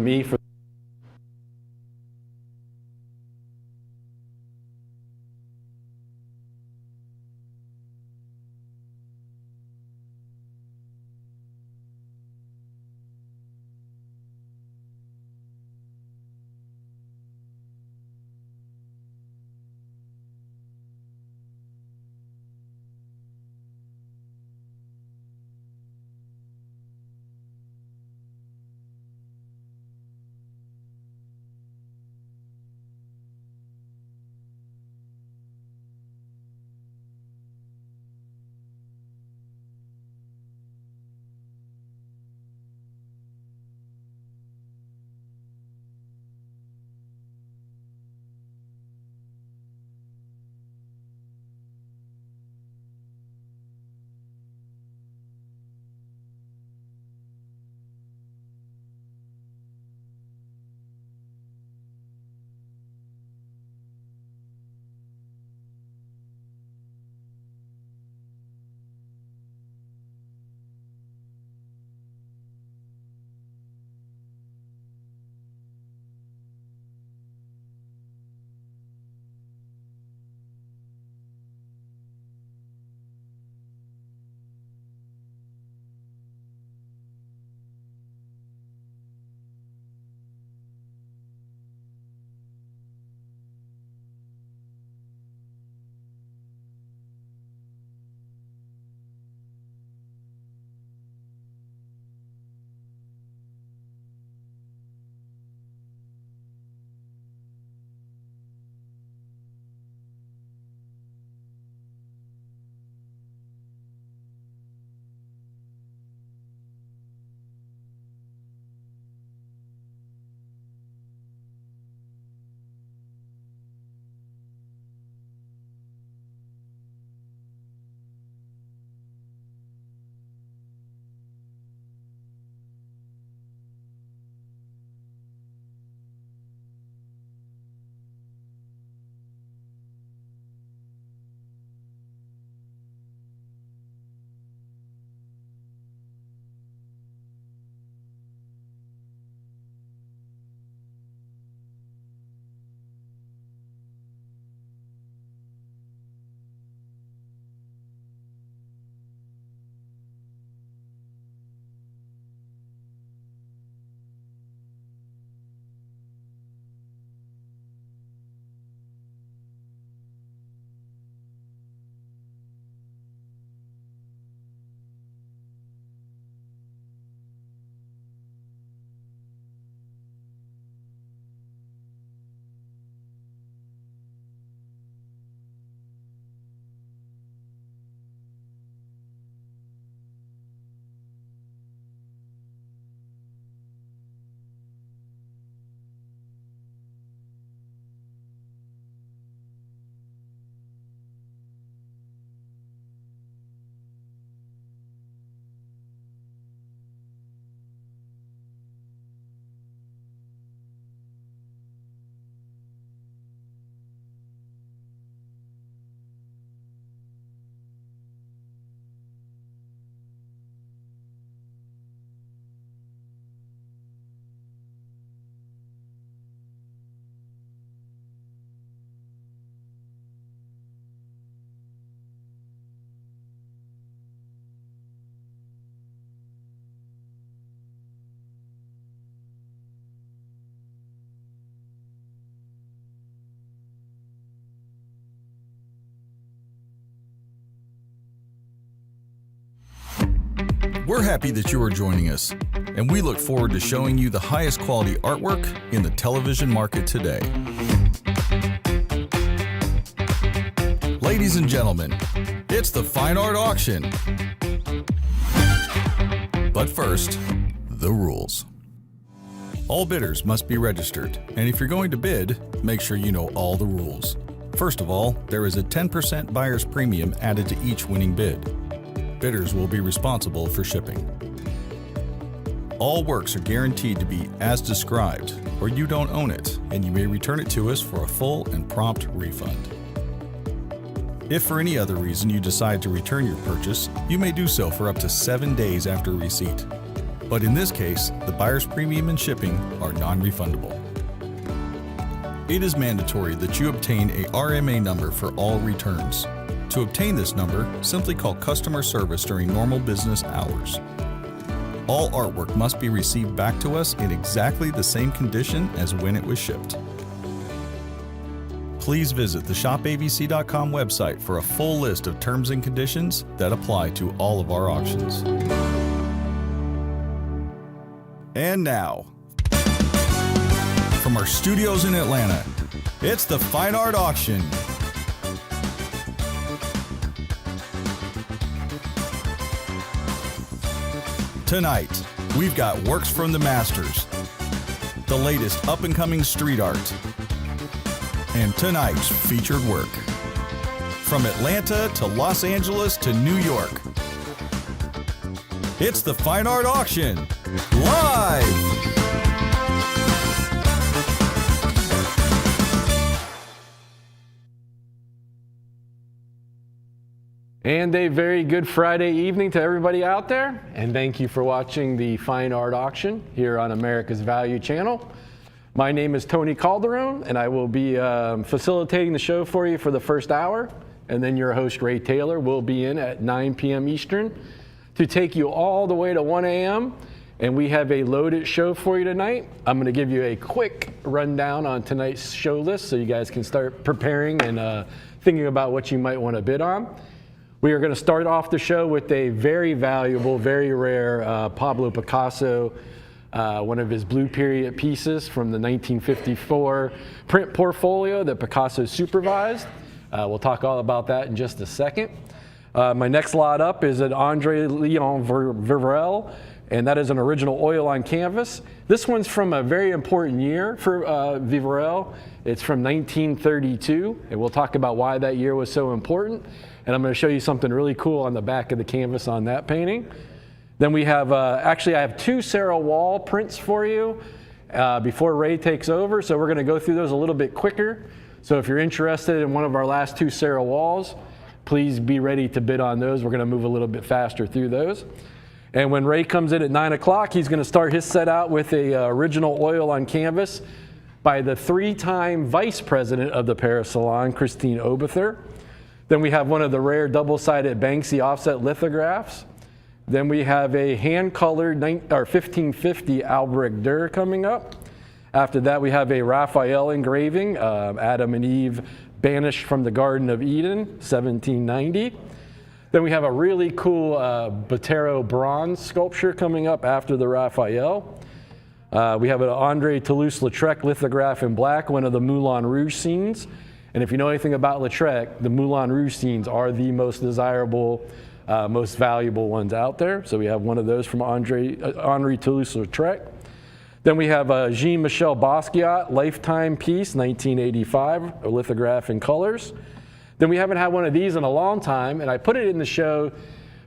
me for We're happy that you are joining us, and we look forward to showing you the highest quality artwork in the television market today. Ladies and gentlemen, it's the Fine Art Auction. But first, the rules. All bidders must be registered, and if you're going to bid, make sure you know all the rules. First of all, there is a 10% buyer's premium added to each winning bid. Bidders will be responsible for shipping. All works are guaranteed to be as described, or you don't own it, and you may return it to us for a full and prompt refund. If for any other reason you decide to return your purchase, you may do so for up to 7 days after receipt. But in this case, the buyer's premium and shipping are non-refundable. It is mandatory that you obtain a RMA number for all returns. To obtain this number, simply call customer service during normal business hours. All artwork must be received back to us in exactly the same condition as when it was shipped. Please visit the shopavc.com website for a full list of terms and conditions that apply to all of our auctions. And now, from our studios in Atlanta, it's the Fine Art Auction. Tonight, we've got works from the masters, the latest up-and-coming street art, and tonight's featured work. From Atlanta to Los Angeles to New York, it's the Fine Art Auction, live! And a very good Friday evening to everybody out there, and thank you for watching the Fine Art Auction here on America's Value Channel. My name is Tony Calderon, and I will be facilitating the show for you for the first hour, and then your host Ray Taylor will be in at 9 p.m. Eastern to take you all the way to 1 a.m., and we have a loaded show for you tonight. I'm going to give you a quick rundown on tonight's show list so you guys can start preparing and thinking about what you might want to bid on. We are going to start off the show with a very valuable, very rare Pablo Picasso, one of his blue period pieces from the 1954 print portfolio that Picasso supervised. We'll talk all about that in just a second. My next lot up is an Andre Leon Vivarel, and that is an original oil on canvas. This one's from a very important year for Vivarel. It's from 1932, and we'll talk about why that year was so important. And I'm going to show you something really cool on the back of the canvas on that painting. Then we have, actually I have two Sarah Wall prints for you before Ray takes over. So we're going to go through those a little bit quicker. So if you're interested in one of our last two Sarah Walls, please be ready to bid on those. We're going to move a little bit faster through those. And when Ray comes in at 9 o'clock, he's going to start his set out with a original oil on canvas by the three-time vice president of the Paris Salon, Christine Oberthur. Then we have one of the rare double-sided Banksy offset lithographs. Then we have a hand-colored 1550 Albrecht Dürer coming up. After that, we have a Raphael engraving, Adam and Eve banished from the Garden of Eden, 1790. Then we have a really cool Botero bronze sculpture coming up after the Raphael. We have an Andre Toulouse-Lautrec lithograph in black, one of the Moulin Rouge scenes. And if you know anything about Lautrec, the Moulin Rouge scenes are the most desirable, most valuable ones out there. So we have one of those from Henri Toulouse-Lautrec. Then we have a Jean-Michel Basquiat lifetime piece, 1985, a lithograph in colors. Then we haven't had one of these in a long time, and I put it in the show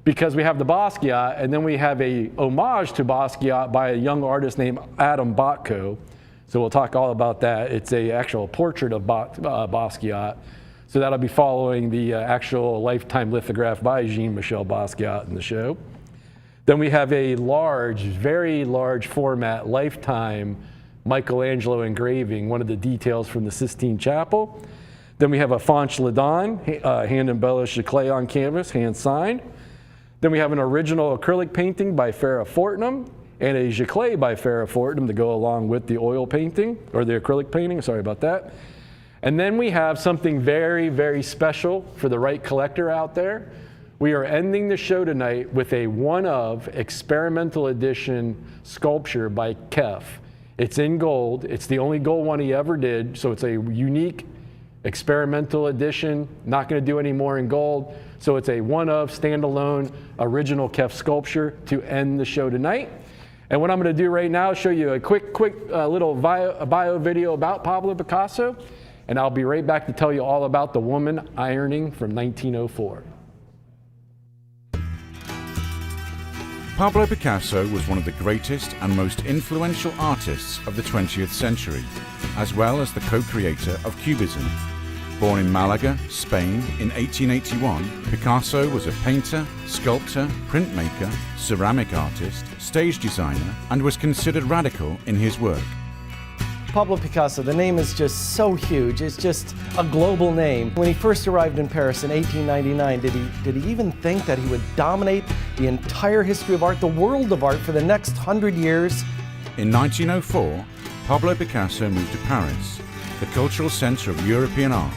because we have the Basquiat, and then we have a homage to Basquiat by a young artist named Adam Botko. So we'll talk all about that. It's an actual portrait of Basquiat. So that'll be following the actual lifetime lithograph by Jean-Michel Basquiat in the show. Then we have a large, very large format lifetime Michelangelo engraving, one of the details from the Sistine Chapel. Then we have a Fanch Ledon, hand embellished clay on canvas, hand signed. Then we have an original acrylic painting by Farrah Fortnum, and a giclée by Farrah Fortnum to go along with the oil painting, or the acrylic painting, sorry about that. And then we have something very, very special for the right collector out there. We are ending the show tonight with a one-of experimental edition sculpture by Kef. It's in gold. It's the only gold one he ever did, so it's a unique experimental edition. Not going to do any more in gold. So it's a one-of standalone original Kef sculpture to end the show tonight. And what I'm going to do right now is show you a quick little bio video about Pablo Picasso, and I'll be right back to tell you all about the woman ironing from 1904. Pablo Picasso was one of the greatest and most influential artists of the 20th century, as well as the co-creator of Cubism. Born in Malaga, Spain in 1881, Picasso was a painter, sculptor, printmaker, ceramic artist, stage designer, and was considered radical in his work. Pablo Picasso, the name is just so huge. It's just a global name. When he first arrived in Paris in 1899, did he even think that he would dominate the entire history of art, the world of art, for the next 100 years? In 1904, Pablo Picasso moved to Paris, the cultural center of European art,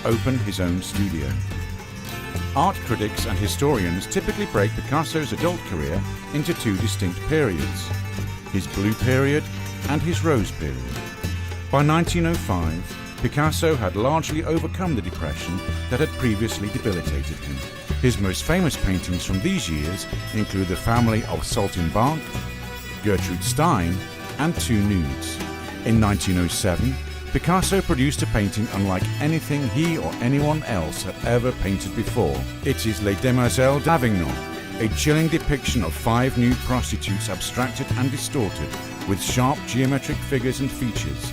to open his own studio. Art critics and historians typically break Picasso's adult career into two distinct periods, his Blue period and his Rose period. By 1905, Picasso had largely overcome the depression that had previously debilitated him. His most famous paintings from these years include The Family of Saltimbanque, Gertrude Stein, and Two Nudes. In 1907, Picasso produced a painting unlike anything he or anyone else had ever painted before. It is Les Demoiselles d'Avignon, a chilling depiction of 5 nude prostitutes abstracted and distorted with sharp geometric figures and features.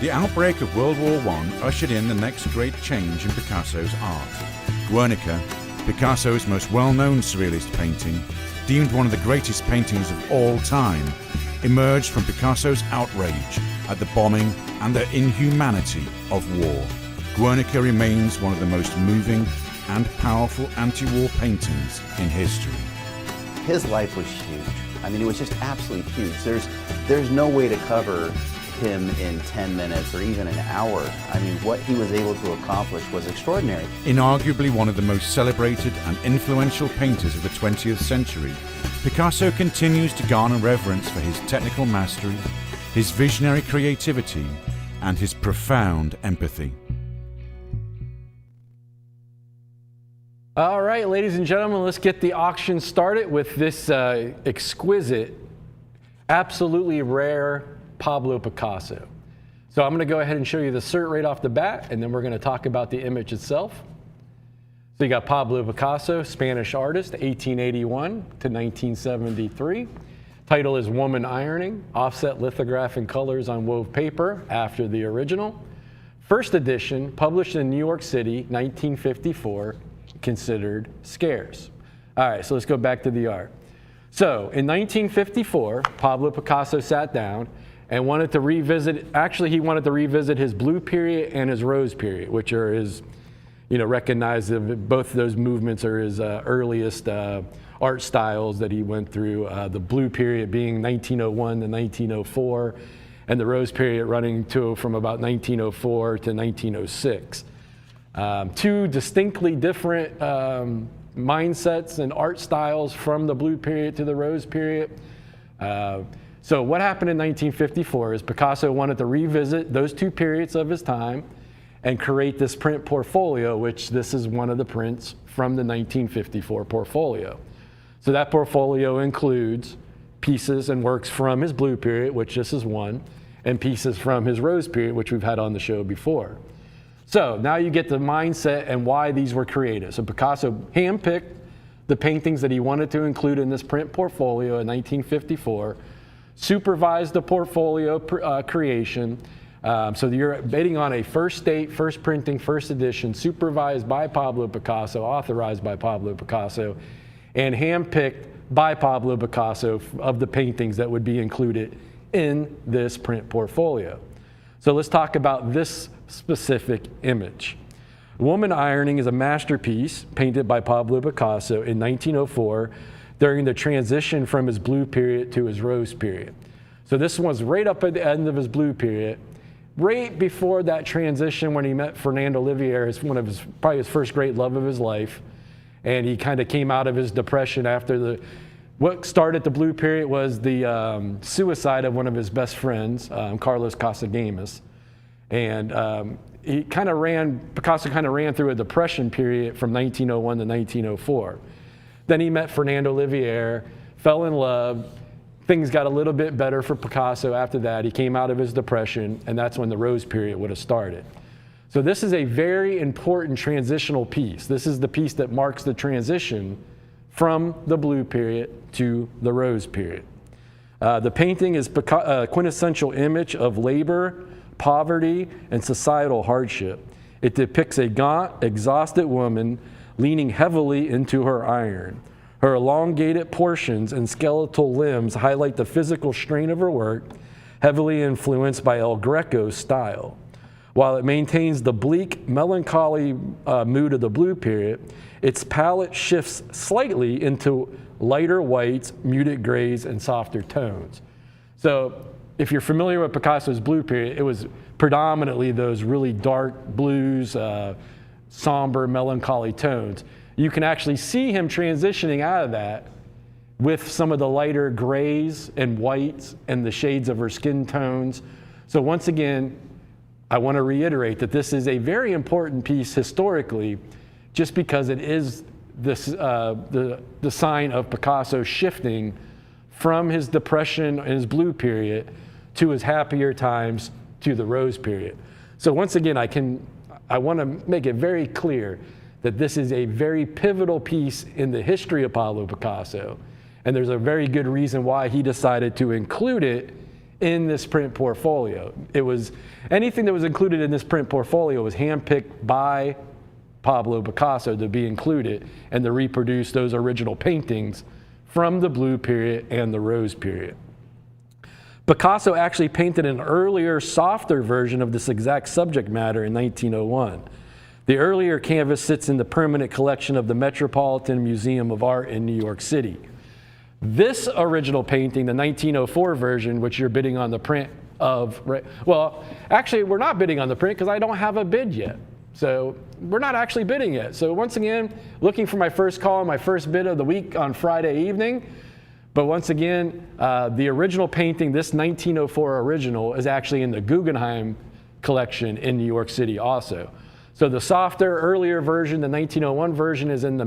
The outbreak of World War I ushered in the next great change in Picasso's art. Guernica, Picasso's most well-known surrealist painting, deemed one of the greatest paintings of all time, emerged from Picasso's outrage at the bombing and the inhumanity of war. Guernica remains one of the most moving and powerful anti-war paintings in history. His life was huge. I mean, it was just absolutely huge. There's no way to cover him in 10 minutes or even an hour. I mean, what he was able to accomplish was extraordinary. Inarguably one of the most celebrated and influential painters of the 20th century, Picasso continues to garner reverence for his technical mastery, his visionary creativity, and his profound empathy. All right, ladies and gentlemen, let's get the auction started with this exquisite, absolutely rare Pablo Picasso. So I'm going to go ahead and show you the cert right off the bat, and then we're going to talk about the image itself. So you got Pablo Picasso, Spanish artist, 1881 to 1973. Title is Woman Ironing, offset lithograph in colors on wove paper after the original. First edition, published in New York City, 1954, considered scarce. All right, so let's go back to the art. So in 1954, Pablo Picasso sat down and wanted to revisit, actually he wanted to revisit his Blue period and his Rose period, which are his, recognized both of those movements are his earliest art styles that he went through. The Blue period being 1901 to 1904, and the Rose period running from about 1904 to 1906. Two distinctly different mindsets and art styles from the Blue period to the Rose period. So what happened in 1954 is Picasso wanted to revisit those two periods of his time and create this print portfolio, which this is one of the prints from the 1954 portfolio. So that portfolio includes pieces and works from his Blue period, which this is one, and pieces from his Rose period, which we've had on the show before. So now you get the mindset and why these were created. So Picasso handpicked the paintings that he wanted to include in this print portfolio in 1954, supervised the portfolio creation. So you're bidding on a first date, first printing, first edition, supervised by Pablo Picasso, authorized by Pablo Picasso, and handpicked by Pablo Picasso of the paintings that would be included in this print portfolio. So let's talk about this specific image. Woman Ironing is a masterpiece painted by Pablo Picasso in 1904 during the transition from his Blue period to his Rose period. So this was right up at the end of his Blue period, right before that transition when he met Fernando Olivier, probably his first great love of his life. And he kind of came out of his depression after what started the Blue period was the suicide of one of his best friends, Carlos Casagemas. And Picasso kind of ran through a depression period from 1901 to 1904. Then he met Fernando Olivier, fell in love. Things got a little bit better for Picasso after that. He came out of his depression, and that's when the Rose period would have started. So this is a very important transitional piece. This is the piece that marks the transition from the Blue period to the Rose period. The painting is a quintessential image of labor, poverty, and societal hardship. It depicts a gaunt, exhausted woman leaning heavily into her iron. Her elongated portions and skeletal limbs highlight the physical strain of her work, heavily influenced by El Greco's style. While it maintains the bleak, melancholy mood of the blue period, its palette shifts slightly into lighter whites, muted grays, and softer tones. So if you're familiar with Picasso's blue period, it was predominantly those really dark blues, somber, melancholy tones. You can actually see him transitioning out of that with some of the lighter grays and whites and the shades of her skin tones. So once again, I want to reiterate that this is a very important piece historically, just because it is this, the sign of Picasso shifting from his depression and his blue period to his happier times to the rose period. So once again, I want to make it very clear that this is a very pivotal piece in the history of Pablo Picasso. And there's a very good reason why he decided to include it in this print portfolio. It was, anything that was included in this print portfolio was handpicked by Pablo Picasso to be included and to reproduce those original paintings from the blue period and the rose period. Picasso actually painted an earlier, softer version of this exact subject matter in 1901. The earlier canvas sits in the permanent collection of the Metropolitan Museum of Art in New York City. This original painting, the 1904 version, which you're bidding on the print of, well, actually we're not bidding on the print because I don't have a bid yet. So we're not actually bidding yet. So once again, looking for my first call and my first bid of the week on Friday evening. But once again, the original painting, this 1904 original, is actually in the Guggenheim collection in New York City also. So the softer, earlier version, the 1901 version, is in the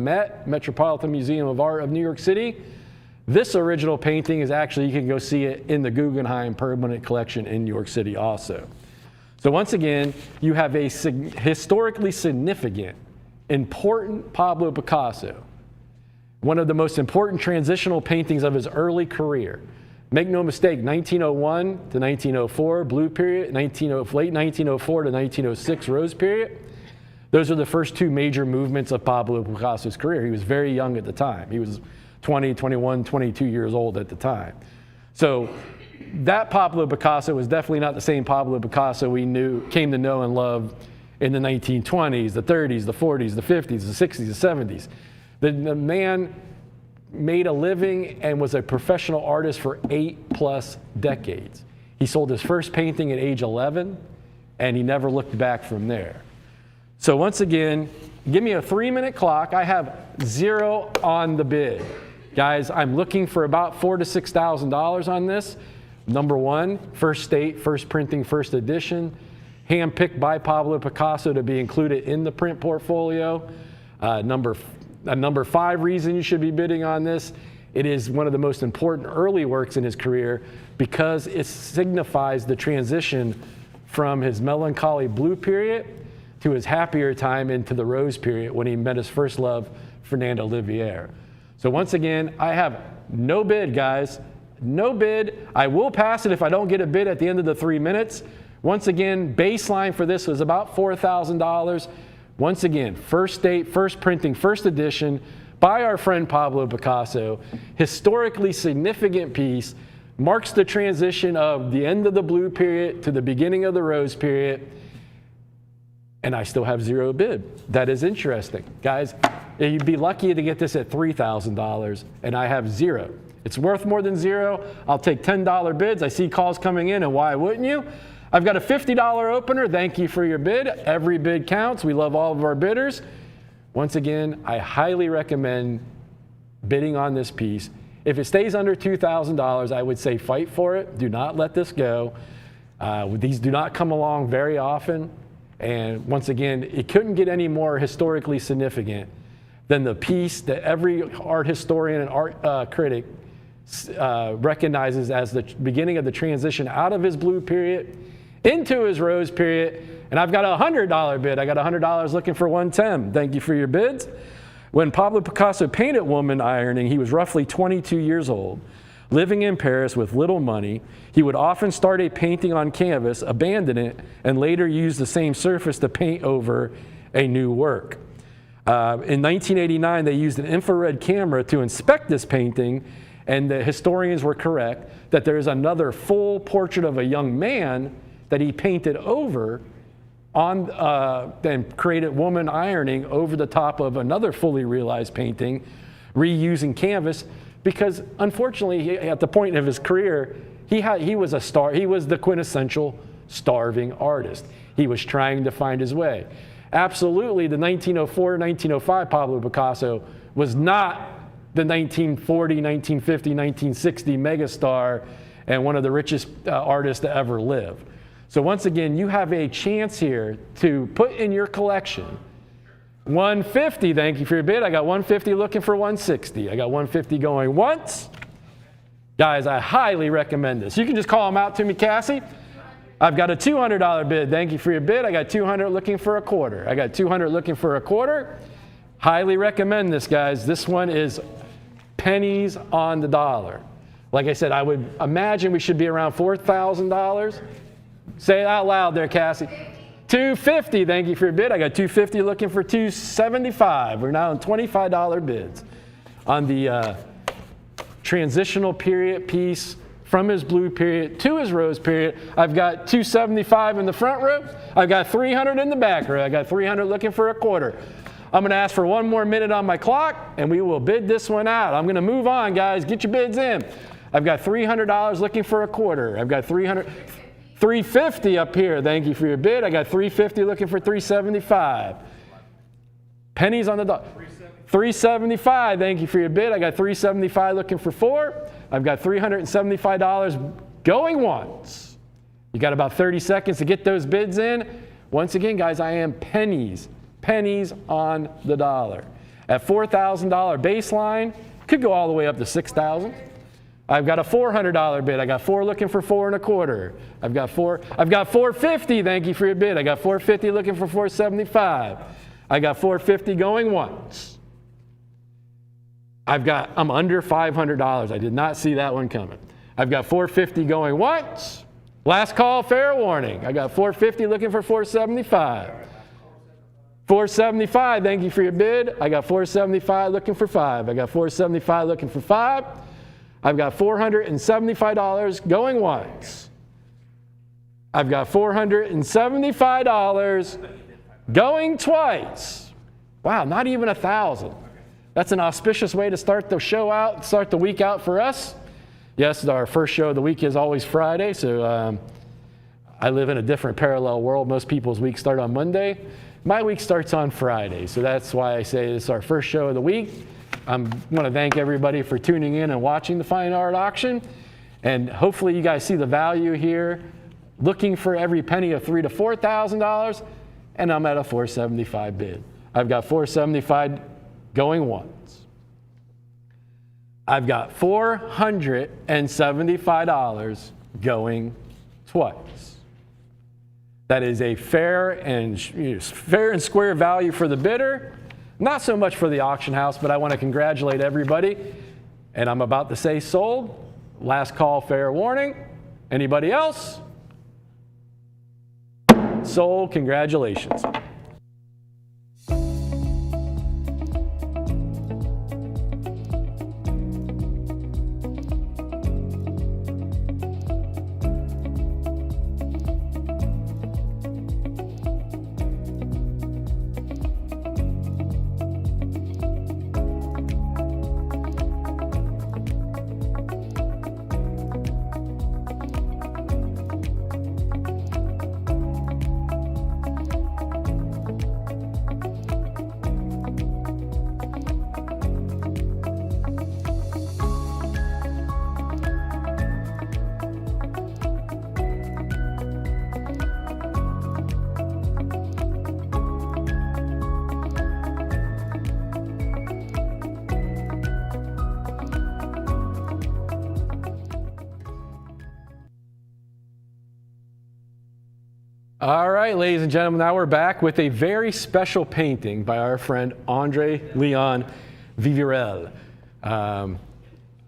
Metropolitan Museum of Art of New York City. This original painting is actually, you can go see it in the Guggenheim Permanent Collection in New York City also. So once again, you have a historically significant, important Pablo Picasso, one of the most important transitional paintings of his early career. Make no mistake, 1901 to 1904, blue period, late 1904 to 1906, rose period. Those are the first two major movements of Pablo Picasso's career. He was very young at the time. He was 20, 21, 22 years old at the time. So that Pablo Picasso was definitely not the same Pablo Picasso we came to know and love in the 1920s, the 30s, the 40s, the 50s, the 60s, the 70s. The man made a living and was a professional artist for 8+ decades. He sold his first painting at age 11, and he never looked back from there. So once again, give me a 3-minute clock. I have 0 on the bid. Guys, I'm looking for about $4,000 to $6,000 on this. Number one, first state, first printing, first edition, handpicked by Pablo Picasso to be included in the print portfolio. Number 5 reason you should be bidding on this, it is one of the most important early works in his career because it signifies the transition from his melancholy blue period to his happier time into the rose period when he met his first love, Fernanda Olivier. So once again, I have no bid, guys. No bid. I will pass it if I don't get a bid at the end of the 3 minutes. Once again, baseline for this was about $4,000. Once again, first date, first printing, first edition by our friend Pablo Picasso. Historically significant piece, marks the transition of the end of the blue period to the beginning of the rose period. And I still have 0 bid. That is interesting. Guys, you'd be lucky to get this at $3,000, and I have 0. It's worth more than 0. I'll take $10 bids. I see calls coming in, and why wouldn't you? I've got a $50 opener. Thank you for your bid. Every bid counts. We love all of our bidders. Once again, I highly recommend bidding on this piece. If it stays under $2,000, I would say fight for it. Do not let this go. These do not come along very often. And once again, it couldn't get any more historically significant than the piece that every art historian and art critic recognizes as the beginning of the transition out of his blue period into his rose period. And I've got a $100 bid. I got $100 looking for 110. Thank you for your bids. When Pablo Picasso painted Woman Ironing, he was roughly 22 years old. Living in Paris with little money, he would often start a painting on canvas, abandon it, and later use the same surface to paint over a new work. In 1989, they used an infrared camera to inspect this painting, and the historians were correct that there is another full portrait of a young man that he painted over on, and created woman ironing over the top of another fully realized painting, reusing canvas, because unfortunately, at the point of his career, he was a star. He was the quintessential starving artist. He was trying to find his way. Absolutely, the 1904-1905 Pablo Picasso was not the 1940, 1950, 1960 megastar and one of the richest artists to ever live. So once again, you have a chance here to put in your collection 150, thank you for your bid. I got 150 looking for 160. I got 150 going once. Guys, I highly recommend this. You can just call them out to me, Cassie. I've got a $200 bid. Thank you for your bid. I got 200 looking for a quarter. I got 200 looking for a quarter. Highly recommend this, guys. This one is pennies on the dollar. Like I said, I would imagine we should be around $4,000. Say it out loud there, Cassie. 250, thank you for your bid. I got 250 looking for 275. We're now on $25 bids. On the transitional period piece from his blue period to his rose period, I've got 275 in the front row. I've got 300 in the back row. I got 300 looking for a quarter. I'm going to ask for one more minute on my clock, and we will bid this one out. I'm going to move on, guys. Get your bids in. I've got $300 looking for a quarter. I've got 350 up here. Thank you for your bid. I got 350 looking for 375. Pennies on the dollar. 375. Thank you for your bid. I got 375 looking for 4. I've got $375 going once. You got about 30 seconds to get those bids in. Once again, guys, I am pennies on the dollar. At $4,000 baseline, could go all the way up to $6,000. I've got a $400 bid. I got 4 looking for 4 1/4. I've got 450. Thank you for your bid. I got 450 looking for 475. I got 450 going once. I'm under $500. I did not see that one coming. I've got 450 going once. Last call, fair warning. I got 450 looking for 475. 475, thank you for your bid. I got 475 looking for 5. I got 475 looking for 5. I've got $475 going once. I've got $475 going twice. Wow, not even 1,000. That's an auspicious way to start the show out, start the week out for us. Yes, our first show of the week is always Friday, so I live in a different parallel world. Most people's weeks start on Monday. My week starts on Friday, so that's why I say this is our first show of the week. I want to thank everybody for tuning in and watching the Fine Art Auction, and hopefully you guys see the value here. Looking for every penny of $3,000 to $4,000, and I'm at a $475 bid. I've got $475 going once. I've got $475 going twice. That is a fair and square value for the bidder. Not so much for the auction house, but I want to congratulate everybody. And I'm about to say sold. Last call, fair warning. Anybody else? Sold. Congratulations. All right, ladies and gentlemen, now we're back with a very special painting by our friend Andre Leon Vivirel.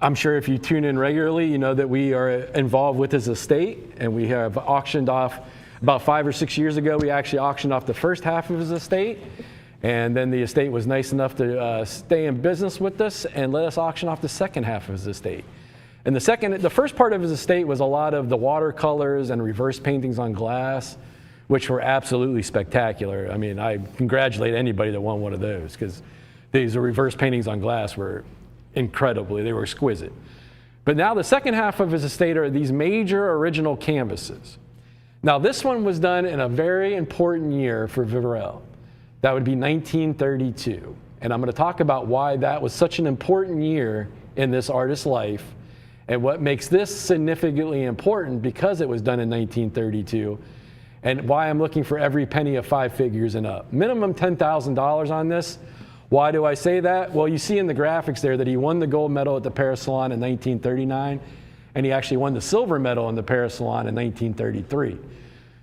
I'm sure if you tune in regularly, you know that we are involved with his estate, and we have auctioned off, about 5 or 6 years ago, we actually auctioned off the first half of his estate. And then the estate was nice enough to stay in business with us and let us auction off the second half of his estate. And the first part of his estate was a lot of the watercolors and reverse paintings on glass, which were absolutely spectacular. I mean, I congratulate anybody that won one of those, because these reverse paintings on glass were they were exquisite. But now the second half of his estate are these major original canvases. Now this one was done in a very important year for Vivarel. That would be 1932. And I'm going to talk about why that was such an important year in this artist's life, and what makes this significantly important because it was done in 1932, and why I'm looking for every penny of 5 figures and up. Minimum $10,000 on this. Why do I say that? Well, you see in the graphics there that he won the gold medal at the Paris Salon in 1939, and he actually won the silver medal in the Paris Salon in 1933.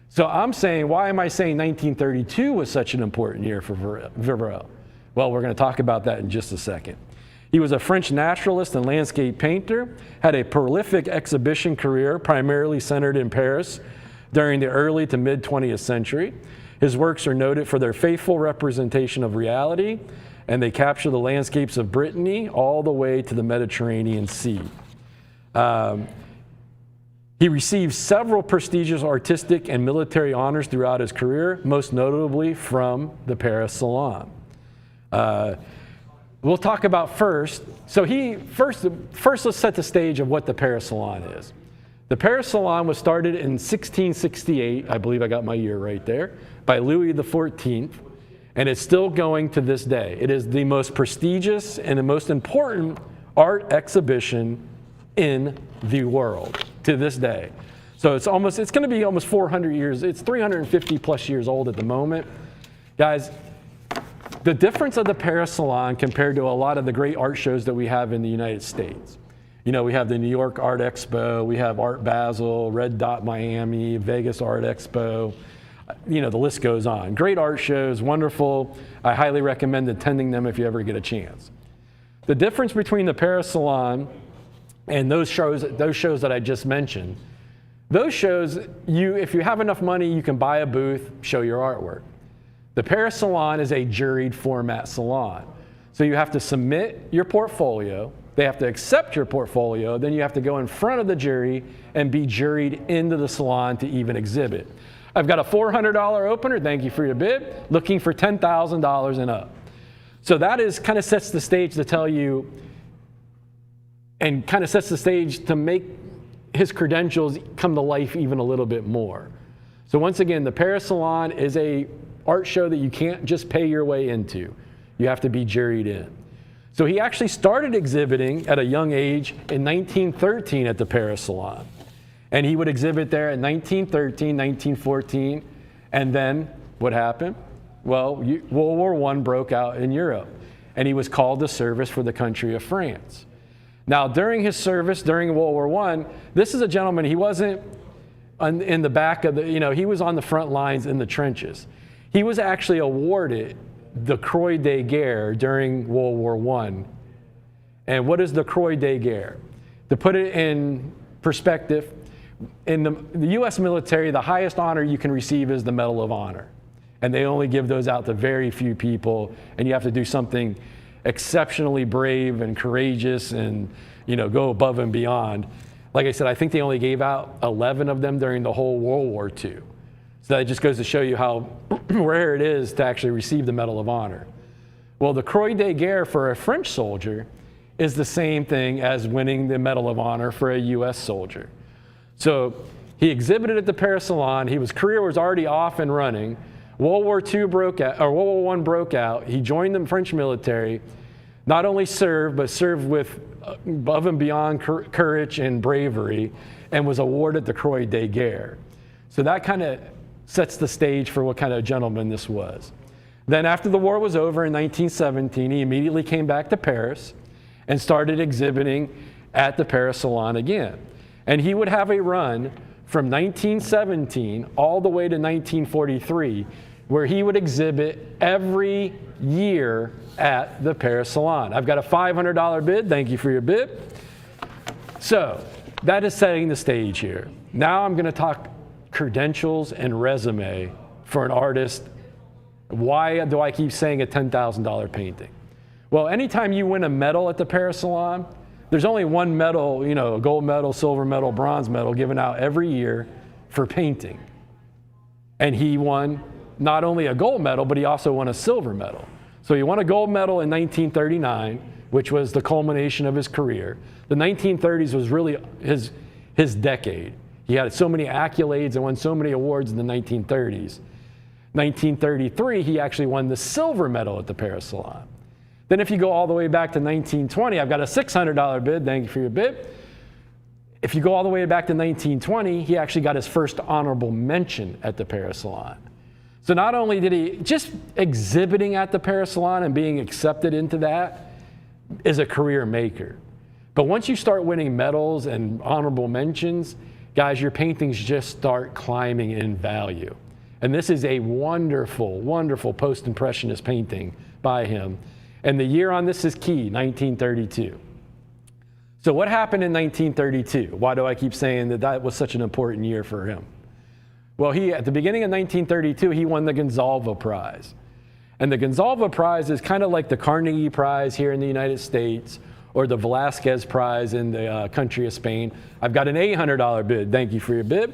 So I'm saying, why am I saying 1932 was such an important year for Vivarel? Well, we're going to talk about that in just a second. He was a French naturalist and landscape painter, had a prolific exhibition career primarily centered in Paris during the early to mid 20th century. His works are noted for their faithful representation of reality, and they capture the landscapes of Brittany all the way to the Mediterranean Sea. He received several prestigious artistic and military honors throughout his career, most notably from the Paris Salon. We'll talk about first. So first let's set the stage of what the Paris Salon is. The Paris Salon was started in 1668, I believe I got my year right there, by Louis XIV, and it's still going to this day. It is the most prestigious and the most important art exhibition in the world to this day. So it's going to be almost 400 years. It's 350 plus years old at the moment. Guys, the difference of the Paris Salon compared to a lot of the great art shows that we have in the United States. You know, we have the New York Art Expo, we have Art Basel, Red Dot Miami, Vegas Art Expo. You know, the list goes on. Great art shows, wonderful. I highly recommend attending them if you ever get a chance. The difference between the Paris Salon and those shows that I just mentioned, those shows, if you have enough money, you can buy a booth, show your artwork. The Paris Salon is a juried format salon. So you have to submit your portfolio, they have to accept your portfolio, then you have to go in front of the jury and be juried into the salon to even exhibit. I've got a $400 opener, thank you for your bid, looking for $10,000 and up. So that kind of sets the stage to tell you, and kind of sets the stage to make his credentials come to life even a little bit more. So once again, the Paris Salon is a art show that you can't just pay your way into. You have to be juried in. So he actually started exhibiting at a young age in 1913 at the Paris Salon. And he would exhibit there in 1913, 1914, and then what happened? Well, World War I broke out in Europe, and he was called to service for the country of France. Now, during his service, during World War I, this is a gentleman, he wasn't in the back of he was on the front lines in the trenches. He was actually awarded the Croix de Guerre during World War I. And what is the Croix de Guerre? To put it in perspective, in the U.S. military, the highest honor you can receive is the Medal of Honor. And they only give those out to very few people, and you have to do something exceptionally brave and courageous and go above and beyond. Like I said, I think they only gave out 11 of them during the whole World War II. So that just goes to show you how rare it is to actually receive the Medal of Honor. Well, the Croix de Guerre for a French soldier is the same thing as winning the Medal of Honor for a U.S. soldier. So he exhibited at the Paris Salon. His career was already off and running. World War I broke out. He joined the French military. Not only served, but served with above and beyond courage and bravery, and was awarded the Croix de Guerre. So that kind of sets the stage for what kind of gentleman this was. Then after the war was over in 1917, he immediately came back to Paris and started exhibiting at the Paris Salon again. And he would have a run from 1917 all the way to 1943, where he would exhibit every year at the Paris Salon. I've got a $500 bid. Thank you for your bid. So that is setting the stage here. Now I'm going to talk credentials and resume for an artist. Why do I keep saying a $10,000 painting? Well, anytime you win a medal at the Paris Salon, there's only one medal, a gold medal, silver medal, bronze medal given out every year for painting. And he won not only a gold medal, but he also won a silver medal. So he won a gold medal in 1939, which was the culmination of his career. The 1930s was really his decade. He had so many accolades and won so many awards in the 1930s. 1933, he actually won the silver medal at the Paris Salon. Then if you go all the way back to 1920, I've got a $600 bid, thank you for your bid. If you go all the way back to 1920, he actually got his first honorable mention at the Paris Salon. So not only did he, just exhibiting at the Paris Salon and being accepted into that is a career maker. But once you start winning medals and honorable mentions, guys, your paintings just start climbing in value. And this is a wonderful, wonderful post-impressionist painting by him. And the year on this is key, 1932. So what happened in 1932? Why do I keep saying that was such an important year for him? Well, at the beginning of 1932, he won the Gonzalvo Prize. And the Gonzalvo Prize is kind of like the Carnegie Prize here in the United States or the Velázquez Prize in the country of Spain. I've got an $800 bid. Thank you for your bid.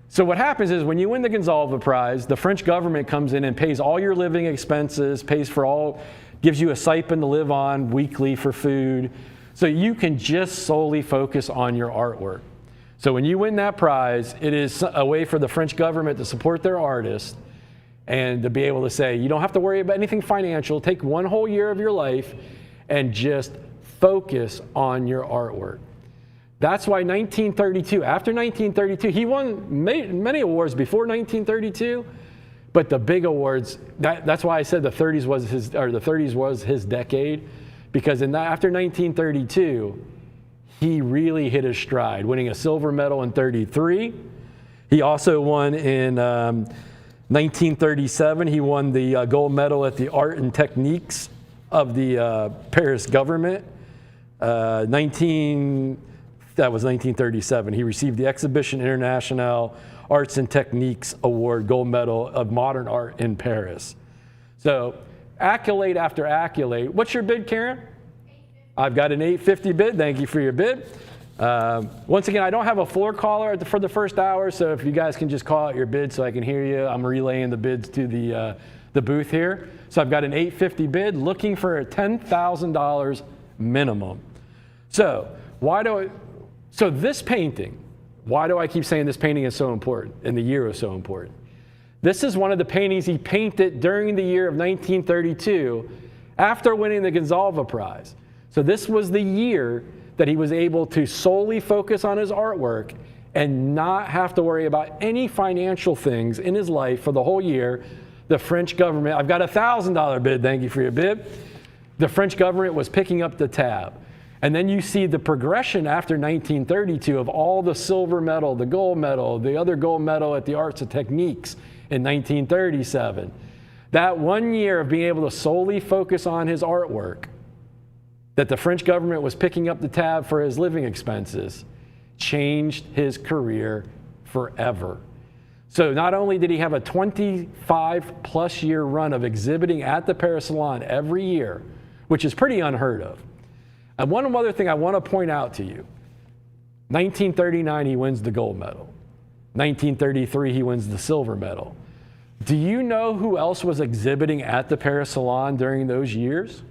So what happens is when you win the Gonzalvo Prize, the French government comes in and pays all your living expenses, gives you a stipend to live on weekly for food, so you can just solely focus on your artwork. So when you win that prize, it is a way for the French government to support their artists and to be able to say, you don't have to worry about anything financial. Take one whole year of your life and just focus on your artwork. That's why 1932, after 1932, he won many awards before 1932, but the big awards, that's why I said the 30s was his decade, because after 1932, he really hit his stride, winning a silver medal in 33. He also won in 1937, he won the gold medal at the Art and Techniques of the Paris government. That was 1937. He received the Exhibition Internationale Arts and Techniques Award Gold Medal of Modern Art in Paris. So accolade after accolade. What's your bid, Karen? I've got an $850 bid. Thank you for your bid. Once again, I don't have a floor caller for the first hour, so if you guys can just call out your bid so I can hear you. I'm relaying the bids to the booth here. So I've got an $850 bid looking for a $10,000 minimum. So this painting, why do I keep saying this painting is so important and the year is so important? This is one of the paintings he painted during the year of 1932 after winning the Gonzalvo Prize. So this was the year that he was able to solely focus on his artwork and not have to worry about any financial things in his life for the whole year. The French government, I've got a $1,000 bid, thank you for your bid. The French government was picking up the tab. And then you see the progression after 1932 of all the silver medal, the gold medal, the other gold medal at the Arts and Techniques in 1937. That 1 year of being able to solely focus on his artwork, that the French government was picking up the tab for his living expenses, changed his career forever. So not only did he have a 25-plus year run of exhibiting at the Paris Salon every year, which is pretty unheard of. And one other thing I want to point out to you. 1939, he wins the gold medal. 1933, he wins the silver medal. Do you know who else was exhibiting at the Paris Salon during those years?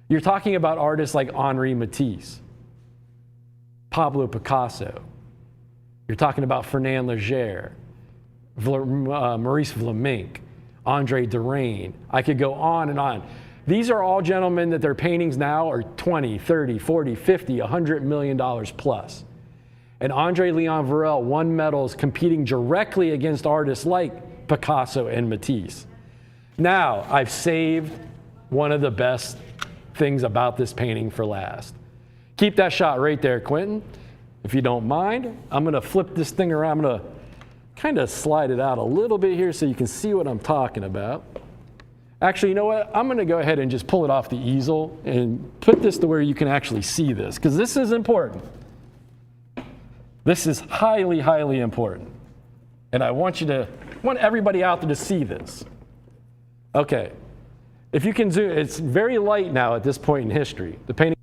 You're talking about artists like Henri Matisse, Pablo Picasso. You're talking about Fernand Léger, Maurice Vlaminck, Andre Derain. I could go on and on. These are all gentlemen that their paintings now are 20, 30, 40, 50, $100 million plus. And Andre Leon Varel won medals competing directly against artists like Picasso and Matisse. Now, I've saved one of the best things about this painting for last. Keep that shot right there, Quentin. If you don't mind, I'm going to flip this thing around. I'm going to kind of slide it out a little bit here so you can see what I'm talking about. Actually, you know what? I'm going to go ahead and just pull it off the easel and put this to where you can actually see this, because this is important. This is highly, highly important. And I want everybody out there to see this. Okay. If you can zoom, it's very light now at this point in history. The painting.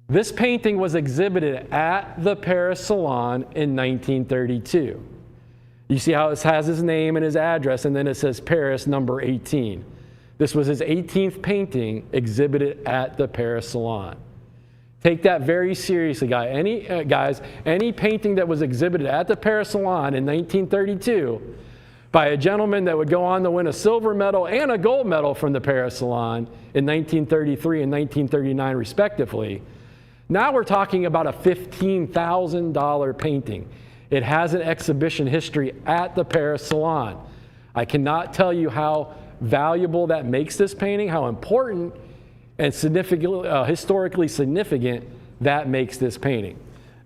This painting was exhibited at the Paris Salon in 1932. You see how it has his name and his address, and then it says Paris number 18. This was his 18th painting exhibited at the Paris Salon. Take that very seriously, guys. Any painting that was exhibited at the Paris Salon in 1932 by a gentleman that would go on to win a silver medal and a gold medal from the Paris Salon in 1933 and 1939 respectively, now we're talking about a $15,000 painting. It has an exhibition history at the Paris Salon. I cannot tell you how valuable that makes this painting, how important and historically significant that makes this painting.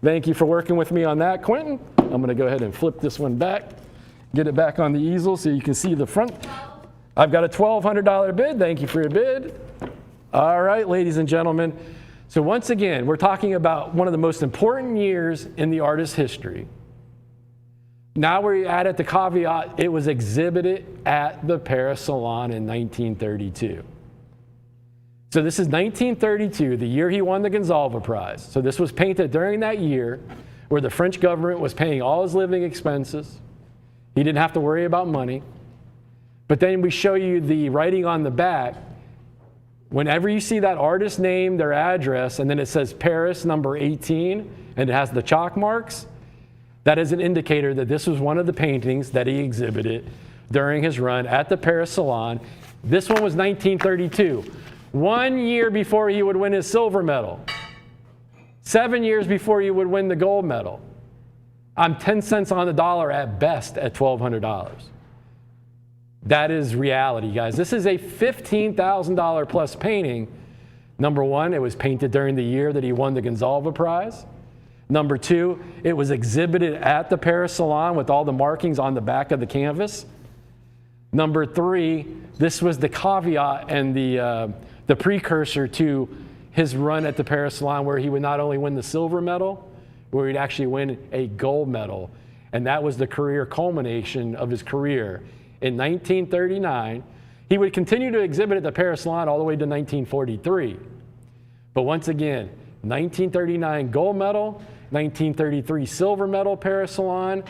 Thank you for working with me on that, Quentin. I'm going to go ahead and flip this one back, get it back on the easel so you can see the front. I've got a $1,200 bid. Thank you for your bid. All right, ladies and gentlemen. So once again, we're talking about one of the most important years in the artist's history. Now we're at the caveat, it was exhibited at the Paris Salon in 1932. So this is 1932, the year he won the Gonsalves Prize. So this was painted during that year where the French government was paying all his living expenses. He didn't have to worry about money. But then we show you the writing on the back. Whenever you see that artist's name, their address, and then it says Paris number 18, and it has the chalk marks, that is an indicator that this was one of the paintings that he exhibited during his run at the Paris Salon. This one was 1932, 1 year before he would win his silver medal, 7 years before he would win the gold medal. I'm 10 cents on the dollar at best at $1,200. That is reality, guys. This is a $15,000 plus painting. Number one, it was painted during the year that he won the Gonsalves Prize. Number two, it was exhibited at the Paris Salon with all the markings on the back of the canvas. Number three, this was the caveat and the precursor to his run at the Paris Salon, where he would not only win the silver medal, where he'd actually win a gold medal. And that was the career culmination of his career. In 1939, he would continue to exhibit at the Paris Salon all the way to 1943. But once again, 1939 gold medal, 1933 silver medal Paris Salon.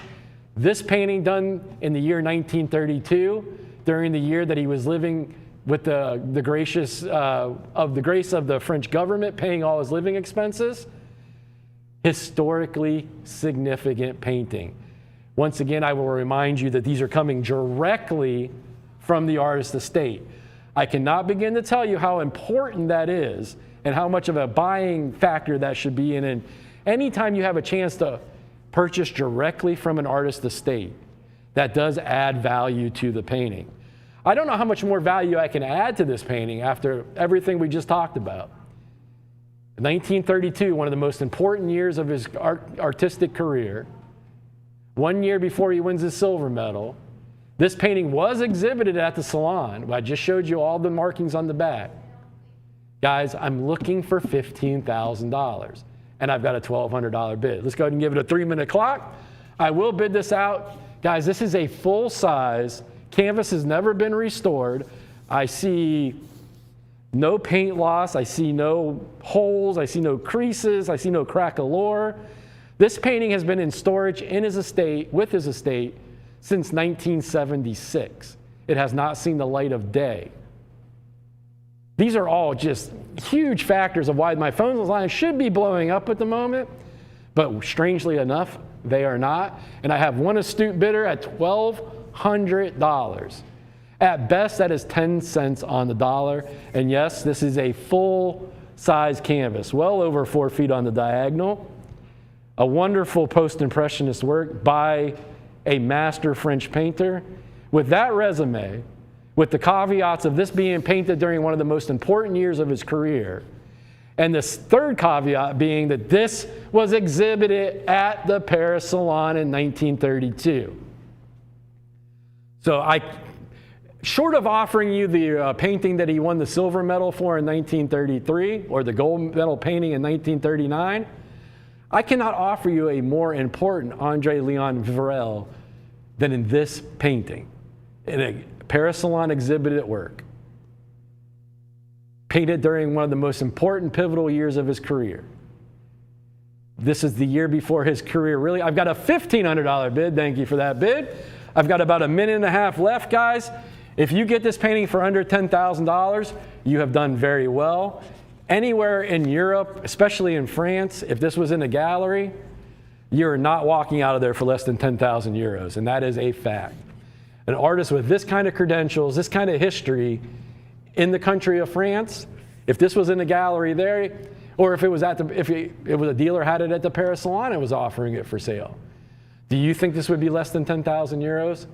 This painting done in the year 1932, during the year that he was living with the grace of the French government, paying all his living expenses. Historically significant painting. Once again, I will remind you that these are coming directly from the artist's estate. I cannot begin to tell you how important that is and how much of a buying factor that should be in. And anytime you have a chance to purchase directly from an artist's estate, that does add value to the painting. I don't know how much more value I can add to this painting after everything we just talked about. 1932, one of the most important years of his artistic career. 1 year before he wins his silver medal. This painting was exhibited at the Salon. I just showed you all the markings on the back. Guys, I'm looking for $15,000, and I've got a $1,200 bid. Let's go ahead and give it a 3-minute clock. I will bid this out. Guys, this is a full-size. Canvas has never been restored. I see no paint loss. I see no holes. I see no creases. I see no crack-a-lore. This painting has been in storage in his estate, with his estate, since 1976. It has not seen the light of day. These are all just huge factors of why my phone line should be blowing up at the moment, but strangely enough, they are not. And I have one astute bidder at $1,200. At best, that is 10 cents on the dollar. And yes, this is a full-size canvas, well over 4 feet on the diagonal. A wonderful post-impressionist work by a master French painter. With that resume, with the caveats of this being painted during one of the most important years of his career. And this third caveat being that this was exhibited at the Paris Salon in 1932. So short of offering you the painting that he won the silver medal for in 1933 or the gold medal painting in 1939, I cannot offer you a more important Andre Leon Varel than in this painting, in a Paris Salon exhibited work, painted during one of the most important pivotal years of his career. This is the year before his career really. I've got a $1,500 bid. Thank you for that bid. I've got about a minute and a half left, guys. If you get this painting for under $10,000, you have done very well. Anywhere in Europe, especially in France, if this was in a gallery, you're not walking out of there for less than 10,000 euros, and that is a fact. An artist with this kind of credentials, this kind of history in the country of France, if this was in a gallery there, or if it was it was a dealer had it at the Paris Salon and was offering it for sale, do you think this would be less than 10,000 euros?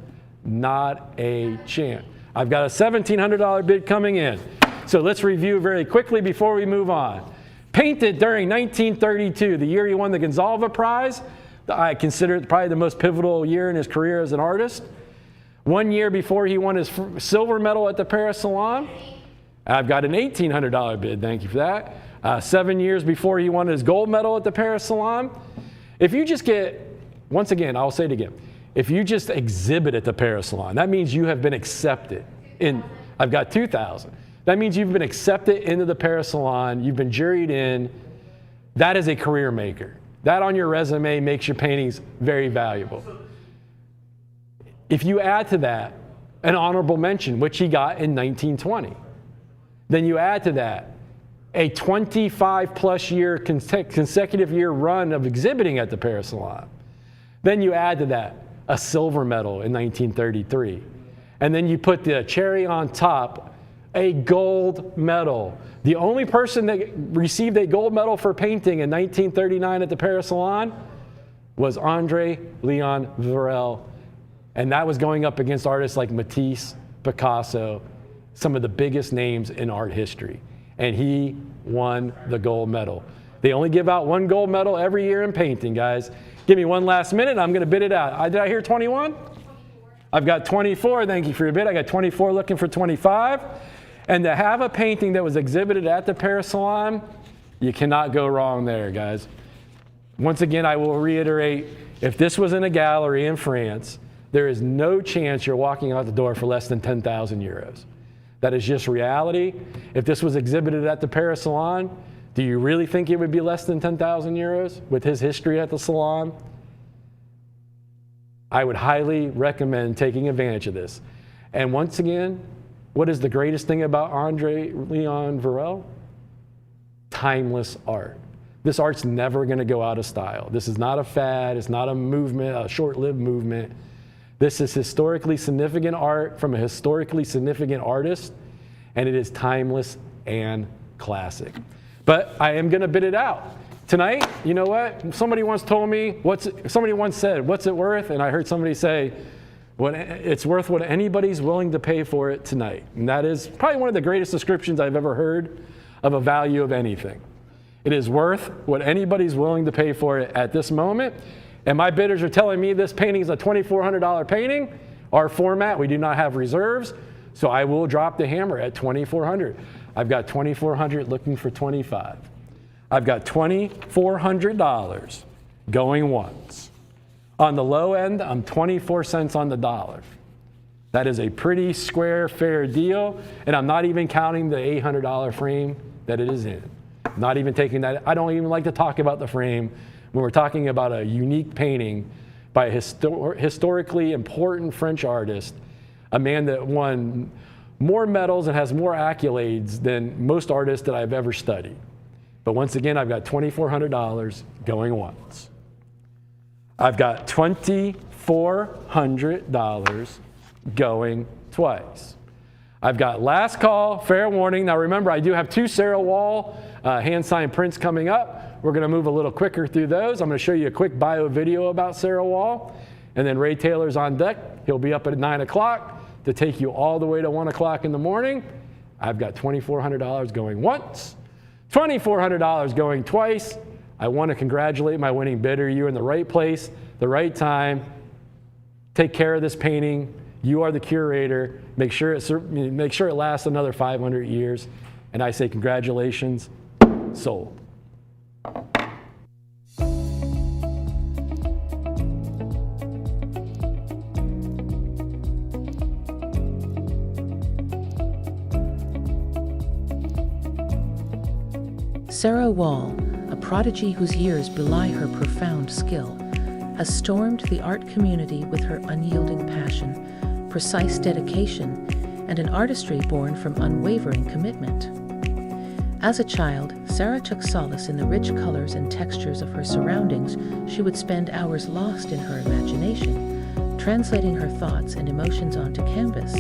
Not a chance. I've got a $1,700 bid coming in. So let's review very quickly before we move on. Painted during 1932, the year he won the Gonzalez Prize. I consider it probably the most pivotal year in his career as an artist. 1 year before he won his silver medal at the Paris Salon. I've got an $1,800 bid, thank you for that. 7 years before he won his gold medal at the Paris Salon. If you just get, once again, I'll say it again, if you just exhibit at the Paris Salon, that means you have been accepted in, I've got 2,000. That means you've been accepted into the Paris Salon, you've been juried in. That is a career maker. That on your resume makes your paintings very valuable. If you add to that an honorable mention, which he got in 1920, then you add to that a 25 plus year consecutive year run of exhibiting at the Paris Salon. Then you add to that a silver medal in 1933. And then you put the cherry on top, a gold medal. The only person that received a gold medal for painting in 1939 at the Paris Salon was Andre Leon Varel. And that was going up against artists like Matisse, Picasso, some of the biggest names in art history. And he won the gold medal. They only give out one gold medal every year in painting, guys. Give me one last minute, I'm gonna bid it out. Did I hear 21? I've got 24, thank you for your bid. I got 24 looking for 25. And to have a painting that was exhibited at the Paris Salon, you cannot go wrong there, guys. Once again, I will reiterate, if this was in a gallery in France, there is no chance you're walking out the door for less than 10,000 euros. That is just reality. If this was exhibited at the Paris Salon, do you really think it would be less than 10,000 euros with his history at the Salon? I would highly recommend taking advantage of this. And once again, what is the greatest thing about Andre Leon Varel? Timeless art. This art's never gonna go out of style. This is not a fad, it's not a movement, a short-lived movement. This is historically significant art from a historically significant artist, and it is timeless and classic. But I am gonna bid it out. Tonight, you know what? Somebody once told me, somebody once said, what's it worth? And I heard somebody say, it's worth what anybody's willing to pay for it tonight. And that is probably one of the greatest descriptions I've ever heard of a value of anything. It is worth what anybody's willing to pay for it at this moment. And my bidders are telling me this painting is a $2,400 painting. Our format, we do not have reserves. So I will drop the hammer at $2,400. I've got $2,400 looking for 25. I've got $2,400 going once. On the low end, I'm 24 cents on the dollar. That is a pretty square, fair deal. And I'm not even counting the $800 frame that it is in. Not even taking that. I don't even like to talk about the frame when we're talking about a unique painting by a historically important French artist, a man that won more medals and has more accolades than most artists that I've ever studied. But once again, I've got $2,400 going once. I've got $2,400 going twice. I've got last call, fair warning. Now remember, I do have 2 Sarah Wall hand-signed prints coming up. We're gonna move a little quicker through those. I'm gonna show you a quick bio video about Sarah Wall. And then Ray Taylor's on deck. He'll be up at 9 o'clock. to take you all the way to 1 o'clock in the morning, I've got $2,400 going once, $2,400 going twice. I want to congratulate my winning bidder. You're in the right place, the right time. Take care of this painting. You are the curator. Make sure it lasts another 500 years. And I say congratulations, sold. Sarah Wall, a prodigy whose years belie her profound skill, has stormed the art community with her unyielding passion, precise dedication, and an artistry born from unwavering commitment. As a child, Sarah took solace in the rich colors and textures of her surroundings. She would spend hours lost in her imagination, translating her thoughts and emotions onto canvas,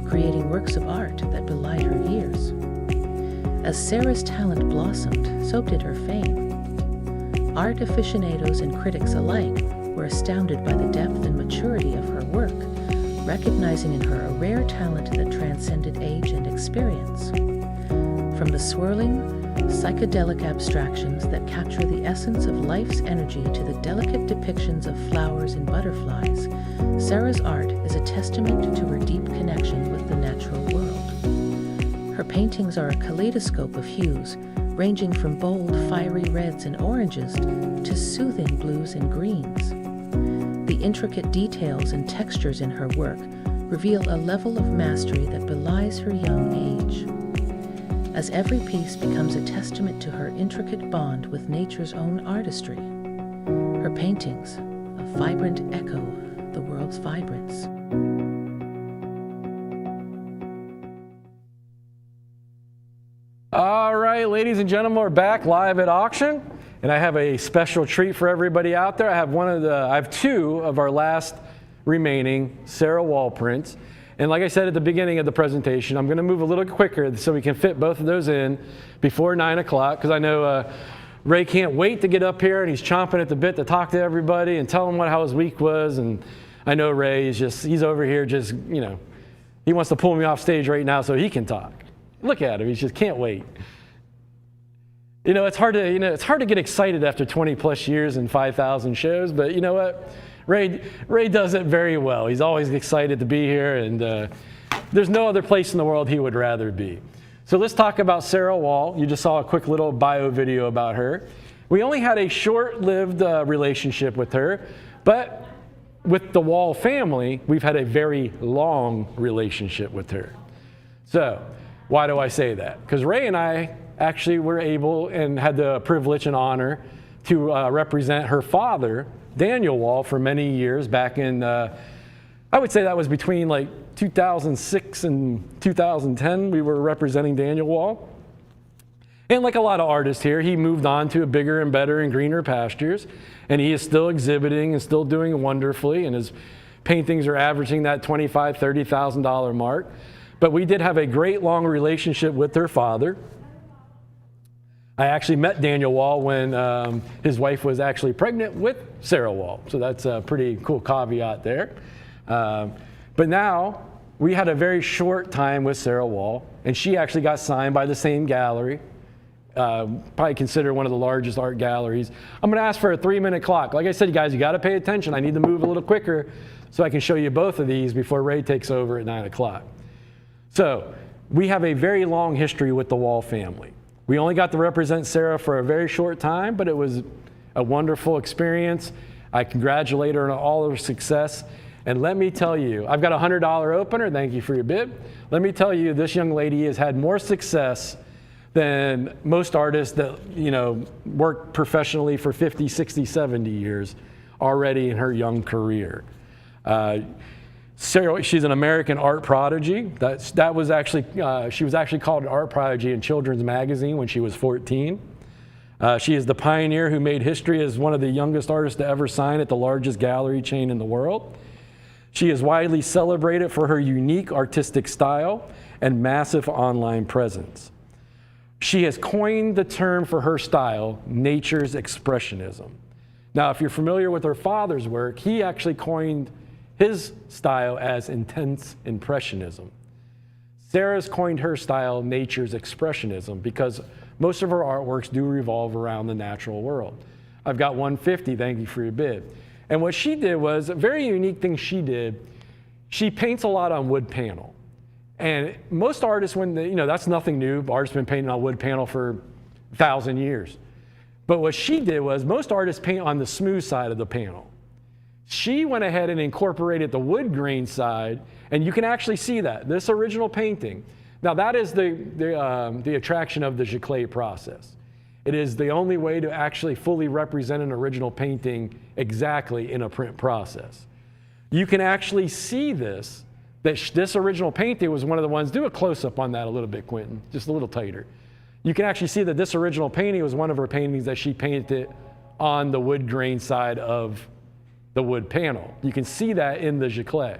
creating works of art that belied her years. As Sarah's talent blossomed, so did her fame. Art aficionados and critics alike were astounded by the depth and maturity of her work, recognizing in her a rare talent that transcended age and experience. From the swirling, psychedelic abstractions that capture the essence of life's energy to the delicate depictions of flowers and butterflies, Sarah's art is a testament to her deep connection with the natural world. Her paintings are a kaleidoscope of hues, ranging from bold, fiery reds and oranges to soothing blues and greens. The intricate details and textures in her work reveal a level of mastery that belies her young age. As every piece becomes a testament to her intricate bond with nature's own artistry, her paintings, a vibrant echo of the world's vibrance. All right, ladies and gentlemen, we're back live at auction, and I have a special treat for everybody out there. I have two of our last remaining Sarah Wall prints. And like I said at the beginning of the presentation, I'm going to move a little quicker so we can fit both of those in before 9 o'clock, because I know Ray can't wait to get up here, and he's chomping at the bit to talk to everybody and tell them how his week was. And I know Ray is he's over here he wants to pull me off stage right now so he can talk. Look at him, he just can't wait. It's hard to get excited after 20 plus years and 5,000 shows, but you know what? Ray does it very well. He's always excited to be here, and there's no other place in the world he would rather be. So let's talk about Sarah Wall. You just saw a quick little bio video about her. We only had a short-lived relationship with her, but with the Wall family, we've had a very long relationship with her. So why do I say that? Because Ray and I actually were able and had the privilege and honor to represent her father, Daniel Wall, for many years back in, I would say that was between 2006 and 2010, we were representing Daniel Wall. And like a lot of artists here, he moved on to bigger and better and greener pastures, and he is still exhibiting and still doing wonderfully, and his paintings are averaging that $25,000, $30,000 mark. But we did have a great long relationship with her father. I actually met Daniel Wall when his wife was actually pregnant with Sarah Wall. So that's a pretty cool caveat there. But now we had a very short time with Sarah Wall, and she actually got signed by the same gallery, probably considered one of the largest art galleries. I'm going to ask for a 3-minute clock. Like I said, you guys, you got to pay attention. I need to move a little quicker so I can show you both of these before Ray takes over at 9 o'clock. So we have a very long history with the Wall family. We only got to represent Sarah for a very short time, but it was a wonderful experience. I congratulate her on all her success. And let me tell you, I've got a $100 opener. Thank you for your bid. Let me tell you, this young lady has had more success than most artists that, work professionally for 50, 60, 70 years already in her young career. Sarah, she's an American art prodigy. That was actually, she was actually called an art prodigy in Children's Magazine when she was 14. She is the pioneer who made history as one of the youngest artists to ever sign at the largest gallery chain in the world. She is widely celebrated for her unique artistic style and massive online presence. She has coined the term for her style, nature's expressionism. Now, if you're familiar with her father's work, he actually coined his style as intense impressionism. Sarah's coined her style nature's expressionism because most of her artworks do revolve around the natural world. I've got 150, thank you for your bid. And what she did was a very unique thing she did. She paints a lot on wood panel. And most artists, that's nothing new. Artists have been painting on wood panel for 1,000 years. But what she did was most artists paint on the smooth side of the panel. She went ahead and incorporated the wood grain side, and you can actually see that, this original painting. Now that is the attraction of the giclée process. It is the only way to actually fully represent an original painting exactly in a print process. You can actually see this, that this original painting was one of the ones, do a close-up on that a little bit, Quentin, just a little tighter. You can actually see that this original painting was one of her paintings that she painted on the wood grain side of the wood panel. You can see that in the giclée.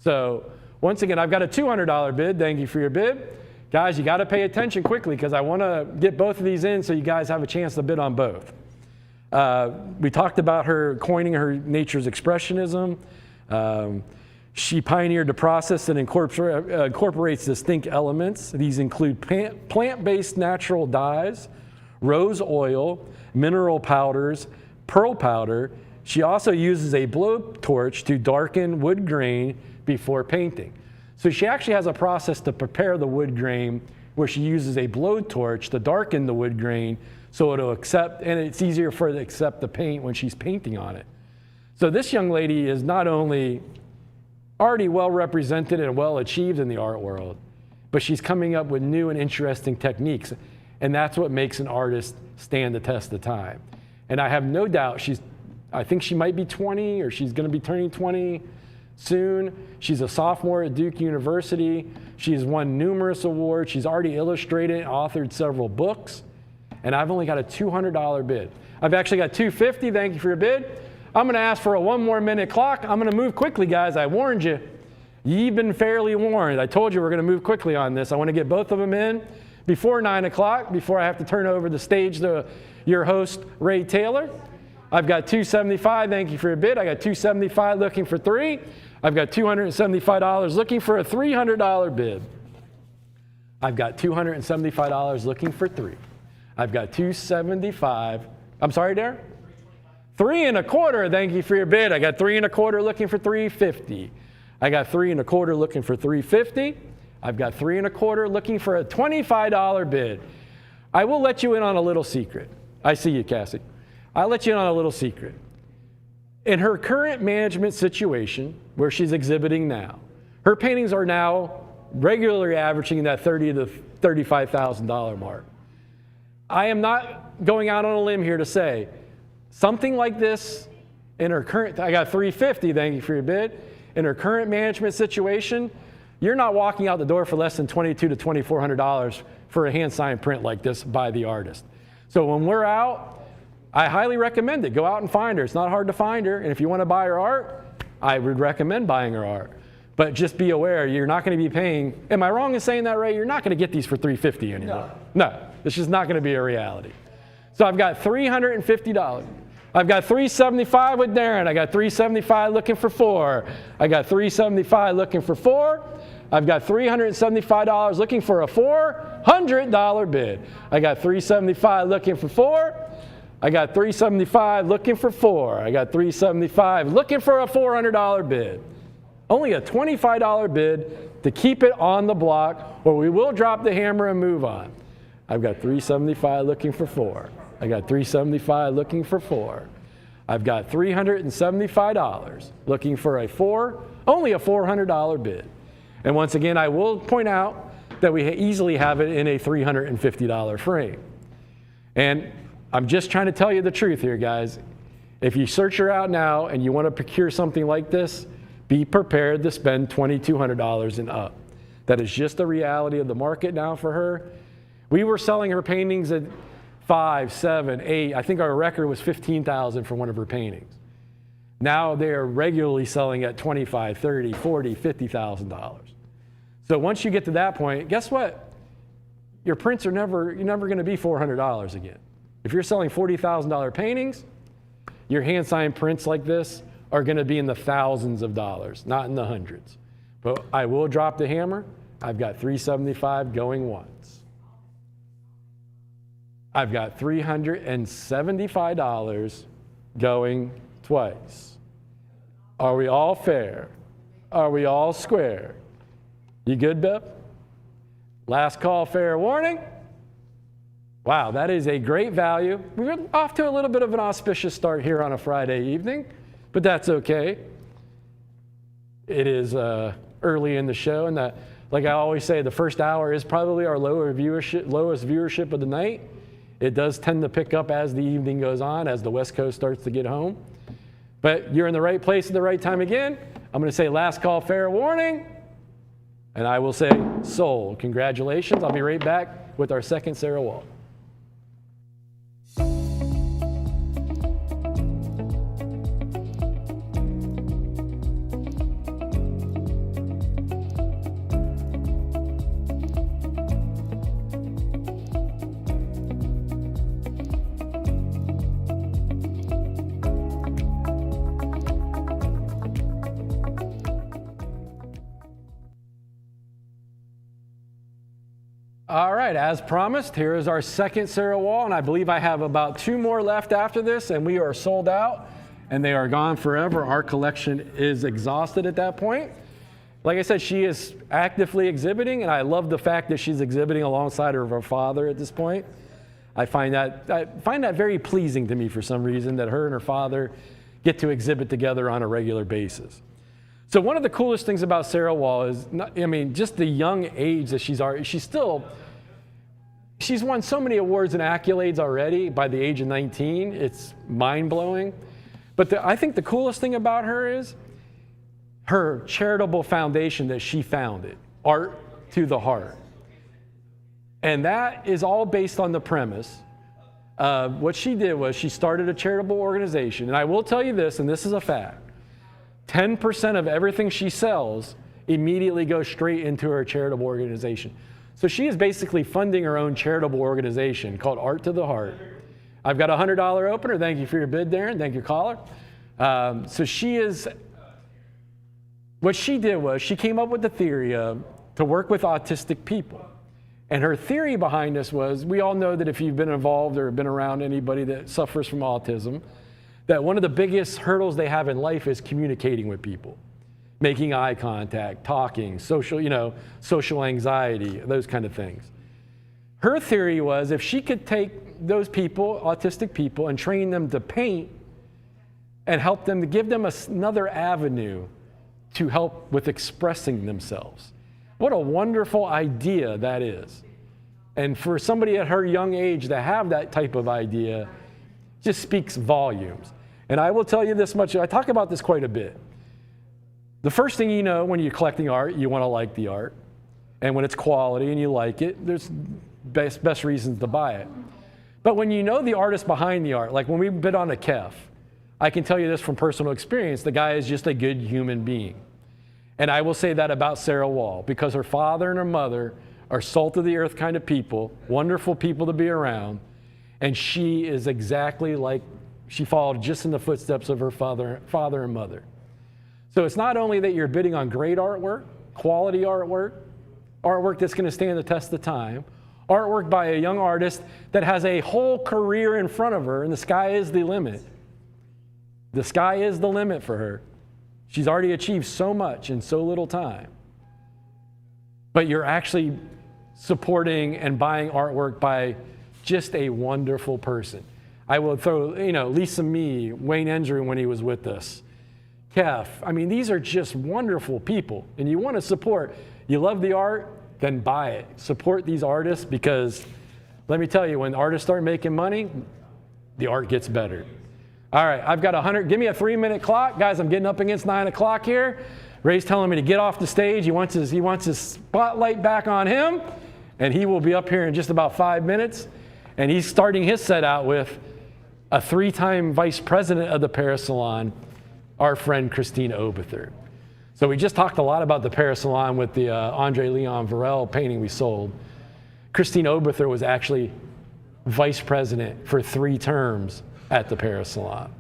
So once again, I've got a $200 bid. Thank you for your bid. Guys, you got to pay attention quickly because I want to get both of these in so you guys have a chance to bid on both. We talked about her coining her nature's expressionism. She pioneered the process that incorporates distinct elements. These include plant-based natural dyes, rose oil, mineral powders, pearl powder. She also uses a blowtorch to darken wood grain before painting. So she actually has a process to prepare the wood grain where she uses a blowtorch to darken the wood grain so it'll accept, and it's easier for her to accept the paint when she's painting on it. So this young lady is not only already well represented and well achieved in the art world, but she's coming up with new and interesting techniques. And that's what makes an artist stand the test of time. And I have no doubt I think she might be 20 or she's going to be turning 20 soon. She's a sophomore at Duke University. She's won numerous awards. She's already illustrated and authored several books. And I've only got a $200 bid. I've actually got $250. Thank you for your bid. I'm going to ask for a 1 more minute clock. I'm going to move quickly, guys. I warned you. You've been fairly warned. I told you we're going to move quickly on this. I want to get both of them in before 9 o'clock, before I have to turn over the stage to your host, Ray Taylor. I've got $275. Thank you for your bid. I got $275 looking for 3. I've got $275 looking for a $300 bid. I've got $275 looking for 3. I've got $275. I'm sorry, Darren? 3 1/4. Thank you for your bid. I got 3 1/4 looking for $350. I got 3 1/4 looking for $350. I've got 3 1/4 looking for a $25 bid. I will let you in on a little secret. I see you, Cassie. I'll let you in on a little secret. In her current management situation, where she's exhibiting now, her paintings are now regularly averaging that $30,000 to $35,000 mark. I am not going out on a limb here to say something like this in her current, I got $350, thank you for your bid. In her current management situation, you're not walking out the door for less than $2,200 to $2,400 for a hand-signed print like this by the artist. So when we're out, I highly recommend it. Go out and find her. It's not hard to find her. And if you want to buy her art, I would recommend buying her art. But just be aware, you're not going to be paying, am I wrong in saying that, Ray? You're not going to get these for $350 anymore. No, it's just not going to be a reality. So I've got $350. I've got $375 with Darren. I got $375 looking for 4. I got $375 looking for 4. I've got $375 looking for a $400 bid. I got $375 looking for 4. I got $375 looking for 4. I got $375 looking for a $400 bid. Only a $25 bid to keep it on the block, or we will drop the hammer and move on. I've got $375 looking for 4. I got $375 looking for 4. I've got $375 looking for a 4, only a $400 bid. And once again, I will point out that we easily have it in a $350 frame. And I'm just trying to tell you the truth here, guys. If you search her out now and you want to procure something like this, be prepared to spend $2,200 and up. That is just the reality of the market now for her. We were selling her paintings at 5, 7, 8. I think our record was $15,000 for one of her paintings. Now they are regularly selling at $25,000, $30,000, $40,000, $50,000. So once you get to that point, guess what? Your prints are you're never going to be $400 again. If you're selling $40,000 paintings, your hand-signed prints like this are going to be in the thousands of dollars, not in the hundreds. But I will drop the hammer. I've got $375 going once. I've got $375 going twice. Are we all fair? Are we all square? You good, Bev? Last call, fair warning. Wow, that is a great value. We're off to a little bit of an auspicious start here on a Friday evening, but that's okay. It is early in the show, and like I always say, the first hour is probably our lowest viewership of the night. It does tend to pick up as the evening goes on, as the West Coast starts to get home. But you're in the right place at the right time again. I'm going to say last call, fair warning. And I will say sold. Congratulations. I'll be right back with our second Sarah Wall. All right, as promised, here is our second Sarah Wall, and I believe I have about 2 more left after this, and we are sold out, and they are gone forever. Our collection is exhausted at that point. Like I said, she is actively exhibiting, and I love the fact that she's exhibiting alongside of her father at this point. I find that very pleasing to me for some reason, that her and her father get to exhibit together on a regular basis. So one of the coolest things about Sarah Wall is, just the young age that she's won so many awards and accolades already by the age of 19. It's mind-blowing. But I think the coolest thing about her is her charitable foundation that she founded, Art to the Heart. And that is all based on the premise of what she did was she started a charitable organization. And I will tell you this, and this is a fact. 10% of everything she sells immediately goes straight into her charitable organization. So she is basically funding her own charitable organization called Art to the Heart. I've got a $100 opener. Thank you for your bid, Darren. Thank you, caller. What she did was she came up with the theory to work with autistic people. And her theory behind this was, we all know that if you've been involved or been around anybody that suffers from autism, that one of the biggest hurdles they have in life is communicating with people, making eye contact, talking, social anxiety, those kind of things. Her theory was if she could take those people, autistic people, and train them to paint and help them to give them another avenue to help with expressing themselves. What a wonderful idea that is. And for somebody at her young age to have that type of idea just speaks volumes. And I will tell you this much, I talk about this quite a bit. The first thing you know when you're collecting art, you want to like the art. And when it's quality and you like it, there's best reasons to buy it. But when you know the artist behind the art, like when we bid on a Kef, I can tell you this from personal experience, the guy is just a good human being. And I will say that about Sarah Wall, because her father and her mother are salt of the earth kind of people, wonderful people to be around. And she is exactly like, she followed just in the footsteps of her father and mother. So it's not only that you're bidding on great artwork, quality artwork, artwork that's going to stand the test of time, artwork by a young artist that has a whole career in front of her, and the sky is the limit. The sky is the limit for her. She's already achieved so much in so little time. But you're actually supporting and buying artwork by just a wonderful person. I will throw, Lisa Mee, Wayne Endry when he was with us, Kef. These are just wonderful people, and you want to support. You love the art, then buy it. Support these artists, because let me tell you, when artists start making money, the art gets better. All right, I've got 100. Give me a 3-minute clock. Guys, I'm getting up against 9 o'clock here. Ray's telling me to get off the stage. He wants his spotlight back on him, and he will be up here in just about 5 minutes. And he's starting his set out with a 3-time vice president of the Paris Salon, our friend Christine Oberthur. So we just talked a lot about the Paris Salon with the Andre Leon Varel painting we sold. Christine Oberthur was actually vice president for 3 terms at the Paris Salon.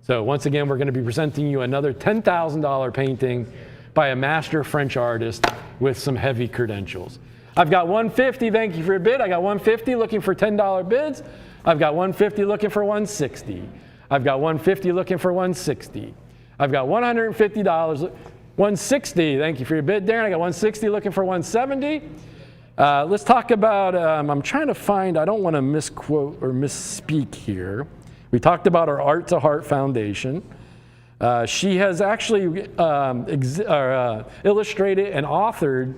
So once again, we're going to be presenting you another $10,000 painting by a master French artist with some heavy credentials. I've got 150, thank you for your bid. I got 150 looking for $10 bids. I've got 150 looking for 160. I've got 150 looking for 160. I've got $150, 160, thank you for your bid, Darren. I got 160 looking for 170. Let's talk about, I'm trying to find, I don't want to misquote or misspeak here. We talked about our Art to Heart Foundation. She has actually illustrated and authored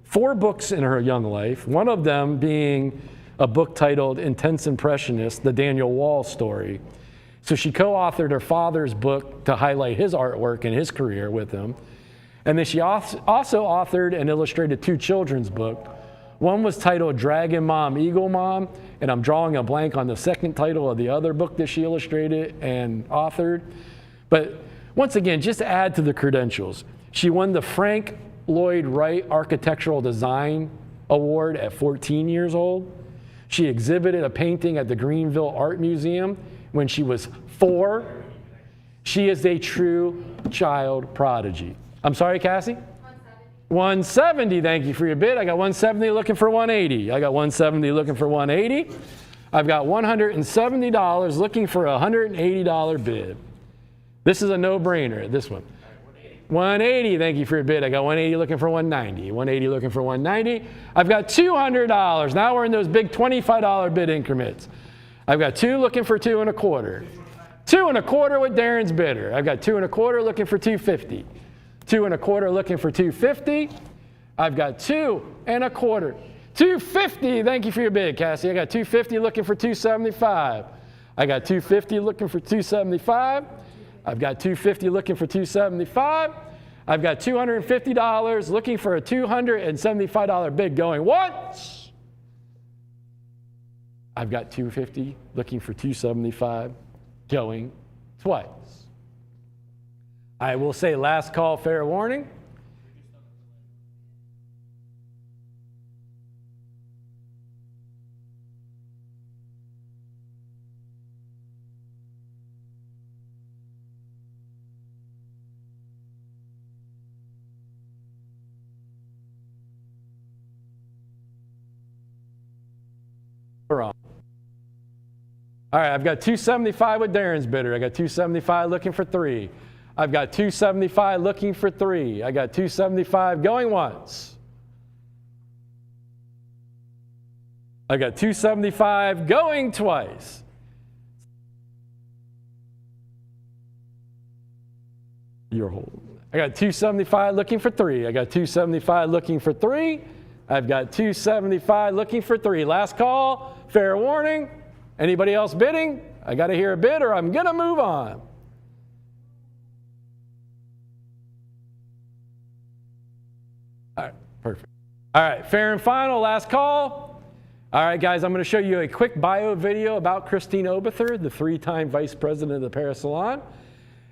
4 books in her young life, one of them being a book titled Intense Impressionist, the Daniel Wall story. So she co-authored her father's book to highlight his artwork and his career with him. And then she also authored and illustrated 2 children's books. One was titled Dragon Mom, Eagle Mom, and I'm drawing a blank on the second title of the other book that she illustrated and authored. But once again, just to add to the credentials, she won the Frank Lloyd Wright Architectural Design Award at 14 years old. She exhibited a painting at the Greenville Art Museum when she was 4. She is a true child prodigy. I'm sorry, Cassie? 170, thank you for your bid. I got 170 looking for 180. I got 170 looking for 180. I've got $170 looking for a $180 bid. This is a no-brainer, this one. 180, thank you for your bid. I got 180 looking for 190. 180 looking for 190. I've got $200. Now we're in those big $25 bid increments. I've got 2 looking for 2 1/4. 2 1/4 with Darren's bidder. I've got 2 1/4 looking for 250. 2 1/4 looking for 250. I've got 2 1/4. 250, thank you for your bid, Cassie. I got 250 looking for 275. I got 250 looking for 275. I've got 250 looking for 275. I've got $250 looking for a $275 bid going once. I've got 250 looking for 275 going twice. I will say last call, fair warning. All right, I've got 275 with Darren's bidder. I got 275 looking for 3. I've got 275 looking for 3. I got 275 going once. I got 275 going twice. You're holding. I got 275 looking for 3. I got 275 looking for 3. I've got 275 looking for 3. Last call, fair warning. Anybody else bidding? I got to hear a bid or I'm going to move on. All right, perfect. All right, fair and final, last call. All right, guys, I'm going to show you a quick bio video about Christine Oberthur, the 3-time vice president of the Paris Salon.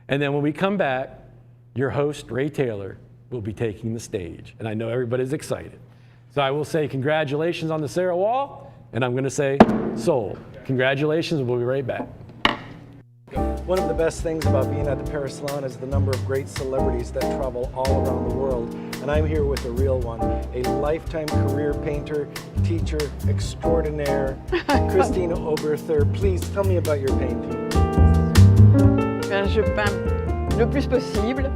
And then when we come back, your host, Ray Taylor, will be taking the stage. And I know everybody's excited. So I will say congratulations on the Sarah Wall, and I'm going to say sold. Congratulations, and we'll be right back. One of the best things about being at the Paris Salon is the number of great celebrities that travel all around the world. And I'm here with a real one, a lifetime career painter, teacher extraordinaire, Christine Oberthur. Please tell me about your painting. Je peins le plus possible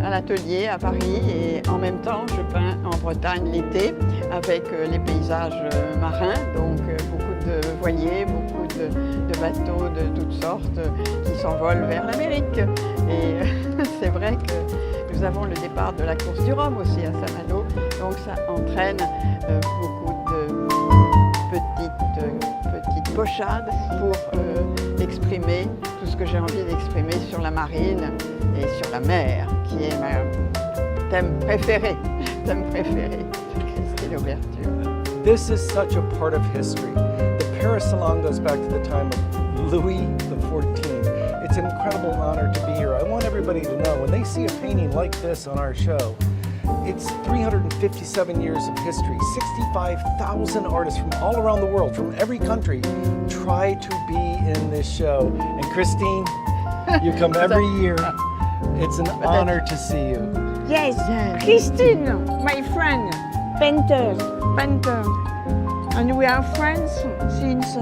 à l'atelier à Paris et en même temps je peins en Bretagne l'été avec les paysages marins, donc beaucoup de voiliers, beaucoup de bateaux de toutes sortes qui s'envolent vers l'Amérique. Et c'est vrai que nous avons le départ de la course du Rhum aussi à Saint-Malo, donc ça entraîne beaucoup de petites pochades pour exprimer tout ce que j'ai envie d'exprimer sur la marine et sur la mer, qui est mon thème préféré de Christine Oberthur. This is such a part of history. The Paris Salon goes back to the time of Louis XIV. It's an incredible honor to be here. I want everybody to know, when they see a painting like this on our show, it's 357 years of history. 65,000 artists from all around the world, from every country, try to be in this show. And Christine, You come every year. It's an honor to see you. Yes, Christine, my friend, painter. And we are friends since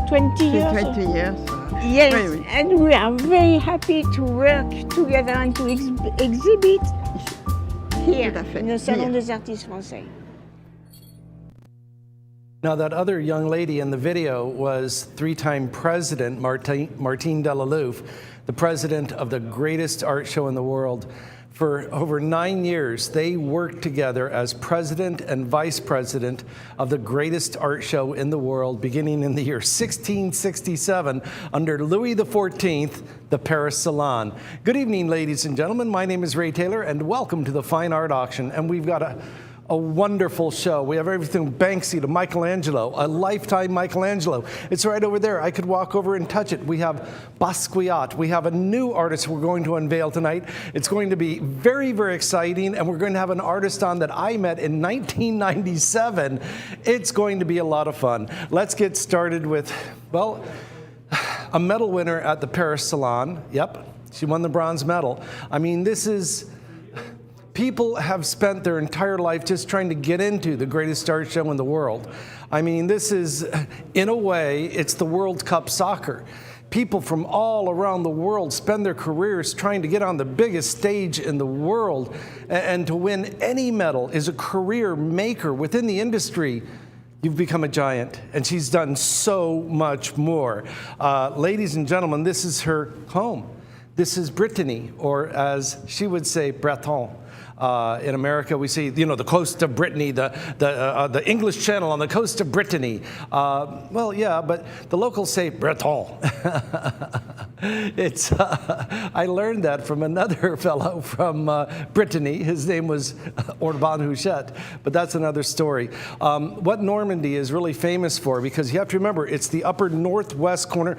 20 years. 20 years. Yes, Oui, oui. and we are very happy to work together and to exhibit here Tout à fait. in the Salon Here. des Artistes Français. Now, that other young lady in the video was three-time president Martine Delalouf, the president of the greatest art show in the world. For over 9 years, they worked together as president and vice president of the greatest art show in the world, beginning in the year 1667 under Louis XIV, the Paris Salon. Good evening, ladies and gentlemen. My name is Ray Taylor, and welcome to the Fine Art Auction. And we've got a wonderful show. We have everything from Banksy to Michelangelo, a lifetime Michelangelo. It's right over there. I could walk over and touch it. We have Basquiat. We have a new artist we're going to unveil tonight. It's going to be very, very exciting, and we're going to have an artist on that I met in 1997. It's going to be a lot of fun. Let's get started with, well, a medal winner at the Paris Salon. Yep, she won the bronze medal. I mean, this is... People have spent their entire life just trying to get into the greatest art show in the world. I mean, this is, in a way, it's the World Cup soccer. People from all around the world spend their careers trying to get on the biggest stage in the world, and to win any medal is a career maker within the industry. You've become a giant, and she's done so much more. Ladies and gentlemen, this is her home. This is Brittany, or as she would say, Breton. In America, we see, you know, the coast of Brittany, the English Channel on the coast of Brittany. Well, yeah, but the locals say Breton. It's I learned that from another fellow from Brittany. His name was Orban Huchet, but that's another story. What Normandy is really famous for, because you have to remember, it's the upper northwest corner.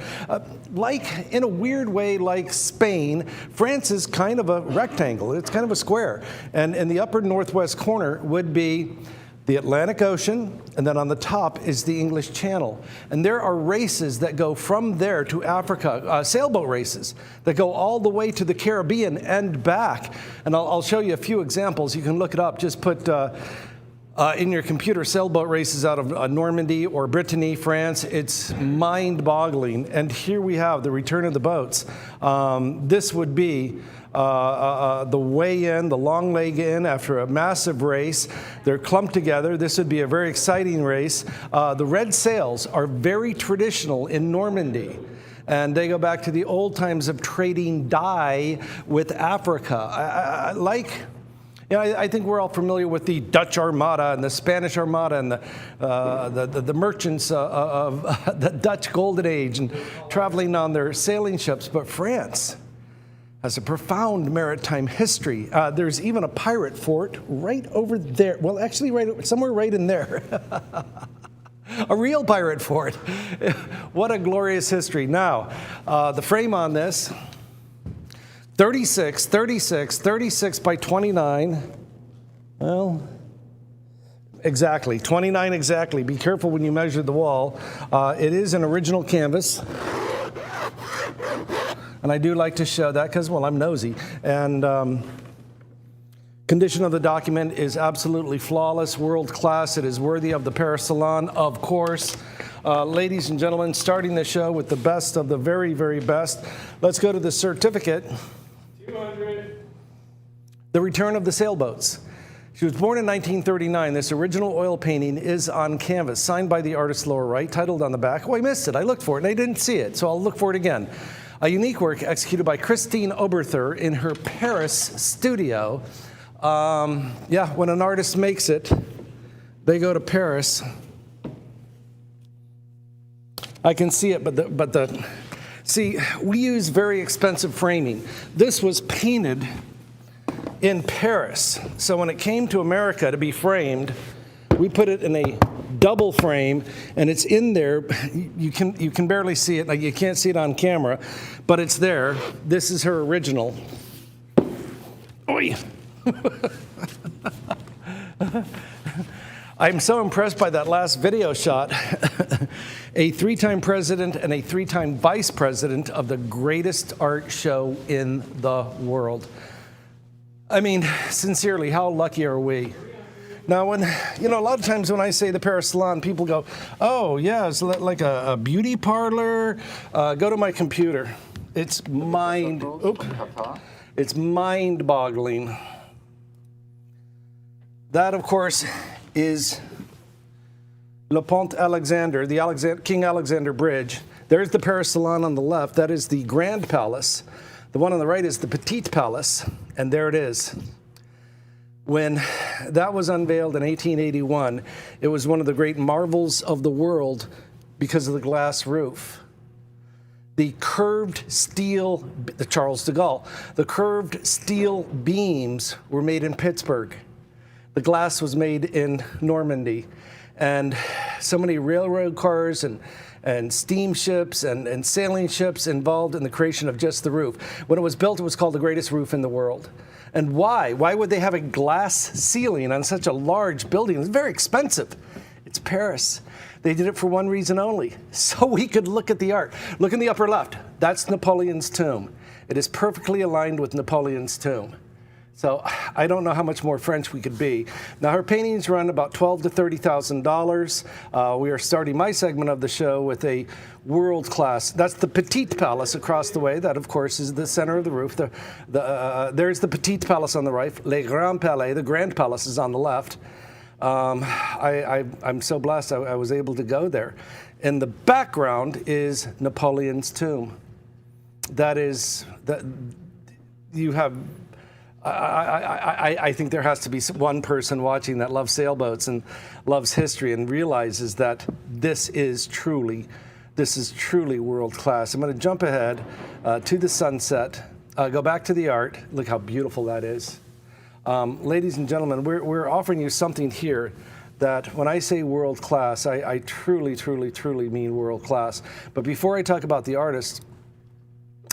Like, in a weird way, like Spain, France is kind of a rectangle. It's kind of a square. And in the upper northwest corner would be the Atlantic Ocean, and then on the top is the English Channel. And there are races that go from there to Africa, sailboat races that go all the way to the Caribbean and back. And I'll show you a few examples. You can look it up. Just put in your computer sailboat races out of Normandy or Brittany, France. It's mind-boggling. And here we have the return of the boats. This would be the way in, the long leg in after a massive race. They're clumped together. This would be a very exciting race. The red sails are very traditional in Normandy, and they go back to the old times of trading dye with Africa. I think we're all familiar with the Dutch Armada and the Spanish Armada and the merchants of the Dutch Golden Age and traveling on their sailing ships. But France has a profound maritime history. There's even a pirate fort right over there. Well, actually, somewhere right in there. A real pirate fort. What a glorious history. Now, the frame on this, 36 by 29. Well, exactly, 29 exactly. Be careful when you measure the wall. It is an original canvas. And I do like to show that because, well, I'm nosy. And condition of the document is absolutely flawless, world class. It is worthy of the Paris Salon, of course. Ladies and gentlemen, starting the show with the best of the very, very best. Let's go to the certificate. 200. The return of the sailboats. She was born in 1939. This original oil painting is on canvas, signed by the artist lower right, titled on the back. Oh, I missed it. I looked for it and I didn't see it, so I'll look for it again. A unique work executed by Christine Oberthur in her Paris studio. Yeah, when an artist makes it, they go to Paris. I can see it, see, we use very expensive framing. This was painted in Paris. So when it came to America to be framed, we put it in a double frame, and it's in there. You can barely see it. Like, you can't see it on camera, but it's there. This is her original. Oy. I'm so impressed by that last video shot. A 3-time president and a 3-time vice president of the greatest art show in the world. I mean, sincerely, how lucky are we? Now, when, a lot of times when I say the Paris Salon, people go, oh, yeah, it's like a beauty parlor. Go to my computer. It's mind-boggling. That, of course, is Le Pont Alexander, the King Alexander Bridge. There's the Paris Salon on the left. That is the Grand Palace. The one on the right is the Petite Palace, and there it is. When that was unveiled in 1881, it was one of the great marvels of the world because of the glass roof. The curved steel, the Charles de Gaulle, the curved steel beams were made in Pittsburgh. The glass was made in Normandy. And so many railroad cars and steamships and sailing ships involved in the creation of just the roof. When it was built, it was called the greatest roof in the world. And why? Why would they have a glass ceiling on such a large building? It's very expensive. It's Paris. They did it for one reason only, so we could look at the art. Look in the upper left. That's Napoleon's tomb. It is perfectly aligned with Napoleon's tomb. So I don't know how much more French we could be. Now, her paintings run about $12,000 to $30,000. We are starting my segment of the show with a world-class. That's the Petite Palace across the way. That, of course, is the center of the roof. There's the Petite Palace on the right. Le Grand Palais, the Grand Palace, is on the left. I'm so blessed I was able to go there. In the background is Napoleon's tomb. That is, you have... I think there has to be one person watching that loves sailboats and loves history and realizes that this is truly world class. I'm going to jump ahead to the sunset, go back to the art. Look how beautiful that is. Ladies and gentlemen, we're offering you something here that when I say world class, I truly mean world class. But before I talk about the artist,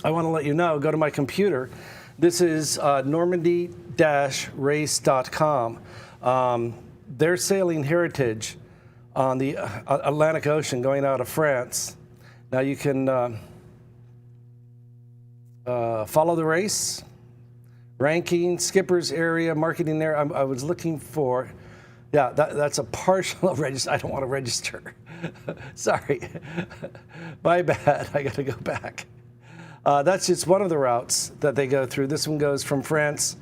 I want to let you know, go to my computer. This is normandy-race.com. They're sailing heritage on the Atlantic Ocean going out of France. Now you can follow the race, ranking, skippers area, marketing there. I was looking for, yeah, that's a partial register. I don't want to register. Sorry. My bad. I got to go back. That's just one of the routes that they go through. This one goes from France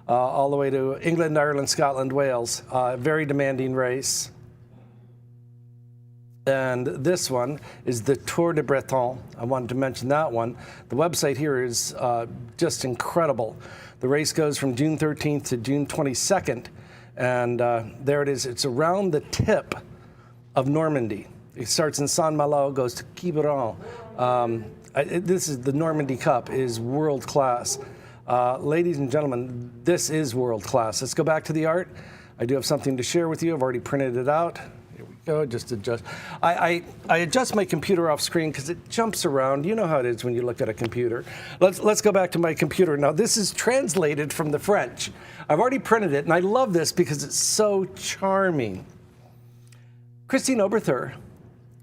all the way to England, Ireland, Scotland, Wales. Very demanding race. And this one is the Tour de Breton. I wanted to mention that one. The website here is just incredible. The race goes from June 13th to June 22nd. And there it is. It's around the tip of Normandy. It starts in Saint-Malo, goes to Quiberon. This is the Normandy Cup, is world class. Ladies and gentlemen, this is world class. Let's go back to the art. I do have something to share with you. I've already printed it out. Here we go, just adjust. I adjust my computer off screen because it jumps around. You know how it is when you look at a computer. Let's go back to my computer. Now, this is translated from the French. I've already printed it, and I love this because it's so charming. Christine Oberthur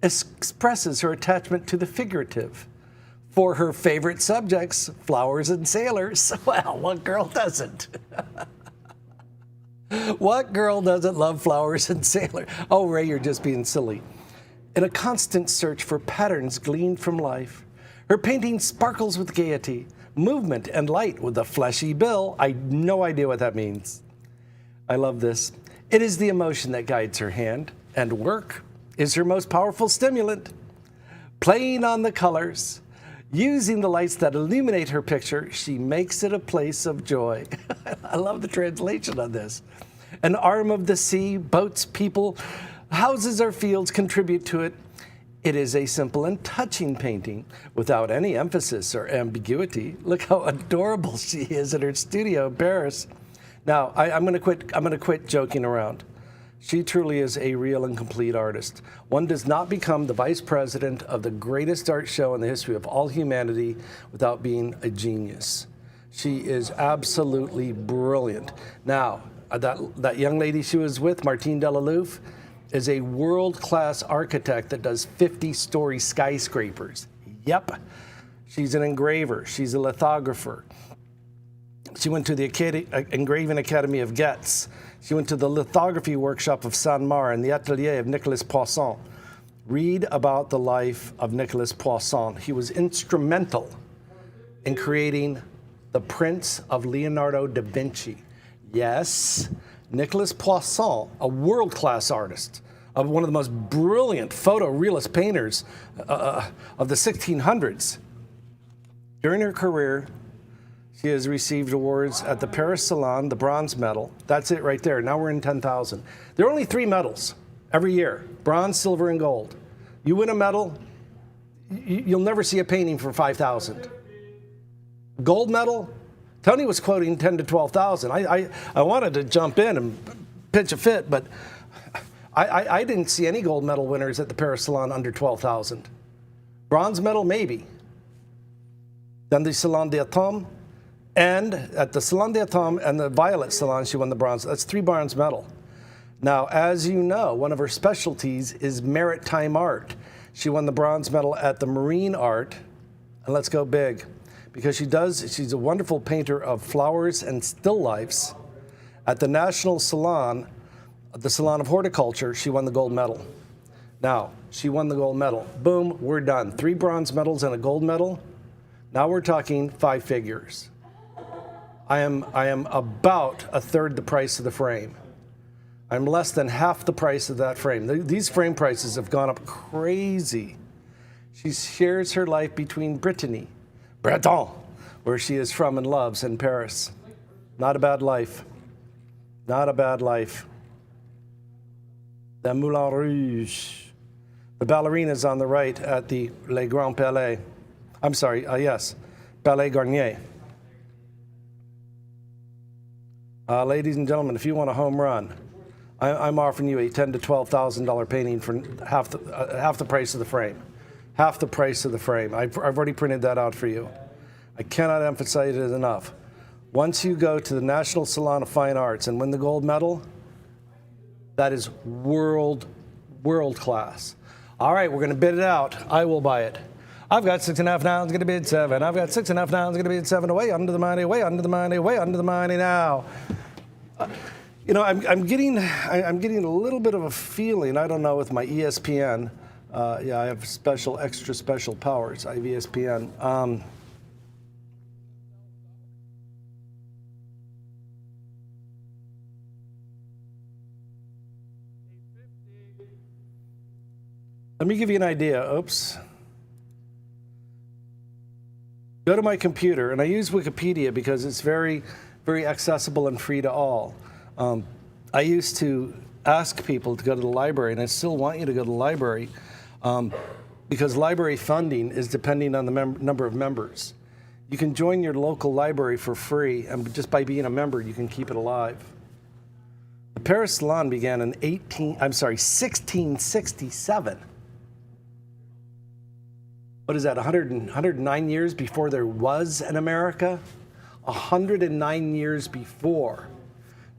expresses her attachment to the figurative for her favorite subjects, flowers and sailors. Well, what girl doesn't? What girl doesn't love flowers and sailors? Oh, Ray, you're just being silly. In a constant search for patterns gleaned from life, her painting sparkles with gaiety, movement, and light with a fleshy bill. I have no idea what that means. I love this. It is the emotion that guides her hand, and work is her most powerful stimulant. Playing on the colors, using the lights that illuminate her picture, she makes it a place of joy. I love the translation on this. An arm of the sea, boats, people, houses or fields contribute to it. It is a simple and touching painting without any emphasis or ambiguity. Look how adorable she is in her studio in Paris. Now, I'm going to quit joking around. She truly is a real and complete artist. One does not become the vice president of the greatest art show in the history of all humanity without being a genius. She is absolutely brilliant. Now, that young lady she was with, Martine Delalouf, is a world-class architect that does 50-story skyscrapers. Yep. She's an engraver. She's a lithographer. She went to the Engraving Academy of Getz. She went to the lithography workshop of Saint-Marc and the atelier of Nicolas Poisson. Read about the life of Nicolas Poisson. He was instrumental in creating the Prince of Leonardo da Vinci. Yes, Nicolas Poisson, a world-class artist, one of the most brilliant photorealist painters of the 1600s. During her career, she has received awards at the Paris Salon, the bronze medal. That's it right there. Now we're in 10,000. There are only 3 medals every year: bronze, silver, and gold. You win a medal, you'll never see a painting for 5,000. Gold medal, Tony was quoting 10 to 12,000. I wanted to jump in and pitch a fit, but I didn't see any gold medal winners at the Paris Salon under 12,000. Bronze medal, maybe. Then the Salon d'Automne, and at the Salon d'Automne and the Violet Salon, she won the bronze. That's 3 bronze medal. Now, as you know, one of her specialties is maritime art. She won the bronze medal at the Marine Art, and let's go big, because she's a wonderful painter of flowers and still lifes. At the National Salon, the Salon of Horticulture, she won the gold medal. Now, she won the gold medal. Boom, we're done. 3 bronze medals and a gold medal. Now we're talking 5 figures. I am about a third the price of the frame. I'm less than half the price of that frame. These frame prices have gone up crazy. She shares her life between Brittany, Breton, where she is from and loves, in Paris. Not a bad life. Not a bad life. The Moulin Rouge. The ballerinas on the right at the Les Grands Palais. I'm sorry, yes, Palais Garnier. Ladies and gentlemen, if you want a home run, I'm offering you a $10,000 to $12,000 painting for half the price of the frame. Half the price of the frame. I've already printed that out for you. I cannot emphasize it enough. Once you go to the National Salon of Fine Arts and win the gold medal, that is world class. All right, we're going to bid it out. I will buy it. I've got 6.5 now, I'm going to bid 7. I've got 6.5 now, I'm going to bid 7. Away under the money, way under the money, way under the money now. You know, I'm getting a little bit of a feeling, I don't know, with my ESPN. Yeah, I have extra special powers. I have ESPN. Let me give you an idea. Oops. Go to my computer, and I use Wikipedia because it's very, very accessible and free to all. I used to ask people to go to the library, and I still want you to go to the library because library funding is depending on the number of members. You can join your local library for free, and just by being a member, you can keep it alive. The Paris Salon began in 1667. What is that, 109 years before there was an America? 109 years before.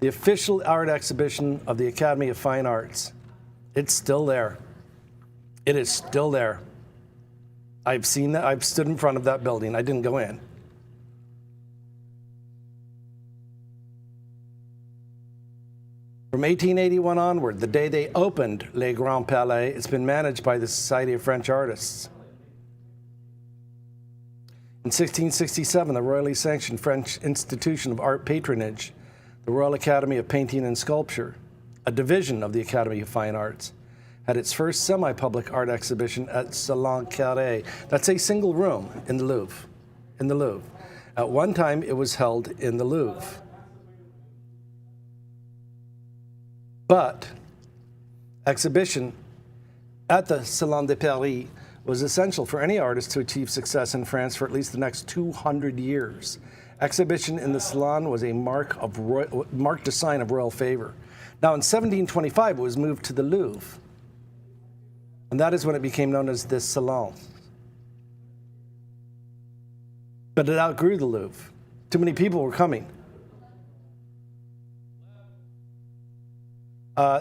The official art exhibition of the Academy of Fine Arts. It's still there. It is still there. I've seen that. I've stood in front of that building. I didn't go in. From 1881 onward, the day they opened Les Grands Palais, it's been managed by the Society of French Artists. In 1667, the royally sanctioned French Institution of Art Patronage, the Royal Academy of Painting and Sculpture, a division of the Academy of Fine Arts, had its first semi-public art exhibition at Salon Carré. That's a single room in the Louvre. At one time, it was held in the Louvre. But exhibition at the Salon de Paris was essential for any artist to achieve success in France for at least the next 200 years. Exhibition in the Salon was a marked a sign of royal favor. Now, in 1725, it was moved to the Louvre, and that is when it became known as the Salon. But it outgrew the Louvre. Too many people were coming.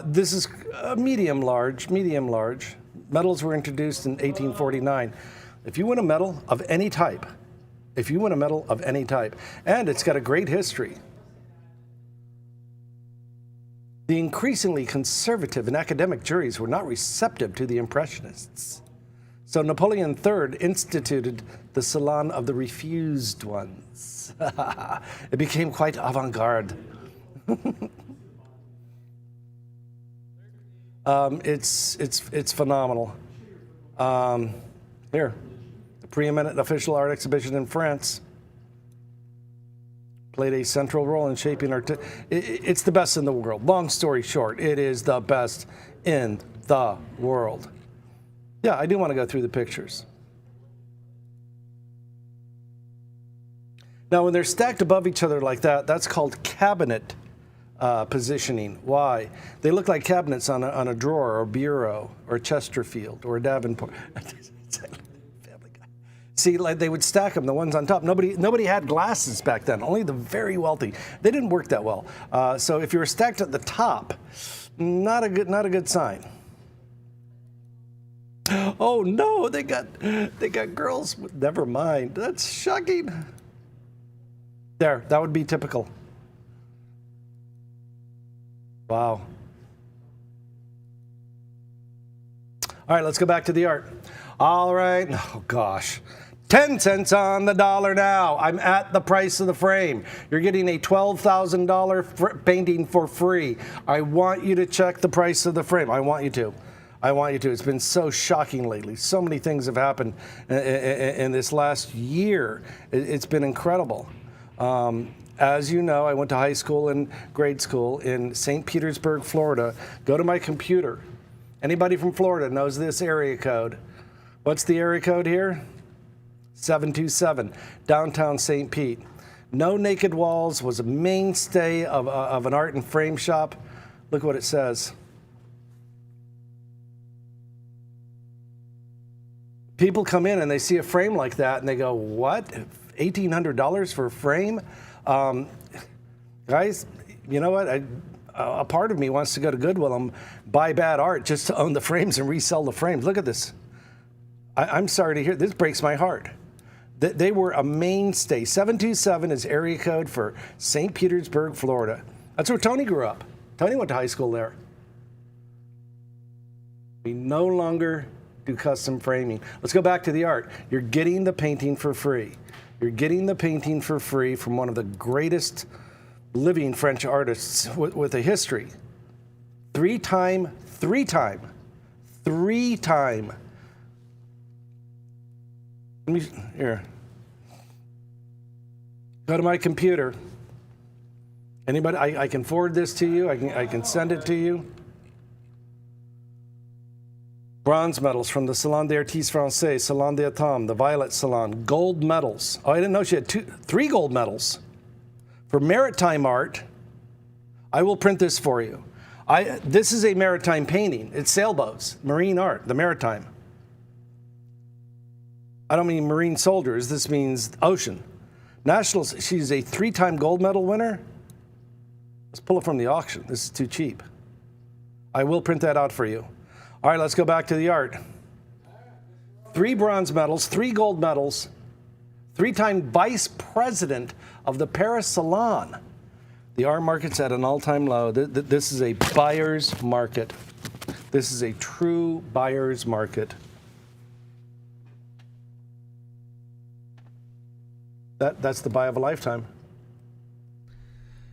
This is medium large. Medals were introduced in 1849. If you win a medal of any type, and it's got a great history, the increasingly conservative and academic juries were not receptive to the Impressionists. So Napoleon III instituted the Salon of the Refused Ones. It became quite avant-garde. It's phenomenal. Here, the preeminent official art exhibition in France played a central role in shaping art. It's the best in the world. Long story short, it is the best in the world. Yeah, I do want to go through the pictures. Now, when they're stacked above each other like that, that's called cabinet positioning. Why? They look like cabinets on a drawer or bureau or Chesterfield or a Davenport. See, like they would stack them, the ones on top. Nobody had glasses back then, only the very wealthy. They didn't work that well. So if you were stacked at the top, not a good sign. Oh no, they got girls. Never mind. That's shocking. There, that would be typical. Wow. All right, let's go back to the art. All right. Oh gosh. 10 cents on the dollar now. I'm at the price of the frame. You're getting a $12,000 painting for free. I want you to check the price of the frame. I want you to. It's been so shocking lately. So many things have happened in this last year. It's been incredible. As you know, I went to high school and grade school in St. Petersburg, Florida. Go to my computer. Anybody from Florida knows this area code. What's the area code here? 727, downtown St. Pete. No Naked Walls was a mainstay of an art and frame shop. Look what it says. People come in and they see a frame like that and they go, what? $1,800 for a frame? Guys, you know what? A part of me wants to go to Goodwill and buy bad art just to own the frames and resell the frames. Look at this. I'm sorry to hear, this breaks my heart. They were a mainstay. 727 is area code for St. Petersburg, Florida. That's where Tony grew up. Tony went to high school there. We no longer do custom framing. Let's go back to the art. You're getting the painting for free. You're getting the painting for free from one of the greatest living French artists with a history. Three-time. Here. Go to my computer. Anybody? I can forward this to you. I can send it to you. Bronze medals from the Salon des Artistes Français, Salon des Atomes, the Violet Salon. Gold medals. Oh, I didn't know she had 3 gold medals. For maritime art, I will print this for you. This is a maritime painting. It's sailboats, marine art, the maritime. I don't mean marine soldiers. This means ocean. Nationals, she's a 3-time gold medal winner. Let's pull it from the auction. This is too cheap. I will print that out for you. All right, let's go back to the art. 3 bronze medals, 3 gold medals, 3-time vice president of the Paris Salon. The art market's at an all-time low. This is a buyer's market. This is a true buyer's market. That's the buy of a lifetime.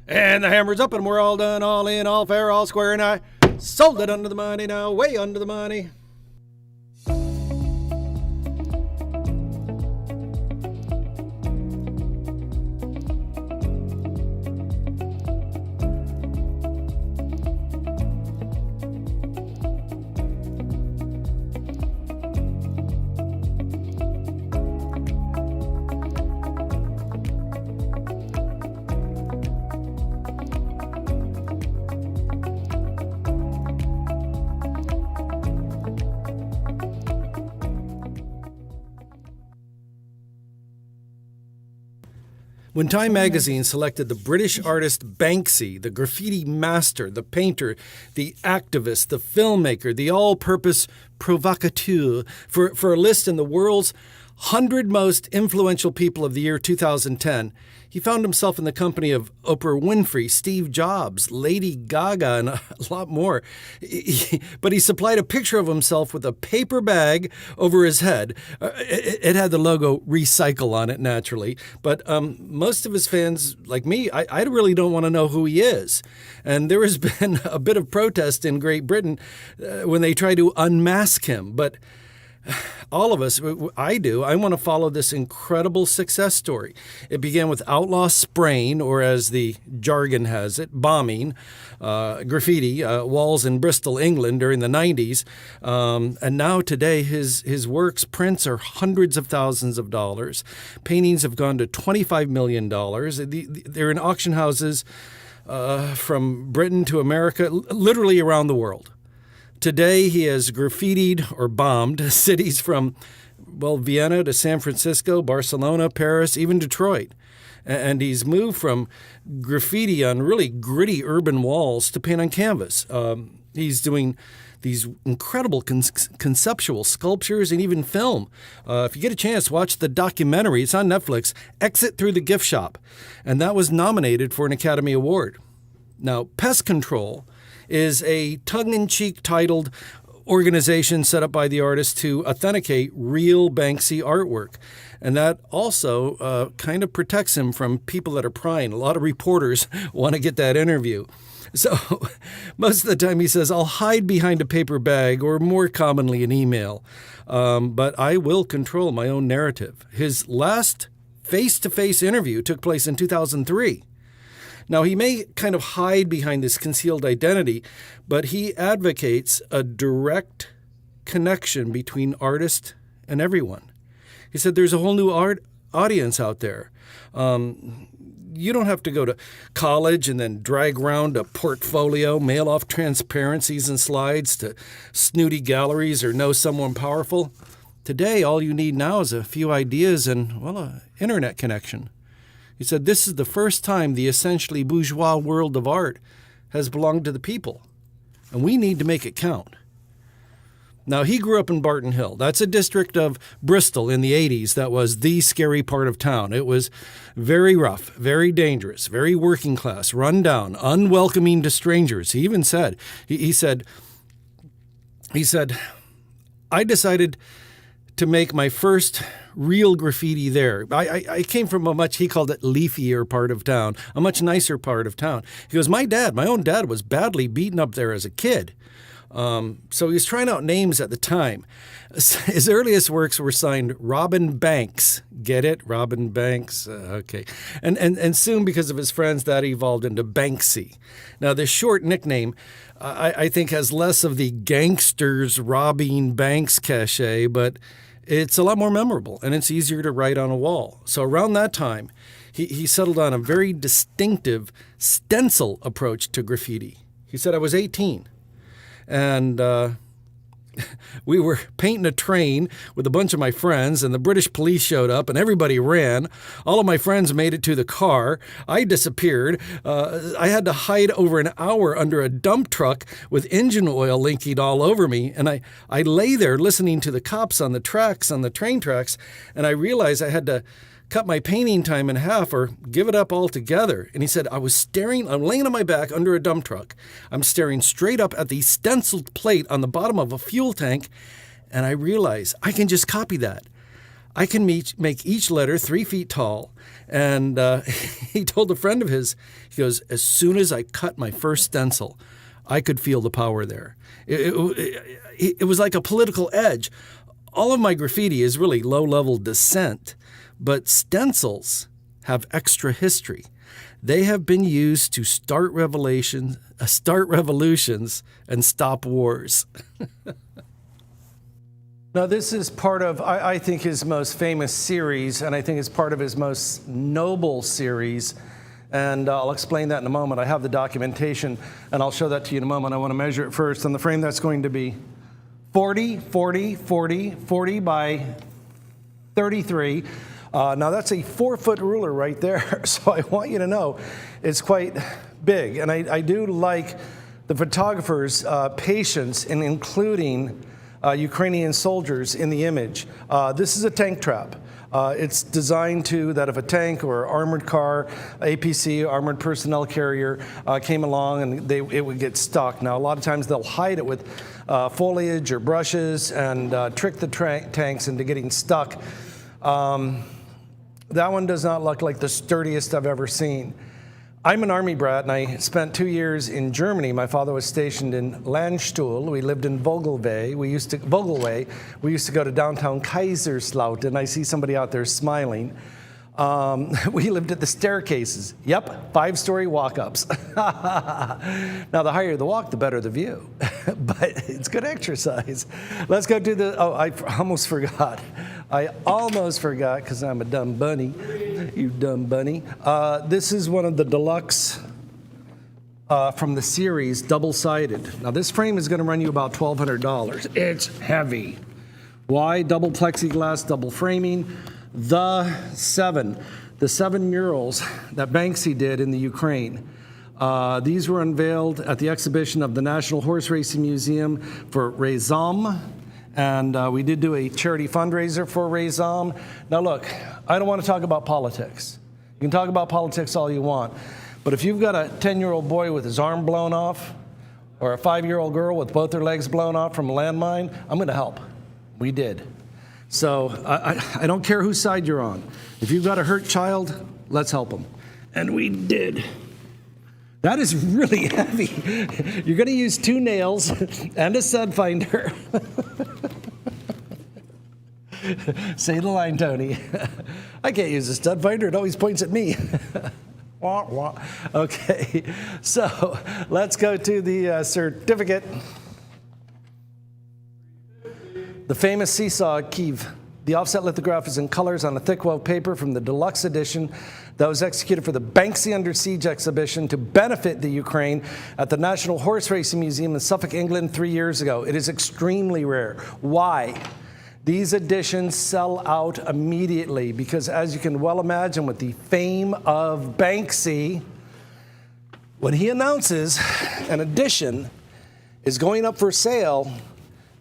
And the hammer's up and we're all done, all in, all fair, all square, and I sold it under the money now, way under the money. When Time magazine selected the British artist Banksy, the graffiti master, the painter, the activist, the filmmaker, the all-purpose provocateur, for a list in the world's 100 most influential people of the year 2010, he found himself in the company of Oprah Winfrey, Steve Jobs, Lady Gaga, and a lot more. But he supplied a picture of himself with a paper bag over his head. It had the logo Recycle on it, naturally. But most of his fans, like me, I really don't want to know who he is. And there has been a bit of protest in Great Britain when they try to unmask him. But all of us, I want to follow this incredible success story. It began with outlaw spraying, or as the jargon has it, bombing, graffiti, walls in Bristol, England during the 90s. And now today his works, prints are hundreds of thousands of dollars. Paintings have gone to $25 million. They're in auction houses from Britain to America, literally around the world. Today, he has graffitied or bombed cities from, Vienna to San Francisco, Barcelona, Paris, even Detroit. And he's moved from graffiti on really gritty urban walls to paint on canvas. He's doing these incredible conceptual sculptures and even film. If you get a chance, watch the documentary. It's on Netflix, Exit Through the Gift Shop. And that was nominated for an Academy Award. Now, Pest Control is a tongue-in-cheek titled organization set up by the artist to authenticate real Banksy artwork. And that also kind of protects him from people that are prying. A lot of reporters want to get that interview. So most of the time he says, I'll hide behind a paper bag or more commonly an email. But I will control my own narrative. His last face-to-face interview took place in 2003. Now, he may kind of hide behind this concealed identity, but he advocates a direct connection between artist and everyone. He said there's a whole new audience out there. You don't have to go to college and then drag around a portfolio, mail off transparencies and slides to snooty galleries or know someone powerful. Today, all you need now is a few ideas and, an internet connection. He said, this is the first time the essentially bourgeois world of art has belonged to the people, and we need to make it count. Now, he grew up in Barton Hill. That's a district of Bristol in the 80s that was the scary part of town. It was very rough, very dangerous, very working class, run down, unwelcoming to strangers. He even said, he said, I decided to make my first real graffiti there. I came from he called it leafier part of town, a much nicer part of town. He goes, my own dad was badly beaten up there as a kid. So he was trying out names at the time. His earliest works were signed Robin Banks. Get it? Robin Banks? Okay. And soon, because of his friends, that evolved into Banksy. Now, this short nickname, I think, has less of the gangsters robbing banks cachet, but it's a lot more memorable, and it's easier to write on a wall. So around that time, he settled on a very distinctive stencil approach to graffiti. He said, I was 18, and we were painting a train with a bunch of my friends, and the British police showed up, and everybody ran. All of my friends made it to the car. I disappeared. I had to hide over an hour under a dump truck with engine oil leaking all over me, and I lay there listening to the cops on the train tracks, and I realized I had to cut my painting time in half or give it up altogether. And he said, I'm laying on my back under a dump truck. I'm staring straight up at the stenciled plate on the bottom of a fuel tank, and I realize I can just copy that. I can make each letter 3 feet tall. And he told a friend of his, he goes, as soon as I cut my first stencil, I could feel the power there. It was like a political edge. All of my graffiti is really low-level dissent. But stencils have extra history. They have been used to start revolutions, and stop wars. Now, this is part of, I think, his most famous series, and I think it's part of his most noble series. And I'll explain that in a moment. I have the documentation, and I'll show that to you in a moment. I want to measure it first. On the frame, that's going to be 40 by 33. Now that's a 4-foot ruler right there, so I want you to know it's quite big. And I do like the photographer's patience in including Ukrainian soldiers in the image. This is a tank trap. It's designed to that if a tank or armored car, APC, armored personnel carrier, came along and it would get stuck. Now, a lot of times they'll hide it with foliage or brushes and trick the tanks into getting stuck. That one does not look like the sturdiest I've ever seen. I'm an Army brat, and I spent 2 years in Germany. My father was stationed in Landstuhl. We lived in Vogelweh. We used to go to downtown Kaiserslautern. I see somebody out there smiling. We lived at the staircases. Yep, 5-story walk-ups. Now, the higher the walk, the better the view. But it's good exercise. Let's go do the, oh, I almost forgot. Because I'm a dumb bunny. You dumb bunny. This is one of the deluxe from the series, double-sided. Now, this frame is going to run you about $1,200. It's heavy. Why? Double plexiglass, double framing. The 7 murals that Banksy did in the Ukraine. These were unveiled at the exhibition of the National Horse Racing Museum for Raisam. And we did do a charity fundraiser for Raisam. Now look, I don't want to talk about politics. You can talk about politics all you want. But if you've got a 10-year-old boy with his arm blown off, or a 5-year-old girl with both her legs blown off from a landmine, I'm going to help. We did. So I don't care whose side you're on. If you've got a hurt child, let's help them. And we did. That is really heavy. You're going to use 2 nails and a stud finder. Say the line, Tony. I can't use a stud finder. It always points at me. Wah, wah. Okay, so let's go to the certificate. The famous seesaw at Kiev. The offset lithograph is in colors on a thick wove paper from the deluxe edition that was executed for the Banksy Under Siege exhibition to benefit the Ukraine at the National Horse Racing Museum in Suffolk, England 3 years ago. It is extremely rare. Why? These editions sell out immediately because, as you can well imagine, with the fame of Banksy, when he announces an edition is going up for sale,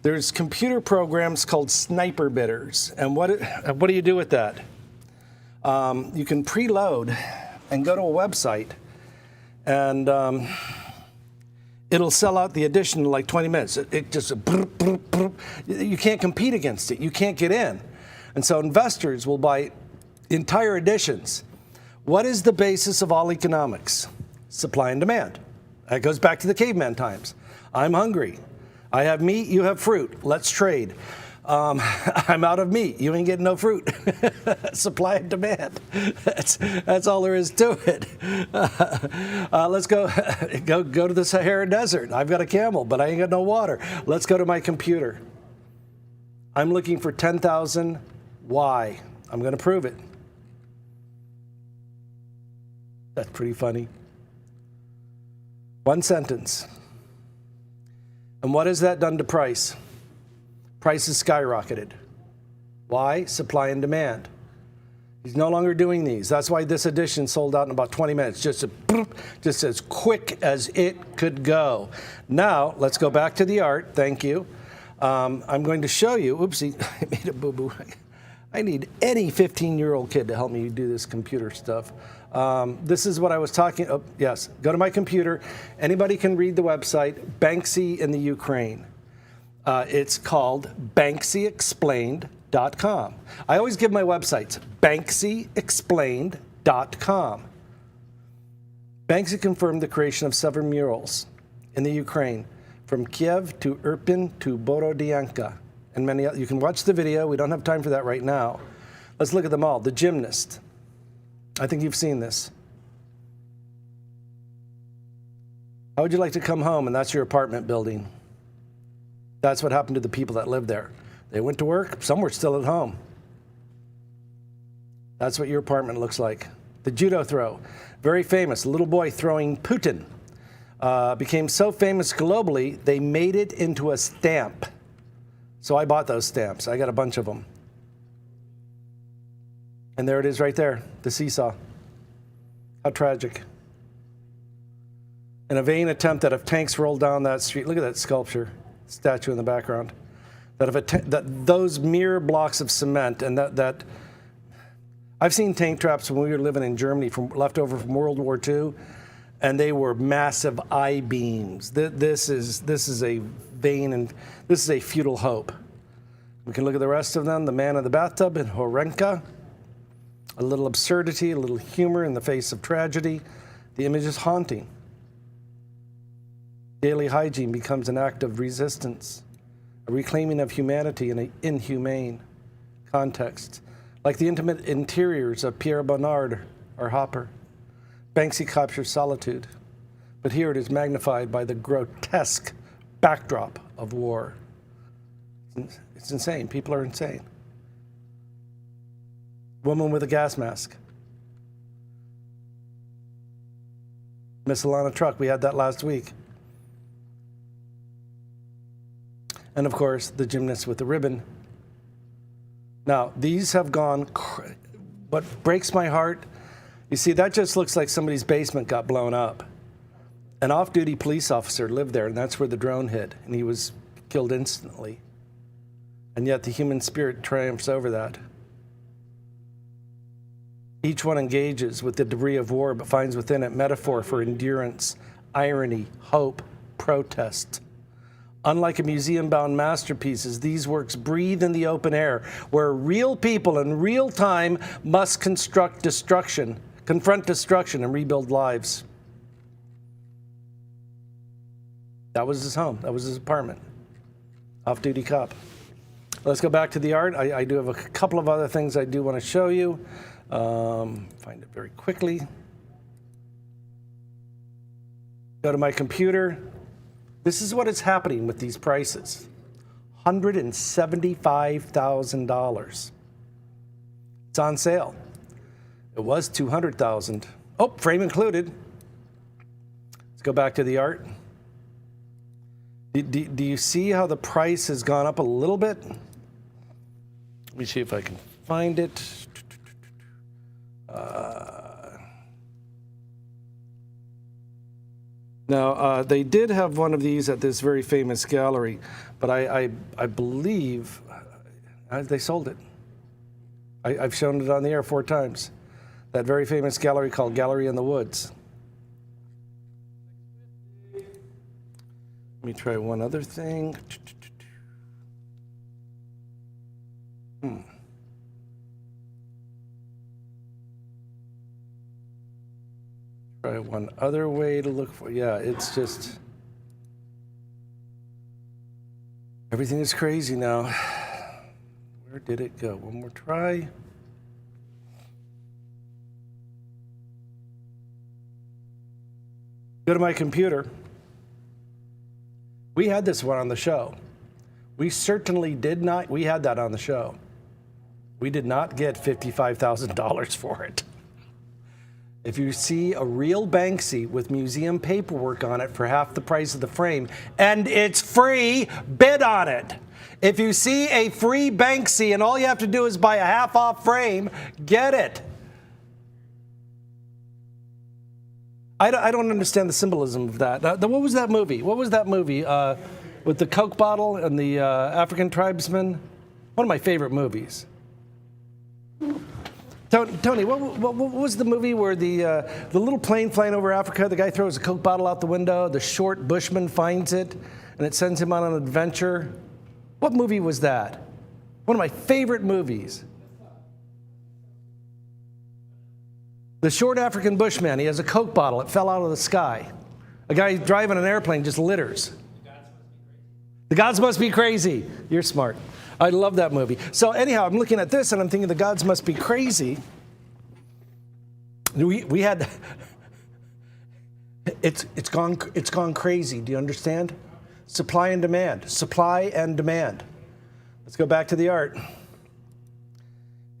there's computer programs called sniper bidders. And what do you do with that? You can preload and go to a website, and it'll sell out the edition in like 20 minutes. It just, you can't compete against it. You can't get in. And so investors will buy entire editions. What is the basis of all economics? Supply and demand. That goes back to the caveman times. I'm hungry. I have meat, you have fruit. Let's trade. I'm out of meat. You ain't getting no fruit. Supply and demand. That's all there is to it. Let's go to the Sahara Desert. I've got a camel, but I ain't got no water. Let's go to my computer. I'm looking for 10,000. Why? I'm going to prove it. That's pretty funny. One sentence. And what has that done to price? Price has skyrocketed. Why? Supply and demand. He's no longer doing these. That's why this edition sold out in about 20 minutes, just as quick as it could go. Now, let's go back to the art. Thank you. I'm going to show you. Oopsie, I made a boo-boo. I need any 15-year-old kid to help me do this computer stuff. This is what I was talking. Oh, yes, go to my computer. Anybody can read the website, Banksy in the Ukraine. It's called BanksyExplained.com. I always give my websites, BanksyExplained.com. Banksy confirmed the creation of 7 murals in the Ukraine, from Kiev to Irpin to Borodyanka, and many others. You can watch the video. We don't have time for that right now. Let's look at them all. The gymnast. I think you've seen this. How would you like to come home and that's your apartment building? That's what happened to the people that lived there. They went to work, some were still at home. That's what your apartment looks like. The judo throw, very famous. A little boy throwing Putin. Became so famous globally, they made it into a stamp. So I bought those stamps. I got a bunch of them. And there it is right there, the seesaw. How tragic. In a vain attempt that if tanks rolled down that street, look at that sculpture, statue in the background, that those mere blocks of cement and that I've seen tank traps when we were living in Germany left over from World War II, and they were massive I-beams. This is a vain and this is a futile hope. We can look at the rest of them. The man in the bathtub in Horenka. A little absurdity, a little humor in the face of tragedy. The image is haunting. Daily hygiene becomes an act of resistance, a reclaiming of humanity in an inhumane context, like the intimate interiors of Pierre Bonnard or Hopper. Banksy captures solitude, but here it is magnified by the grotesque backdrop of war. It's insane. People are insane. Woman with a gas mask. Missile on a truck. We had that last week. And of course, the gymnast with the ribbon. Now, these have gone, what breaks my heart, you see, that just looks like somebody's basement got blown up. An off-duty police officer lived there, and that's where the drone hit, and he was killed instantly. And yet the human spirit triumphs over that. Each one engages with the debris of war, but finds within it metaphor for endurance, irony, hope, protest. Unlike a museum-bound masterpieces, these works breathe in the open air, where real people in real time must confront destruction, and rebuild lives. That was his home. That was his apartment. Off-duty cop. Let's go back to the art. I do have a couple of other things I do want to show you. Find it very quickly. Go to my computer. This is what is happening with these prices. $175,000. It's on sale. It was $200,000. Oh, frame included. Let's go back to the art. Do you see how the price has gone up a little bit? Let me see if I can find it. Now, they did have one of these at this very famous gallery, but I believe they sold it. I've shown it on the air 4 times. That very famous gallery called Gallery in the Woods. Let me try one other thing. Try one other way to look for. Yeah, it's just everything is crazy now. Where did it go? One more try. Go to my computer. We had this one on the show. We certainly did not. We had that on the show. We did not get $55,000 for it. If you see a real Banksy with museum paperwork on it for half the price of the frame, and it's free, bid on it. If you see a free Banksy and all you have to do is buy a half-off frame, get it. I don't understand the symbolism of that. What was that movie? What was that movie with the Coke bottle and the African tribesmen? One of my favorite movies. Tony, what was the movie where the little plane flying over Africa, the guy throws a Coke bottle out the window, the short bushman finds it, and it sends him on an adventure? What movie was that? One of my favorite movies. The short African bushman, he has a Coke bottle, it fell out of the sky. A guy driving an airplane just litters. The gods must be crazy. You're smart. I love that movie. So anyhow, I'm looking at this and I'm thinking the gods must be crazy. We had, it's gone crazy. Do you understand? Supply and demand. Supply and demand. Let's go back to the art.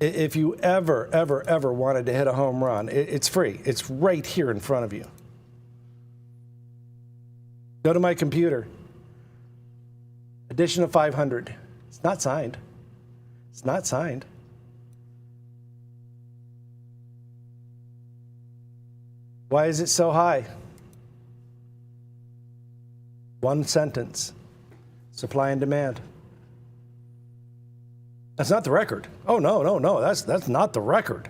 If you ever wanted to hit a home run, it's free. It's right here in front of you. Go to my computer. Edition of 500. It's not signed. It's not signed. Why is it so high? One sentence. Supply and demand. That's not the record. Oh, no. That's not the record.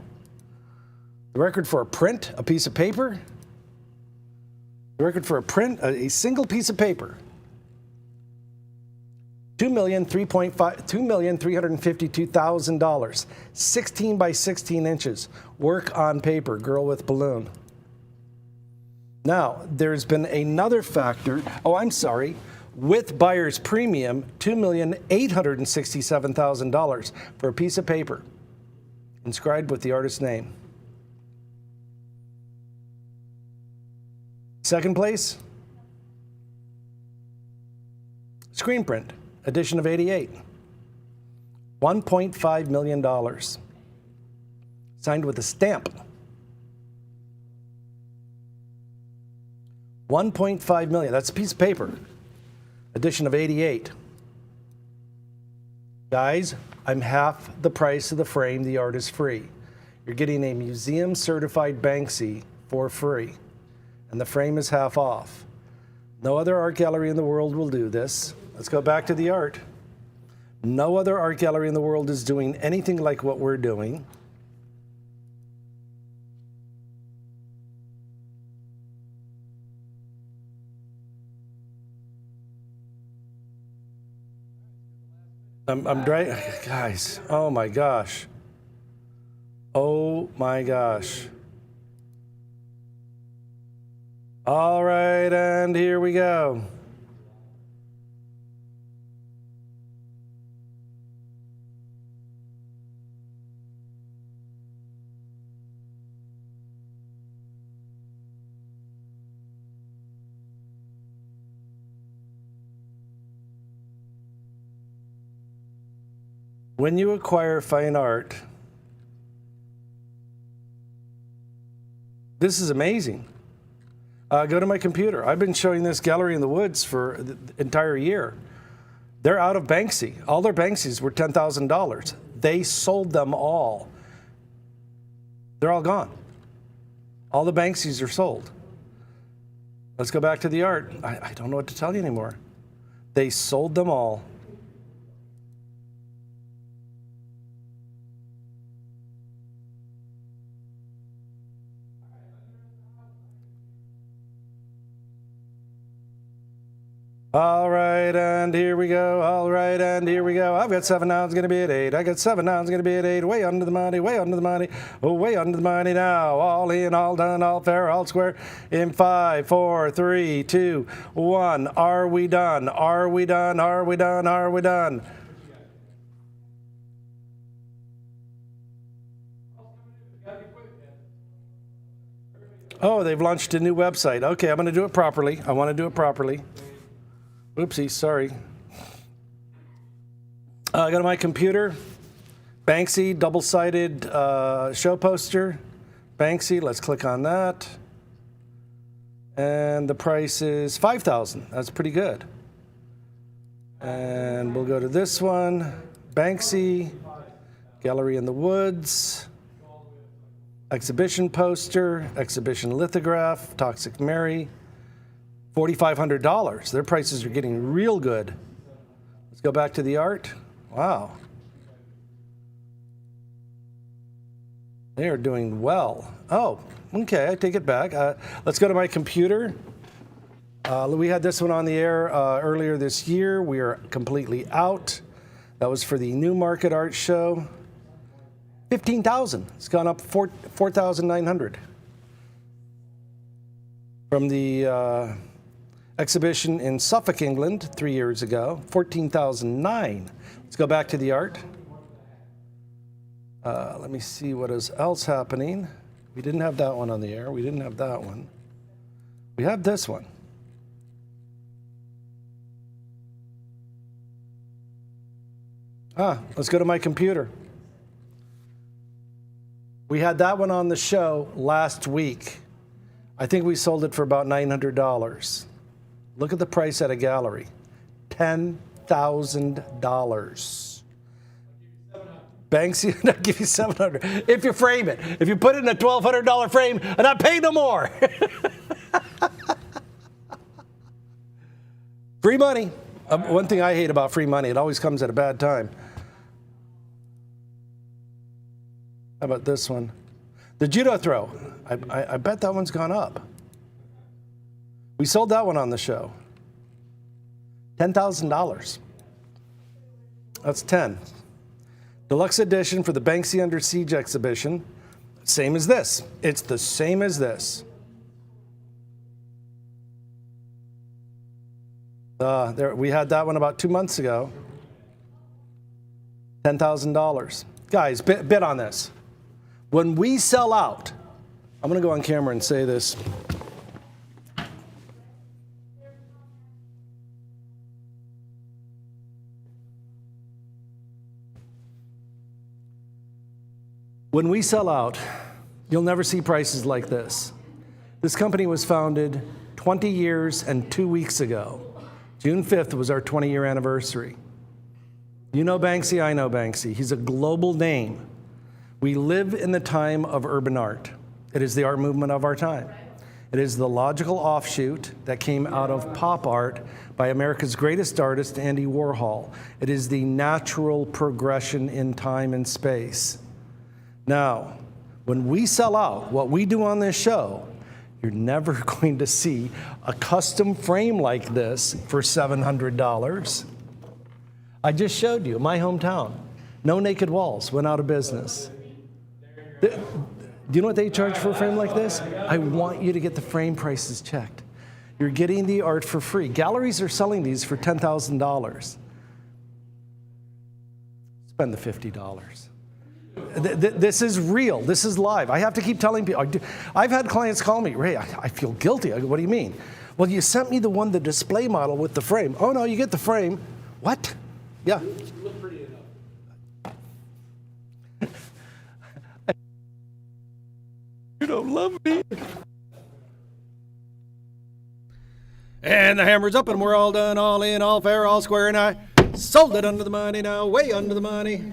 The record for a print, a piece of paper. The record for a print, a single piece of paper. $2,352,000. 16 by 16 inches. Work on paper. Girl with balloon. Now, there's been another factor. Oh, I'm sorry. With buyer's premium, $2,867,000 for a piece of paper inscribed with the artist's name. Second place, screen print, edition of '88. $1.5 million. Signed with a stamp. $1.5 million. That's a piece of paper. Edition of '88. Guys, I'm half the price of the frame. The art is free. You're getting a museum certified Banksy for free. And the frame is half off. No other art gallery in the world will do this. Let's go back to the art. No other art gallery in the world is doing anything like what we're doing. I'm dry, guys. Oh my gosh. Oh my gosh. All right, and here we go. When you acquire fine art, this is amazing. Go to my computer. I've been showing this Gallery in the Woods for the entire year. They're out of Banksy. All their Banksies were $10,000. They sold them all. They're all gone. All the Banksies are sold. Let's go back to the art. I don't know what to tell you anymore. They sold them all. All right, and here we go. All right, and here we go. I've got 7 now, it's going to be at 8. I got 7 now, it's going to be at 8. Way under the money, way under the money. Oh, way under the money now. All in, all done, all fair, all square. In 5, 4, 3, 2, 1. Are we done? Are we done? Are we done? Are we done? Oh, they've launched a new website. Okay, I'm going to do it properly. I want to do it properly. Oopsie, sorry. I go to my computer. Banksy, double-sided show poster. Banksy, let's click on that. And the price is $5,000. That's pretty good. And we'll go to this one. Banksy, Gallery in the Woods. Exhibition poster, exhibition lithograph, Toxic Mary. $4,500. Their prices are getting real good. Let's go back to the art. Wow. They are doing well. Oh, okay, I take it back. Let's go to my computer. We had this one on the air earlier this year. We are completely out. That was for the Newmarket Art Show. $15,000. It's gone up 4,900. From the exhibition in Suffolk, England, 3 years ago, 14,009. Let's go back to the art. Let me see what is else happening. We didn't have that one on the air. We didn't have that one. We have this one. Let's go to my computer. We had that one on the show last week. I think we sold it for about $900. Look at the price at a gallery. $10,000. Banksy, and I'll give you $700 if you frame it. If you put it in a $1,200 frame, and I pay no more. Free money. One thing I hate about free money, it always comes at a bad time. How about this one? The judo throw. I bet that one's gone up. We sold that one on the show. $10,000. That's 10. Deluxe edition for the Banksy Under Siege exhibition. Same as this. It's the same as this. We had that one about 2 months ago. $10,000. Guys, bid on this. When we sell out, I'm going to go on camera and say this. When we sell out, you'll never see prices like this. This company was founded 20 years and 2 weeks ago. June 5th was our 20-year anniversary. You know Banksy, I know Banksy. He's a global name. We live in the time of urban art. It is the art movement of our time. It is the logical offshoot that came out of pop art by America's greatest artist, Andy Warhol. It is the natural progression in time and space. Now, when we sell out what we do on this show, you're never going to see a custom frame like this for $700. I just showed you, my hometown. No naked walls, went out of business. Do you know what they charge for a frame like this? I want you to get the frame prices checked. You're getting the art for free. Galleries are selling these for $10,000. Spend the $50. This is real. This is live. I have to keep telling people. I've had clients call me, Ray, I feel guilty. I go, what do you mean? Well, you sent me the display model with the frame. Oh, no, you get the frame. What? Yeah. You look pretty enough. You don't love me. And the hammer's up and we're all done, all in, all fair, all square, and I sold it under the money now, way under the money.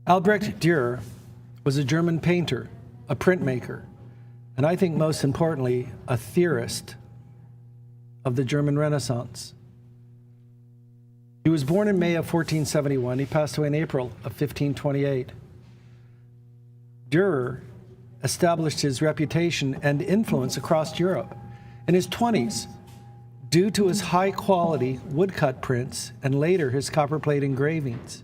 Albrecht Dürer was a German painter, a printmaker, and I think most importantly, a theorist of the German Renaissance. He was born in May of 1471. He passed away in April of 1528. Dürer established his reputation and influence across Europe in his 20s due to his high-quality woodcut prints and later his copperplate engravings.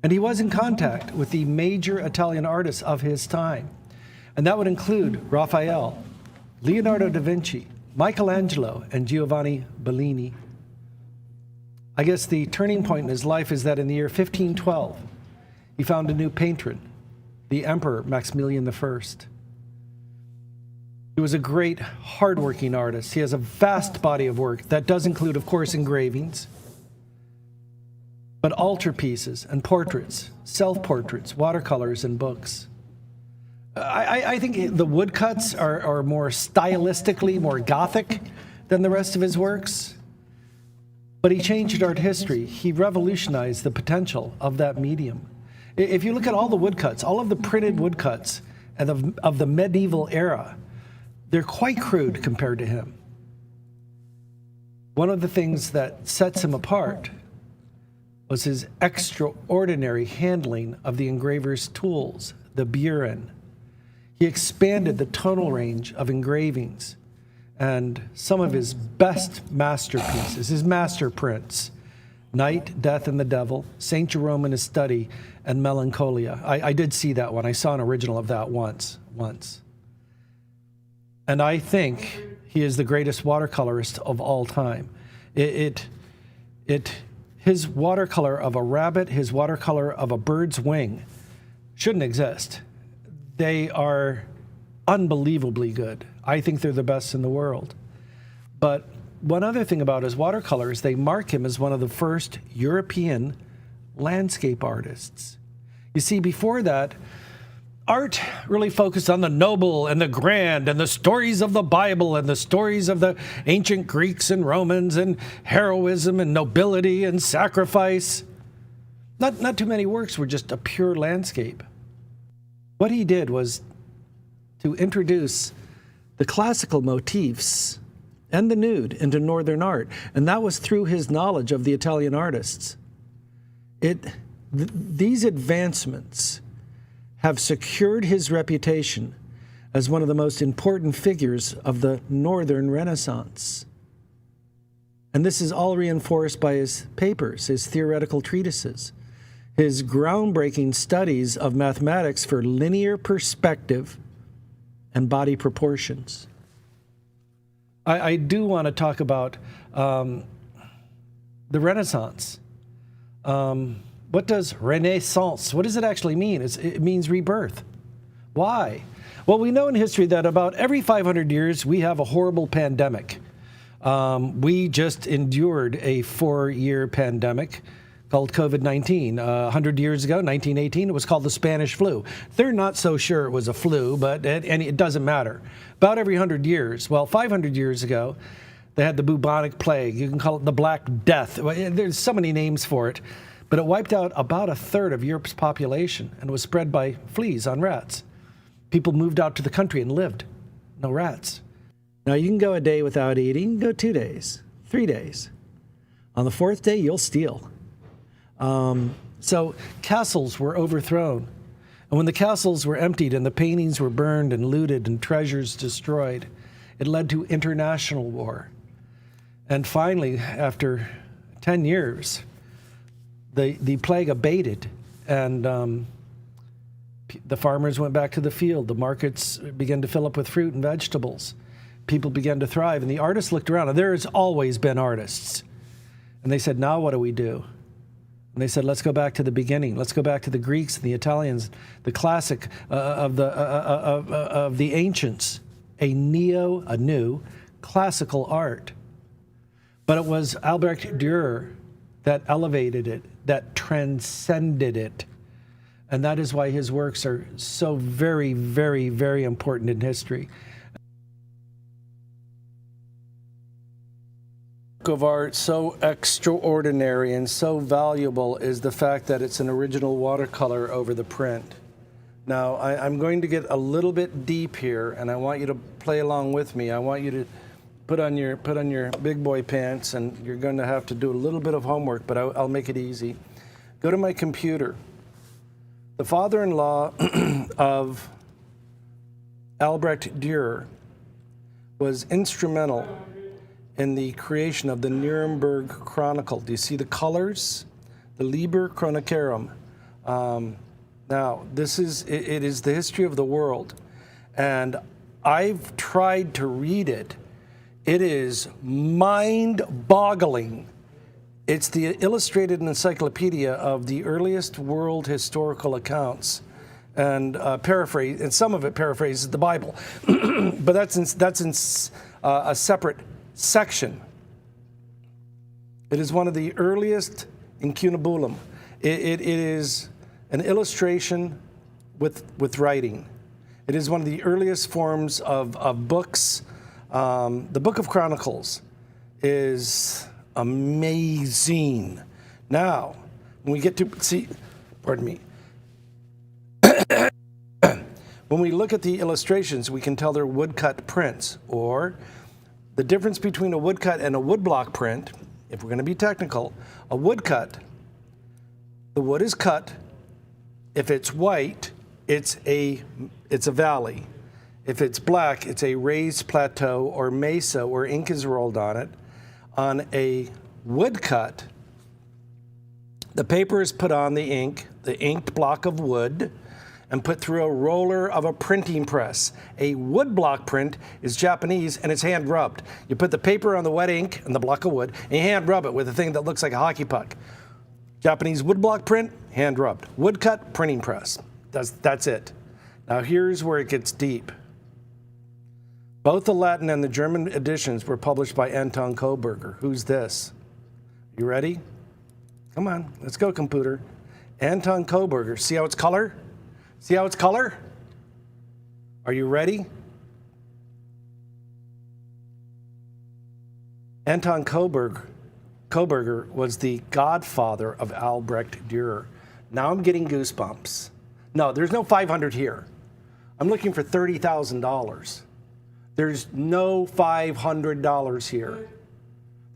And he was in contact with the major Italian artists of his time. And that would include Raphael, Leonardo da Vinci, Michelangelo, and Giovanni Bellini. I guess the turning point in his life is that in the year 1512, he found a new patron, the Emperor Maximilian I. He was a great, hardworking artist. He has a vast body of work that does include, of course, engravings, but altarpieces and portraits, self-portraits, watercolors, and books. I think the woodcuts are more stylistically more Gothic than the rest of his works, but he changed art history. He revolutionized the potential of that medium. If you look at all the woodcuts, all of the printed woodcuts of the medieval era, they're quite crude compared to him. One of the things that sets him apart was his extraordinary handling of the engraver's tools, the burin. He expanded the tonal range of engravings, and some of his best masterpieces, his master prints, Night, Death, and the Devil, St. Jerome in his Study, and Melancholia. I did see that one. I saw an original of that once. And I think he is the greatest watercolorist of all time. His watercolor of a rabbit, his watercolor of a bird's wing shouldn't exist. They are unbelievably good. I think they're the best in the world. But one other thing about his watercolors, they mark him as one of the first European landscape artists. You see, before that, art really focused on the noble and the grand and the stories of the Bible and the stories of the ancient Greeks and Romans and heroism and nobility and sacrifice. Not too many works were just a pure landscape. What he did was to introduce the classical motifs and the nude into Northern art, and that was through his knowledge of the Italian artists. These advancements have secured his reputation as one of the most important figures of the Northern Renaissance. And this is all reinforced by his papers, his theoretical treatises, his groundbreaking studies of mathematics for linear perspective and body proportions. I do want to talk about the Renaissance. What does Renaissance, what does it actually mean? It means rebirth. Why? Well, we know in history that about every 500 years we have a horrible pandemic. We just endured a 4-year pandemic called COVID-19. 100 years ago, 1918, it was called the Spanish flu. They're not so sure it was a flu, but it doesn't matter. About every 100 years, well, 500 years ago, they had the bubonic plague. You can call it the Black Death. There's so many names for it. But it wiped out about a third of Europe's population and was spread by fleas on rats. People moved out to the country and lived. No rats. Now you can go a day without eating, you can go 2 days, 3 days. On the 4th day, you'll steal. So castles were overthrown. And when the castles were emptied and the paintings were burned and looted and treasures destroyed, it led to international war. And finally, after 10 years, the plague abated, and the farmers went back to the field. The markets began to fill up with fruit and vegetables. People began to thrive, and the artists looked around, and there has always been artists. And they said, now what do we do? And they said, let's go back to the beginning. Let's go back to the Greeks and the Italians, the classic of the ancients, a new classical art. But it was Albrecht Dürer that elevated it, that transcended it. And that is why his works are so very, very, very important in history. Of art so extraordinary and so valuable is the fact that it's an original watercolor over the print. Now, I'm going to get a little bit deep here, and I want you to play along with me. I want you to put on your big boy pants, and you're going to have to do a little bit of homework, but I'll make it easy. Go to my computer. The father-in-law of Albrecht Dürer was instrumental in the creation of the Nuremberg Chronicle. Do you see the colors? The Liber Chronicarum. Now, it is the history of the world, and I've tried to read it. It is mind-boggling. It's the illustrated encyclopedia of the earliest world historical accounts, and paraphrase, and some of it paraphrases the Bible, but that's in a separate section. It is one of the earliest incunabulum. It is an illustration with writing. It is one of the earliest forms of books. The Book of Chronicles is amazing. Now, when we get to see, pardon me, when we look at the illustrations, we can tell they're woodcut prints, or the difference between a woodcut and a woodblock print, if we're going to be technical, a woodcut, the wood is cut. If it's white, it's a valley. If it's black, it's a raised plateau or mesa where ink is rolled on it. On a woodcut, the paper is put on the ink, the inked block of wood, and put through a roller of a printing press. A woodblock print is Japanese and it's hand rubbed. You put the paper on the wet ink and the block of wood and you hand rub it with a thing that looks like a hockey puck. Japanese woodblock print, hand rubbed. Woodcut, printing press. That's it. Now here's where it gets deep. Both the Latin and the German editions were published by Anton Koberger. Who's this? You ready? Come on, let's go, computer. Anton Koberger. See how it's color? See how it's color? Are you ready? Anton Koberger was the godfather of Albrecht Dürer. Now I'm getting goosebumps. No, there's no 500 here. I'm looking for $30,000. There's no $500 here.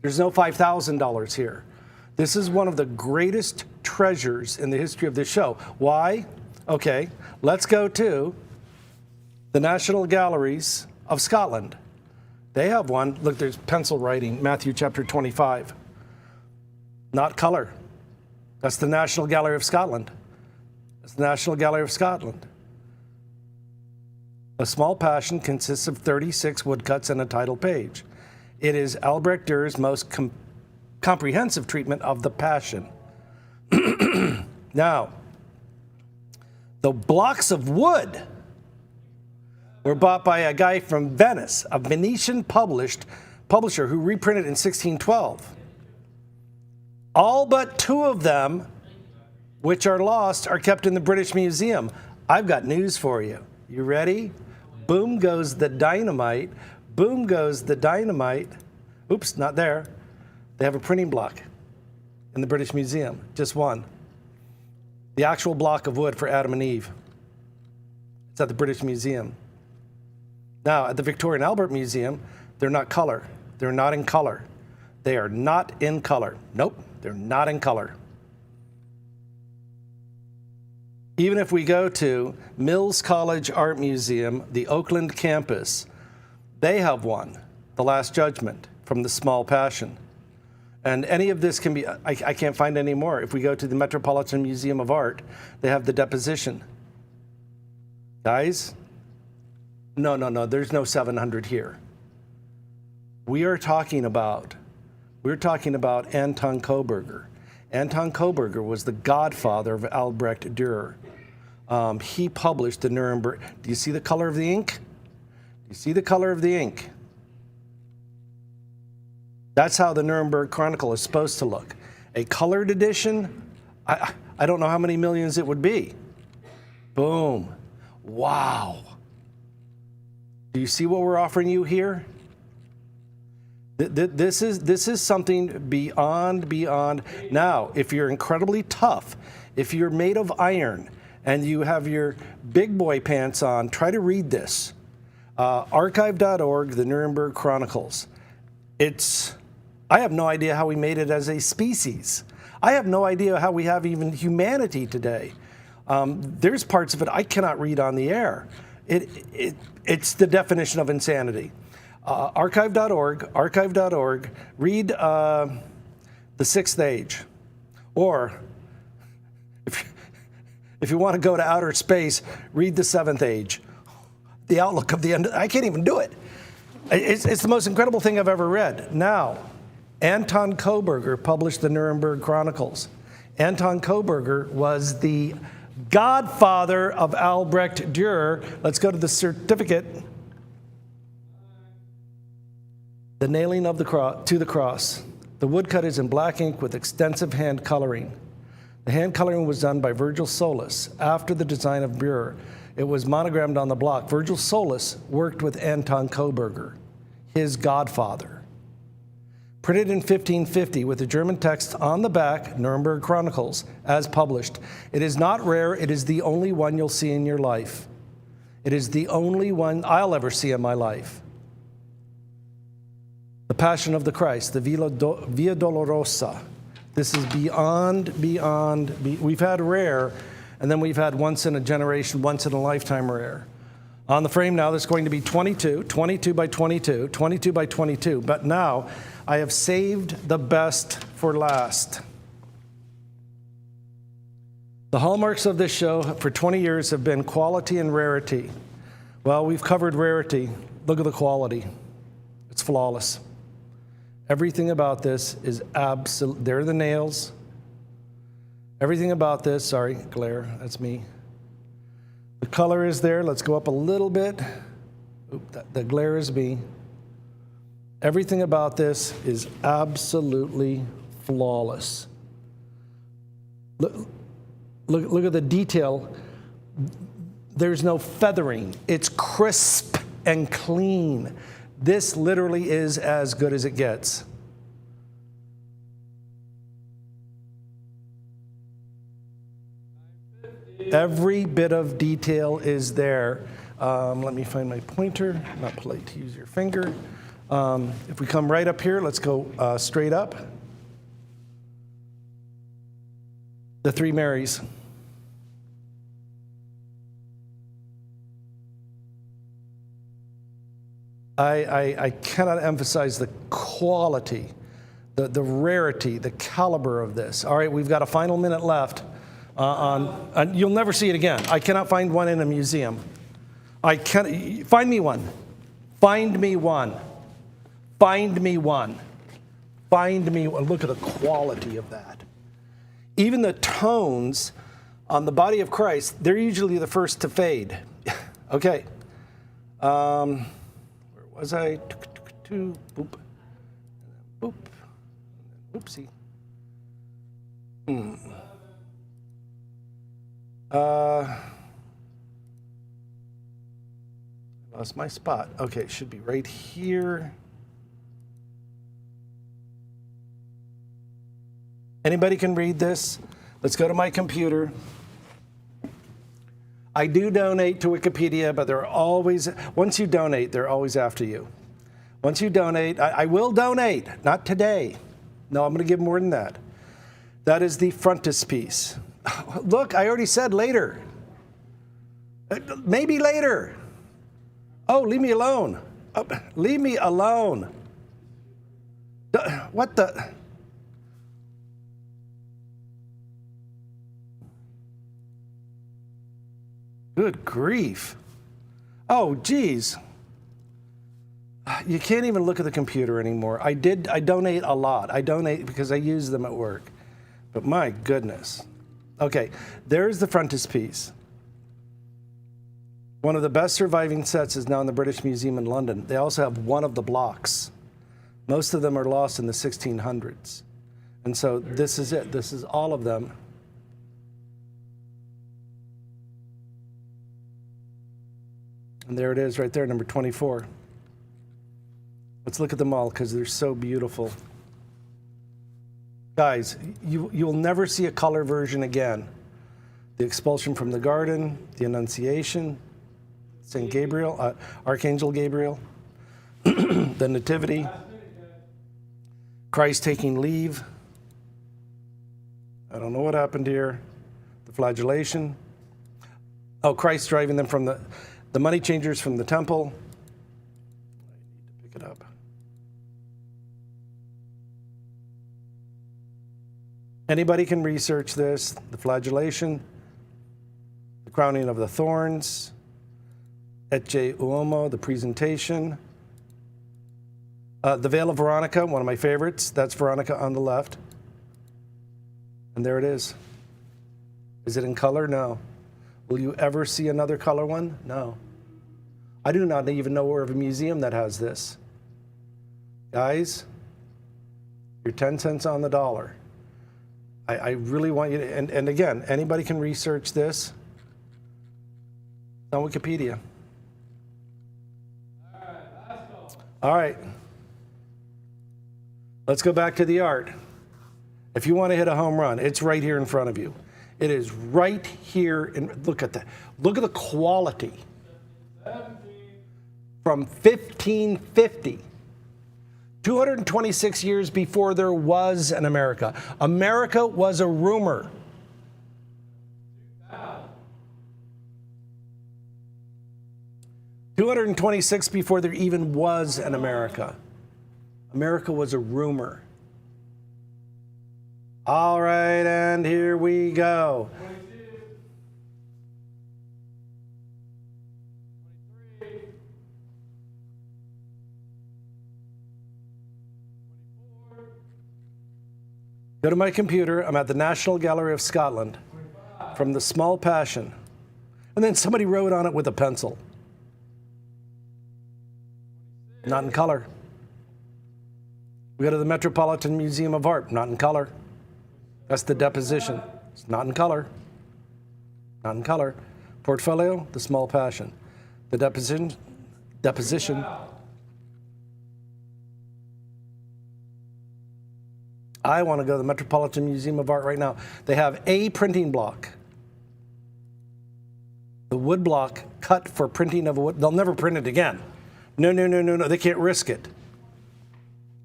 There's no $5,000 here. This is one of the greatest treasures in the history of this show. Why? Okay, let's go to the National Galleries of Scotland. They have one. Look, there's pencil writing, Matthew chapter 25. Not color. That's the National Gallery of Scotland. That's the National Gallery of Scotland. A Small Passion consists of 36 woodcuts and a title page. It is Albrecht Dürer's most comprehensive treatment of the Passion. Now, the blocks of wood were bought by a guy from Venice, a Venetian publisher who reprinted in 1612. All but 2 of them, which are lost, are kept in the British Museum. I've got news for you. You ready? Boom goes the dynamite. Boom goes the dynamite. Oops, not there. They have a printing block in the British Museum, just one. The actual block of wood for Adam and Eve. It's at the British Museum. Now, at the Victoria and Albert Museum, they're not color. They're not in color. They are not in color. Nope, they're not in color. Even if we go to Mills College Art Museum, the Oakland campus, they have one, The Last Judgment, from the Small Passion. And any of this can be, I can't find any more. If we go to the Metropolitan Museum of Art, they have the Deposition. Guys, no, there's no 700 here. We're talking about Anton Koberger. Anton Koberger was the godfather of Albrecht Dürer. He published the Nuremberg. Do you see the color of the ink? Do you see the color of the ink? That's how the Nuremberg Chronicle is supposed to look. A colored edition, I don't know how many millions it would be. Boom. Wow. Do you see what we're offering you here? This is something beyond. Now, if you're incredibly tough, if you're made of iron, and you have your big boy pants on, try to read this. Archive.org, the Nuremberg Chronicles. I have no idea how we made it as a species. I have no idea how we have even humanity today. There's parts of it I cannot read on the air. It's the definition of insanity. Archive.org, read The Sixth Age. Or, if you want to go to outer space, read The Seventh Age. The outlook of the end. I can't even do it. It's the most incredible thing I've ever read. Now, Anton Koberger published the Nuremberg Chronicles. Anton Koberger was the godfather of Albrecht Dürer. Let's go to the certificate. The nailing of the cross to the cross. The woodcut is in black ink with extensive hand coloring. The hand coloring was done by Virgil Solus after the design of Dürer. It was monogrammed on the block. Virgil Solus worked with Anton Koberger, his godfather. Printed in 1550 with the German text on the back, Nuremberg Chronicles, as published. It is not rare, it is the only one you'll see in your life. It is the only one I'll ever see in my life. The Passion of the Christ, the Via Dolorosa. This is beyond. We've had rare, and then we've had once in a generation, once in a lifetime rare. On the frame now, there's going to be 22 by 22, 22 by 22. But now, I have saved the best for last. The hallmarks of this show for 20 years have been quality and rarity. Well, we've covered rarity. Look at the quality. It's flawless. Everything about this is absolute. There are the nails. Everything about this, sorry, glare, that's me. The color is there. Let's go up a little bit. Oop, the glare is me. Everything about this is absolutely flawless. Look at the detail. There's no feathering. It's crisp and clean. This literally is as good as it gets. Every bit of detail is there. Let me find my pointer. Not polite to use your finger. If we come right up here, let's go straight up. The Three Marys. I cannot emphasize the quality, the rarity, the caliber of this. All right, we've got a final minute left. You'll never see it again. I cannot find one in a museum. Find me one. Find me one. Find me one. Find me one. Look at the quality of that. Even the tones on the body of Christ, they're usually the first to fade. Okay. Where was I? Boop. Boop. Oopsie. Lost my spot. Okay, it should be right here. Anybody can read this? Let's go to my computer. I do donate to Wikipedia, but they're always, once you donate, they're always after you. Once you donate, I will donate, not today. No, I'm going to give more than that. That is the frontispiece. Look, I already said later. Maybe later. Oh, leave me alone. Leave me alone. What the? Good grief. Oh, geez. You can't even look at the computer anymore. I donate a lot. I donate because I use them at work. But my goodness. Okay, there's the frontispiece. One of the best surviving sets is now in the British Museum in London. They also have one of the blocks. Most of them are lost in the 1600s. And so this is it. This is all of them. And there it is right there, number 24. Let's look at them all because they're so beautiful. Guys, you'll never see a color version again. The expulsion from the garden, the Annunciation, St. Gabriel, Archangel Gabriel, the Nativity, Christ taking leave. I don't know what happened here. The flagellation. Oh, Christ driving them from the money changers from the temple. I need to pick it up. Anybody can research this. The flagellation, the crowning of the thorns, Ecce Uomo, the presentation. The Veil of Veronica, one of my favorites. That's Veronica on the left. And there it is. Is it in color? No. Will you ever see another color one? No. I do not even know of a museum that has this. Guys, you're 10 cents on the dollar. I really want you to, and again, anybody can research this. It's on Wikipedia. All right. Let's go back to the art. If you want to hit a home run, it's right here in front of you. It is right here. And look at that. Look at the quality. From 1550. 226 years before there was an America. America was a rumor. Wow. 226 before there even was an America. America was a rumor. All right, and here we go. Go to my computer. I'm at the National Gallery of Scotland. From The Small Passion. And then somebody wrote on it with a pencil. Not in color. We go to the Metropolitan Museum of Art. Not in color. That's the deposition. It's not in color. Not in color. Portfolio, The Small Passion. The deposition. I want to go to the Metropolitan Museum of Art right now. They have a printing block. The wood block cut for printing of a wood. They'll never print it again. No. They can't risk it.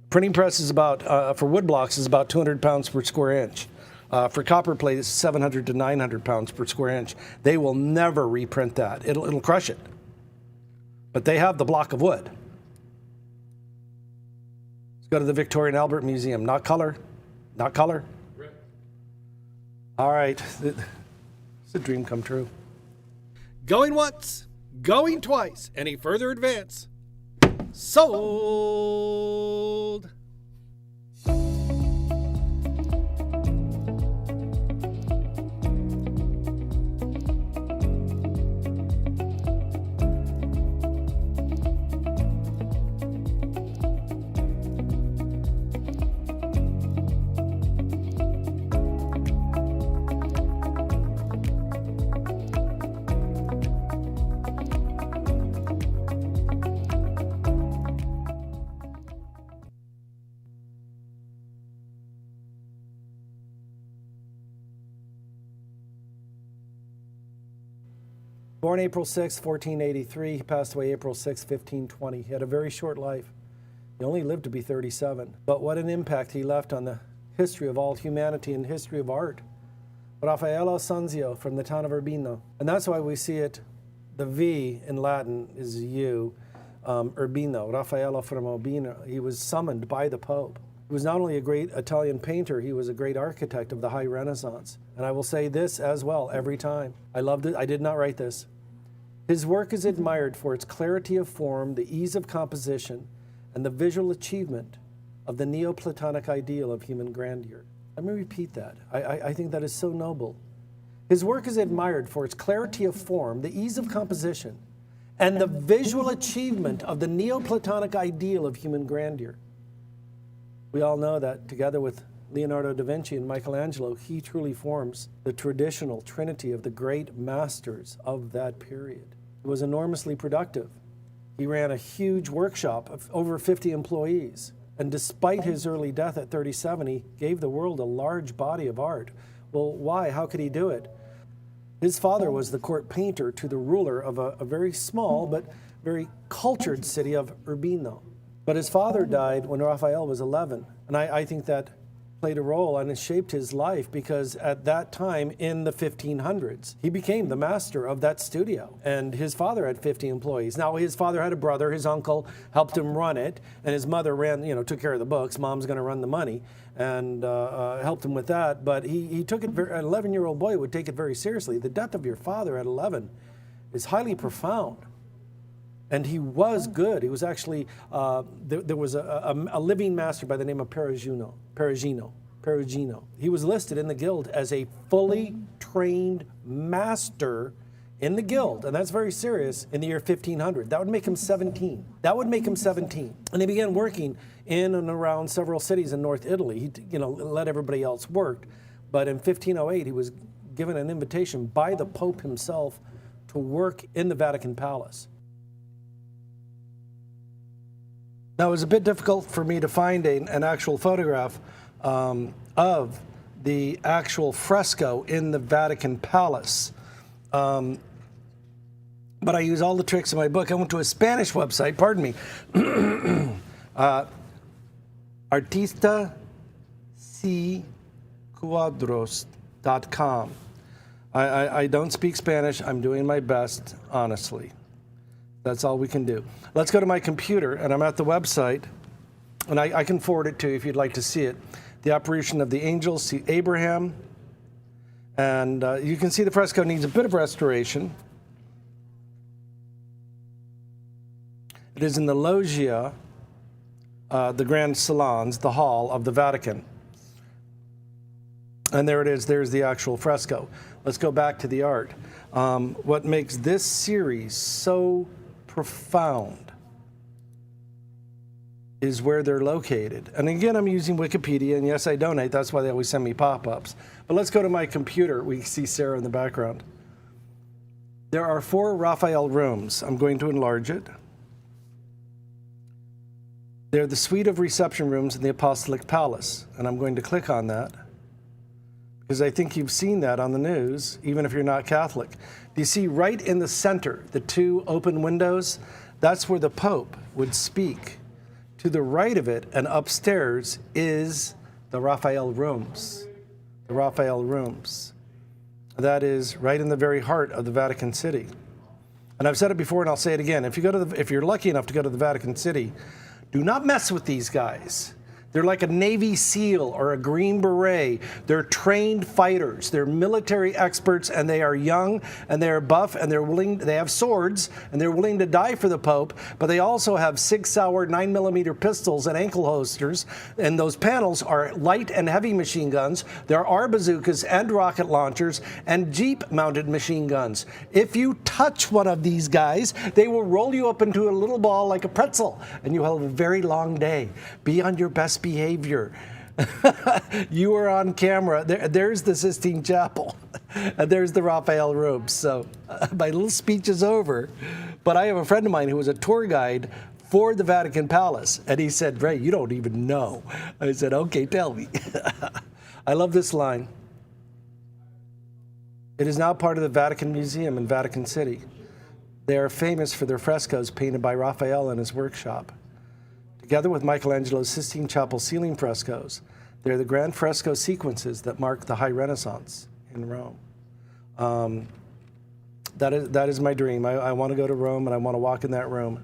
Printing press is about, for wood blocks, is about 200 pounds per square inch. For copper plate, it's 700 to 900 pounds per square inch. They will never reprint that. It'll crush it. But they have the block of wood. Let's go to the Victoria and Albert Museum. Not color. Not color. All right. It's a dream come true. Going once, going twice. Any further advance? Sold. Born April 6, 1483, he passed away April 6, 1520. He had a very short life. He only lived to be 37. But what an impact he left on the history of all humanity and history of art. Raffaello Sanzio from the town of Urbino. And that's why we see it, the V in Latin is U, Urbino, Raffaello from Urbino. He was summoned by the Pope. He was not only a great Italian painter, he was a great architect of the High Renaissance. And I will say this as well every time. I loved it. I did not write this. His work is admired for its clarity of form, the ease of composition, and the visual achievement of the Neoplatonic ideal of human grandeur. Let me repeat that. I think that is so noble. His work is admired for its clarity of form, the ease of composition, and the visual achievement of the Neoplatonic ideal of human grandeur. We all know that together with Leonardo da Vinci and Michelangelo, he truly forms the traditional trinity of the great masters of that period. He was enormously productive. He ran a huge workshop of over 50 employees. And despite his early death at 37, he gave the world a large body of art. Well, why? How could he do it? His father was the court painter to the ruler of a very small but very cultured city of Urbino. But his father died when Raphael was 11. And I think that played a role and it shaped his life because at that time in the 1500s, he became the master of that studio. And his father had 50 employees. Now, his father had a brother, his uncle helped him run it, and his mother took care of the books. Mom's going to run the money and helped him with that. But he took it, an 11-year-old boy would take it very seriously. The death of your father at 11 is highly profound. And he was good. He was actually, there was a living master by the name of Perugino. He was listed in the guild as a fully trained master in the guild, and that's very serious, in the year 1500. That would make him 17. And he began working in and around several cities in North Italy. He let everybody else work. But in 1508, he was given an invitation by the Pope himself to work in the Vatican Palace. Now, it was a bit difficult for me to find an actual photograph of the actual fresco in the Vatican Palace. But I use all the tricks in my book. I went to a Spanish website, pardon me, artistacicuadros.com. I don't speak Spanish. I'm doing my best, honestly. That's all we can do. Let's go to my computer, and I'm at the website, and I can forward it to you if you'd like to see it. The apparition of the angels, see Abraham, and you can see the fresco needs a bit of restoration. It is in the loggia the grand salons, the hall of the Vatican. And there it is. There's the actual fresco. Let's go back to the art. What makes this series so profound is where they're located. And again, I'm using Wikipedia, and yes, I donate. That's why they always send me pop-ups. But let's go to my computer. We see Sarah in the background. There are 4 Raphael rooms. I'm going to enlarge it. They're the suite of reception rooms in the Apostolic Palace. And I'm going to click on that, because I think you've seen that on the news, even if you're not Catholic. Do you see right in the center, the 2 open windows? That's where the Pope would speak. To the right of it and upstairs is the Raphael rooms. The Raphael rooms. That is right in the very heart of the Vatican City. And I've said it before and I'll say it again. If you're lucky enough to go to the Vatican City, do not mess with these guys. They're like a Navy SEAL or a Green Beret. They're trained fighters. They're military experts, and they are young, and they are buff, and they have swords, and they're willing to die for the Pope, but they also have 6-hour 9mm pistols and ankle holsters, and those panels are light and heavy machine guns. There are bazookas and rocket launchers and Jeep-mounted machine guns. If you touch one of these guys, they will roll you up into a little ball like a pretzel, and you will have a very long day. Be on your best behavior. You are on camera. There's the Sistine Chapel. And there's the Raphael rooms. So my little speech is over. But I have a friend of mine who was a tour guide for the Vatican Palace. And he said, Ray, you don't even know. I said, okay, tell me. I love this line. It is now part of the Vatican Museum in Vatican City. They are famous for their frescoes painted by Raphael in his workshop. Together with Michelangelo's Sistine Chapel ceiling frescoes, they're the grand fresco sequences that mark the High Renaissance in Rome. That is my dream. I want to go to Rome, and I want to walk in that room.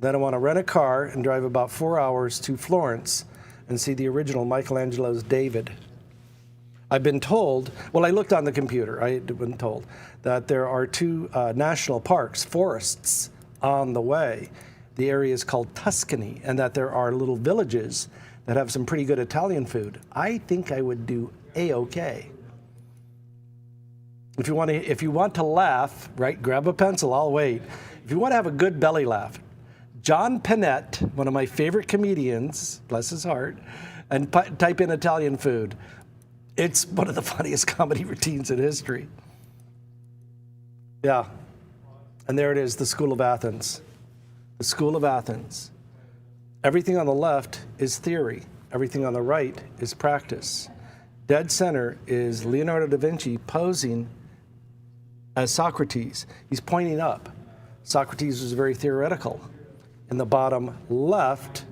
Then I want to rent a car and drive about 4 hours to Florence and see the original Michelangelo's David. I've been told, well, I looked on the computer, I had been told that there are 2 national parks, forests, on the way. The area is called Tuscany, and that there are little villages that have some pretty good Italian food. I think I would do A-OK. If you want to laugh, right, grab a pencil, I'll wait. If you want to have a good belly laugh, John Pinette, one of my favorite comedians, bless his heart, and type in Italian food. It's one of the funniest comedy routines in history. Yeah, and there it is, the School of Athens. The School of Athens. Everything on the left is theory. Everything on the right is practice. Dead center is Leonardo da Vinci posing as Socrates. He's pointing up. Socrates was very theoretical. In the bottom left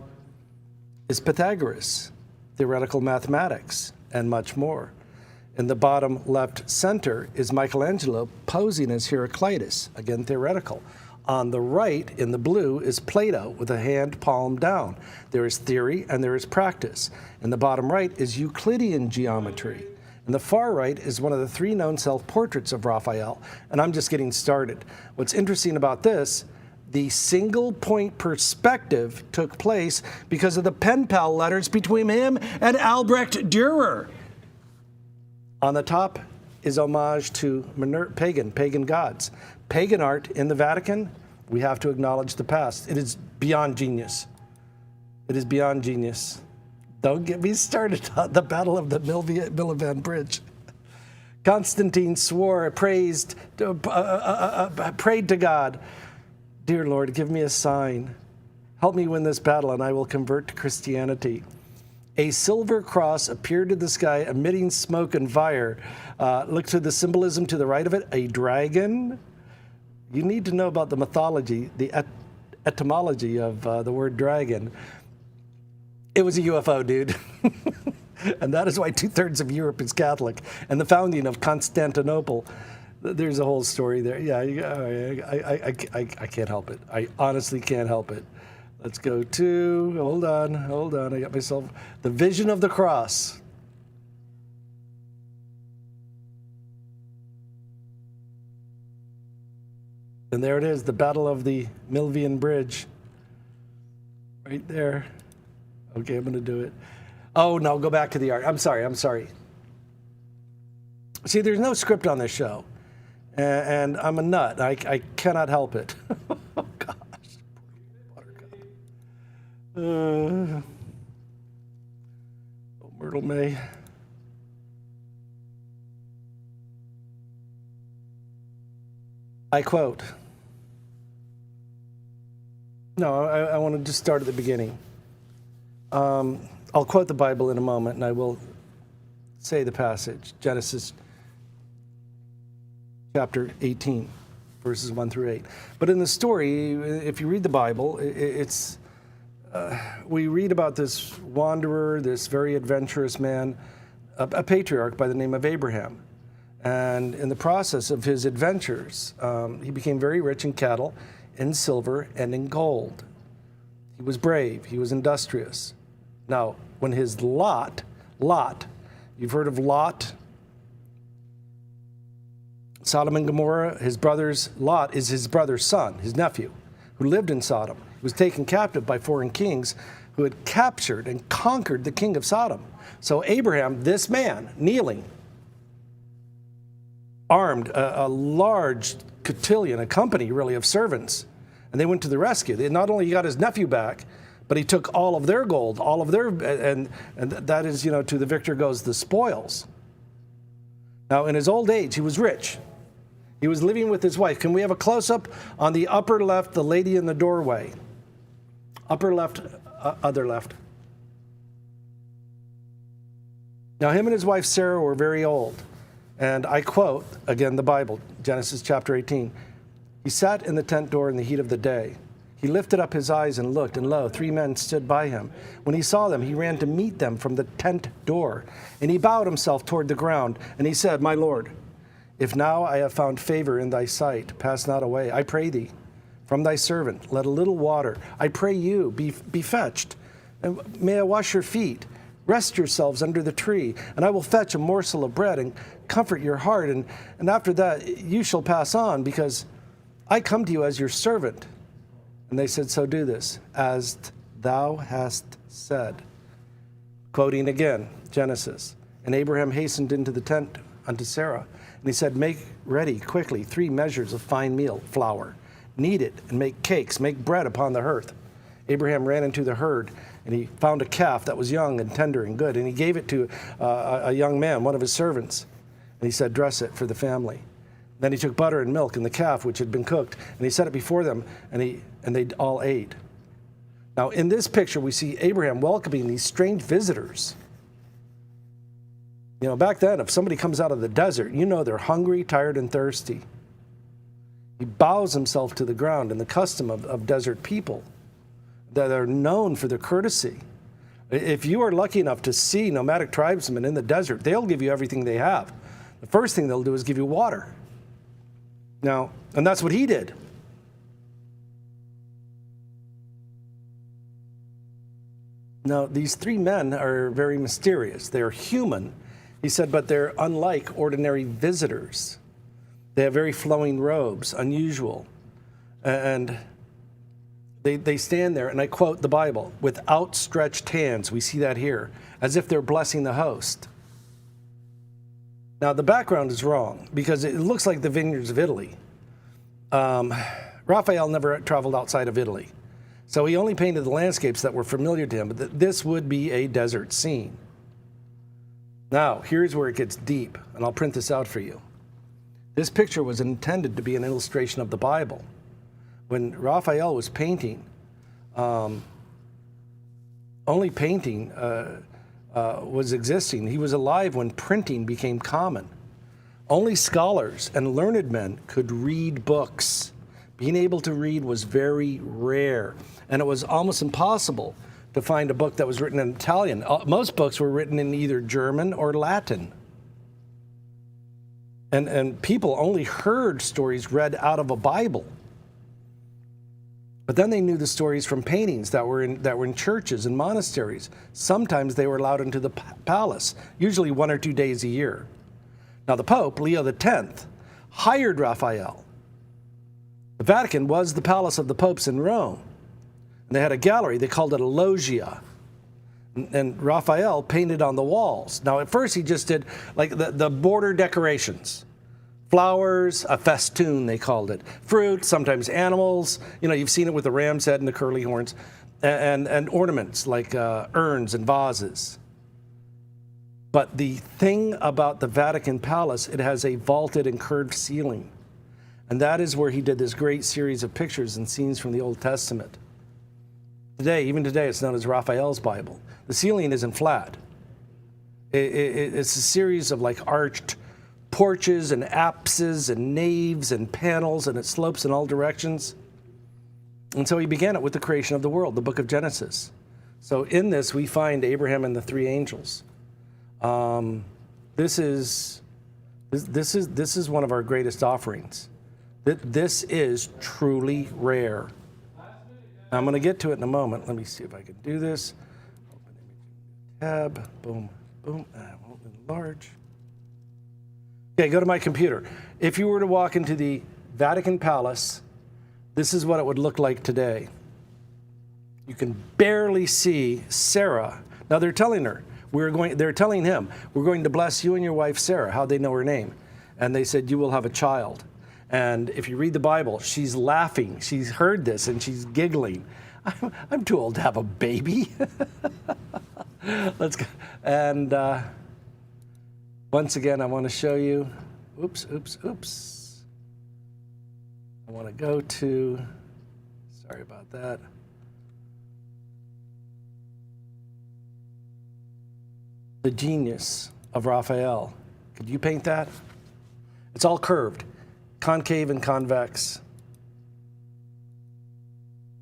is Pythagoras, theoretical mathematics, and much more. In the bottom left center is Michelangelo posing as Heraclitus, again theoretical. On the right, in the blue, is Plato with a hand palm down. There is theory and there is practice. In the bottom right is Euclidean geometry. In the far right is one of the 3 known self-portraits of Raphael, and I'm just getting started. What's interesting about this, the single point perspective took place because of the pen pal letters between him and Albrecht Dürer. On the top is homage to pagan gods. Pagan art in the Vatican, we have to acknowledge the past. It is beyond genius. It is beyond genius. Don't get me started on the Battle of the Milvian Bridge. Constantine prayed to God, "Dear Lord, give me a sign. Help me win this battle and I will convert to Christianity." A silver cross appeared in the sky emitting smoke and fire. Look to the symbolism to the right of it, a dragon. You need to know about the mythology, the etymology of the word dragon. It was a UFO, dude. And that is why 2/3 of Europe is Catholic. And the founding of Constantinople, there's a whole story there. Yeah, I can't help it. I honestly can't help it. Let's go to, hold on. I got myself, the Vision of the Cross. And there it is, the Battle of the Milvian Bridge. Right there. Okay, I'm going to do it. Oh, no, go back to the art. I'm sorry. See, there's no script on this show, and I'm a nut. I cannot help it. Oh, gosh. Buttercup. Oh, Myrtle May. I quote. No, I want to just start at the beginning. I'll quote the Bible in a moment, and I will say the passage, Genesis chapter 18, verses 1 through 8. But in the story, if you read the Bible, we read about this wanderer, this very adventurous man, a patriarch by the name of Abraham. And in the process of his adventures, he became very rich in cattle, in silver, and in gold. He was brave. He was industrious. Now, when his Lot, you've heard of Lot, Sodom and Gomorrah, Lot is his brother's son, his nephew, who lived in Sodom. He was taken captive by foreign kings who had captured and conquered the king of Sodom. So Abraham, this man, kneeling, armed a large cotillion, a company really of servants, and they went to the rescue. They not only got his nephew back, but he took all of their gold, all of their, and that is, to the victor goes the spoils. Now, in his old age, he was rich. He was living with his wife. Can we have a close-up on the upper left, the lady in the doorway? Upper left, other left. Now, him and his wife Sarah were very old. And I quote, again, the Bible, Genesis chapter 18. He sat in the tent door in the heat of the day. He lifted up his eyes and looked, and lo, 3 men stood by him. When he saw them, he ran to meet them from the tent door. And he bowed himself toward the ground, and he said, My Lord, if now I have found favor in thy sight, pass not away, I pray thee, from thy servant, let a little water, I pray you, be fetched. And may I wash your feet? Rest yourselves under the tree, and I will fetch a morsel of bread and comfort your heart. And after that, you shall pass on, because I come to you as your servant. And they said, so do this, as thou hast said. Quoting again, Genesis. And Abraham hastened into the tent unto Sarah. And he said, make ready quickly 3 measures of fine meal, flour. Knead it and make cakes, make bread upon the hearth. Abraham ran into the herd, and he found a calf that was young and tender and good. And he gave it to a young man, one of his servants. And he said, dress it for the family. Then he took butter and milk and the calf, which had been cooked, and he set it before them, and they all ate. Now, in this picture, we see Abraham welcoming these strange visitors. Back then, if somebody comes out of the desert, they're hungry, tired, and thirsty. He bows himself to the ground in the custom of desert people that are known for their courtesy. If you are lucky enough to see nomadic tribesmen in the desert, they'll give you everything they have. The first thing they'll do is give you water. Now, and that's what he did. Now, these 3 men are very mysterious. They're human, he said, but they're unlike ordinary visitors. They have very flowing robes, unusual. And they stand there, and I quote the Bible, with outstretched hands. We see that here, as if they're blessing the host. Now, the background is wrong, because it looks like the vineyards of Italy. Raphael never traveled outside of Italy, so he only painted the landscapes that were familiar to him, but this would be a desert scene. Now, here's where it gets deep, and I'll print this out for you. This picture was intended to be an illustration of the Bible. When Raphael was painting, only painting was existing. He was alive when printing became common. Only scholars and learned men could read books. Being able to read was very rare, and it was almost impossible to find a book that was written in Italian. Most books were written in either German or Latin. And people only heard stories read out of a Bible. But then they knew the stories from paintings that were in churches and monasteries. Sometimes they were allowed into the palace, usually 1 or 2 days a year. Now the Pope, Leo X, hired Raphael. The Vatican was the palace of the popes in Rome. And they had a gallery, they called it a loggia. And Raphael painted on the walls. Now, at first, he just did like the border decorations. Flowers, a festoon, they called it. Fruit, sometimes animals. You know, you've seen it with the ram's head and the curly horns. And ornaments like urns and vases. But the thing about the Vatican Palace, it has a vaulted and curved ceiling. And that is where he did this great series of pictures and scenes from the Old Testament. Even today, it's known as Raphael's Bible. The ceiling isn't flat. It's a series of like arched porches and apses and naves and panels, and it slopes in all directions. And so he began it with the creation of the world, the book of Genesis. So in this, we find Abraham and the three angels. This is one of our greatest offerings. This is truly rare. I'm going to get to it in a moment. Let me see if I can do this. Open tab. Boom, boom. I won't enlarge. Okay, go to my computer. If you were to walk into the Vatican Palace, this is what it would look like today. You can barely see Sarah. Now they're telling her, they're telling him, we're going to bless you and your wife Sarah. How'd they know her name? And they said, you will have a child. And if you read the Bible, she's laughing. She's heard this and she's giggling. I'm too old to have a baby. Let's go. And once again, I want to show you. Oops. I want to go to, sorry about that. The genius of Raphael. Could you paint that? It's all curved. Concave and convex.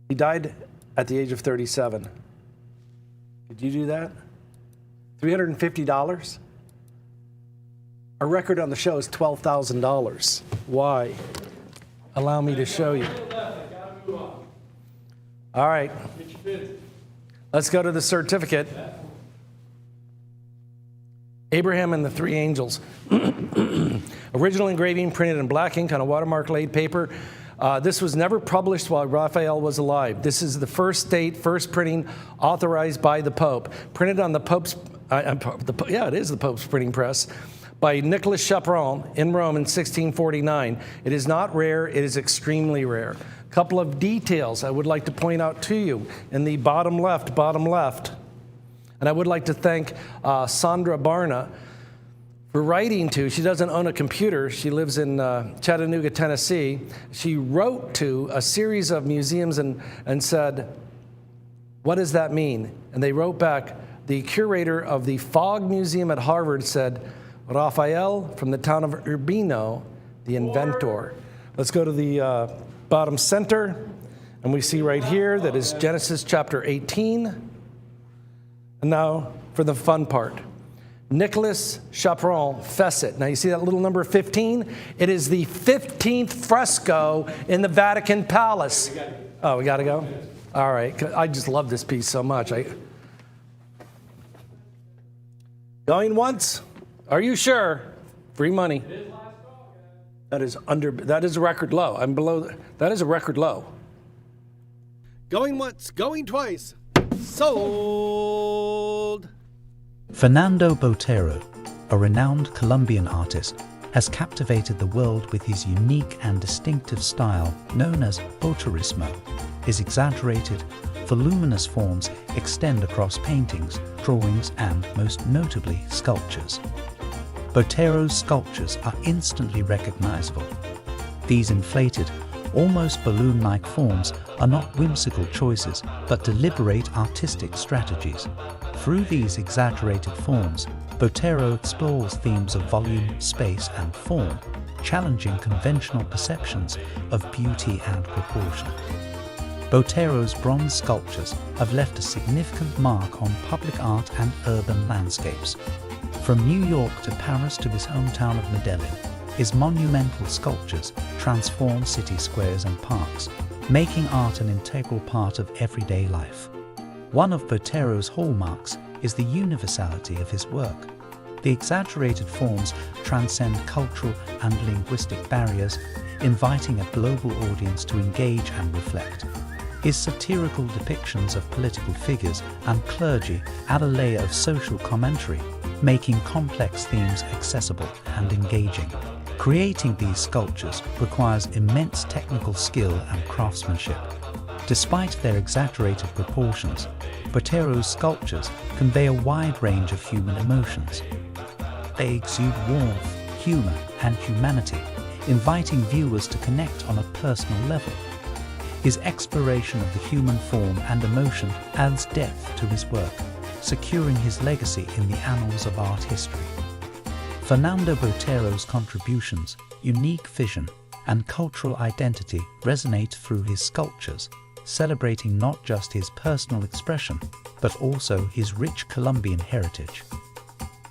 He died at the age of 37. Did you do that? $350? Our record on the show is $12,000. Why? Allow me to show you. All right. Let's go to the certificate. Abraham and the three angels. Original engraving printed in black ink on a watermark laid paper. This was never published while Raphael was alive. This is the first printing authorized by the Pope. Printed on the Pope's, it is the Pope's printing press, by Nicholas Chaperon in Rome in 1649. It is not rare, it is extremely rare. A couple of details I would like to point out to you in the bottom left. And I would like to thank Sandra Barna for writing to, she doesn't own a computer, she lives in Chattanooga, Tennessee. She wrote to a series of museums and said, what does that mean? And they wrote back, the curator of the Fogg Museum at Harvard said, Raphael from the town of Urbino, the inventor. Let's go to the bottom center, and we see right here that is Genesis chapter 18. And now for the fun part. Nicholas Chaperon Fesset. Now you see that little number 15? It is the 15th fresco in the Vatican Palace. Oh, we got to go? All right. I just love this piece so much. Going once? Are you sure? Free money. That is a record low. I'm below. That is a record low. Going once, going twice. Sold. Fernando Botero, a renowned Colombian artist, has captivated the world with his unique and distinctive style known as Boterismo. His exaggerated, voluminous forms extend across paintings, drawings, and, most notably, sculptures. Botero's sculptures are instantly recognizable. These inflated, almost balloon-like forms are not whimsical choices, but deliberate artistic strategies. Through these exaggerated forms, Botero explores themes of volume, space, and form, challenging conventional perceptions of beauty and proportion. Botero's bronze sculptures have left a significant mark on public art and urban landscapes. From New York to Paris to his hometown of Medellin, his monumental sculptures transform city squares and parks, making art an integral part of everyday life. One of Botero's hallmarks is the universality of his work. The exaggerated forms transcend cultural and linguistic barriers, inviting a global audience to engage and reflect. His satirical depictions of political figures and clergy add a layer of social commentary, making complex themes accessible and engaging. Creating these sculptures requires immense technical skill and craftsmanship. Despite their exaggerated proportions, Botero's sculptures convey a wide range of human emotions. They exude warmth, humour and humanity, inviting viewers to connect on a personal level. His exploration of the human form and emotion adds depth to his work, securing his legacy in the annals of art history. Fernando Botero's contributions, unique vision, and cultural identity resonate through his sculptures, celebrating not just his personal expression, but also his rich Colombian heritage.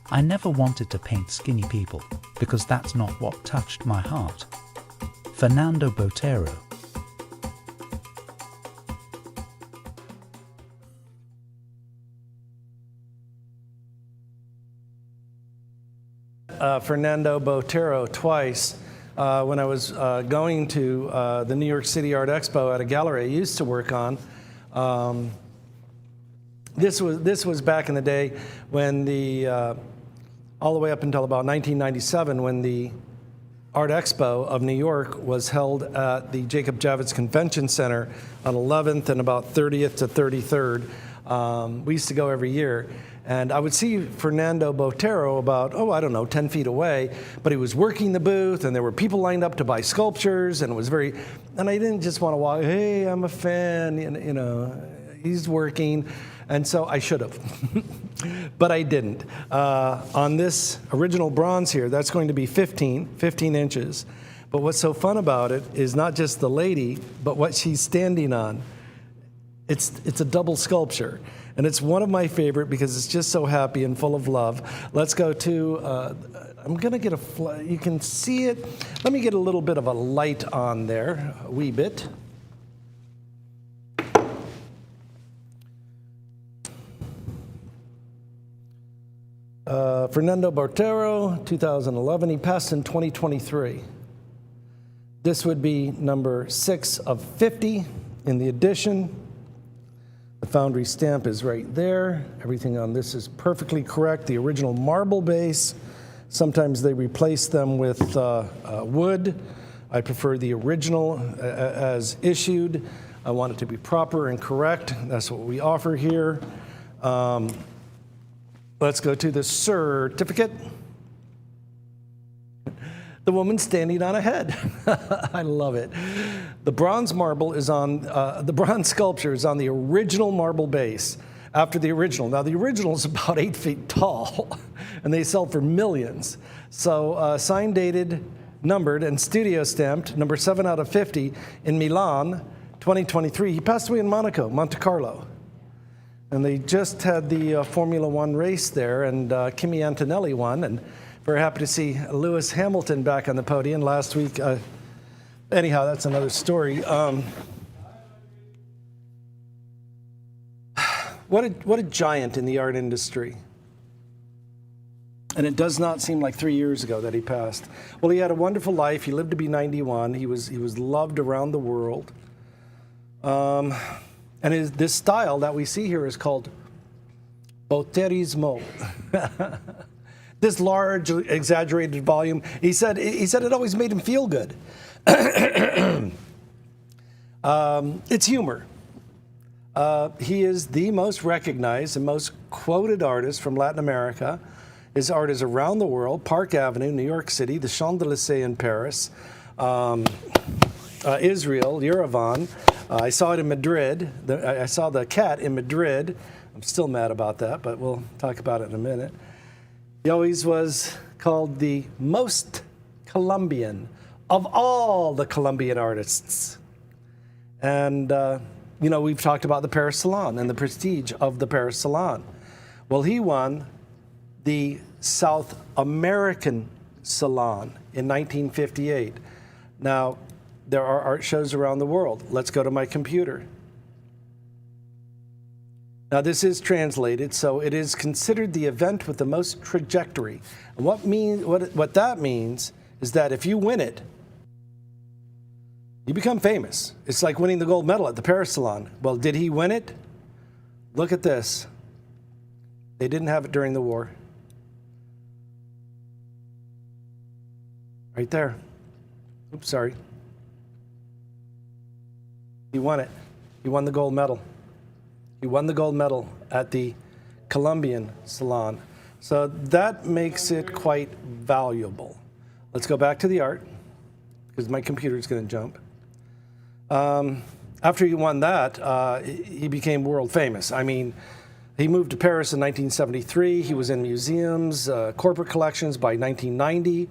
I never wanted to paint skinny people, because that's not what touched my heart. Fernando Botero. Fernando Botero twice. When I was going to the New York City Art Expo at a gallery I used to work on. This was back in the day when all the way up until about 1997, when the Art Expo of New York was held at the Jacob Javits Convention Center on 11th and about 30th to 33rd. We used to go every year. And I would see Fernando Botero about, 10 feet away, but he was working the booth and there were people lined up to buy sculptures, and it was and I didn't just want to walk, hey, I'm a fan, he's working. And so I should have, but I didn't. On this original bronze here, that's going to be 15 inches. But what's so fun about it is not just the lady, but what she's standing on. It's a double sculpture. And it's one of my favorite because it's just so happy and full of love. Let's go to, I'm gonna get you can see it. Let me get a little bit of a light on there, a wee bit. Fernando Botero, 2011, he passed in 2023. This would be number 6 of 50 in the edition. The foundry stamp is right there. Everything on this is perfectly correct. The original marble base. Sometimes they replace them with wood. I prefer the original as issued. I want it to be proper and correct. That's what we offer here. Let's go to the certificate. The woman standing on a head. I love it. The bronze marble is on, the bronze sculpture is on the original marble base after the original. Now the original is about 8 feet tall and they sell for millions. So signed, dated, numbered, and studio stamped, number 7 out of 50 in Milan, 2023. He passed away in Monaco, Monte Carlo. And they just had the Formula One race there, and Kimi Antonelli won. And very happy to see Lewis Hamilton back on the podium last week. Anyhow, that's another story. What a giant in the art industry. And it does not seem like 3 years ago that he passed. Well, he had a wonderful life. He lived to be 91. He was loved around the world. And this style that we see here is called Boterismo. This large, exaggerated volume. He said it always made him feel good. It's humor. He is the most recognized and most quoted artist from Latin America. His art is around the world. Park Avenue, New York City, the Champs-Élysées in Paris, Israel, Yerevan. I saw it in Madrid. I saw the cat in Madrid. I'm still mad about that, but we'll talk about it in a minute. He always was called the most Colombian of all the Colombian artists. And, we've talked about the Paris Salon and the prestige of the Paris Salon. Well, he won the South American Salon in 1958. Now, there are art shows around the world. Let's go to my computer. Now, this is translated, so it is considered the event with the most trajectory. And what that means is that if you win it, You become famous. It's like winning the gold medal at the Paris Salon. Well, did he win it? Look at this. They didn't have it during the war. Right there. Oops, sorry. He won it. He won the gold medal. He won the gold medal at the Colombian Salon. So that makes it quite valuable. Let's go back to the art, because my computer's going to jump. After he won that, he became world famous. I mean, he moved to Paris in 1973. He was in museums, corporate collections by 1990.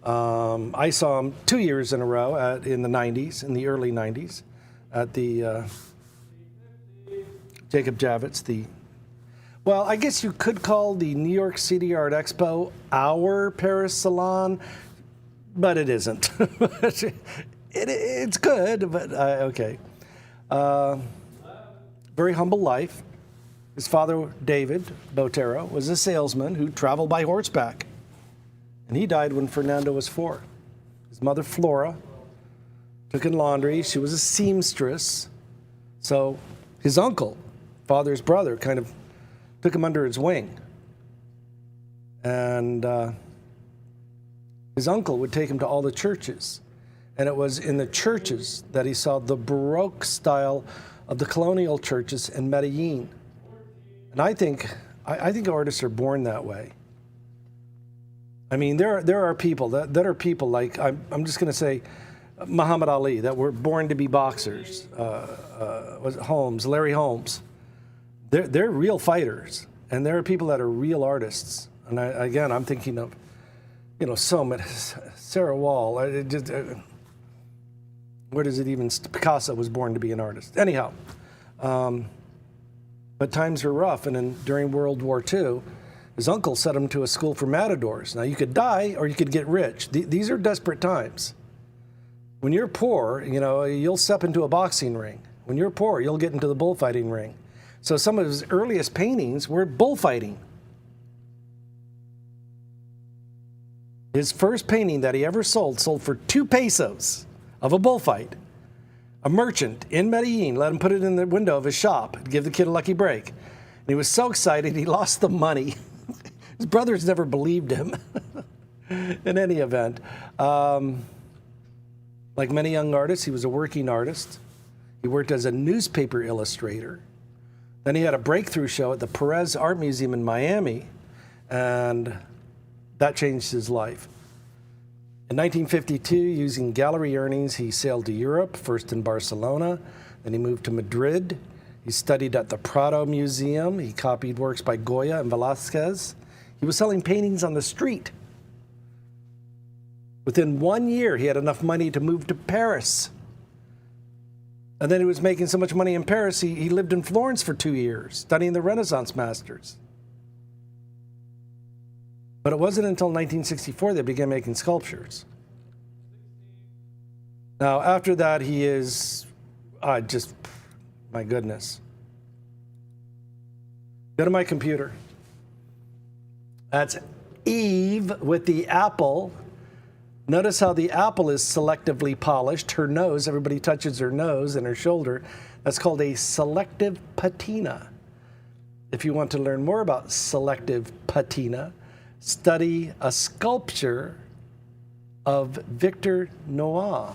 I saw him 2 years in a row in the 90s, in the early 90s, at the Jacob Javits, well, I guess you could call the New York City Art Expo our Paris Salon, but it isn't. It's good, but okay. Very humble life. His father, David Botero, was a salesman who traveled by horseback, and he died when Fernando was 4. His mother, Flora, took in laundry. She was a seamstress, so his uncle, father's brother, kind of took him under his wing. And his uncle would take him to all the churches. And it was in the churches that he saw the Baroque style of the colonial churches in Medellin. And I think artists are born that way. I mean, there are people that are people like, I'm just going to say, Muhammad Ali, that were born to be boxers. Was it Holmes, Larry Holmes. They're real fighters, and there are people that are real artists. And I'm thinking of, so many. Sarah Wall. Where does it even? Picasso was born to be an artist. Anyhow, but times were rough, and during World War II, his uncle sent him to a school for matadors. Now you could die or you could get rich. These are desperate times. When you're poor, you'll step into a boxing ring. When you're poor, you'll get into the bullfighting ring. So some of his earliest paintings were bullfighting. His first painting that he ever sold for 2 pesos of a bullfight. A merchant in Medellin let him put it in the window of his shop to give the kid a lucky break. And he was so excited he lost the money. His brothers never believed him. In any event, like many young artists, he was a working artist. He worked as a newspaper illustrator. Then he had a breakthrough show at the Perez Art Museum in Miami, and that changed his life. In 1952, using gallery earnings, he sailed to Europe, first in Barcelona, then he moved to Madrid. He studied at the Prado Museum. He copied works by Goya and Velázquez. He was selling paintings on the street. Within 1 year, he had enough money to move to Paris. And then he was making so much money in Paris, he lived in Florence for 2 years, studying the Renaissance masters. But it wasn't until 1964 they began making sculptures. Now, after that, he is my goodness. Go to my computer. That's Eve with the apple. Notice how the apple is selectively polished. Her nose, everybody touches her nose and her shoulder. That's called a selective patina. If you want to learn more about selective patina, study a sculpture of Victor Noir.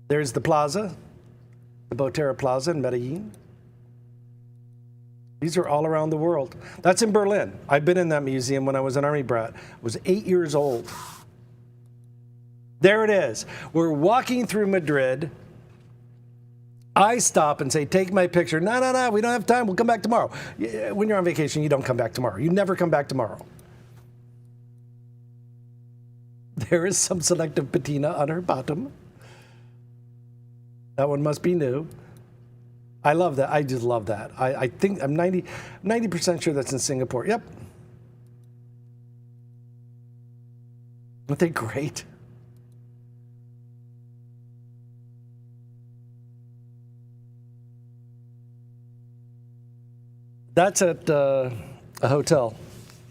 There's the plaza, the Botero Plaza in Medellin. These are all around the world. That's in Berlin. I've been in that museum when I was an Army brat. I was 8 years old. There it is. We're walking through Madrid. I stop and say, take my picture. No, we don't have time. We'll come back tomorrow. When you're on vacation, you don't come back tomorrow. You never come back tomorrow. There is some selective patina on her bottom. That one must be new. I love that. I just love that. I think I'm 90% sure that's in Singapore. Yep. Aren't they great? That's at a hotel.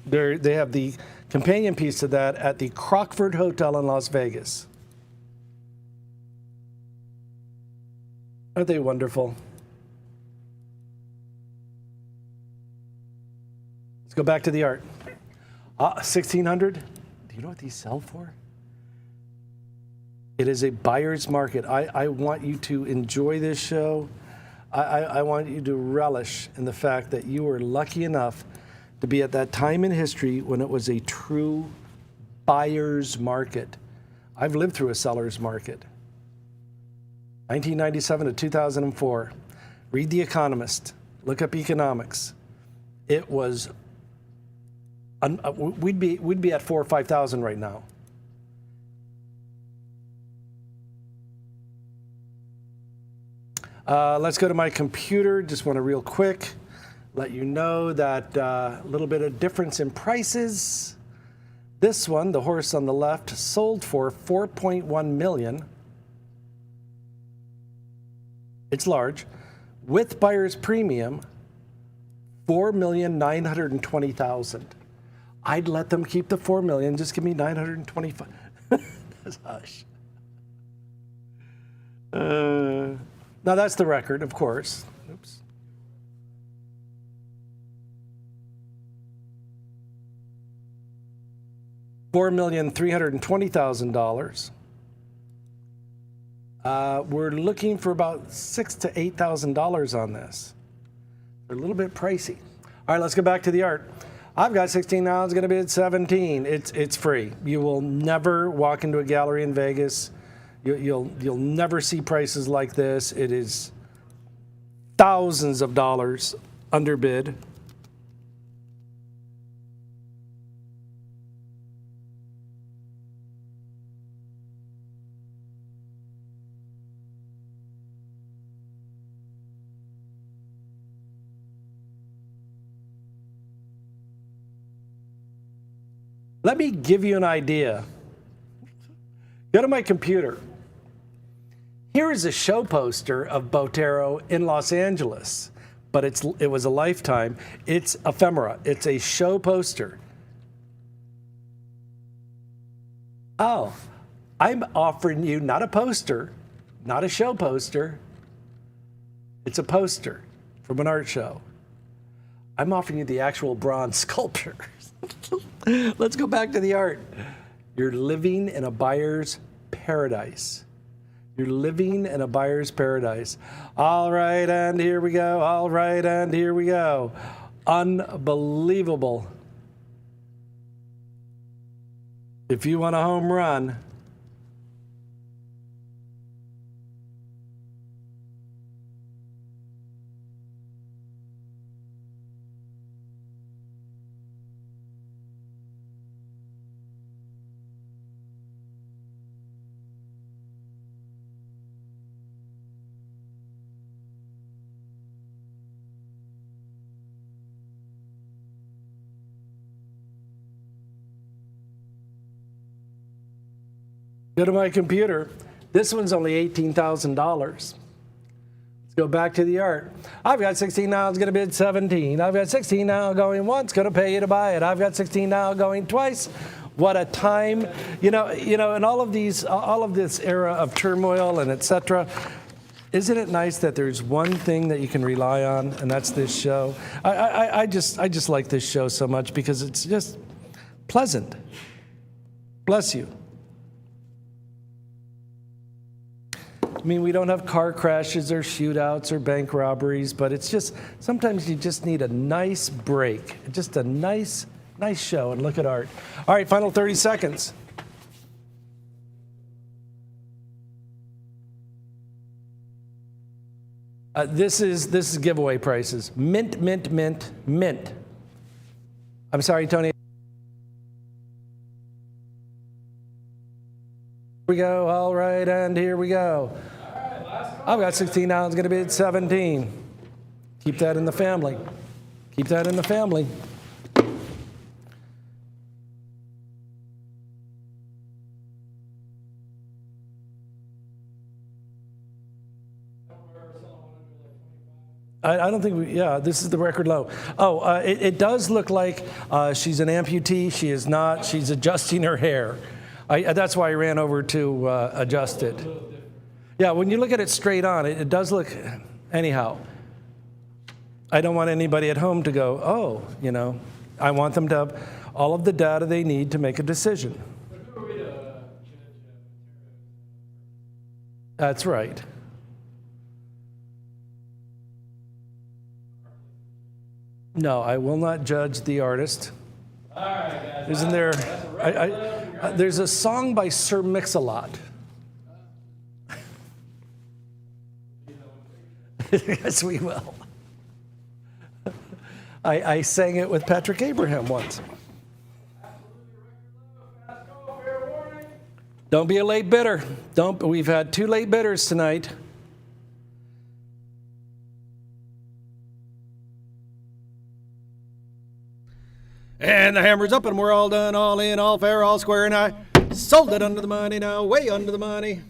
They have the companion piece to that at the Crockford Hotel in Las Vegas. Aren't they wonderful? Let's go back to the art. 1600. Do you know what these sell for? It is a buyer's market. I want you to enjoy this show. I want you to relish in the fact that you were lucky enough to be at that time in history when it was a true buyer's market. I've lived through a seller's market. 1997 to 2004. Read The Economist. Look up economics. It was, we'd be at 4,000 or 5,000 right now. Let's go to my computer. Just want to real quick let you know that a little bit of difference in prices. This one, the horse on the left, sold for $4.1 million. It's large. With buyer's premium, $4,920,000. I'd let them keep the $4 million. Just give me $925,000. Hush. Now that's the record, of course. Oops. $4,320,000. We're looking for about $6,000 to $8,000 on this. They're a little bit pricey. All right, let's go back to the art. I've got 16 now. It's going to be at 17. It's free. You will never walk into a gallery in Vegas. You'll never see prices like this. It is thousands of dollars underbid. Let me give you an idea. Go to my computer. Here is a show poster of Botero in Los Angeles, but it was a lifetime. It's ephemera. It's a show poster. Oh, I'm offering you not a poster, not a show poster. It's a poster from an art show. I'm offering you the actual bronze sculpture. Let's go back to the art. You're living in a buyer's paradise. You're living in a buyer's paradise. All right, and here we go. All right, and here we go. Unbelievable. If you want a home run, go to my computer. This one's only $18,000. Let's go back to the art. I've got 16 now, it's going to bid 17. I've got 16 now going once, going to pay you to buy it. I've got 16 now going twice. What a time. You know, in all of this era of turmoil and etc., isn't it nice that there's one thing that you can rely on, and that's this show? I just like this show so much because it's just pleasant. Bless you. I mean, we don't have car crashes or shootouts or bank robberies, but it's just, sometimes you just need a nice break. Just a nice show, and look at art. All right, final 30 seconds. This is giveaway prices. Mint, mint, mint, mint. I'm sorry, Tony. Here we go. All right, and here we go. I've got 16 now. It's going to be at 17. Keep that in the family. Keep that in the family. I don't think this is the record low. Oh, it does look like she's an amputee. She is not. She's adjusting her hair. That's why I ran over to adjust it. Yeah, when you look at it straight on, it does look, anyhow, I don't want anybody at home to go, oh, you know, I want them to have all of the data they need to make a decision. That's right. No, I will not judge the artist. All right, guys. Isn't there? There's a song by Sir Mix-a-Lot. Yes, we will. I sang it with Patrick Abraham once. Don't be a late bidder. We've had 2 late bidders tonight. And the hammer's up and we're all done, all in, all fair, all square and high. Sold it under the money now, way under the money.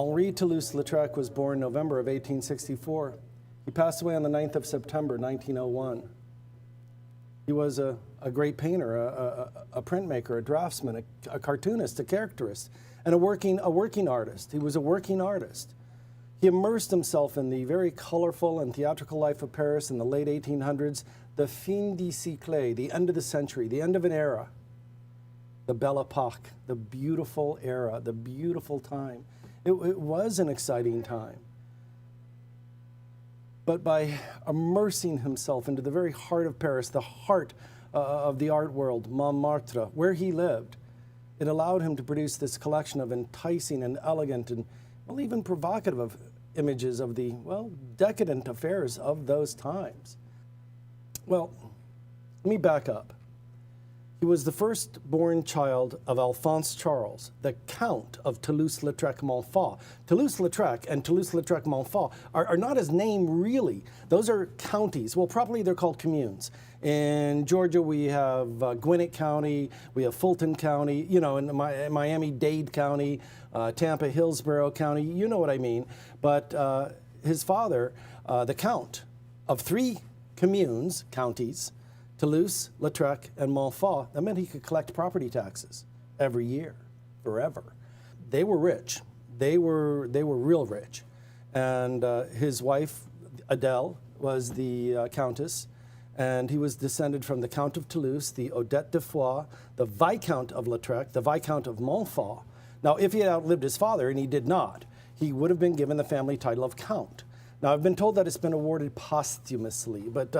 Henri Toulouse-Lautrec was born November of 1864. He passed away on the 9th of September, 1901. He was a great painter, a printmaker, a draftsman, a cartoonist, a caricaturist, and a working artist. He was a working artist. He immersed himself in the very colorful and theatrical life of Paris in the late 1800s, the fin du siècle, the end of the century, the end of an era, the Belle Époque, the beautiful era, the beautiful time. It was an exciting time. But by immersing himself into the very heart of Paris, the heart of the art world, Montmartre, where he lived, it allowed him to produce this collection of enticing and elegant and, well, even provocative images of the, well, decadent affairs of those times. Well, let me back up. He was the firstborn child of Alphonse Charles, the Count of Toulouse-Lautrec-Montfort. Toulouse-Lautrec and Toulouse-Lautrec-Montfort are not his name really. Those are counties. Well, properly they're called communes. In Georgia, we have Gwinnett County, we have Fulton County, you know, in Miami-Dade County, Tampa-Hillsborough County, you know what I mean. But his father, the Count of 3 communes, counties, Toulouse, Lautrec, and Montfort, that meant he could collect property taxes every year, forever. They were rich. They were real rich. And his wife, Adele, was the countess, and he was descended from the Count of Toulouse, the Odette de Foix, the Viscount of Lautrec, the Viscount of Montfort. Now, if he had outlived his father, and he did not, he would have been given the family title of Count. Now, I've been told that it's been awarded posthumously, but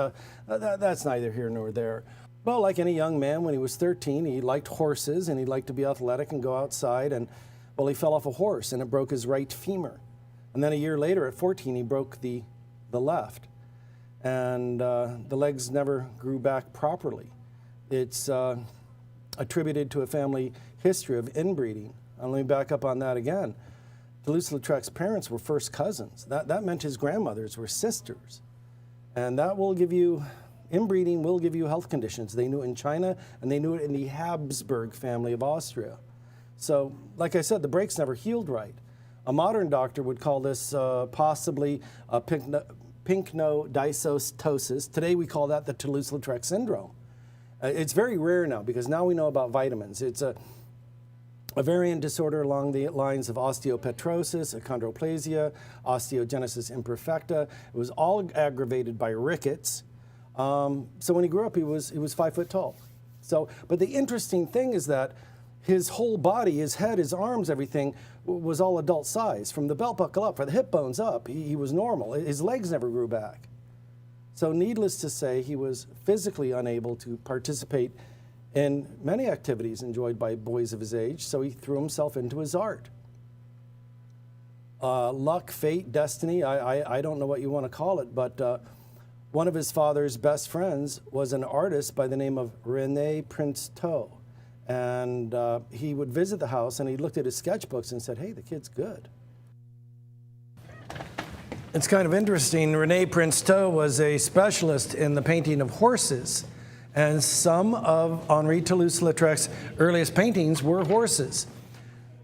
that's neither here nor there. Well, like any young man, when he was 13, he liked horses, and he liked to be athletic and go outside, and, well, he fell off a horse, and it broke his right femur. And then a year later, at 14, he broke the left, and the legs never grew back properly. It's attributed to a family history of inbreeding. And let me back up on that again. Toulouse-Lautrec's parents were first cousins. That meant his grandmothers were sisters. And that will give you, inbreeding will give you health conditions. They knew it in China, and they knew it in the Habsburg family of Austria. So, like I said, the breaks never healed right. A modern doctor would call this possibly a pycnodysostoses. Today we call that the Toulouse-Lautrec syndrome. It's very rare now because now we know about vitamins. It's a variant disorder along the lines of osteopetrosis, achondroplasia, osteogenesis imperfecta. It was all aggravated by rickets. So when he grew up, he was 5 foot tall. So, but the interesting thing is that his whole body, his head, his arms, everything was all adult size. From the belt buckle up, from the hip bones up, he was normal. His legs never grew back. So needless to say, he was physically unable to participate in many activities enjoyed by boys of his age, so he threw himself into his art. Luck, fate, destiny, I don't know what you want to call it, but one of his father's best friends was an artist by the name of René Princeteau. And he would visit the house, and he looked at his sketchbooks and said, hey, the kid's good. It's kind of interesting. René Princeteau was a specialist in the painting of horses, and some of Henri Toulouse-Lautrec's earliest paintings were horses.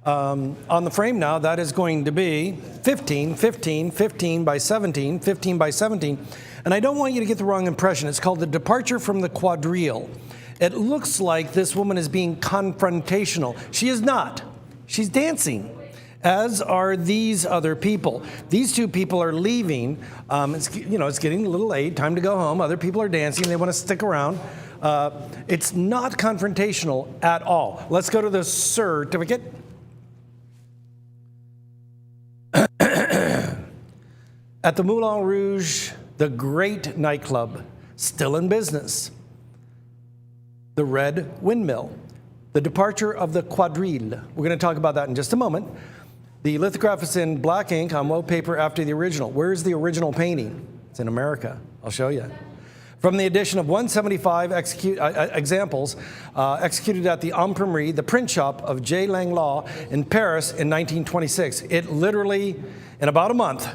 On the frame now, that is going to be 15, 15, 15 by 17, 15 by 17. And I don't want you to get the wrong impression. It's called The Departure from the Quadrille. It looks like this woman is being confrontational. She is not. She's dancing, as are these other people. These two people are leaving. It's getting a little late, time to go home. Other people are dancing. They want to stick around. It's not confrontational at all. Let's go to the certificate. At the Moulin Rouge, the great nightclub, still in business. The Red Windmill, the departure of the quadrille. We're going to talk about that in just a moment. The lithograph is in black ink on wallpaper after the original. Where's the original painting? It's in America. I'll show you. From the edition of 175 examples executed at the Imprimerie, the print shop of J. Langlois in Paris in 1926. It literally, in about a month,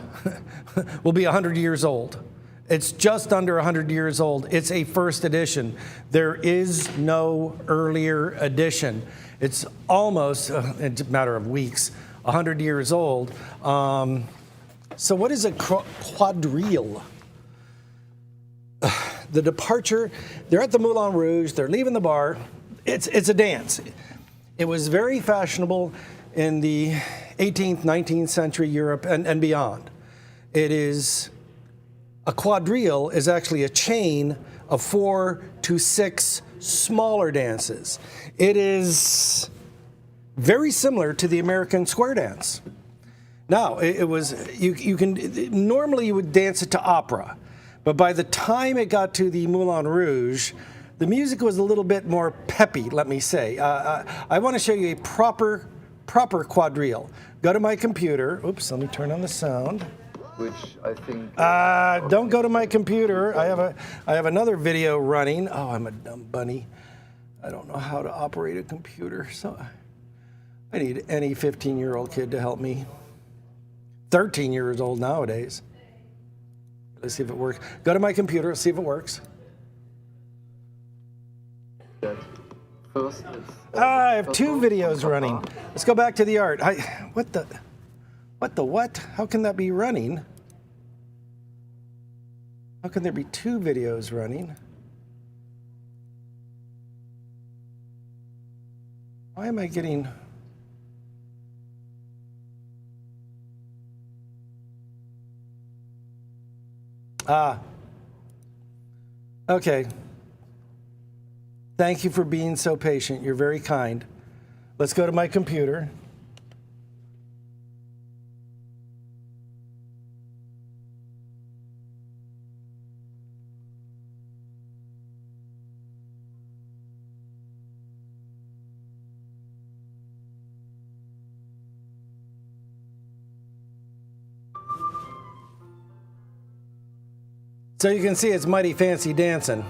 will be 100 years old. It's just under 100 years old. It's a first edition. There is no earlier edition. It's almost, it's a matter of weeks, 100 years old. So what is a quadrille? The departure, they're at the Moulin Rouge, they're leaving the bar. It's a dance. It was very fashionable in the 18th, 19th century Europe and beyond. It is, a quadrille is actually a chain of 4 to 6 smaller dances. It is very similar to the American square dance. Now, it was, normally you would dance it to opera. But by the time it got to the Moulin Rouge, the music was a little bit more peppy, let me say. I want to show you a proper quadrille. Go to my computer. Oops, let me turn on the sound. Which I think... don't go to my computer. I have another video running. Oh, I'm a dumb bunny. I don't know how to operate a computer, so I need any 15-year-old kid to help me. 13 years old nowadays. Let's see if it works. Go to my computer, see if it works. First, I have 2 videos running. Let's go back to the art. What the? How can that be running? How can there be 2 videos running? Why am I getting... Okay. Thank you for being so patient. You're very kind. Let's go to my computer. So you can see it's mighty fancy dancing.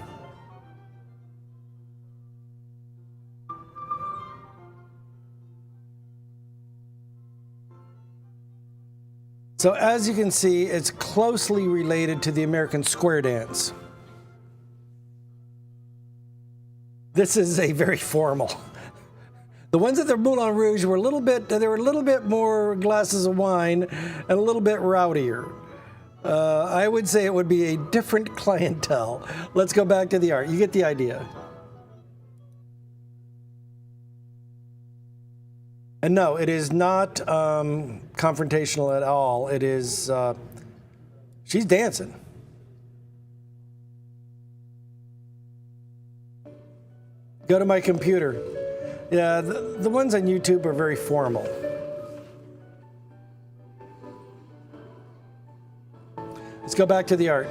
So as you can see, it's closely related to the American square dance. This is a very formal. The ones at the Moulin Rouge were a little bit more glasses of wine and a little bit rowdier. I would say it would be a different clientele. Let's go back to the art. You get the idea. And no, it is not confrontational at all. It is, she's dancing. Go to my computer. Yeah, the ones on YouTube are very formal. Let's go back to the art.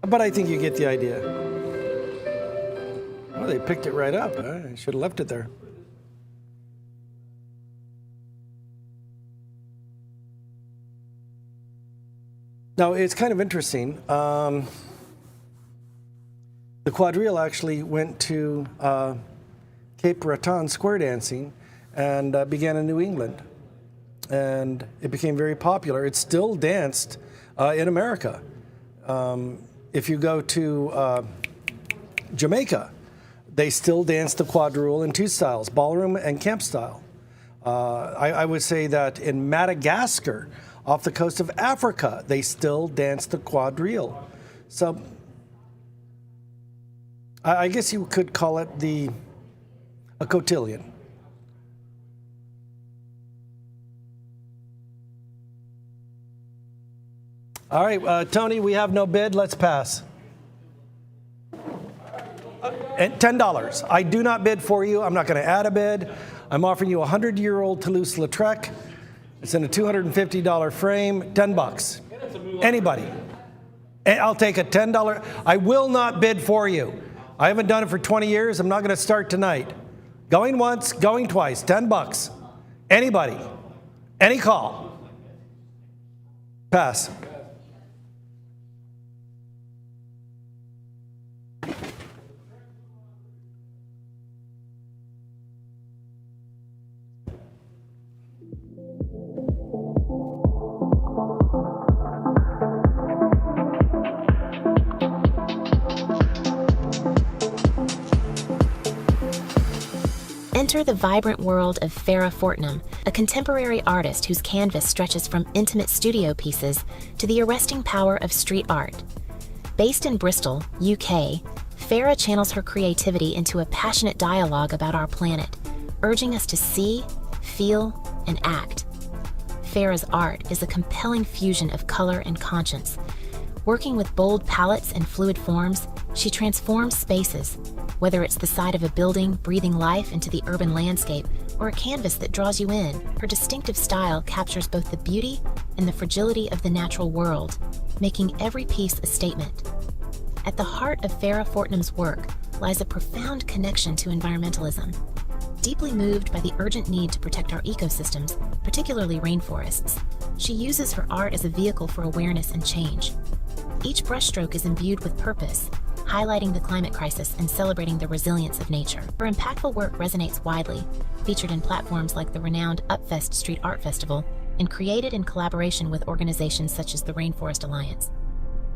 But I think you get the idea. Oh, they picked it right up. I should have left it there. Now, it's kind of interesting. The quadrille actually went to Cape Breton square dancing and began in New England. And it became very popular. It's still danced in America. If you go to Jamaica, they still dance the quadrille in two styles, ballroom and camp style. I would say that in Madagascar, off the coast of Africa, they still dance the quadrille. So I guess you could call it a cotillion. All right, Tony, we have no bid. Let's pass. And $10. I do not bid for you. I'm not going to add a bid. I'm offering you a 100-year-old Toulouse-Lautrec. It's in a $250 frame, $10. Anybody. I'll take a $10. I will not bid for you. I haven't done it for 20 years. I'm not going to start tonight. Going once, going twice, $10. Anybody. Any call. Pass. Enter the vibrant world of Farrah Fortnum, a contemporary artist whose canvas stretches from intimate studio pieces to the arresting power of street art. Based in Bristol, UK, Farrah channels her creativity into a passionate dialogue about our planet, urging us to see, feel, and act. Farrah's art is a compelling fusion of color and conscience. Working with bold palettes and fluid forms, she transforms spaces, whether it's the side of a building breathing life into the urban landscape or a canvas that draws you in. Her distinctive style captures both the beauty and the fragility of the natural world, making every piece a statement. At the heart of Farrah Fortnum's work lies a profound connection to environmentalism. Deeply moved by the urgent need to protect our ecosystems, particularly rainforests, she uses her art as a vehicle for awareness and change. Each brushstroke is imbued with purpose, highlighting the climate crisis and celebrating the resilience of nature. Her impactful work resonates widely, featured in platforms like the renowned Upfest Street Art Festival, and created in collaboration with organizations such as the Rainforest Alliance.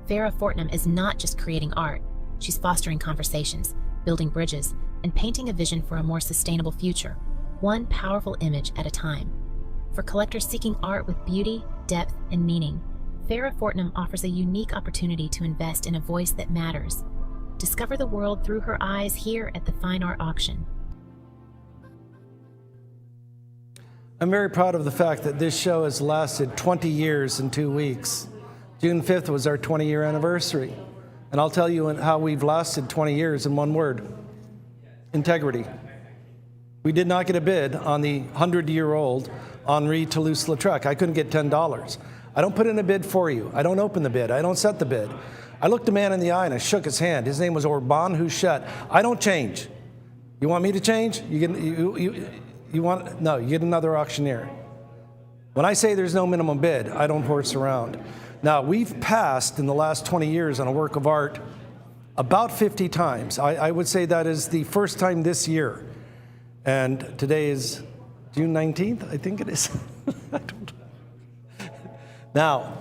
Farrah Fortnum is not just creating art, she's fostering conversations, building bridges, and painting a vision for a more sustainable future, one powerful image at a time. For collectors seeking art with beauty, depth, and meaning, Farrah Fortnum offers a unique opportunity to invest in a voice that matters. Discover the world through her eyes here at the Fine Art Auction. I'm very proud of the fact that this show has lasted 20 years in 2 weeks. June 5th was our 20-year anniversary. And I'll tell you how we've lasted 20 years in one word: integrity. We did not get a bid on the 100-year-old Henri Toulouse-Lautrec. I couldn't get $10. I don't put in a bid for you. I don't open the bid. I don't set the bid. I looked a man in the eye and I shook his hand. His name was Orban Huchet. I don't change. You want me to change? You get another auctioneer. When I say there's no minimum bid, I don't horse around. Now, we've passed in the last 20 years on a work of art about 50 times. I would say that is the first time this year. And today is June 19th, I think it is. Now,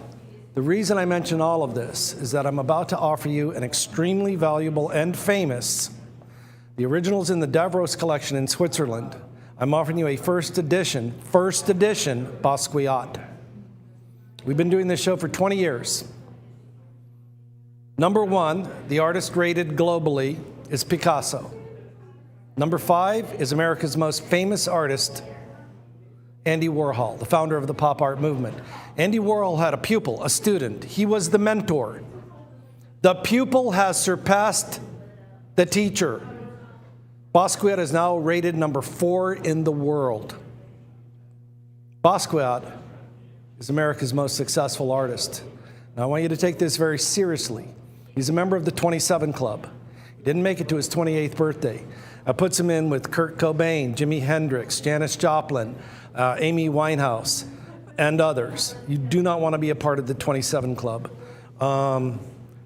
the reason I mention all of this is that I'm about to offer you an extremely valuable and famous, the original's in the Davros collection in Switzerland. I'm offering you a first edition Basquiat. We've been doing this show for 20 years. Number 1, the artist rated globally, is Picasso. Number 5 is America's most famous artist, Andy Warhol, the founder of the pop art movement. Andy Warhol had a pupil, a student. He was the mentor. The pupil has surpassed the teacher. Basquiat is now rated number 4 in the world. Basquiat is America's most successful artist. Now, I want you to take this very seriously. He's a member of the 27 Club. He didn't make it to his 28th birthday. That puts him in with Kurt Cobain, Jimi Hendrix, Janis Joplin, Amy Winehouse, and others. You do not want to be a part of the 27 Club.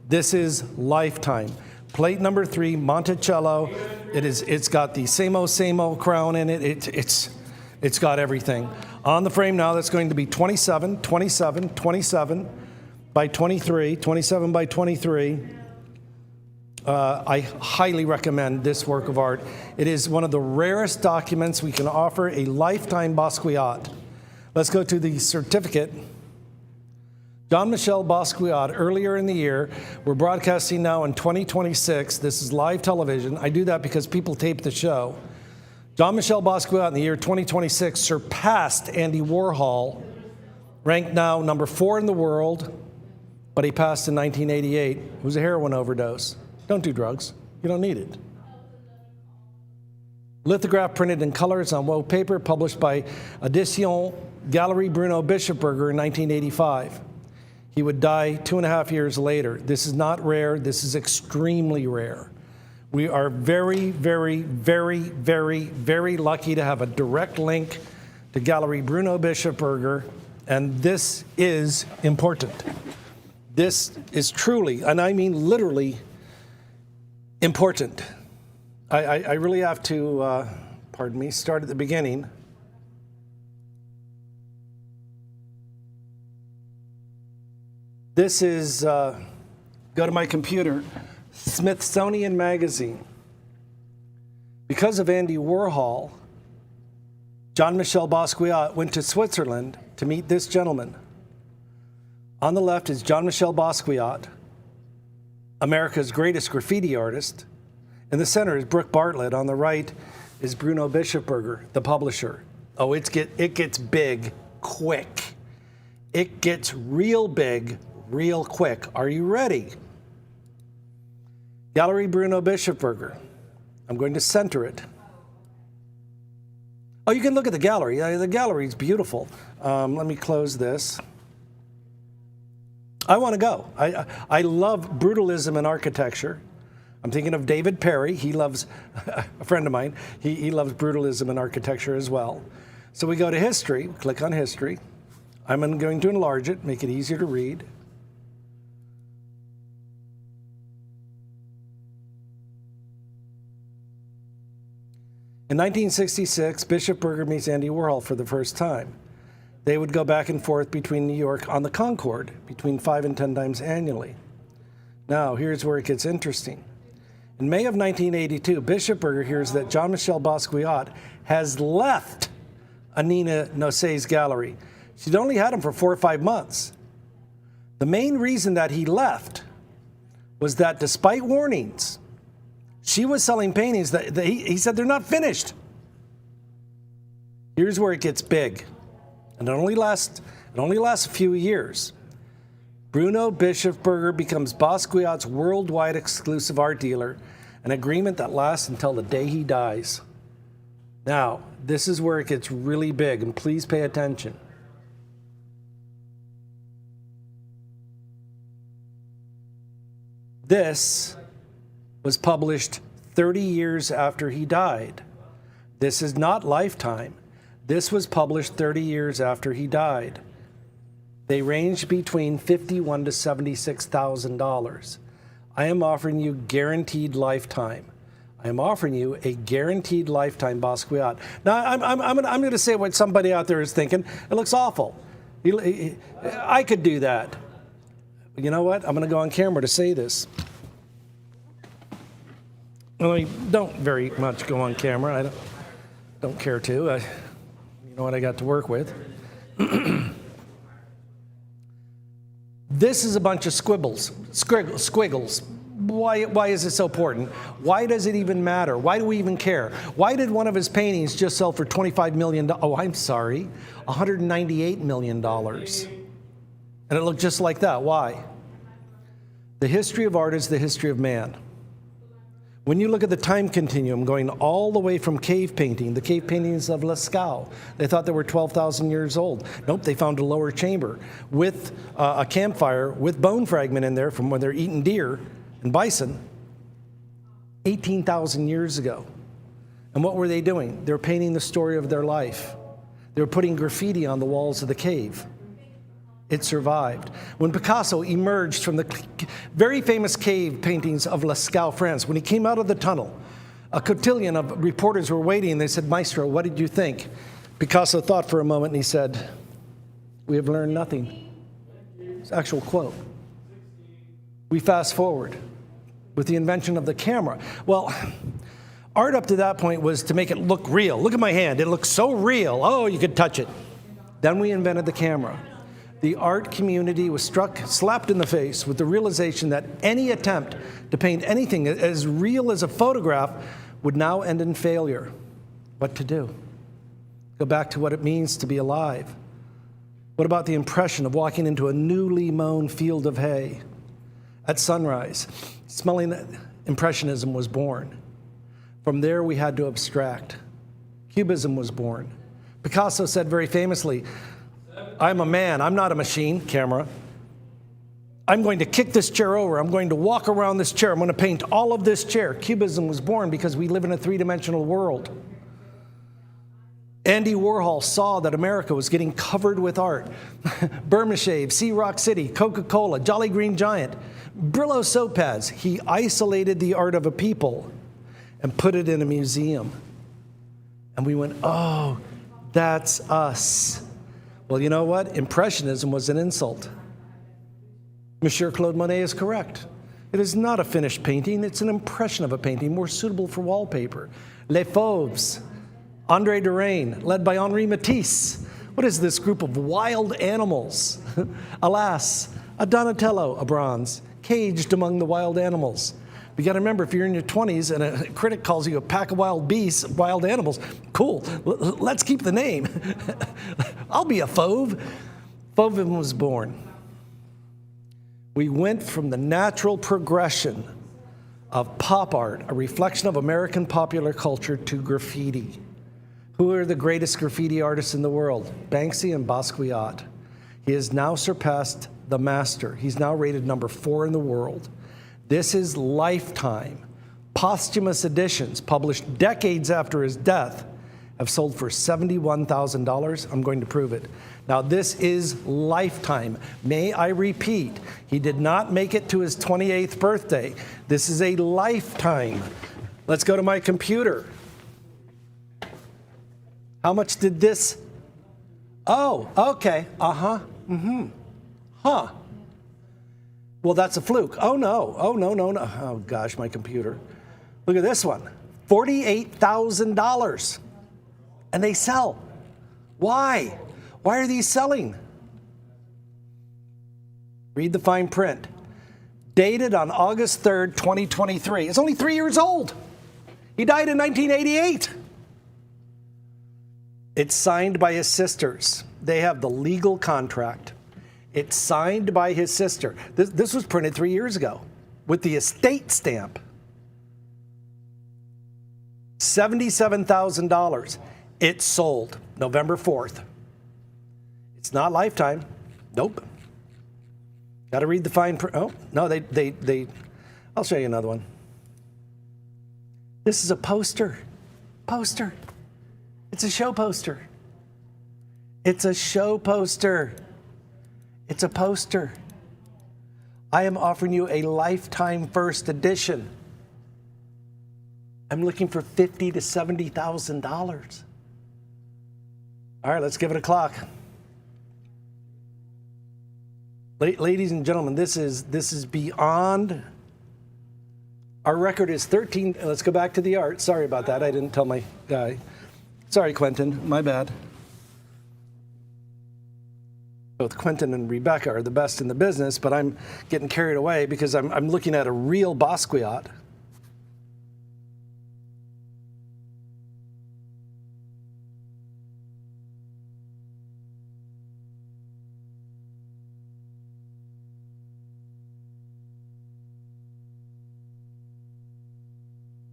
This is lifetime. Plate number 3, Monticello. It's got the same old crown in it. It's got everything. On the frame now, that's going to be 27 by 23, 27 by 23. I highly recommend this work of art. It is one of the rarest documents we can offer a lifetime Basquiat. Let's go to the certificate. Jean-Michel Basquiat, earlier in the year, we're broadcasting now in 2026. This is live television. I do that because people tape the show. Jean-Michel Basquiat in the year 2026 surpassed Andy Warhol, ranked now number 4 in the world, but he passed in 1988. It was a heroin overdose. Don't do drugs. You don't need it. Lithograph printed in colors on wove paper, published by Edition Galerie Bruno Bischofberger in 1985. He would die 2.5 years later. This is not rare. This is extremely rare. We are very, very, very, very, very lucky to have a direct link to Galerie Bruno Bischofberger, and this is important. This is truly, and I mean literally, important. I really have to, pardon me, start at the beginning. This is, go to my computer, Smithsonian Magazine. Because of Andy Warhol, Jean-Michel Basquiat went to Switzerland to meet this gentleman. On the left is Jean-Michel Basquiat, America's greatest graffiti artist. In the center is Brooke Bartlett. On the right is Bruno Bischofberger, the publisher. Oh, it gets big quick. It gets real big real quick. Are you ready? Galerie Bruno Bischofberger. I'm going to center it. Oh, you can look at the gallery. The gallery is beautiful. Let me close this. I want to go. I love brutalism in architecture. I'm thinking of David Perry. He loves, a friend of mine, he loves brutalism in architecture as well. So we go to history, click on history. I'm going to enlarge it, make it easier to read. In 1966, Bischofberger meets Andy Warhol for the first time. They would go back and forth between New York on the Concorde between 5 and 10 times annually. Now, here's where it gets interesting. In May of 1982, Bischofberger hears that Jean-Michel Basquiat has left Anina Nosse's gallery. She'd only had him for 4 or 5 months. The main reason that he left was that despite warnings, she was selling paintings that he said they're not finished. Here's where it gets big. And it only lasts a few years. Bruno Bischofberger becomes Basquiat's worldwide exclusive art dealer, an agreement that lasts until the day he dies. Now, this is where it gets really big, and please pay attention. This was published 30 years after he died. This is not Lifetime. This was published 30 years after he died. They ranged between $51,000 to $76,000. I am offering you guaranteed Lifetime. I am offering you a guaranteed Lifetime Basquiat. Now, I'm going to say what somebody out there is thinking. It looks awful. I could do that. But you know what? I'm going to go on camera to say this. Well, I don't very much go on camera. I don't care to. You know what I got to work with. This is a bunch of squiggles. Why is it so important? Why does it even matter? Why do we even care? Why did one of his paintings just sell for $25 million? Oh, I'm sorry, $198 million. And it looked just like that. Why? The history of art is the history of man. When you look at the time continuum going all the way from cave painting, the cave paintings of Lascaux, they thought they were 12,000 years old. Nope, they found a lower chamber with a campfire with bone fragment in there from when they're eating deer and bison 18,000 years ago. And what were they doing? They were painting the story of their life. They were putting graffiti on the walls of the cave. It survived. When Picasso emerged from the very famous cave paintings of Lascaux, France, when he came out of the tunnel, a cotillion of reporters were waiting, and they said, "Maestro, what did you think?" Picasso thought for a moment, and he said, "We have learned nothing." It's an actual quote. We fast forward with the invention of the camera. Well, art up to that point was to make it look real. Look at my hand. It looks so real. Oh, you could touch it. Then we invented the camera. The art community was slapped in the face with the realization that any attempt to paint anything as real as a photograph would now end in failure. What to do? Go back to what it means to be alive. What about the impression of walking into a newly mown field of hay? At sunrise, smelling that Impressionism was born. From there, we had to abstract. Cubism was born. Picasso said very famously, "I'm a man, I'm not a machine," camera. "I'm going to kick this chair over. I'm going to walk around this chair. I'm going to paint all of this chair." Cubism was born because we live in a three-dimensional world. Andy Warhol saw that America was getting covered with art. Burma Shave, Sea Rock City, Coca-Cola, Jolly Green Giant, Brillo soap pads. He isolated the art of a people and put it in a museum. And we went, "Oh, that's us." Well, you know what? Impressionism was an insult. Monsieur Claude Monet is correct. It is not a finished painting. It's an impression of a painting more suitable for wallpaper. Les Fauves, André Derain, led by Henri Matisse. What is this group of wild animals? Alas, a Donatello, a bronze, caged among the wild animals. You got to remember, if you're in your 20s and a critic calls you a pack of wild beasts, wild animals, cool, let's keep the name. I'll be a Fauve. Fauvism was born. We went from the natural progression of pop art, a reflection of American popular culture, to graffiti. Who are the greatest graffiti artists in the world? Banksy and Basquiat. He has now surpassed the master. He's now rated number 4 in the world. This is lifetime. Posthumous editions, published decades after his death, have sold for $71,000. I'm going to prove it. Now, this is lifetime. May I repeat, he did not make it to his 28th birthday. This is a lifetime. Let's go to my computer. How much did this? Oh, okay. Uh-huh. Mm-hmm. Huh. Well, that's a fluke. Oh, no. Oh, no. Oh, gosh, my computer. Look at this one. $48,000. And they sell. Why? Why are these selling? Read the fine print. Dated on August 3rd, 2023. It's only 3 years old. He died in 1988. It's signed by his sisters. They have the legal contract. It's signed by his sister. This was printed 3 years ago with the estate stamp. $77,000. It sold November 4th. It's not lifetime. Nope. Got to read the fine print. Oh, no, they I'll show you another one. This is a poster. Poster. It's a show poster. It's a show poster. It's a poster. I am offering you a lifetime first edition. I'm looking for $50,000 to $70,000. All right, let's give it a clock. Ladies and gentlemen, this is beyond. Our record is 13. Let's go back to the art. Sorry about that. I didn't tell my guy. Sorry, Quentin. My bad. Both Quentin and Rebecca are the best in the business, but I'm getting carried away because I'm looking at a real Basquiat.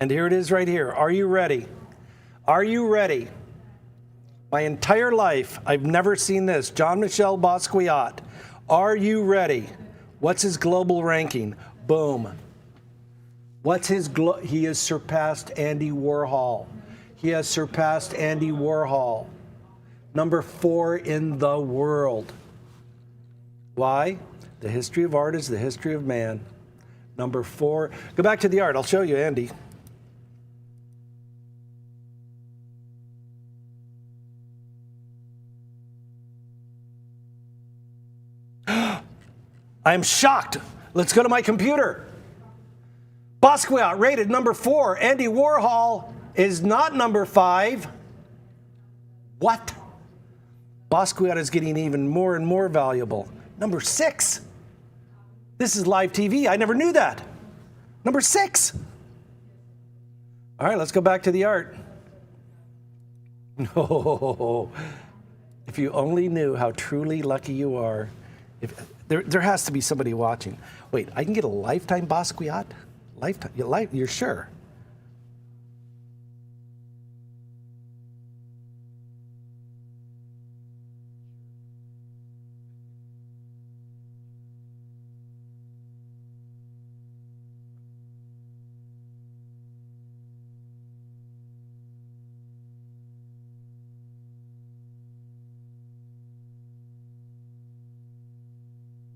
And here it is right here. Are you ready? Are you ready? My entire life, I've never seen this. Jean-Michel Basquiat. Are you ready? What's his global ranking? Boom. What's his he has surpassed Andy Warhol. He has surpassed Andy Warhol. Number 4 in the world. Why? The history of art is the history of man. Number 4. Go back to the art. I'll show you, Andy. I'm shocked. Let's go to my computer. Basquiat rated number 4. Andy Warhol is not number 5. What? Basquiat is getting even more and more valuable. Number 6. This is live TV. I never knew that. Number 6. All right, let's go back to the art. Oh, if you only knew how truly lucky you are. There has to be somebody watching. Wait, I can get a lifetime Basquiat? Lifetime? You're sure?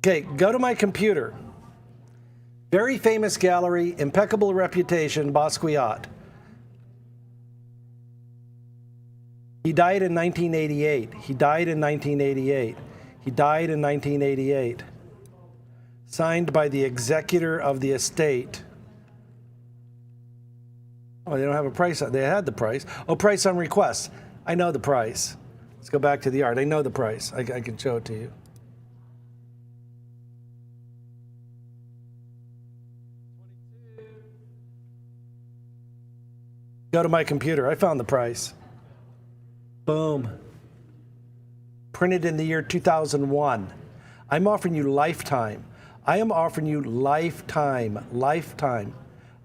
Okay, go to my computer. Very famous gallery, impeccable reputation, Basquiat. He died in 1988. He died in 1988. He died in 1988. Signed by the executor of the estate. Oh, they don't have a price. They had the price. Oh, price on request. I know the price. Let's go back to the art. I know the price. I can show it to you. Go to my computer. I found the price. Boom. Printed in the year 2001. I'm offering you lifetime. I am offering you lifetime. Lifetime.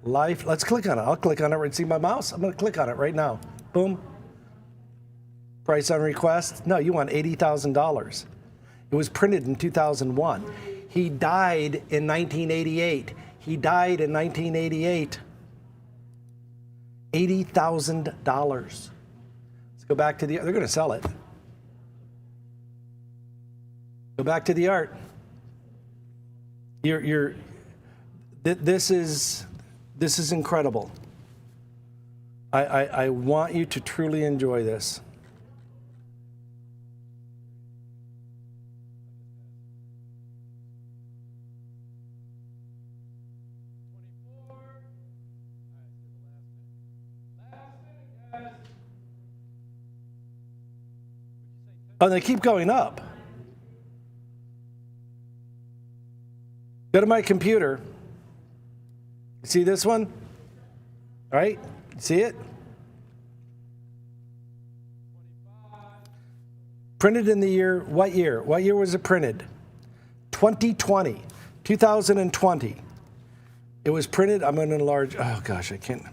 Let's click on it. I'll click on it and see my mouse. I'm going to click on it right now. Boom. Price on request. No, you want $80,000. It was printed in 2001. He died in 1988. He died in 1988. $80,000. Let's go back to the art. They're going to sell it. Go back to the art. This is incredible. I want you to truly enjoy this. Oh, they keep going up. Go to my computer. See this one? All right, see it? Printed in the year, what year? What year was it printed? 2020, 2020. It was printed, I'm going to enlarge, oh gosh, I can't,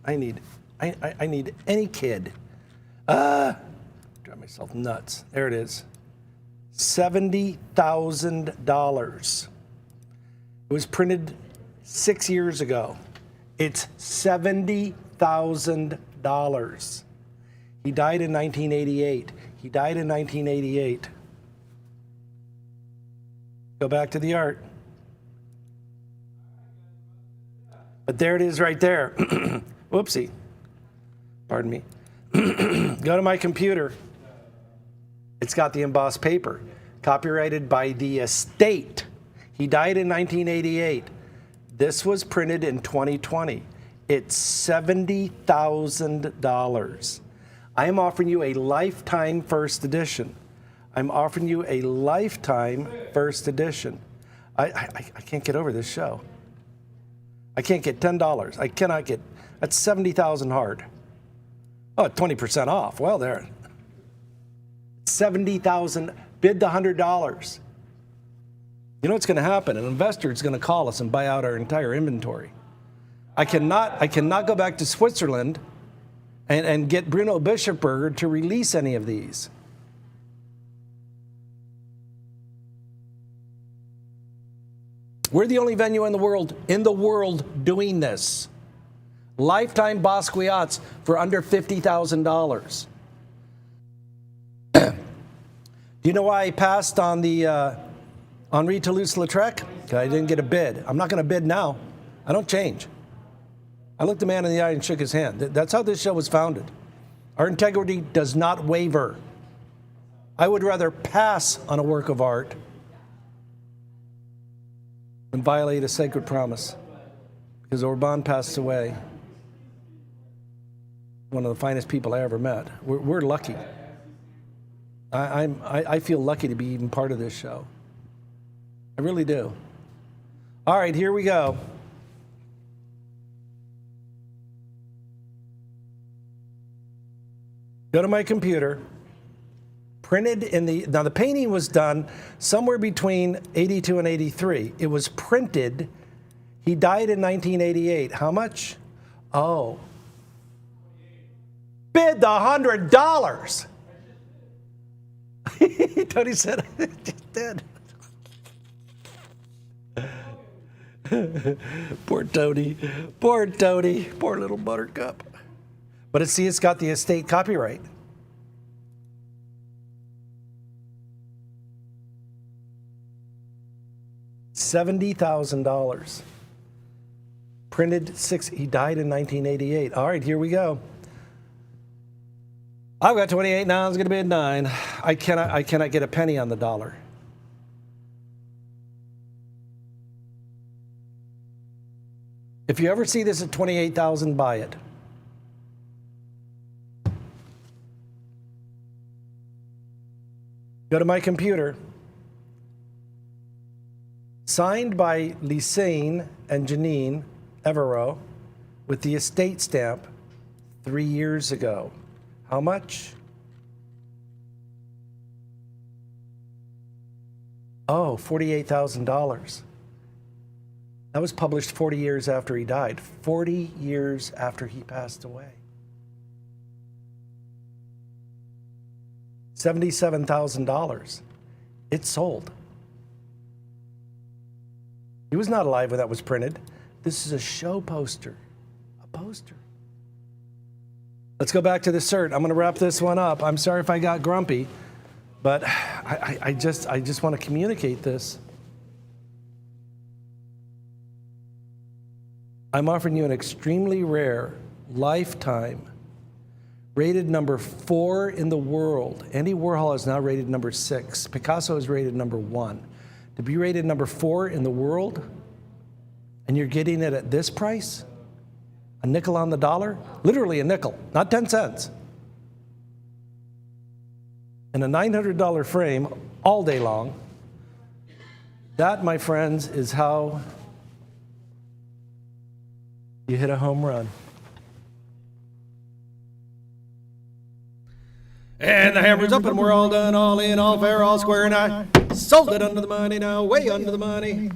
I need any kid. Drive myself nuts. There it is. $70,000. It was printed 6 years ago. It's $70,000. He died in 1988. He died in 1988. Go back to the art. But there it is right there. Whoopsie. Pardon me. Go to my computer. It's got the embossed paper. Copyrighted by the estate. He died in 1988. This was printed in 2020. It's $70,000. I am offering you a lifetime first edition. I'm offering you a lifetime first edition. I can't get over this show. I can't get $10. I cannot get, that's $70,000 hard. Oh, 20% off. Well, there. $70,000, bid the $100. You know what's going to happen? An investor is going to call us and buy out our entire inventory. I cannot go back to Switzerland and get Bruno Bischofberger to release any of these. We're the only venue in the world doing this. Lifetime Basquiats for under $50,000. Do you know why I passed on the Henri Toulouse-Lautrec, I didn't get a bid. I'm not going to bid now. I don't change. I looked the man in the eye and shook his hand. That's how this show was founded. Our integrity does not waver. I would rather pass on a work of art than violate a sacred promise. Because Orban passed away, one of the finest people I ever met. We're lucky. I feel lucky to be even part of this show. I really do. All right, here we go. Go to my computer. Printed in now the painting was done somewhere between 82 and 83. It was printed. He died in 1988. How much? Oh. Bid the $100. Tony said, I just did. Poor Tony. Poor Tony. Poor little buttercup. But it's got the estate copyright. $70,000. Printed he died in 1988. All right, here we go. I've got 28 now, it's gonna be at 9. I cannot get a penny on the dollar. If you ever see this at 28,000, buy it. Go to my computer. Signed by Lisane and Janine Evero with the estate stamp 3 years ago. How much? Oh, $48,000. That was published 40 years after he died. 40 years after he passed away. $77,000. It sold. He was not alive when that was printed. This is a show poster. A poster. Let's go back to the cert. I'm going to wrap this one up. I'm sorry if I got grumpy, but I just want to communicate this. I'm offering you an extremely rare, lifetime, rated number 4 in the world. Andy Warhol is now rated number 6. Picasso is rated number 1. To be rated number 4 in the world, and you're getting it at this price? A nickel on the dollar? Literally a nickel, not 10 cents. And a $900 frame all day long. That, my friends, is how you hit a home run. And the hammer's up and we're all done, all in, all fair, all square, and I sold it under the money now, way under the money.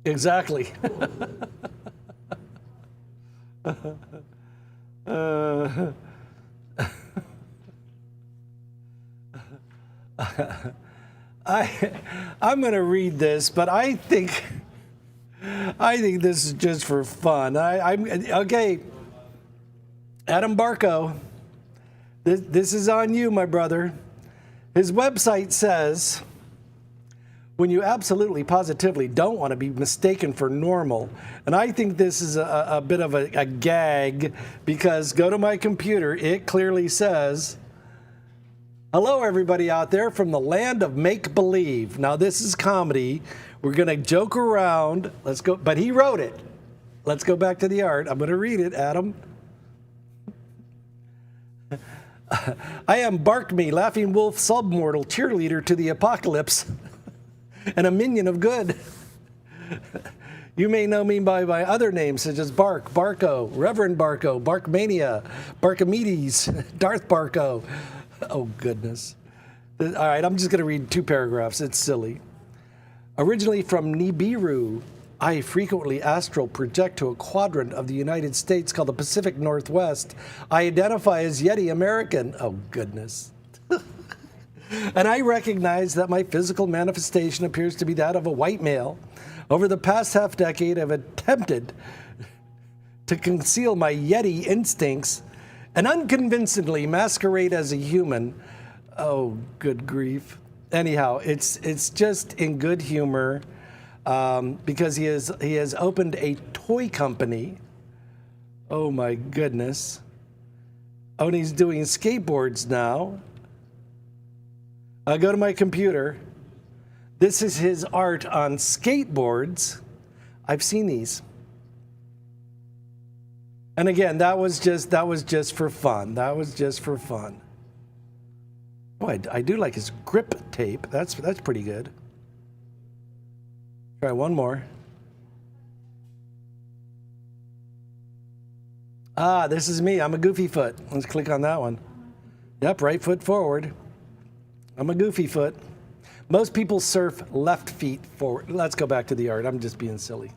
Exactly. I'm going to read this, but I think this is just for fun. Okay. Adam Barco, this is on you, my brother. His website says, when you absolutely positively don't want to be mistaken for normal. And I think this is a bit of a gag, because go to my computer, it clearly says, hello everybody out there from the land of make-believe. Now this is comedy. We're going to joke around. Let's go, but he wrote it. Let's go back to the art. I'm going to read it, Adam. I am Bark Me, Laughing Wolf, submortal, cheerleader to the apocalypse. And a minion of good. You may know me by my other names, such as Bark, Barco, Reverend Barco, Barkmania, Barkamedes, Darth Barco. Oh, goodness. All right, I'm just going to read 2 paragraphs. It's silly. Originally from Nibiru, I frequently astral project to a quadrant of the United States called the Pacific Northwest. I identify as Yeti American. Oh, goodness. And I recognize that my physical manifestation appears to be that of a white male. Over the past half-decade, I've attempted to conceal my Yeti instincts and unconvincingly masquerade as a human. Oh, good grief. Anyhow, it's just in good humor because he has opened a toy company. Oh, my goodness. Oh, and he's doing skateboards now. Go to my computer. This is his art on skateboards. I've seen these. And again, that was just for fun. That was just for fun. Oh, I do like his grip tape. That's pretty good. Try one more. Ah, this is me. I'm a goofy foot. Let's click on that one. Yep, right foot forward. I'm a goofy foot. Most people surf left feet forward. Let's go back to the art. I'm just being silly.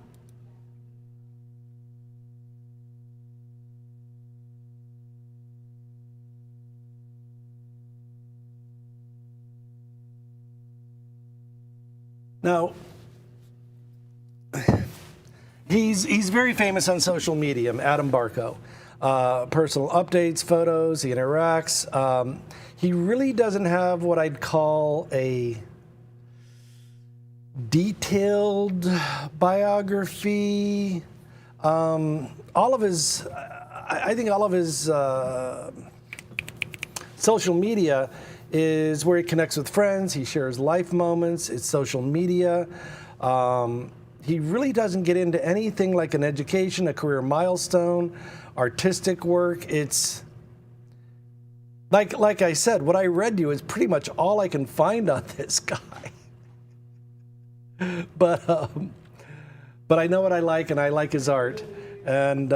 Now, he's very famous on social media, Adam Barco. Personal updates, photos, he interacts. He really doesn't have what I'd call a detailed biography. I think all of his social media is where he connects with friends. He shares life moments. It's social media. He really doesn't get into anything like an education, a career milestone, artistic work. It's like I said, what I read to you is pretty much all I can find on this guy. But I know what I like, and I like his art. And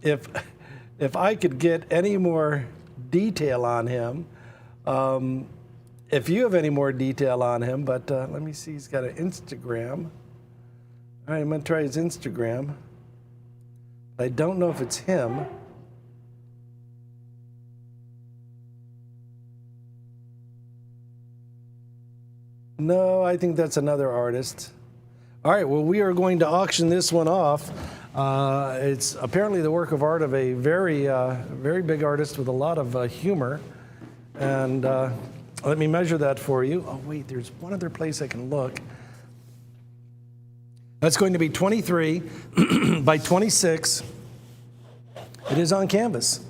if I could get any more detail on him, if you have any more detail on him, but let me see, he's got an Instagram. All right, I'm going to try his Instagram. I don't know if it's him. No, I think that's another artist. All right, well, we are going to auction this one off. It's apparently the work of art of a very big artist with a lot of humor. And let me measure that for you. Oh, wait, there's one other place I can look. That's going to be 23 by 26. It is on canvas.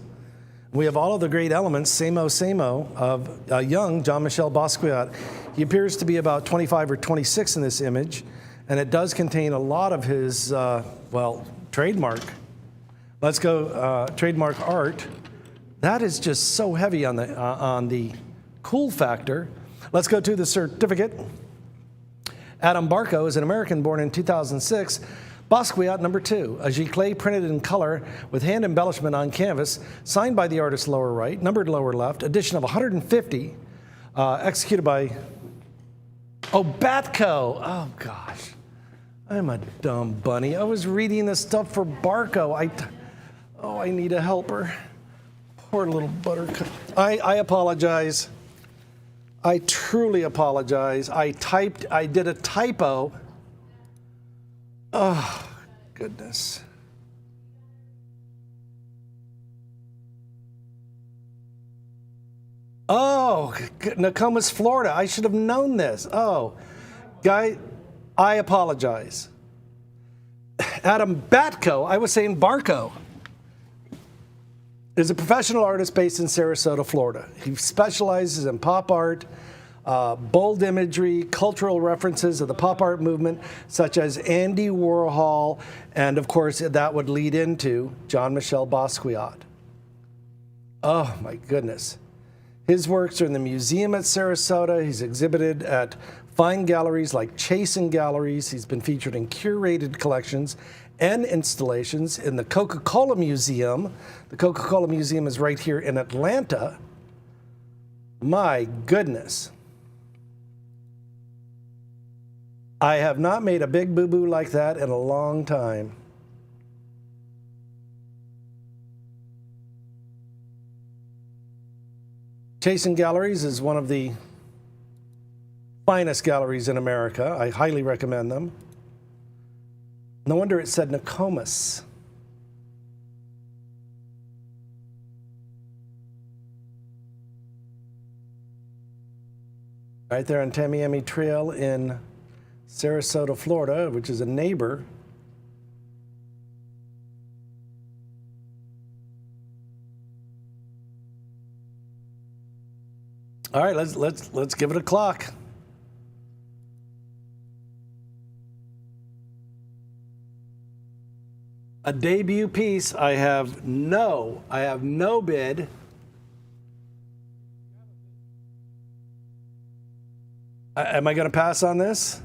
We have all of the great elements, same-o, of young Jean-Michel Basquiat. He appears to be about 25 or 26 in this image, and it does contain a lot of his, trademark. Let's go trademark art. That is just so heavy on the cool factor. Let's go to the certificate. Adam Barco is an American born in 2006. Basquiat #2, a giclée printed in color with hand embellishment on canvas, signed by the artist lower right, numbered lower left, edition of 150, executed by, Batco. Oh, gosh. I'm a dumb bunny. I was reading this stuff for Barco. I need a helper. Poor little buttercup. I apologize. I truly apologize. I did a typo. Oh, goodness. Oh, Nokomis, Florida. I should have known this. Oh, guy, I apologize. Adam Batco, I was saying Barco, is a professional artist based in Sarasota, Florida. He specializes in pop art, bold imagery, cultural references of the pop art movement, such as Andy Warhol, and of course, that would lead into Jean-Michel Basquiat. Oh, my goodness. His works are in the museum at Sarasota. He's exhibited at fine galleries like Chasen Galleries. He's been featured in curated collections and installations in the Coca-Cola Museum. The Coca-Cola Museum is right here in Atlanta. My goodness. I have not made a big boo-boo like that in a long time. Chasen Galleries is one of the finest galleries in America. I highly recommend them. No wonder it said Nokomis. Right there on Tamiami Trail in Sarasota, Florida, which is a neighbor. All right, let's give it a clock. A debut piece. I have no bid. Am I going to pass on this?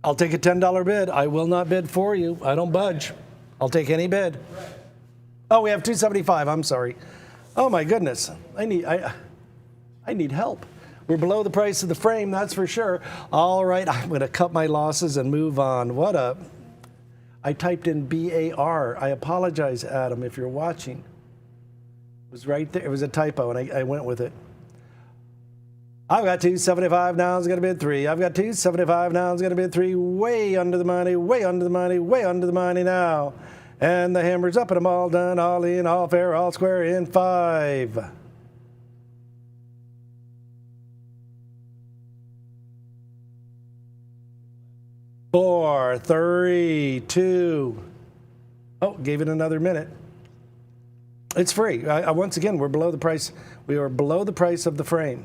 I'll take a $10 bid. I will not bid for you. I don't budge. I'll take any bid. Oh, we have $275. I'm sorry. Oh my goodness. I need help. We're below the price of the frame, that's for sure. All right, I'm going to cut my losses and move on. I typed in BAR. I apologize, Adam, if you're watching. It was right there. It was a typo, and I went with it. I've got $275 now. I'm going to bid 3. I've got $275 now. I'm going to bid 3. Way under the money. Way under the money. Way under the money now. And the hammer's up, and I'm all done, all in, all fair, all square in 5. Four, 3, 2. Oh, gave it another minute. It's free. Once again, we're below the price. We are below the price of the frame.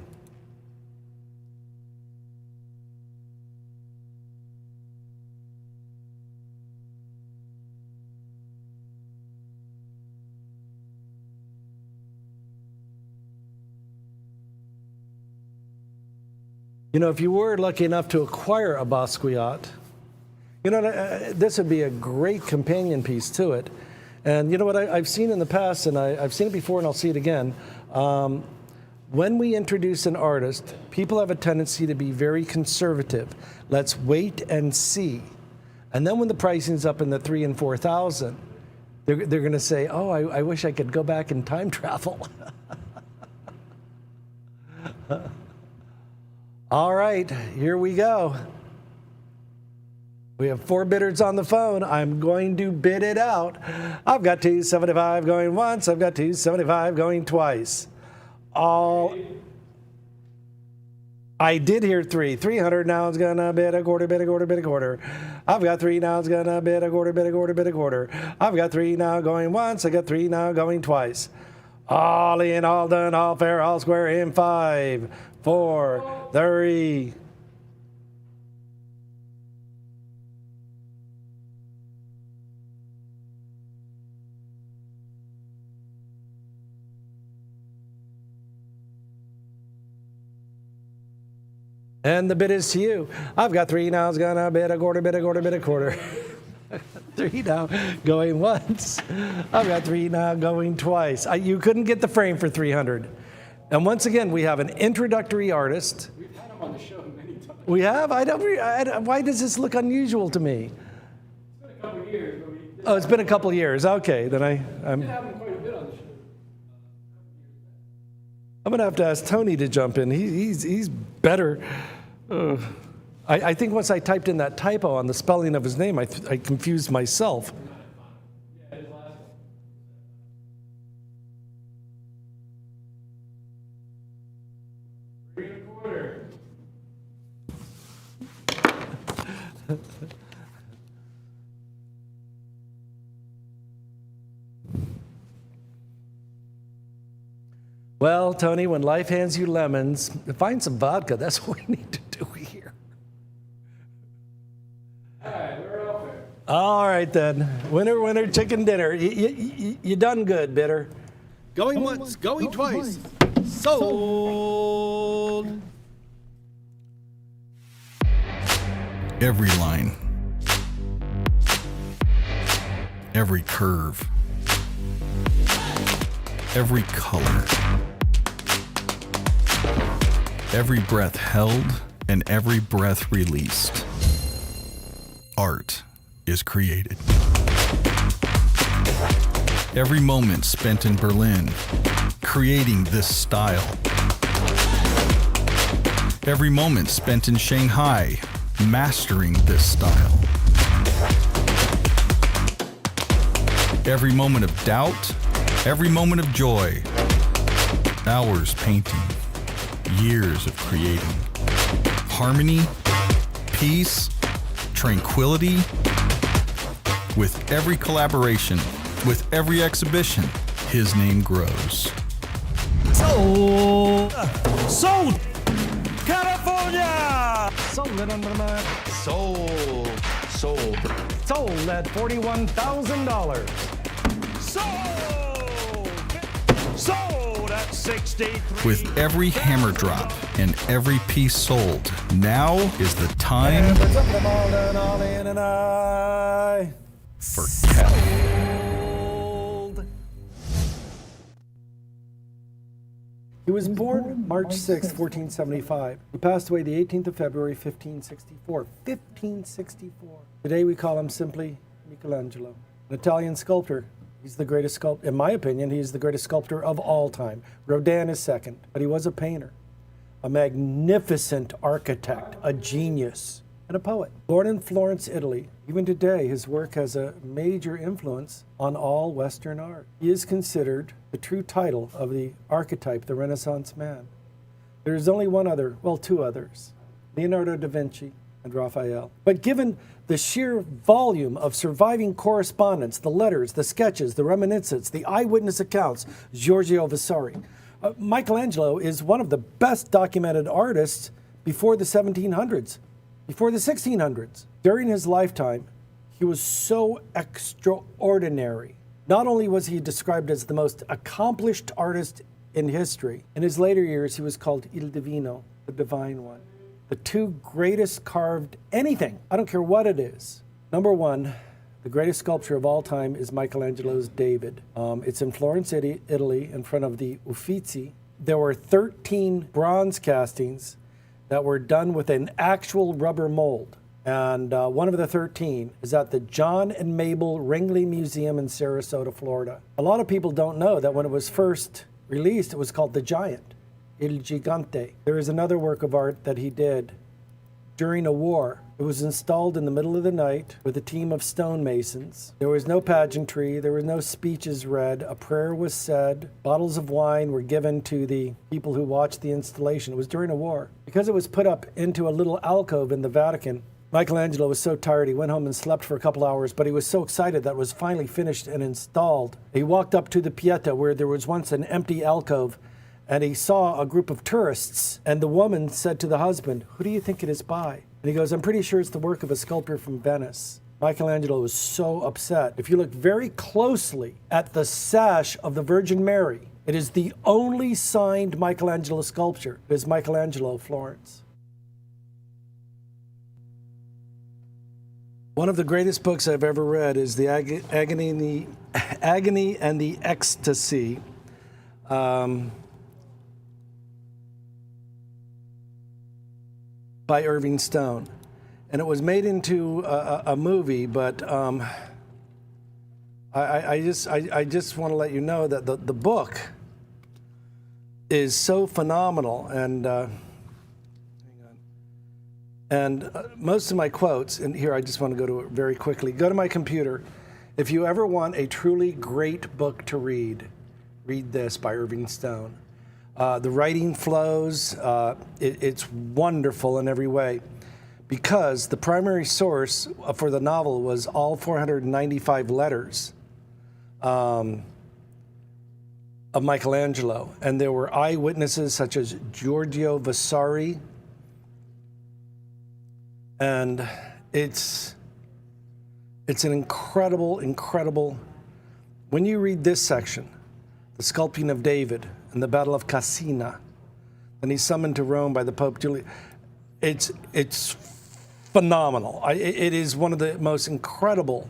You know, if you were lucky enough to acquire a Basquiat, you know, this would be a great companion piece to it. And you know what I've seen in the past, and I've seen it before and I'll see it again. When we introduce an artist, people have a tendency to be very conservative. Let's wait and see. And then when the pricing's up in the 3,000 and 4,000, they're going to say, oh, I wish I could go back and time travel. All right, here we go. We have 4 bidders on the phone. I'm going to bid it out. I've got $275 going once. I've got $275 going twice. I did hear 3. 300 now is gonna bid a quarter, bid a quarter, bid a quarter. I've got 3 now is gonna bid a quarter, bid a quarter, bid a quarter. I've got 3 now going once. I got 3 now going twice. All in, all done, all fair, all square in 5, 4, 3. And the bid is to you. I've got 3 now. It's gonna bid a quarter, bid a quarter, bid a quarter. 3 now going once. I've got 3 now going twice. You couldn't get the frame for 300. And once again, we have an introductory artist. We've had him on the show many times. We have? Why does this look unusual to me? It's been a couple of years. Oh, it's been a couple of years. Okay, then I'm Been having quite a bit on the show. I'm gonna have to ask Tony to jump in. He's better. I think once I typed in that typo on the spelling of his name, I confused myself. Yeah, his last one. Three and a quarter. Well, Tony, when life hands you lemons, find some vodka. That's what we need to do here. All right, we're off All right then. Winner, winner, chicken dinner. You done good, Bitter. Going once, going twice. Sold. Every line, every curve, every color, every breath held and every breath released. Art is created. Every moment spent in Berlin, creating this style. Every moment spent in Shanghai, mastering this style. Every moment of doubt, every moment of joy. Hours painting, years of creating. Harmony, peace, tranquility. With every collaboration, with every exhibition, his name grows. Sold! Sold! California! Sold it under my... Sold. Sold at $41,000. Sold at 63. With every hammer drop and every piece sold, now is the time for cash. He was born March 6, 1475. He passed away the 18th of February, 1564. 1564. Today we call him simply Michelangelo, an Italian sculptor. He's the greatest sculptor, in my opinion, he's the greatest sculptor of all time. Rodin is second, but he was a painter, a magnificent architect, a genius, and a poet. Born in Florence, Italy, even today his work has a major influence on all Western art. He is considered the true title of the archetype, the Renaissance man. There is only one other, well, two others, Leonardo da Vinci and Raphael. But given the sheer volume of surviving correspondence, the letters, the sketches, the reminiscences, the eyewitness accounts, Giorgio Vasari, Michelangelo is one of the best documented artists before the 1700s, before the 1600s. During his lifetime, he was so extraordinary. Not only was he described as the most accomplished artist in history, in his later years he was called Il Divino, the Divine One. The two greatest carved anything, I don't care what it is. Number one, the greatest sculpture of all time is Michelangelo's David. It's in Florence, Italy, in front of the Uffizi. There were 13 bronze castings that were done with an actual rubber mold. And one of the 13 is at the John and Mabel Ringley Museum in Sarasota, Florida. A lot of people don't know that when it was first released, it was called The Giant, Il Gigante. There is another work of art that he did during a war. It was installed in the middle of the night with a team of stonemasons. There was no pageantry, there was no speeches read, a prayer was said, bottles of wine were given to the people who watched the installation. It was during a war. Because it was put up into a little alcove in the Vatican, Michelangelo was so tired he went home and slept for a couple hours, but he was so excited that it was finally finished and installed. He walked up to the Pieta where there was once an empty alcove, and he saw a group of tourists, and the woman said to the husband, "Who do you think it is by?" And he goes, "I'm pretty sure it's the work of a sculptor from Venice." Michelangelo was so upset. If you look very closely at the sash of the Virgin Mary, it is the only signed Michelangelo sculpture. It is Michelangelo, Florence. One of the greatest books I've ever read is The Agony and the Ecstasy. By Irving Stone, and it was made into a movie. But I just want to let you know that the book is so phenomenal, and most of my quotes, and here I just want to go to it very quickly. Go to my computer. If you ever want a truly great book to read this by Irving Stone. The writing flows, it's wonderful in every way, because the primary source for the novel was all 495 letters of Michelangelo, and there were eyewitnesses such as Giorgio Vasari, and it's It's an incredible, incredible. When you read this section, the sculpting of David and the Battle of Cassina, and he's summoned to Rome by the Pope Julius, it's phenomenal. It is one of the most incredible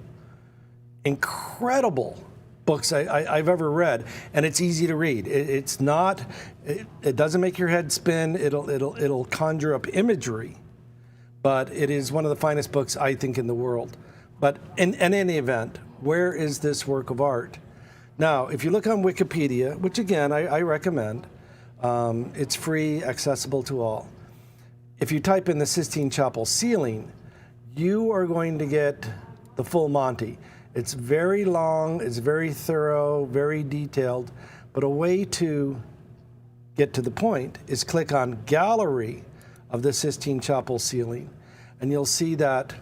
books I've ever read, and it's easy to read. It doesn't make your head spin. It'll conjure up imagery, but it is one of the finest books I think in the world. But in any event, where is this work of art? Now, if you look on Wikipedia, which again I recommend, it's free, accessible to all. If you type in the Sistine Chapel ceiling, you are going to get the full Monty. It's very long, it's very thorough, very detailed, but a way to get to the point is click on Gallery of the Sistine Chapel ceiling, and you'll see that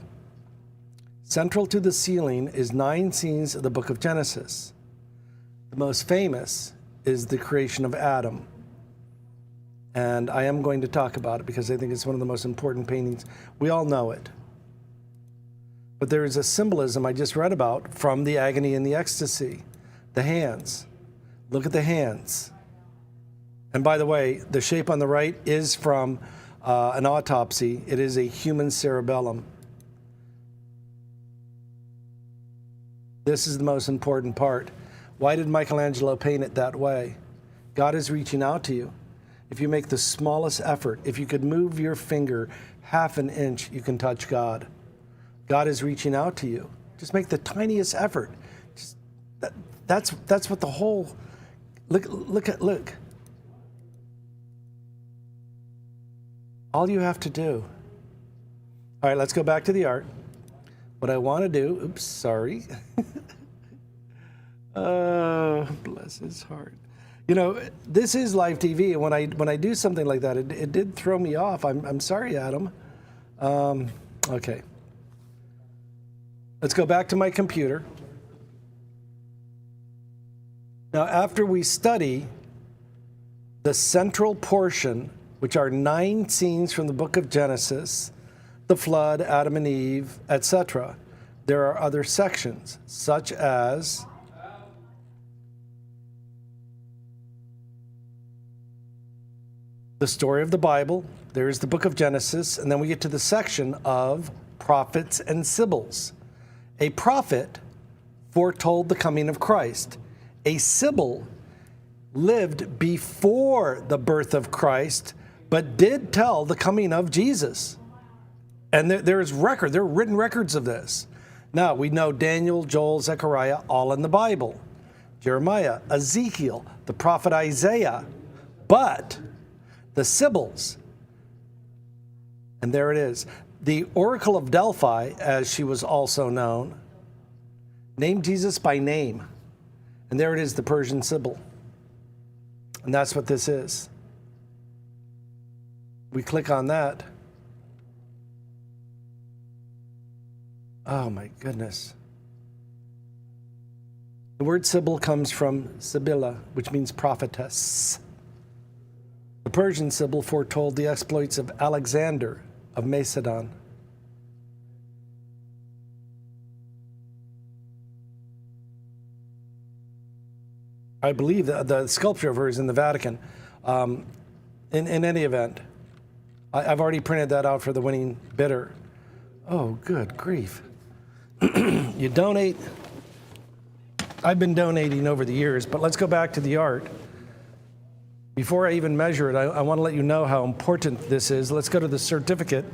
central to the ceiling is 9 scenes of the book of Genesis. The most famous is the creation of Adam. And I am going to talk about it because I think it's one of the most important paintings. We all know it. But there is a symbolism I just read about from the agony and the ecstasy. The hands. Look at the hands. And by the way, the shape on the right is from an autopsy. It is a human cerebellum. This is the most important part. Why did Michelangelo paint it that way? God is reaching out to you. If you make the smallest effort, if you could move your finger half an inch, you can touch God. God is reaching out to you. Just make the tiniest effort. That's what the whole, look. All you have to do. All right, let's go back to the art. What I want to do, oops, sorry. Bless his heart. You know, this is live TV, and when I do something like that, it did throw me off. I'm sorry, Adam. Okay. Let's go back to my computer. Now, after we study the central portion, which are 9 scenes from the book of Genesis, the flood, Adam and Eve, etc., there are other sections, such as the story of the Bible. There is the book of Genesis, and then we get to the section of prophets and sibyls. A prophet foretold the coming of Christ. A sibyl lived before the birth of Christ, but did tell the coming of Jesus. And there are written records of this. Now, we know Daniel, Joel, Zechariah, all in the Bible. Jeremiah, Ezekiel, the prophet Isaiah. But the sibyls, and there it is, the Oracle of Delphi, as she was also known, named Jesus by name. And there it is, the Persian sibyl. And that's what this is. We click on that. Oh my goodness. The word sibyl comes from Sibylla, which means prophetess. The Persian sibyl foretold the exploits of Alexander of Macedon. I believe that the sculpture of her is in the Vatican. In any event, I've already printed that out for the winning bidder. Oh, good grief. You donate. I've been donating over the years, but let's go back to the art. Before I even measure it, I want to let you know how important this is. Let's go to the certificate.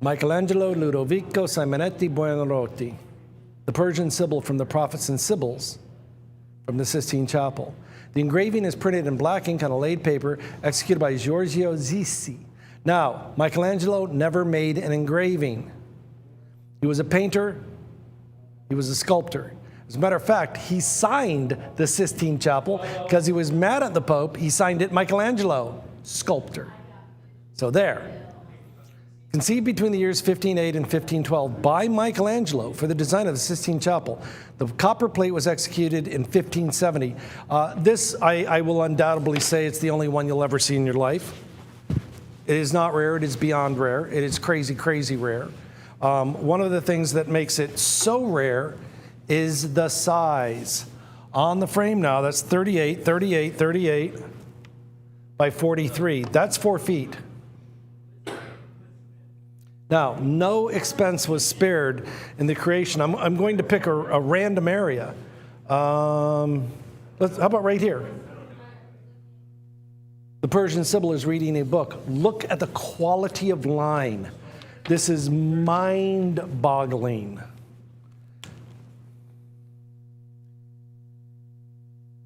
Michelangelo Ludovico Simonetti Buonarroti, the Persian sibyl from the Prophets and Sibyls from the Sistine Chapel. The engraving is printed in black ink on a laid paper, executed by Giorgio Zisi. Now, Michelangelo never made an engraving. He was a painter. He was a sculptor. As a matter of fact, he signed the Sistine Chapel because he was mad at the Pope. He signed it Michelangelo, sculptor. So there. Conceived between the years 1508 and 1512 by Michelangelo for the design of the Sistine Chapel. The copper plate was executed in 1570. This, I will undoubtedly say, it's the only one you'll ever see in your life. It is not rare. It is beyond rare. It is crazy, crazy rare. One of the things that makes it so rare is the size. On the frame now, that's 38 by 43. That's 4 feet. Now, no expense was spared in the creation. I'm going to pick a random area. How about right here? The Persian Sibyl is reading a book. Look at the quality of line. This is mind-boggling.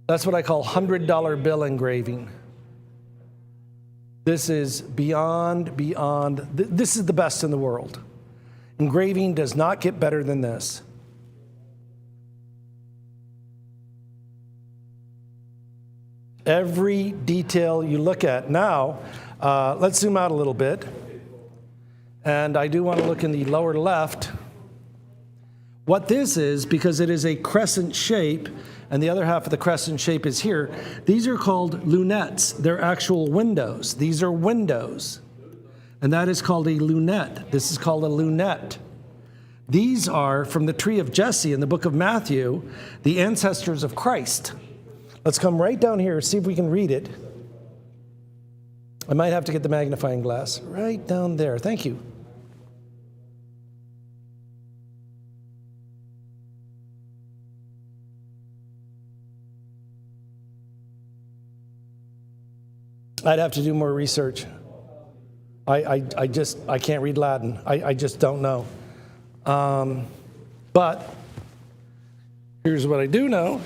That's what I call $100 bill engraving. This is beyond. This is the best in the world. Engraving does not get better than this. Every detail you look at. Now, let's zoom out a little bit. And I do want to look in the lower left. What this is, because it is a crescent shape, and the other half of the crescent shape is here, these are called lunettes. They're actual windows. These are windows. And that is called a lunette. This is called a lunette. These are from the tree of Jesse in the book of Matthew, the ancestors of Christ. Let's come right down here, see if we can read it. I might have to get the magnifying glass. Right down there. Thank you. I'd have to do more research. I can't read Latin. I just don't know. But here's what I do know.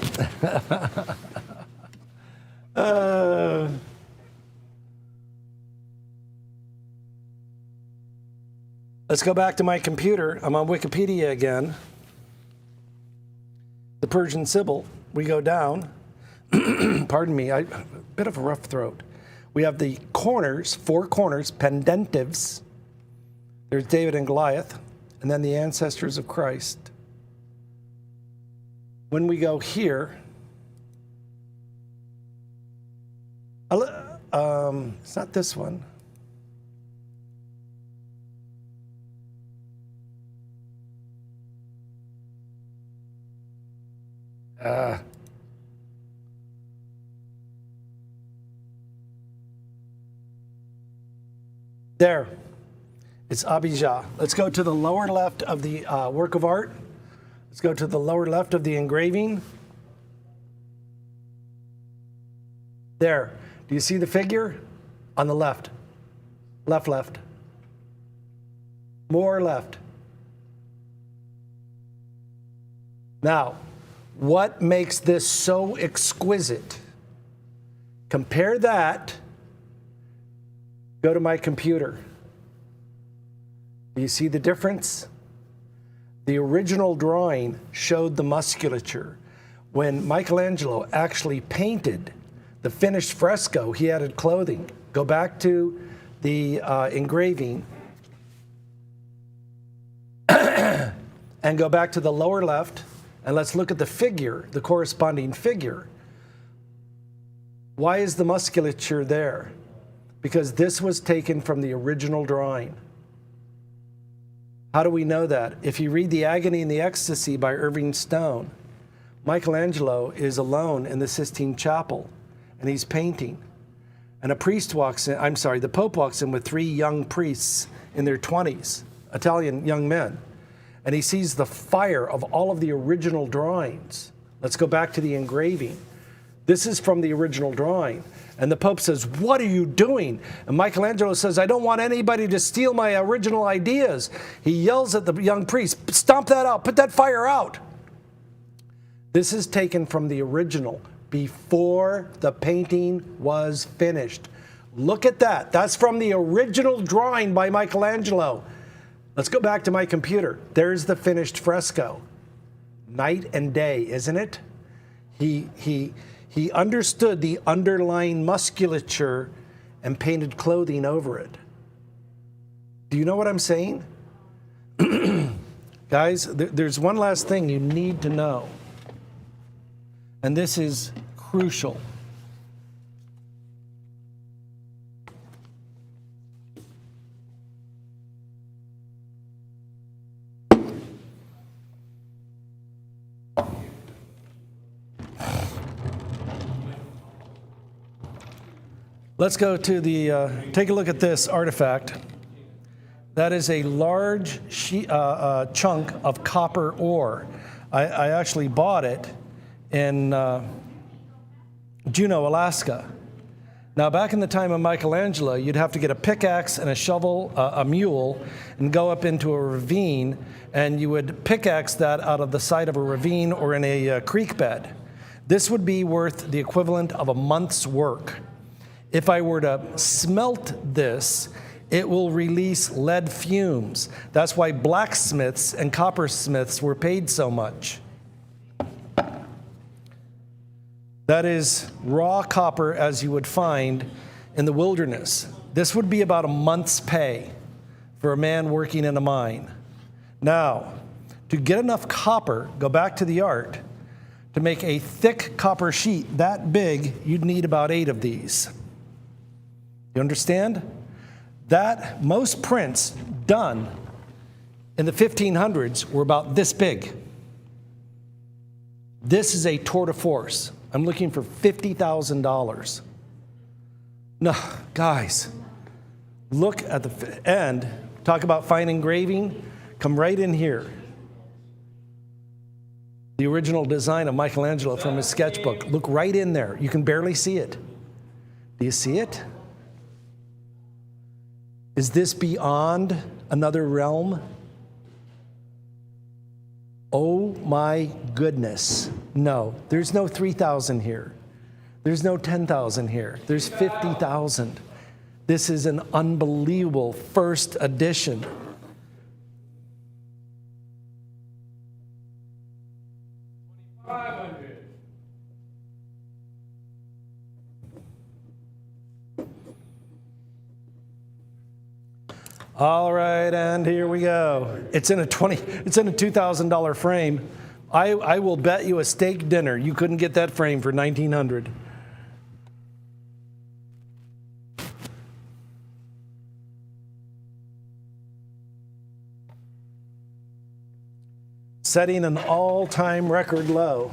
Let's go back to my computer. I'm on Wikipedia again. The Persian Sibyl. We go down. Pardon me, a bit of a rough throat. We have the corners, 4 corners, pendentives. There's David and Goliath, and then the ancestors of Christ. When we go here, it's not this one. There, it's Abijah. Let's go to the lower left of the work of art. Let's go to the lower left of the engraving. There, do you see the figure? On the left. Left. More left. Now, what makes this so exquisite? Compare that. Go to my computer. Do you see the difference? The original drawing showed the musculature. When Michelangelo actually painted the finished fresco, he added clothing. Go back to the engraving and go back to the lower left, and let's look at the figure, the corresponding figure. Why is the musculature there? Because this was taken from the original drawing. How do we know that? If you read The Agony and the Ecstasy by Irving Stone, Michelangelo is alone in the Sistine Chapel, and he's painting. And a priest walks in, the Pope walks in with 3 young priests in their 20s, Italian young men. And he sees the fire of all of the original drawings. Let's go back to the engraving. This is from the original drawing. And the Pope says, "What are you doing?" And Michelangelo says, "I don't want anybody to steal my original ideas." He yells at the young priest, "Stomp that out, put that fire out." This is taken from the original before the painting was finished. Look at that. That's from the original drawing by Michelangelo. Let's go back to my computer. There's the finished fresco. Night and day, isn't it? He understood the underlying musculature and painted clothing over it. Do you know what I'm saying? Guys, there's one last thing you need to know. And this is crucial. Let's go to the, take a look at this artifact. That is a large chunk of copper ore. I actually bought it in Juneau, Alaska. Now, back in the time of Michelangelo, you'd have to get a pickaxe and a shovel, a mule, and go up into a ravine, and you would pickaxe that out of the side of a ravine or in a creek bed. This would be worth the equivalent of a month's work. If I were to smelt this, it will release lead fumes. That's why blacksmiths and coppersmiths were paid so much. That is raw copper as you would find in the wilderness. This would be about a month's pay for a man working in a mine. Now, to get enough copper, go back to the art, to make a thick copper sheet that big, you'd need about 8 of these. You understand? That most prints done in the 1500s were about this big. This is a tour de force. I'm looking for $50,000. No, guys, look at the end. Talk about fine engraving. Come right in here. The original design of Michelangelo from his sketchbook. Look right in there. You can barely see it. Do you see it? Is this beyond another realm? Oh my goodness. No, there's no 3,000 here. There's no 10,000 here. There's 50,000. This is an unbelievable first edition. All right, and here we go. It's in a $2,000 frame. I will bet you a steak dinner you couldn't get that frame for $1,900. Setting an all-time record low.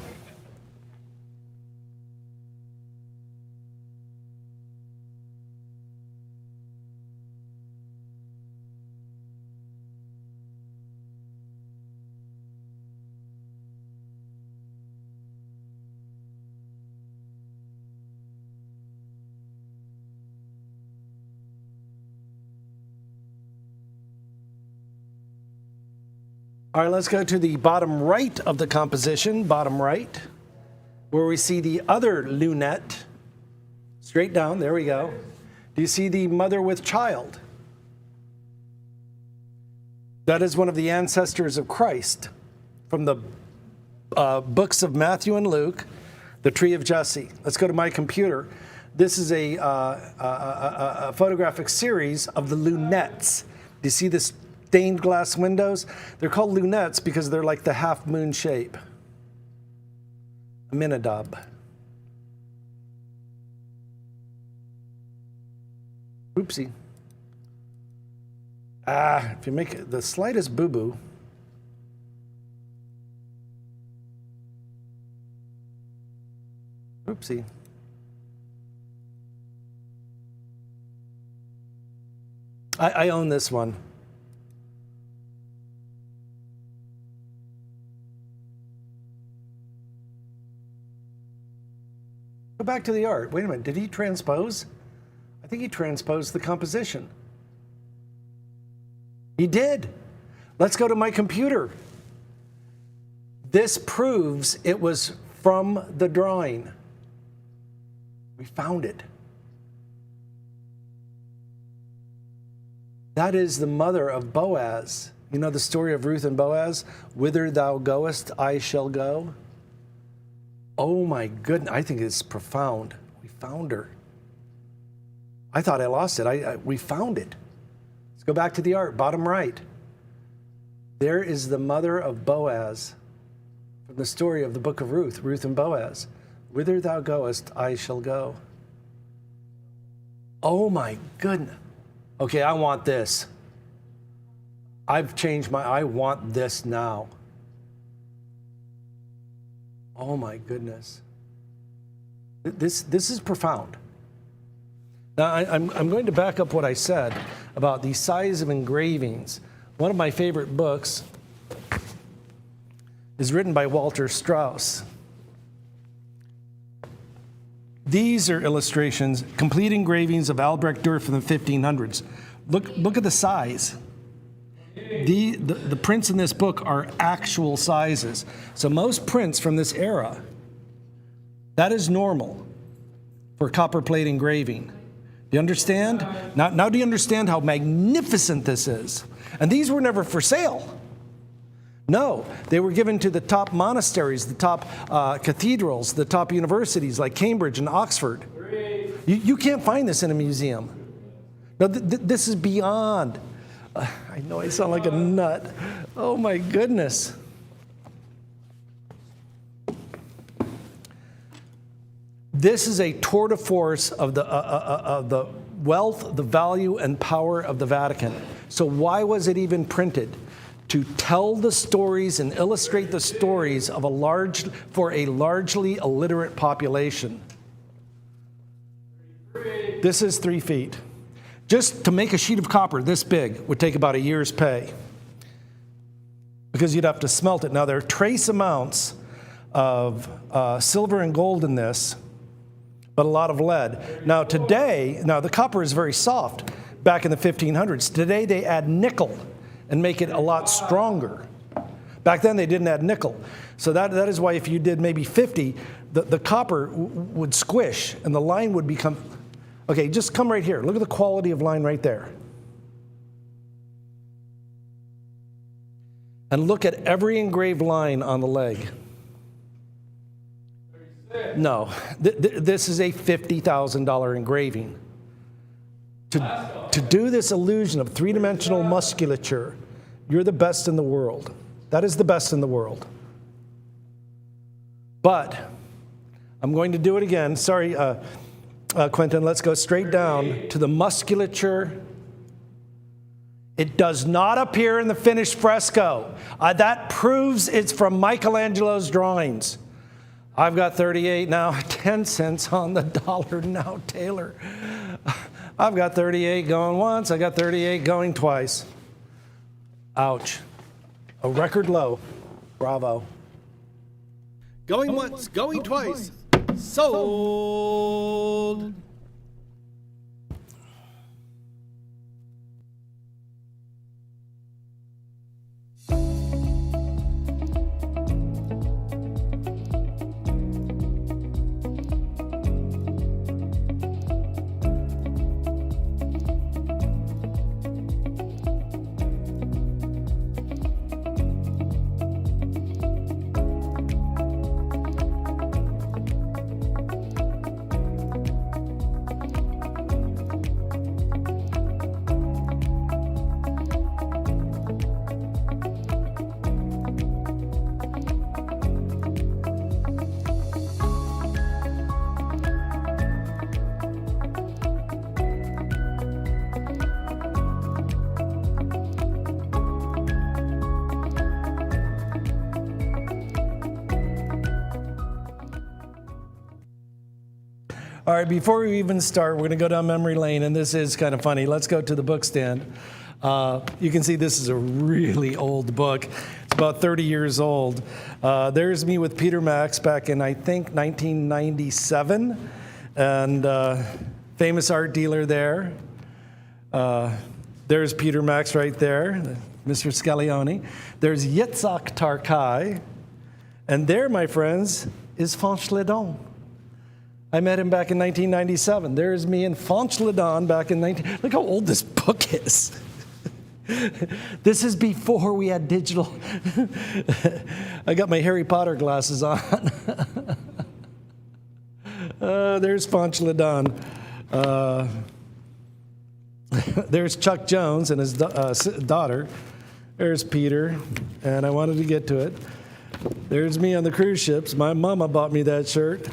All right, let's go to the bottom right of the composition, bottom right, where we see the other lunette. Straight down, there we go. Do you see the mother with child? That is one of the ancestors of Christ from the books of Matthew and Luke, the tree of Jesse. Let's go to my computer. This is a photographic series of the lunettes. Do you see this? Stained glass windows. They're called lunettes because they're like the half moon shape. Aminadab. Oopsie. If you make the slightest boo-boo. Oopsie. I own this one. Go back to the art. Wait a minute. Did he transpose? I think he transposed the composition. He did. Let's go to my computer. This proves it was from the drawing. We found it. That is the mother of Boaz. You know the story of Ruth and Boaz? Whither thou goest, I shall go. Oh my goodness, I think it's profound. We found her. I thought I lost it. We found it. Let's go back to the art, bottom right. There is the mother of Boaz from the story of the book of Ruth, Ruth and Boaz. Whither thou goest, I shall go. Oh my goodness. Okay, I want this. I've changed I want this now. Oh my goodness. This is profound. Now, I'm going to back up what I said about the size of engravings. One of my favorite books is written by Walter Strauss. These are illustrations, complete engravings of Albrecht Dürer from the 1500s. Look at the size. The prints in this book are actual sizes. So most prints from this era, that is normal for copper plate engraving. Do you understand? Now do you understand how magnificent this is? And these were never for sale. No, they were given to the top monasteries, the top cathedrals, the top universities like Cambridge and Oxford. You can't find this in a museum. No, this is beyond. I know I sound like a nut. Oh my goodness. This is a tour de force of the wealth, the value, and power of the Vatican. So why was it even printed? To tell the stories and illustrate the stories of for a largely illiterate population. This is 3 feet. Just to make a sheet of copper this big would take about a year's pay, because you'd have to smelt it. Now, there are trace amounts of silver and gold in this, but a lot of lead. Now, today, the copper is very soft. Back in the 1500s, today they add nickel and make it a lot stronger. Back then, they didn't add nickel. So that is why if you did maybe 50, the copper would squish and the line would become... Okay, just come right here. Look at the quality of line right there. And look at every engraved line on the leg. No, this is a $50,000 engraving. To do this illusion of three-dimensional musculature, you're the best in the world. That is the best in the world. But I'm going to do it again. Sorry, Quentin, let's go straight down to the musculature. It does not appear in the finished fresco. That proves it's from Michelangelo's drawings. I've got 38 now, 10 cents on the dollar now, Taylor. I've got 38 going once, I got 38 going twice. Ouch. A record low. Bravo. Going once, going twice. Sold. All right, before we even start, we're going to go down memory lane, and this is kind of funny. Let's go to the book stand. You can see this is a really old book. It's about 30 years old. There's me with Peter Max back in, I think, 1997, and famous art dealer there. There's Peter Max right there, Mr. Scaglione. There's Yitzhak Tarkai, and there, my friends, is Fanch-le-Don. I met him back in 1997. There's me and Fanch-le-Don back in Look how old this book is. This is before we had digital. I got my Harry Potter glasses on. There's Fanch-le-Don. There's Chuck Jones and his daughter. There's Peter, and I wanted to get to it. There's me on the cruise ships. My mama bought me that shirt.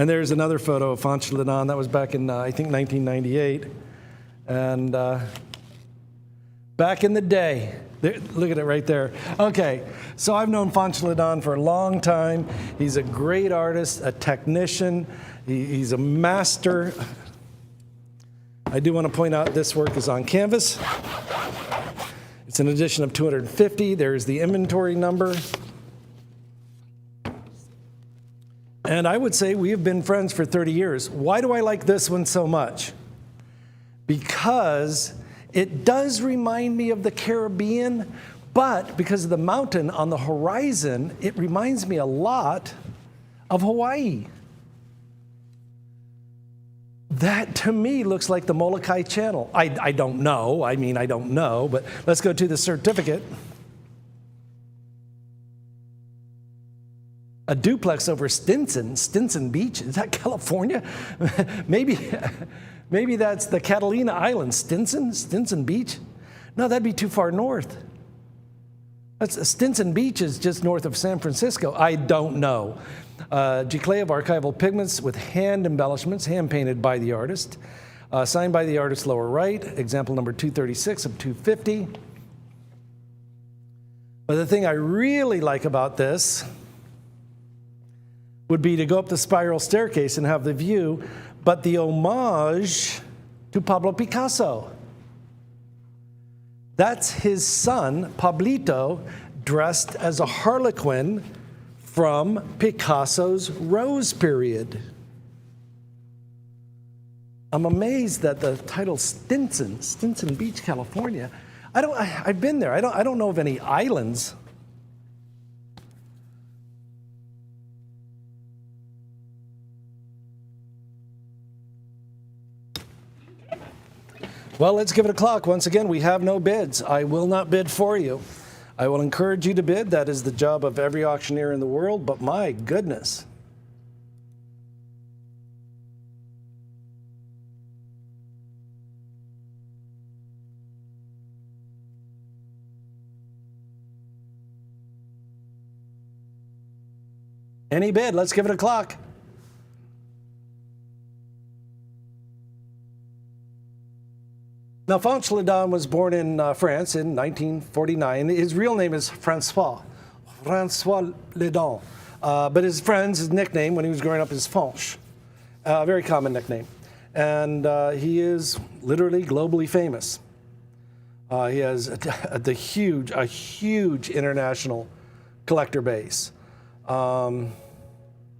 And there's another photo of Fanch-le-Don. That was back in, I think, 1998. And back in the day, look at it right there. Okay, so I've known Fanch-le-Don for a long time. He's a great artist, a technician. He's a master. I do want to point out this work is on canvas. It's an edition of 250. There's the inventory number. And I would say we have been friends for 30 years. Why do I like this one so much? Because it does remind me of the Caribbean, but because of the mountain on the horizon, it reminds me a lot of Hawaii. That, to me, looks like the Molokai Channel. I don't know. I don't know, but let's go to the certificate. A duplex over Stinson Beach. Is that California? maybe that's the Catalina Islands. Stinson Beach? No, that'd be too far north. Stinson Beach is just north of San Francisco. I don't know. Giclée of archival pigments with hand embellishments, hand painted by the artist. Signed by the artist lower right, example number 236 of 250. But the thing I really like about this would be to go up the spiral staircase and have the view, but the homage to Pablo Picasso. That's his son, Pablito, dressed as a harlequin from Picasso's Rose period. I'm amazed that the title Stinson Beach, California. I've been there. I don't know of any islands. Well, let's give it a clock. Once again, we have no bids. I will not bid for you. I will encourage you to bid. That is the job of every auctioneer in the world, but my goodness. Any bid, let's give it a clock. Now, Fanch-Ledon was born in France in 1949. His real name is Francois Ledon. But his nickname when he was growing up is Fanch. A very common nickname. And he is literally globally famous. He has a huge international collector base. They're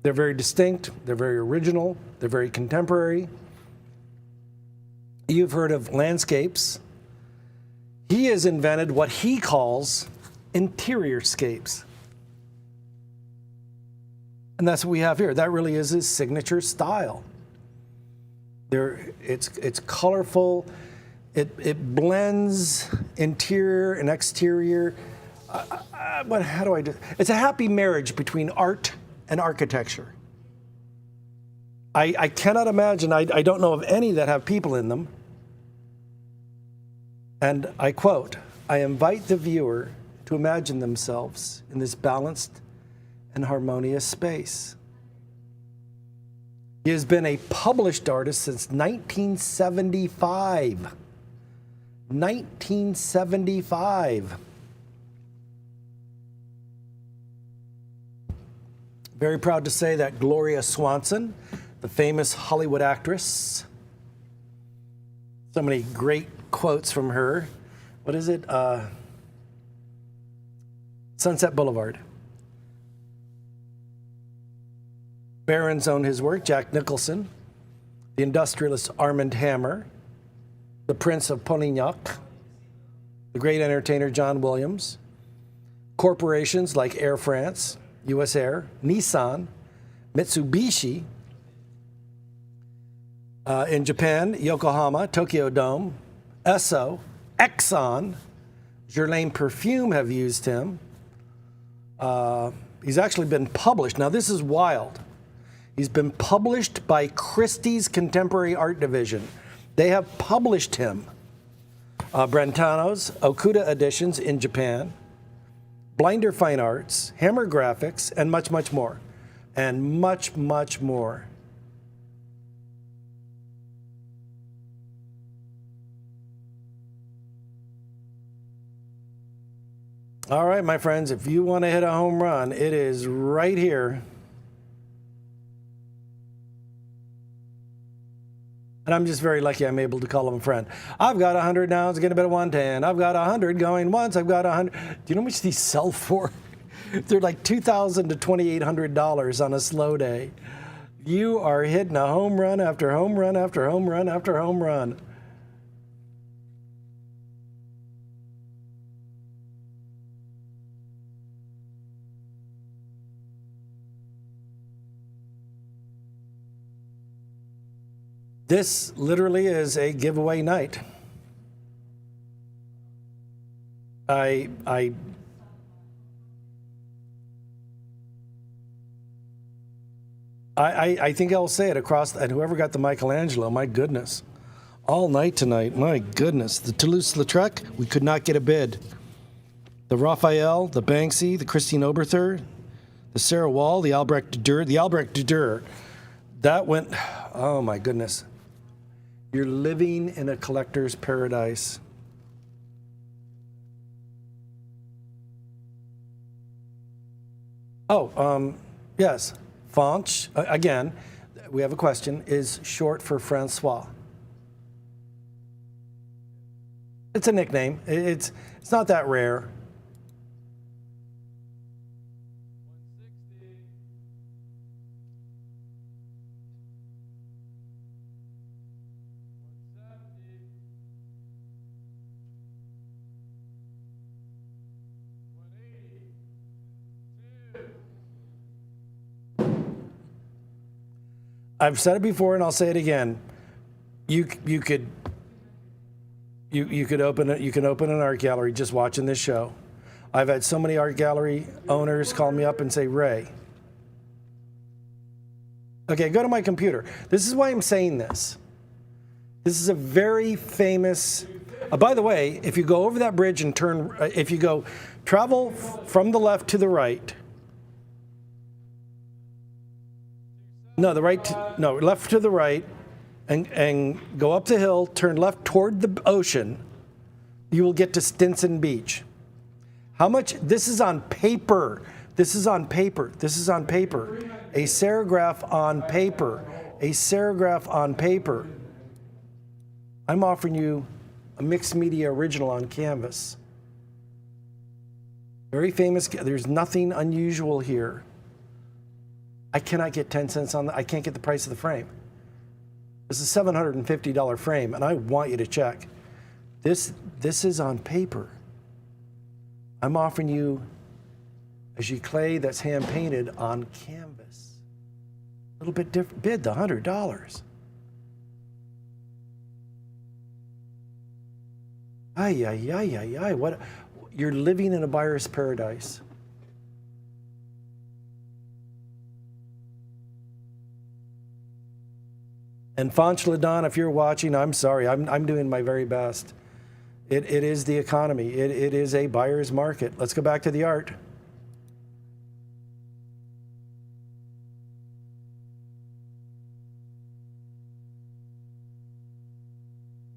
very distinct, they're very original, they're very contemporary. You've heard of landscapes. He has invented what he calls interior scapes. And that's what we have here. That really is his signature style. It's colorful. It blends interior and exterior. How do I do? It's a happy marriage between art and architecture. I cannot imagine, I don't know of any that have people in them. And I quote, I invite the viewer to imagine themselves in this balanced and harmonious space. He has been a published artist since 1975. 1975. Very proud to say that Gloria Swanson, the famous Hollywood actress, so many great quotes from her. What is it? Sunset Boulevard. Barron's owned his work, Jack Nicholson, the industrialist Armand Hammer, the Prince of Polignac, the great entertainer John Williams, corporations like Air France, US Air, Nissan, Mitsubishi, in Japan, Yokohama, Tokyo Dome, Esso, Exxon, Guerlain Perfume have used him. He's actually been published. Now, this is wild. He's been published by Christie's Contemporary Art Division. They have published him. Brentano's, Okuda Editions in Japan, Blinder Fine Arts, Hammer Graphics, and much, much more. And much, much more. All right, my friends, if you want to hit a home run, it is right here. And I'm just very lucky I'm able to call him a friend. I've got 100 now, it's going to be a 110. I've got 100 going once, I've got 100. Do you know how much these sell for? They're like $2,000 to $2,800 on a slow day. You are hitting a home run after home run after home run after home run. This literally is a giveaway night. I think I'll say it across, and whoever got the Michelangelo, my goodness. All night tonight, my goodness. The Toulouse-Lautrec, we could not get a bid. The Raphael, the Banksy, the Christine Oberthur, the Sarah Wall, the Albrecht Dürer. That went, oh my goodness. You're living in a collector's paradise. Oh, yes. Fanch, again, we have a question, is short for Francois. It's a nickname. It's not that rare. I've said it before and I'll say it again. You could open it. You can open an art gallery just watching this show. I've had so many art gallery owners call me up and say, Ray. Okay, go to my computer. This is why I'm saying this. This is a very famous. By the way, if you go over that bridge and turn, if you go travel from the left to the right. No, left to the right, and go up the hill, turn left toward the ocean, you will get to Stinson Beach. How much? This is on paper. This is on paper. This is on paper. A serigraph on paper. A serigraph on paper. I'm offering you a mixed media original on canvas. Very famous. There's nothing unusual here. I cannot get 10 cents on that. I can't get the price of the frame. This is a $750 frame, and I want you to check. This is on paper. I'm offering you a giclée that's hand-painted on canvas. A little bit different. Bid the $100. Ay, ay, ay, ay, ay. What? You're living in a buyer's paradise. And Fanch Ladon, if you're watching, I'm sorry. I'm doing my very best. It is the economy. It is a buyer's market. Let's go back to the art.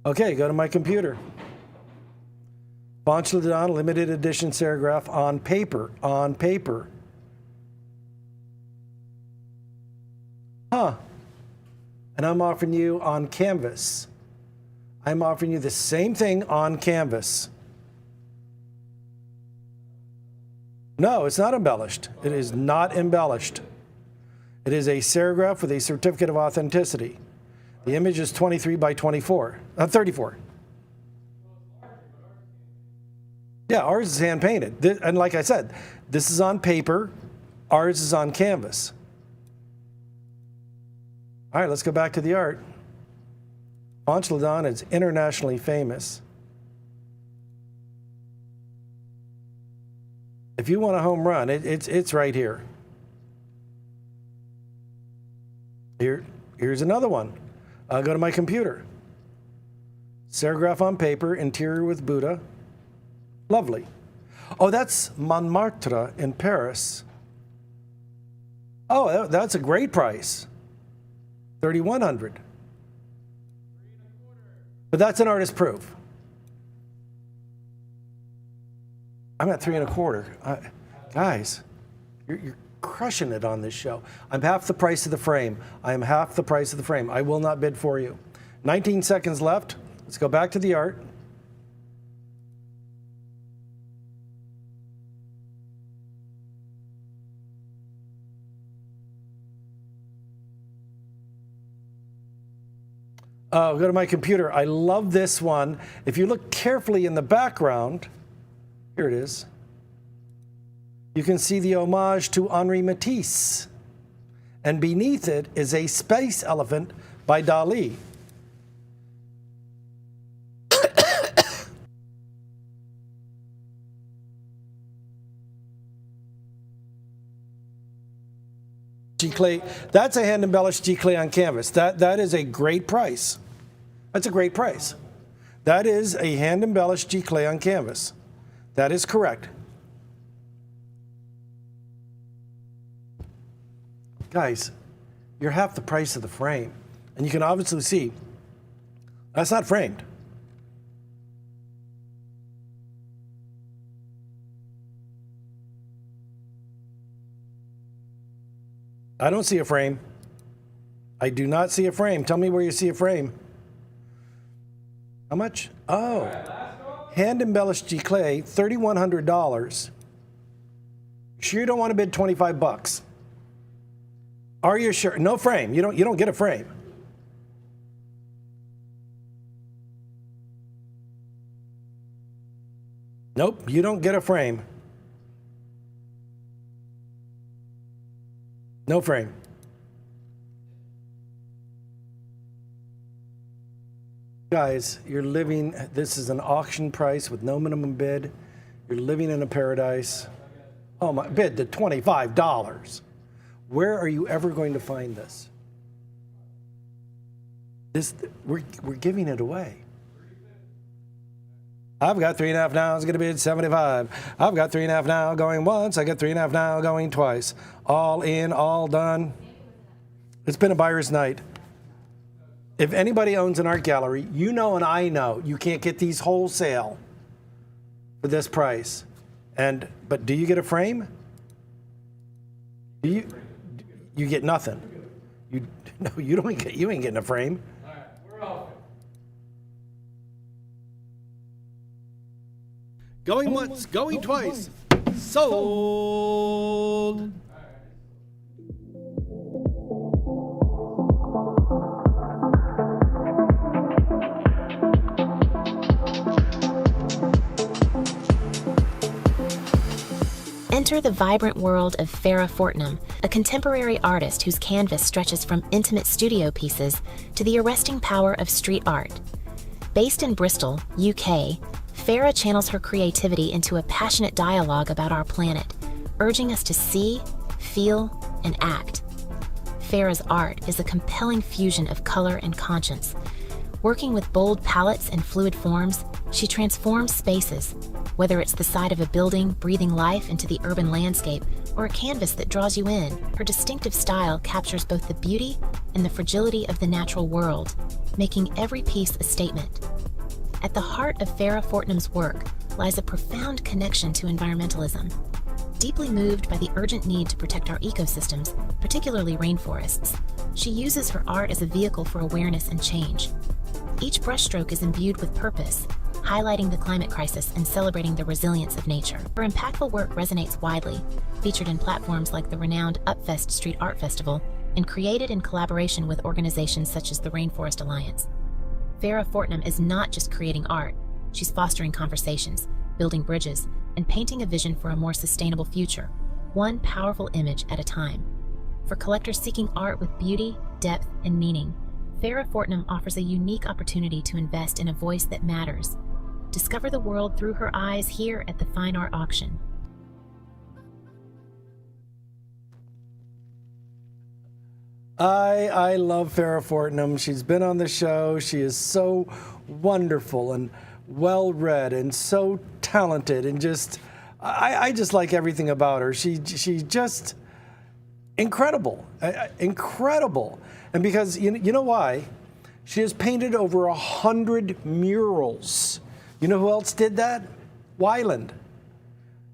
Okay, go to my computer. Fanch Ladon, limited edition serigraph on paper. On paper. Huh. And I'm offering you on canvas. I'm offering you the same thing on canvas. No, it's not embellished. It is not embellished. It is a serigraph with a certificate of authenticity. The image is 23 by 34, 34. Yeah, ours is hand painted. And like I said, this is on paper. Ours is on canvas. All right, let's go back to the art. Fanch Ladon is internationally famous. If you want a home run, it's right here. Here's another one. Go to my computer. Serigraph on paper, interior with Buddha. Lovely. Oh, that's Montmartre in Paris. Oh, that's a great price. $3,100. But that's an artist proof. I'm at 3 1/4. Guys, you're crushing it on this show. I'm half the price of the frame. I am half the price of the frame. I will not bid for you. 19 seconds left. Let's go back to the art. Go to my computer. I love this one. If you look carefully in the background, here it is. You can see the homage to Henri Matisse. And beneath it is a space elephant by Dali. Giclée, that's a hand-embellished Giclée on canvas. That is a great price. That's a great price. That is a hand-embellished Giclée on canvas. That is correct. Guys, you're half the price of the frame. And you can obviously see that's not framed. I don't see a frame. I do not see a frame. Tell me where you see a frame. How much? Oh, hand-embellished Giclée, $3,100. Sure you don't want to bid 25 bucks? Are you sure? No frame. You don't get a frame. Nope, you don't get a frame. No frame. Guys, you're living, this is an auction price with no minimum bid. You're living in a paradise. Oh my, bid to $25. Where are you ever going to find this? We're giving it away. I've got 3.5 now, it's gonna bid 75. I've got 3.5 now going once, I got 3.5 now going twice. All in, all done. It's been a buyer's night. If anybody owns an art gallery, you know and I know you can't get these wholesale for this price. But do you get a frame? You get nothing. You ain't getting a frame. All right, we're off. Going once, going twice. Sold. Enter the vibrant world of Farrah Fortnum, a contemporary artist whose canvas stretches from intimate studio pieces to the arresting power of street art. Based in Bristol, UK, Farrah channels her creativity into a passionate dialogue about our planet, urging us to see, feel, and act. Farrah's art is a compelling fusion of color and conscience. Working with bold palettes and fluid forms, she transforms spaces, whether it's the side of a building breathing life into the urban landscape or a canvas that draws you in. Her distinctive style captures both the beauty and the fragility of the natural world, making every piece a statement. At the heart of Farrah Fortnum's work lies a profound connection to environmentalism. Deeply moved by the urgent need to protect our ecosystems, particularly rainforests, she uses her art as a vehicle for awareness and change. Each brushstroke is imbued with purpose, highlighting the climate crisis and celebrating the resilience of nature. Her impactful work resonates widely, featured in platforms like the renowned Upfest Street Art Festival, and created in collaboration with organizations such as the Rainforest Alliance. Farrah Fortnum is not just creating art, she's fostering conversations, building bridges, and painting a vision for a more sustainable future, one powerful image at a time. For collectors seeking art with beauty, depth, and meaning, Farrah Fortnum offers a unique opportunity to invest in a voice that matters. Discover the world through her eyes here at the Fine Art Auction. I love Farrah Fortnum. She's been on the show. She is so wonderful and well-read and so talented and just, I just like everything about her. She just incredible, incredible. And because, you know why? She has painted over 100 murals. You know who else did that? Weiland.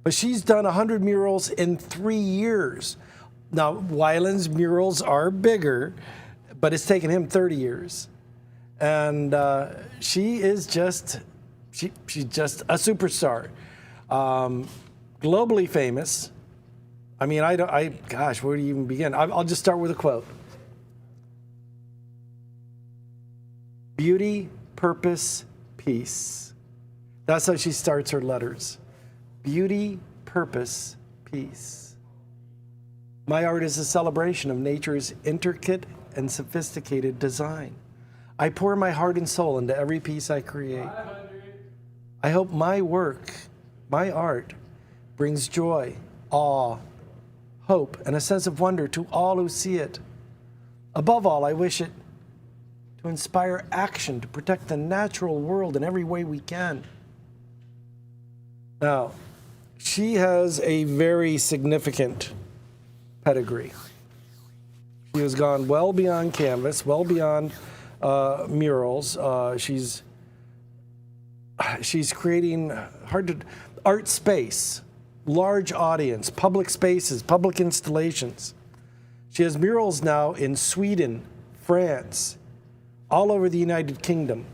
But she's done 100 murals in 3 years. Now, Weiland's murals are bigger, but it's taken him 30 years. And she is just, she's just a superstar. Globally famous. I mean, gosh, where do you even begin? I'll just start with a quote. Beauty, purpose, peace. That's how she starts her letters. Beauty, purpose, peace. My art is a celebration of nature's intricate and sophisticated design. I pour my heart and soul into every piece I create. I hope my work, my art, brings joy, awe, hope, and a sense of wonder to all who see it. Above all, I wish it to inspire action to protect the natural world in every way we can. Now, she has a very significant pedigree. She has gone well beyond canvas, well beyond murals. She's creating art space, large audience, public spaces, public installations. She has murals now in Sweden, France, all over the United Kingdom.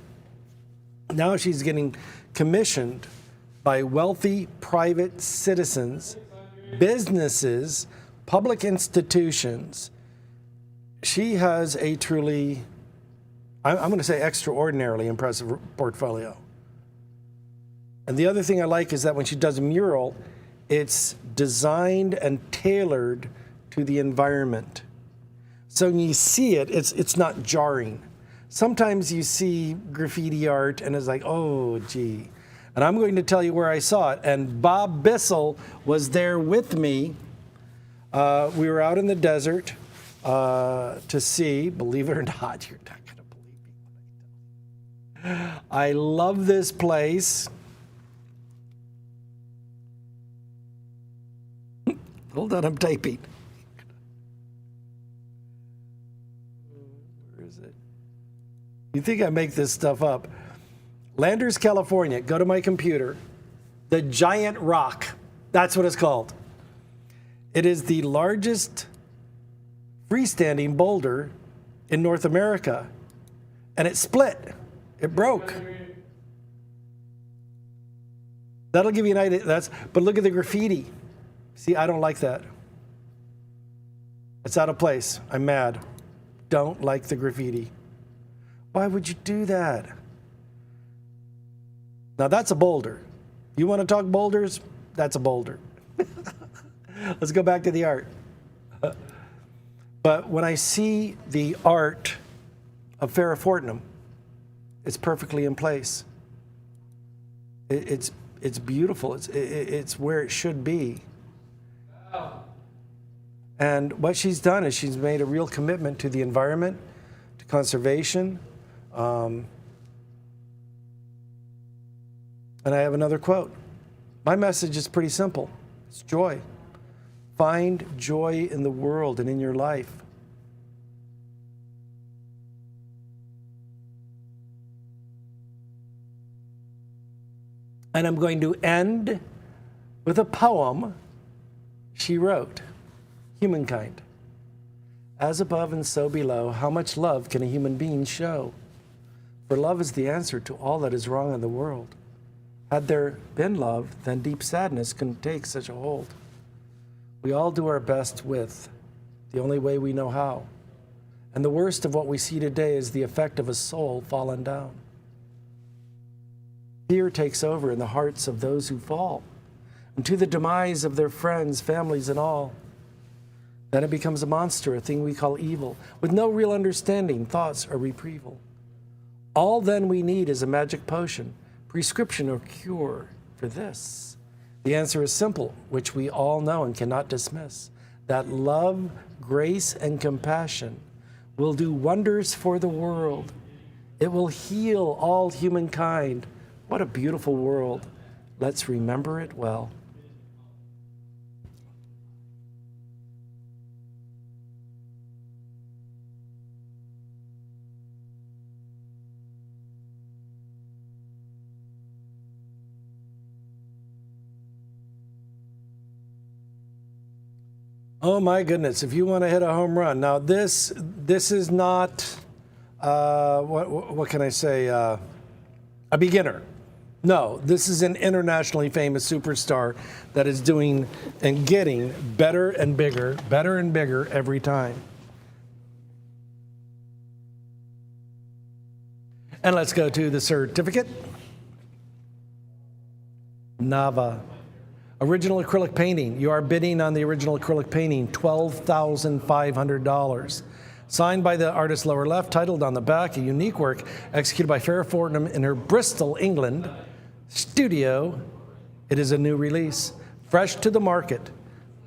Now she's getting commissioned by wealthy private citizens, businesses, public institutions. She has a truly, I'm going to say extraordinarily impressive portfolio. And the other thing I like is that when she does a mural, it's designed and tailored to the environment. So when you see it, it's not jarring. Sometimes you see graffiti art and it's like, oh, gee. And I'm going to tell you where I saw it. And Bob Bissell was there with me. We were out in the desert to see, believe it or not, you're not going to believe me when I tell you. I love this place. Hold on, I'm typing. Where is it? You think I make this stuff up? Landers, California. Go to my computer. The Giant Rock. That's what it's called. It is the largest freestanding boulder in North America. And it split. It broke. That'll give you an idea. But look at the graffiti. See, I don't like that. It's out of place. I'm mad. Don't like the graffiti. Why would you do that? Now that's a boulder. You want to talk boulders? That's a boulder. Let's go back to the art. But when I see the art of Farrah Fortnum, it's perfectly in place. It's beautiful. It's where it should be. And what she's done is she's made a real commitment to the environment, to conservation. And I have another quote. My message is pretty simple. It's joy. Find joy in the world and in your life. And I'm going to end with a poem she wrote. Humankind. As above and so below, how much love can a human being show? For love is the answer to all that is wrong in the world. Had there been love, then deep sadness couldn't take such a hold. We all do our best with the only way we know how. And the worst of what we see today is the effect of a soul fallen down. Fear takes over in the hearts of those who fall, and to the demise of their friends, families, and all. Then it becomes a monster, a thing we call evil, with no real understanding, thoughts, or retrieval. All then we need is a magic potion, prescription or cure for this. The answer is simple, which we all know and cannot dismiss, that love, grace, and compassion will do wonders for the world. It will heal all humankind. What a beautiful world. Let's remember it well. Oh my goodness, if you want to hit a home run. Now this is not what can I say? A beginner. No, this is an internationally famous superstar that is doing and getting better and bigger every time. And let's go to the certificate. Nava. Original acrylic painting. You are bidding on the original acrylic painting, $12,500. Signed by the artist lower left, titled on the back, a unique work executed by Farrah Fortnum in her Bristol, England studio. It is a new release, fresh to the market.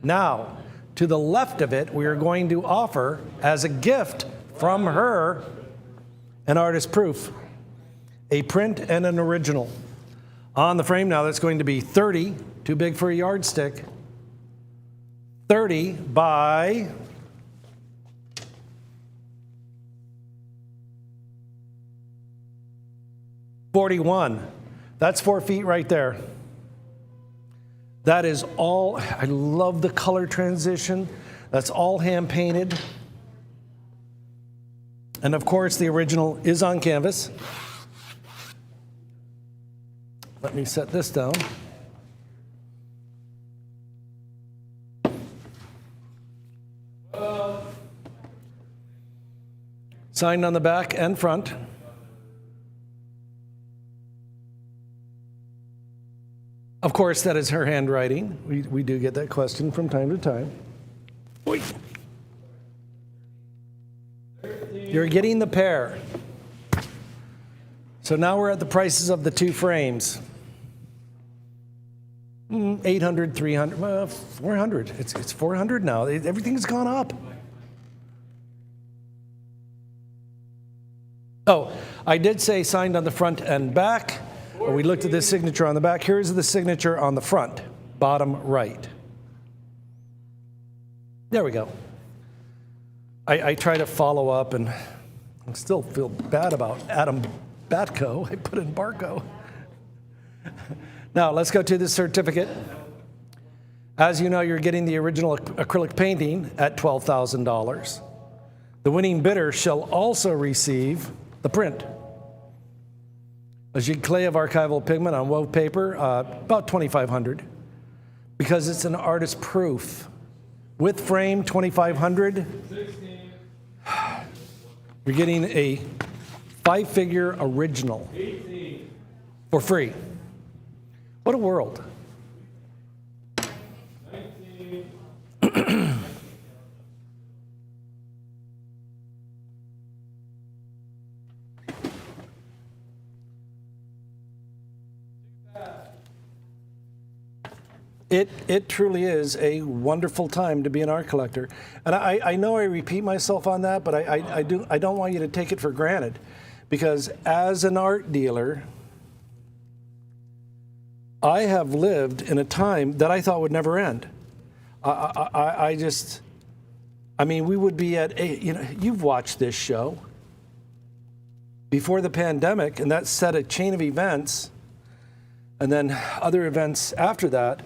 Now, to the left of it, we are going to offer, as a gift from her, an artist proof, a print and an original. On the frame now, that's going to be 30, too big for a yardstick, 30 by 41. That's 4 feet right there. That is all, I love the color transition. That's all hand painted. And of course, the original is on canvas. Let me set this down. Signed on the back and front. Of course, that is her handwriting. We do get that question from time to time. Oy. You're getting the pair. So now we're at the prices of the two frames. 800, 300, 400. It's 400 now. Everything's gone up. Oh, I did say signed on the front and back. We looked at this signature on the back. Here's the signature on the front, bottom right. There we go. I try to follow up, and I still feel bad about Adam Batko. I put in Barco. Now, let's go to the certificate. As you know, you're getting the original acrylic painting at $12,000. The winning bidder shall also receive the print. A jig clay of archival pigment on wove paper, about $2,500. Because it's an artist proof. With frame, $2,500. You're getting a 5-figure original for free. What a world. It truly is a wonderful time to be an art collector. And I know I repeat myself on that, but I don't want you to take it for granted. Because as an art dealer, I have lived in a time that I thought would never end. I mean, we would be at, you've watched this show before the pandemic, and that set a chain of events, and then other events after that,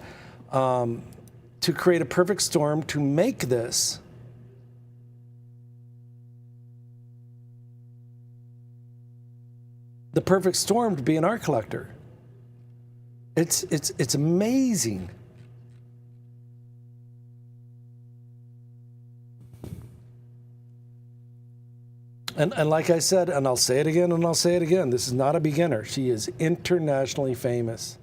to create a perfect storm to make this. The perfect storm to be an art collector. It's amazing. And like I said, and I'll say it again and I'll say it again, this is not a beginner. She is internationally famous.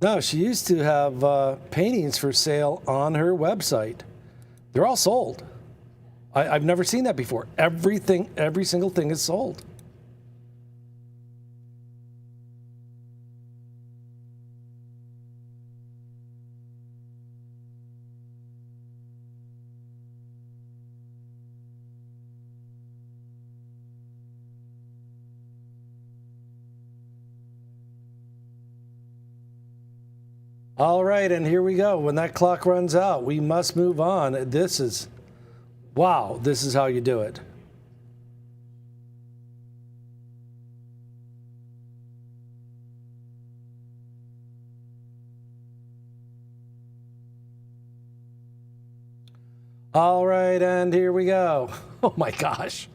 No, she used to have paintings for sale on her website. They're all sold. I've never seen that before. Every single thing is sold. All right, and here we go. When that clock runs out, we must move on. This is, wow, this is how you do it. All right, and here we go. Oh my gosh.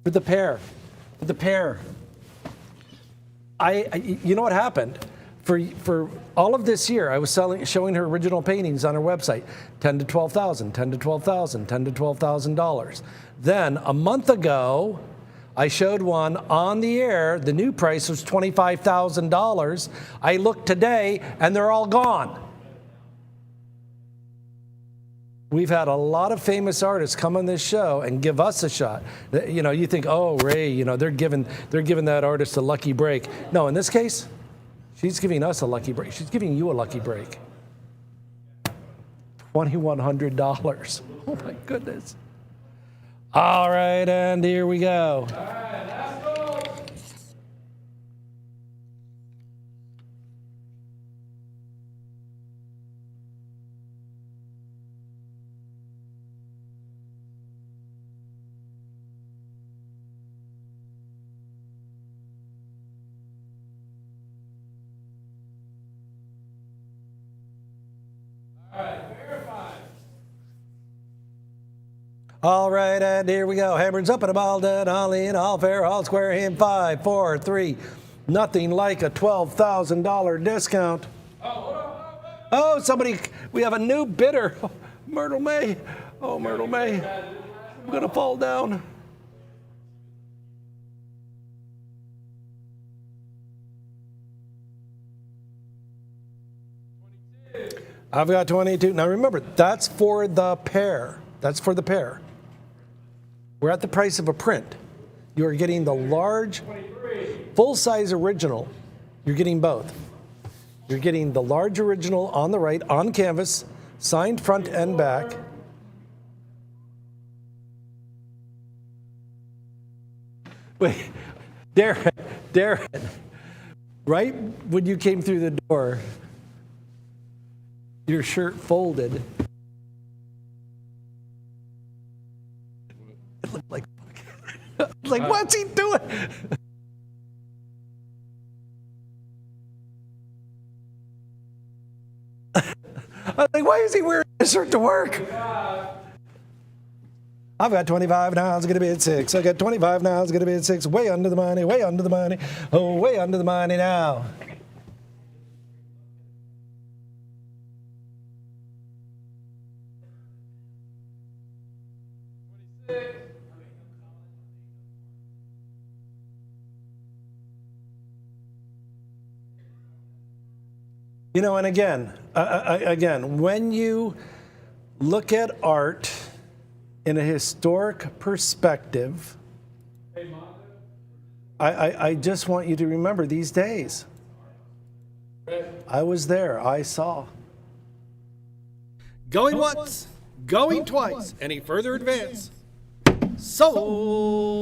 For the pair. You know what happened? For all of this year, I was showing her original paintings on her website, $10,000 to $12,000, $10,000 to $12,000, $10,000 to $12,000. Then a month ago, I showed one on the air. The new price was $25,000. I looked today, and they're all gone. We've had a lot of famous artists come on this show and give us a shot. You know, you think, oh, Ray, you know, they're giving that artist a lucky break. No, in this case, she's giving us a lucky break. She's giving you a lucky break. $2,100. Oh my goodness. All right, and here we go. All right, let's go. All right, and here we go. Hammer's up and a ball dead, all in, all fair, all square in 5, 4, 3. Nothing like a $12,000 discount. Oh, somebody, we have a new bidder. Myrtle May. Oh, Myrtle May. I'm going to fall down. I've got 22. Now remember, that's for the pair. That's for the pair. We're at the price of a print. You are getting the large, full-size original. You're getting both. You're getting the large original on the right, on canvas, signed front and back. Wait, Darren, right when you came through the door, your shirt folded. It looked like, what's he doing? I was like, why is he wearing this shirt to work? I've got 25 now, it's going to be at 6. I got 25 now, it's going to be at 6. Way under the money, way under the money. Oh, way under the money now. You know, and again, when you look at art in a historic perspective, I just want you to remember these days. I was there. I saw. Going once, going twice. Any further advance? Sold.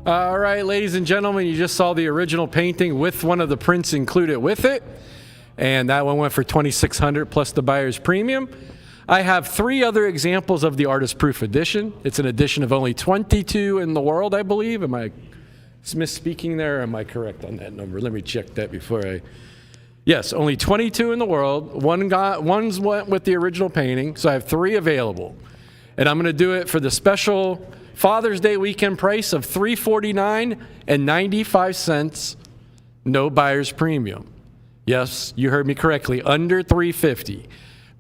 All right, ladies and gentlemen, you just saw the original painting with one of the prints included with it. And that one went for $2,600 plus the buyer's premium. I have 3 other examples of the artist proof edition. It's an edition of only 22 in the world, I believe. Am I misspeaking there, or am I correct on that number? Let me check that before I... Yes, only 22 in the world. One's went with the original painting, so I have 3 available. And I'm going to do it for the special Father's Day weekend price of $349.95, no buyer's premium. Yes, you heard me correctly, under $350.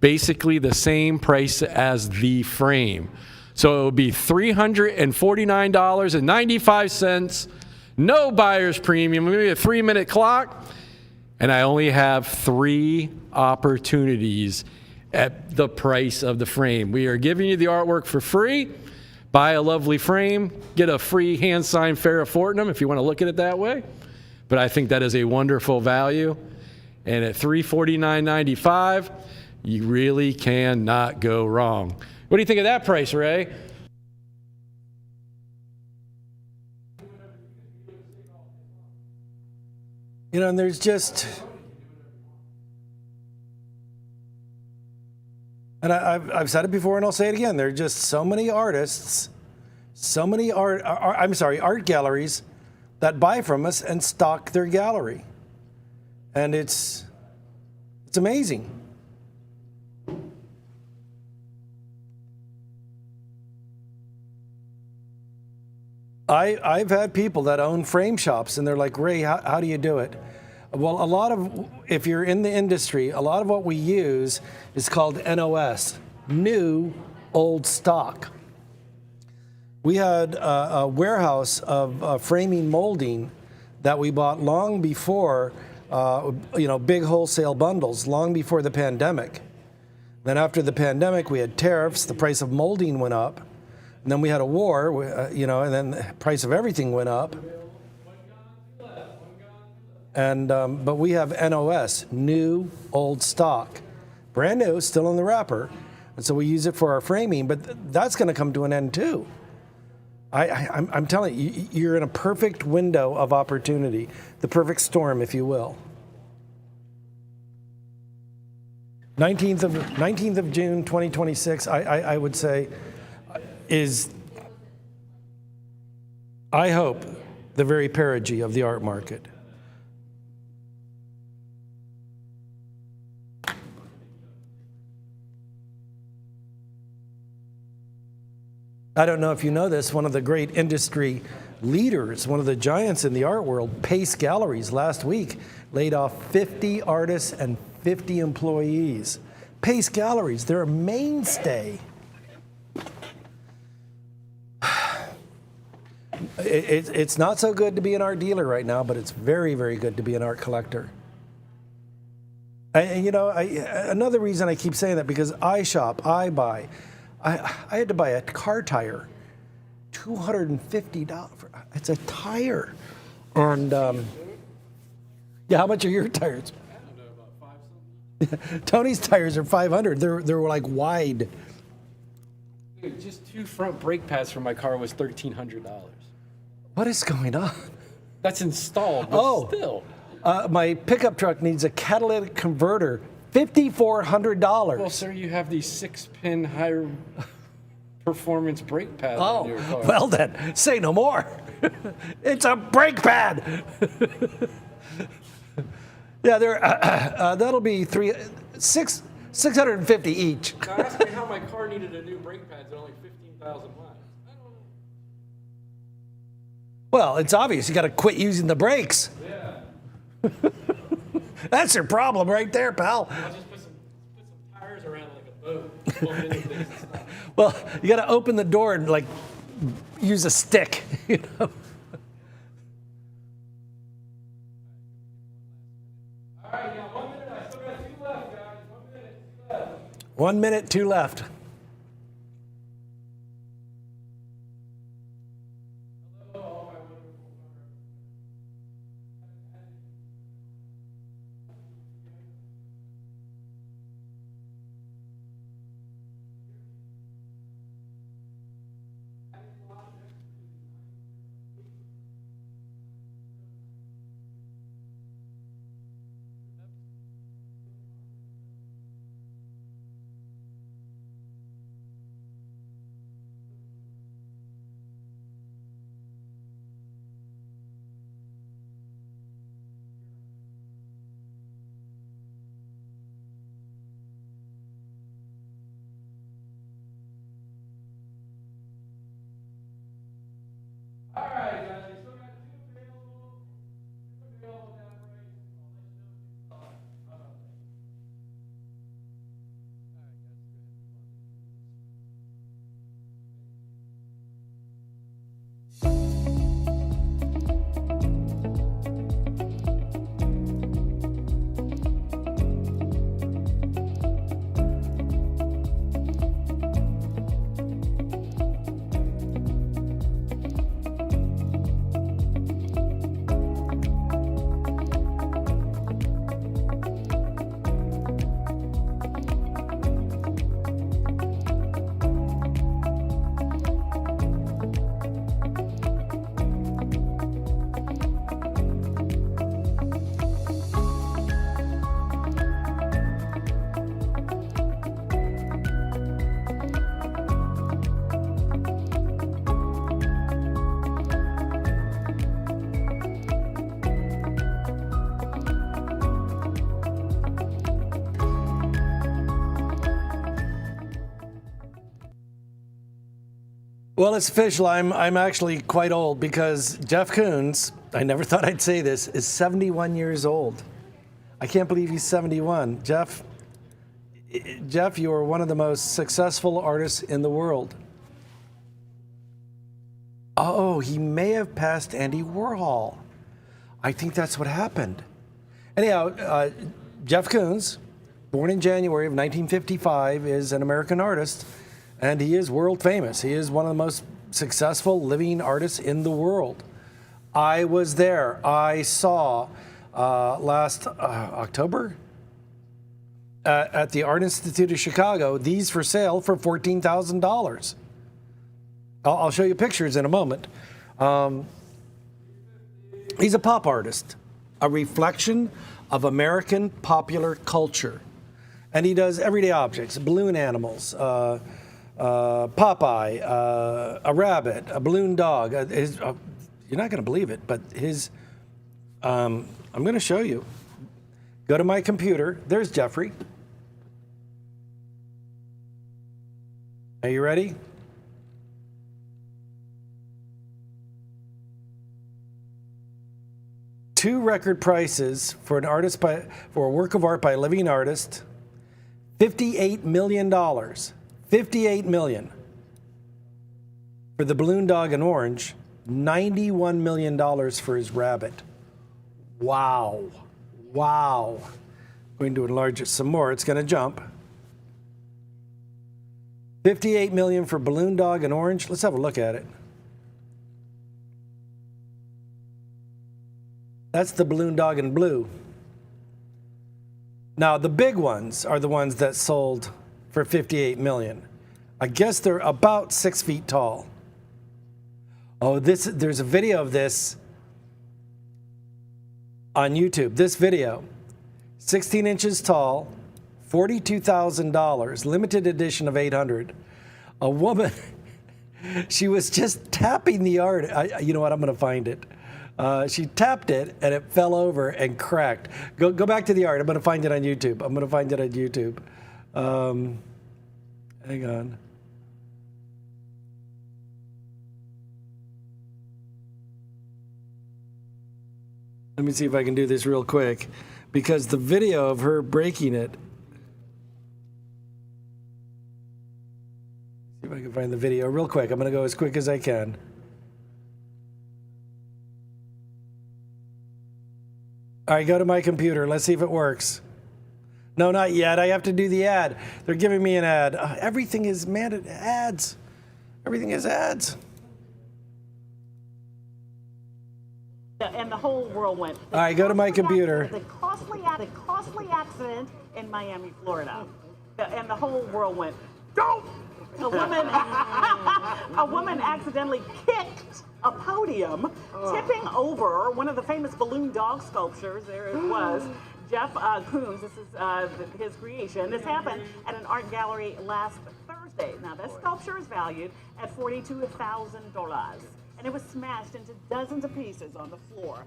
Basically the same price as the frame. So it would be $349.95, no buyer's premium. Maybe a 3-minute clock, and I only have 3 opportunities at the price of the frame. We are giving you the artwork for free. Buy a lovely frame, get a free hand-signed Farrah Fortnum if you want to look at it that way. But I think that is a wonderful value. And at $349.95, you really cannot go wrong. What do you think of that price, Ray? You know, and there's just, and I've said it before and I'll say it again, there are just so many artists, so many art galleries that buy from us and stock their gallery. And it's amazing. I've had people that own frame shops and they're like, Ray, how do you do it? Well, if you're in the industry, a lot of what we use is called NOS, new old stock. We had a warehouse of framing molding that we bought long before, big wholesale bundles, long before the pandemic. Then after the pandemic, we had tariffs, the price of molding went up. And then we had a war, and then the price of everything went up. And but we have NOS, new old stock, brand new, still in the wrapper, and so we use it for our framing. But that's going to come to an end too. I'm telling you, you're in a perfect window of opportunity, the perfect storm, if you will. 19th of June, 2026. I would say is, I hope, the very perigee of the art market. I don't know if you know this, one of the great industry leaders, one of the giants in the art world, Pace Galleries, last week laid off 50 artists and 50 employees. Pace Galleries, they're a mainstay. It's not so good to be an art dealer right now, but it's very, very good to be an art collector. Another reason I keep saying that, because I shop, I buy. I had to buy a car tire, $250. It's a tire. And how much are your tires? I don't know, about 5 something. Tony's tires are $500. They're like wide. Dude, just 2 front brake pads for my car was $1,300. What is going on? That's installed, but still. My pickup truck needs a catalytic converter, $5,400. Well, sir, you have these 6-pin high performance brake pads on your car. Well then, say no more. It's a brake pad. Yeah, that'll be $650 each. Now ask me how my car needed a new brake pads at only 15,000 miles. I don't know. Well, it's obvious. You got to quit using the brakes. Yeah. That's your problem right there, pal. I'll just put some tires around like a boat. Well, you got to open the door and like use a stick, you know. All right, now 1 minute. I still got 2 left, guys. 1 minute, 2 left. 1 minute, 2 left. Well, it's official. I'm actually quite old because Jeff Koons, I never thought I'd say this, is 71 years old. I can't believe he's 71. Jeff, you are one of the most successful artists in the world. Oh, he may have passed Andy Warhol. I think that's what happened. Anyhow, Jeff Koons, born in January of 1955, is an American artist, and he is world famous. He is one of the most successful living artists in the world. I was there. I saw last October at the Art Institute of Chicago, these for sale for $14,000. I'll show you pictures in a moment. He's a pop artist, a reflection of American popular culture. And he does everyday objects, balloon animals, Popeye, a rabbit, a balloon dog. You're not going to believe it, but I'm going to show you. Go to my computer. There's Jeffrey. Are you ready? Two record prices for for a work of art by a living artist. $58 million. $58 million. For the balloon dog in orange, $91 million for his rabbit. Wow. Wow. I'm going to enlarge it some more. It's going to jump. $58 million for balloon dog in orange. Let's have a look at it. That's the balloon dog in blue. Now, the big ones are the ones that sold for $58 million. I guess they're about 6 feet tall. Oh, there's a video of this on YouTube. This video, 16 inches tall, $42,000, limited edition of 800. A woman, she was just tapping the art. You know what? I'm going to find it. She tapped it and it fell over and cracked. Go back to the art. I'm going to find it on YouTube. Hang on. Let me see if I can do this real quick, because the video of her breaking it. See if I can find the video real quick. I'm going to go as quick as I can. All right, go to my computer. Let's see if it works. No, not yet. I have to do the ad. They're giving me an ad. Everything is ads. Everything is ads. And the whole world went. All right, go to my computer. The costly accident in Miami, Florida. And the whole world went, don't! A woman accidentally kicked a podium, tipping over one of the famous balloon dog sculptures. There it was. Jeff Koons, this is his creation. This happened at an art gallery last Thursday. Now, this sculpture is valued at $42,000. And it was smashed into dozens of pieces on the floor.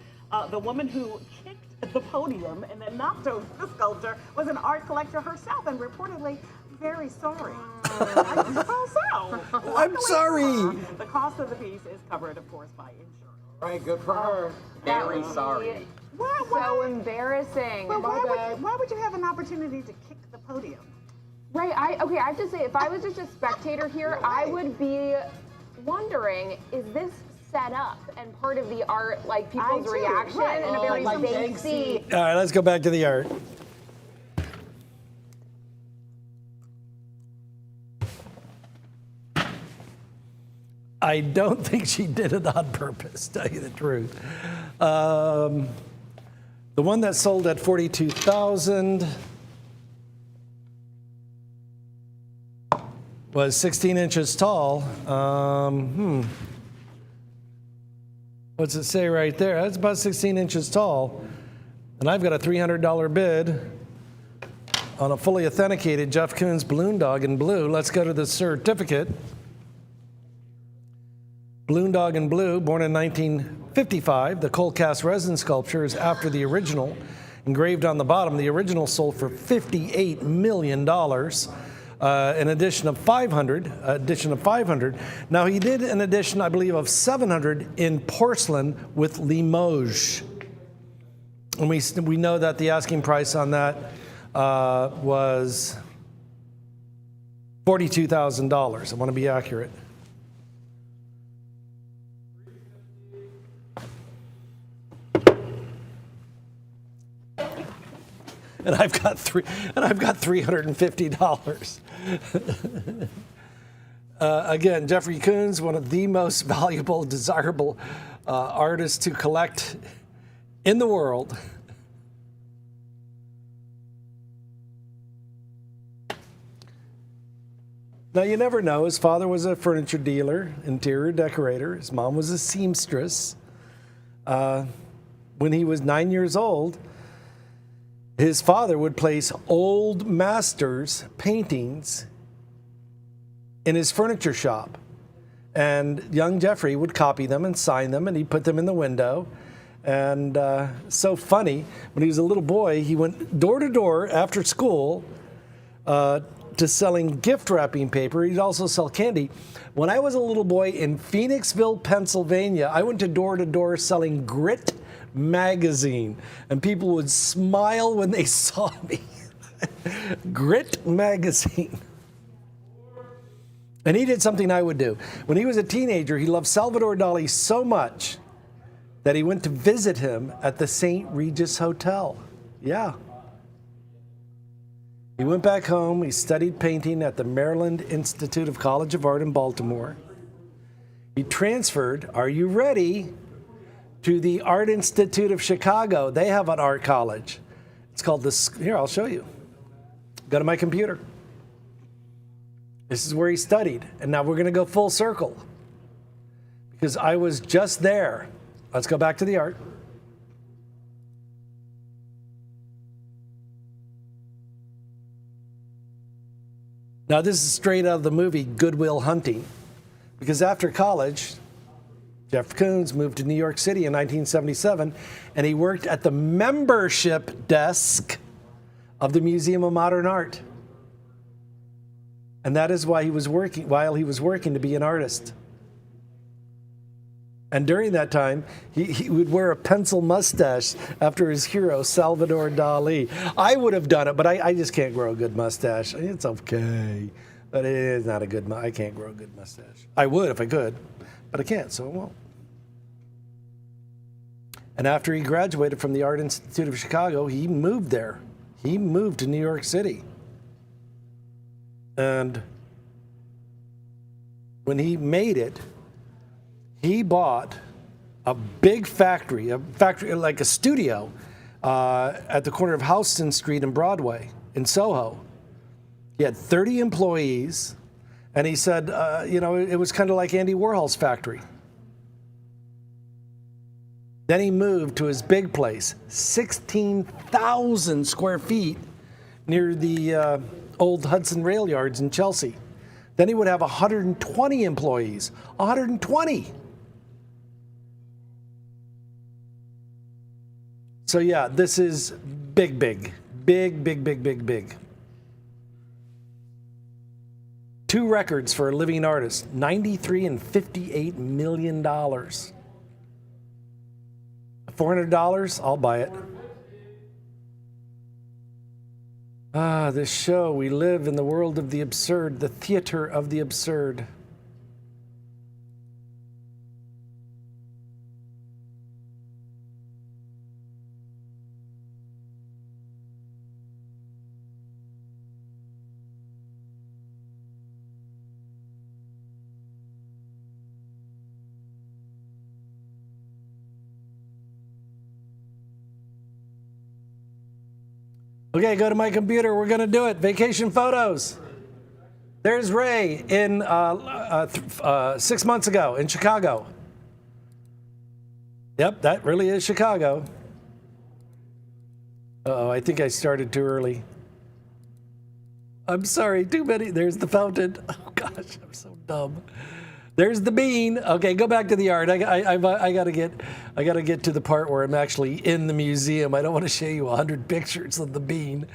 The woman who kicked the podium and then knocked over the sculpture was an art collector herself, and reportedly very sorry. I suppose so. I'm sorry. The cost of the piece is covered, of course, by insurance. Right, good for her. Very sorry. So embarrassing. But why would you have an opportunity to kick the podium? Right. I have to say, if I was just a spectator here, I would be wondering, is this set up and part of the art, like people's reaction in a very Banksy? All right, let's go back to the art. I don't think she did it on purpose, to tell you the truth. The one that sold at $42,000 was 16 inches tall. What's it say right there? That's about 16 inches tall. And I've got a $300 bid on a fully authenticated Jeff Koons balloon dog in blue. Let's go to the certificate. Balloon dog in blue, born in 1955. The cold cast resin sculpture is after the original, engraved on the bottom. The original sold for $58 million. an edition of 500. Now he did an edition, I believe, of 700 in porcelain with Limoges. And we know that the asking price on that was $42,000. I want to be accurate. And I've got $350. Again, Jeffrey Koons, one of the most valuable, desirable artists to collect in the world. Now, you never know. His father was a furniture dealer, interior decorator. His mom was a seamstress. When he was 9 years old, his father would place old masters' paintings in his furniture shop. And young Jeffrey would copy them and sign them, and he'd put them in the window. And so funny, when he was a little boy, he went door to door after school to selling gift wrapping paper. He'd also sell candy. When I was a little boy in Phoenixville, Pennsylvania, I went to door selling Grit magazine, and people would smile when they saw me. Grit magazine. And he did something I would do. When he was a teenager, he loved Salvador Dali so much that he went to visit him at the St. Regis Hotel. Yeah. He went back home. He studied painting at the Maryland Institute of College of Art in Baltimore. He transferred, are you ready, to the Art Institute of Chicago. They have an art college. It's called here, I'll show you. Go to my computer. This is where he studied. And now we're going to go full circle because I was just there. Let's go back to the art. Now, this is straight out of the movie Good Will Hunting, because after college, Jeff Koons moved to New York City in 1977, and he worked at the membership desk of the Museum of Modern Art. And that is why he was working to be an artist. And during that time, he would wear a pencil mustache after his hero, Salvador Dali. I would have done it, but I just can't grow a good mustache. It's okay, but it is not a good, I can't grow a good mustache. I would if I could, but I can't, so I won't. And after he graduated from the Art Institute of Chicago, he moved there. He moved to New York City. And when he made it, he bought a big factory like a studio at the corner of Houston Street and Broadway in Soho. He had 30 employees, and he said, it was kind of like Andy Warhol's factory. Then he moved to his big place, 16,000 square feet near the old Hudson Rail Yards in Chelsea. Then he would have 120 employees, 120. So yeah, this is big. 2 records for a living artist, $93 and $58 million. $400, I'll buy it. This show, we live in the world of the absurd, the theater of the absurd. Okay, go to my computer. We're going to do it. Vacation photos. There's Ray in 6 months ago in Chicago. Yep, that really is Chicago. Uh-oh, I think I started too early. I'm sorry, too many. There's the fountain. Oh, gosh, I'm so dumb. There's the bean. Okay, go back to the art. I gotta get to the part where I'm actually in the museum. I don't want to show you 100 pictures of the bean.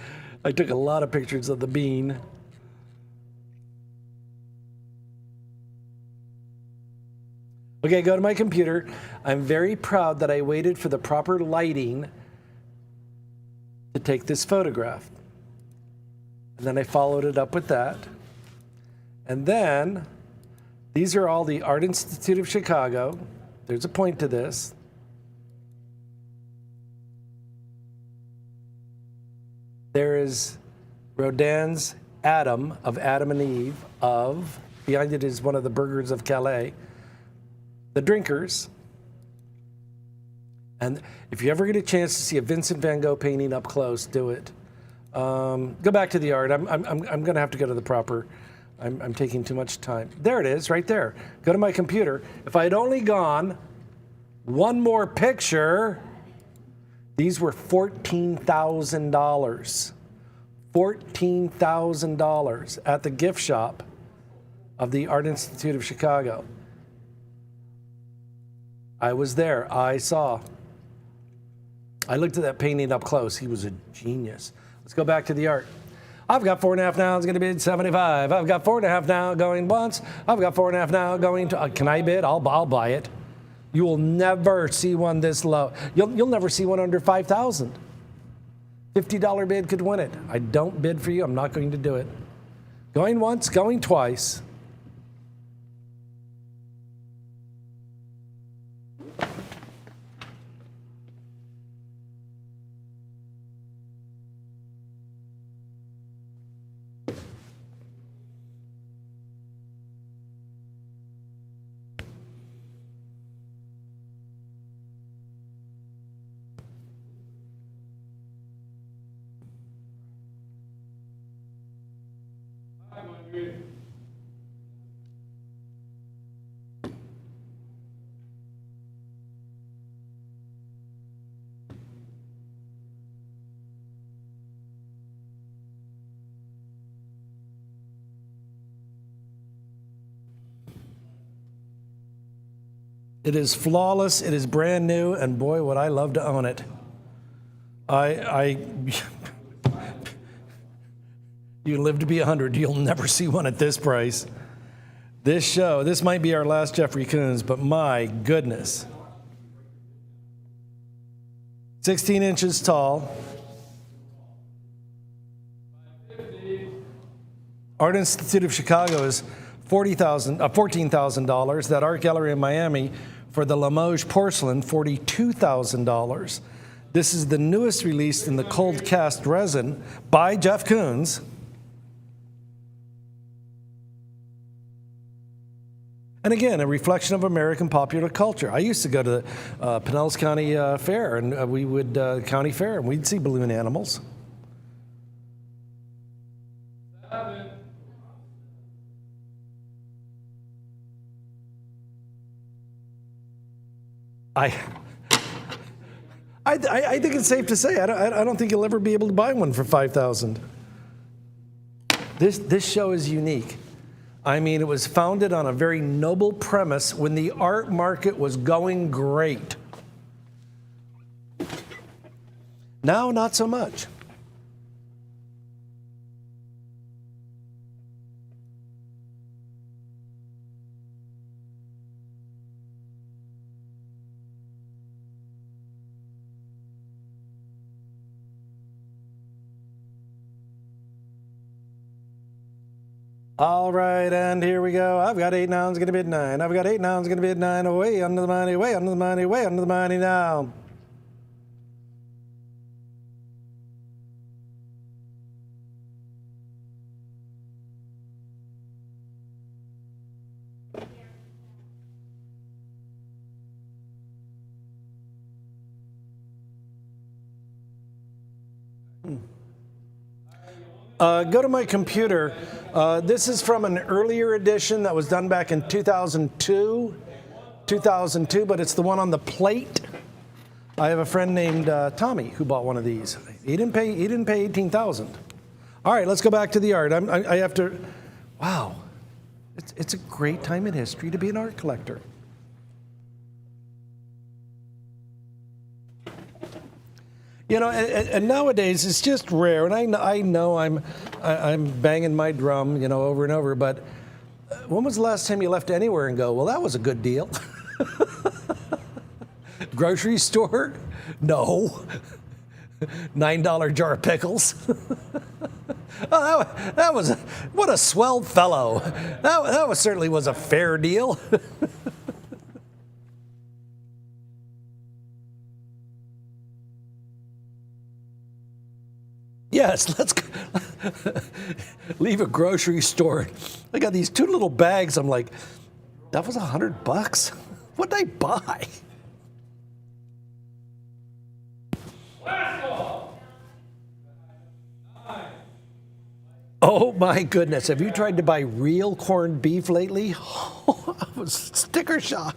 I took a lot of pictures of the bean. Okay, go to my computer. I'm very proud that I waited for the proper lighting to take this photograph. And then I followed it up with that. And then, these are all the Art Institute of Chicago. There's a point to this. There is Rodin's Adam, of Adam and Eve, of, behind it is one of the burghers of Calais, The Drinkers. And if you ever get a chance to see a Vincent van Gogh painting up close, do it. Go back to the art. I'm going to have to go to the proper. I'm taking too much time. There it is, right there. Go to my computer. If I had only gone one more picture, these were $14,000. $14,000 at the gift shop of the Art Institute of Chicago. I was there. I saw. I looked at that painting up close. He was a genius. Let's go back to the art. I've got 4.5 now. It's going to bid 75. I've got 4.5 now going once. I've got 4.5 now going to. Can I bid? I'll buy it. You will never see one this low. You'll never see one under 5,000. $50 bid could win it. I don't bid for you. I'm not going to do it. Going once, going twice. It is flawless, it is brand new, and boy, would I love to own it. You live to be 100, you'll never see one at this price. This might be our last Jeffrey Coons, but my goodness. 16 inches tall. Art Institute of Chicago is $14,000. That art gallery in Miami for the Limoges porcelain, $42,000. This is the newest release in the cold cast resin by Jeff Koons. And again, a reflection of American popular culture. I used to go to the Pinellas County Fair, and we would county fair, and we'd see balloon animals. I think it's safe to say I don't think you'll ever be able to buy one for $5,000. This show is unique. I mean, it was founded on a very noble premise when the art market was going great. Now, not so much. All right, and here we go. I've got 8 now, I'm going to bid 9. I've got 8 now, I'm going to bid 9. Way under the money, way under the money, way under the money now. Go to my computer. This is from an earlier edition that was done back in 2002, but it's the one on the plate. I have a friend named Tommy who bought one of these. He didn't pay $18,000. All right, let's go back to the art. I have to. Wow, it's a great time in history to be an art collector. You know, and nowadays it's just rare, and I know I'm banging my drum, you know, over and over. But when was the last time you left anywhere and go, well, that was a good deal? Grocery store? No. $9 jar of pickles. Oh, that was what a swell fellow. That was certainly was a fair deal. Yes, let's go. Leave a grocery store. I got these 2 little bags. I'm like, that was $100? What did I buy? Oh my goodness, have you tried to buy real corned beef lately? Oh, I was sticker shock.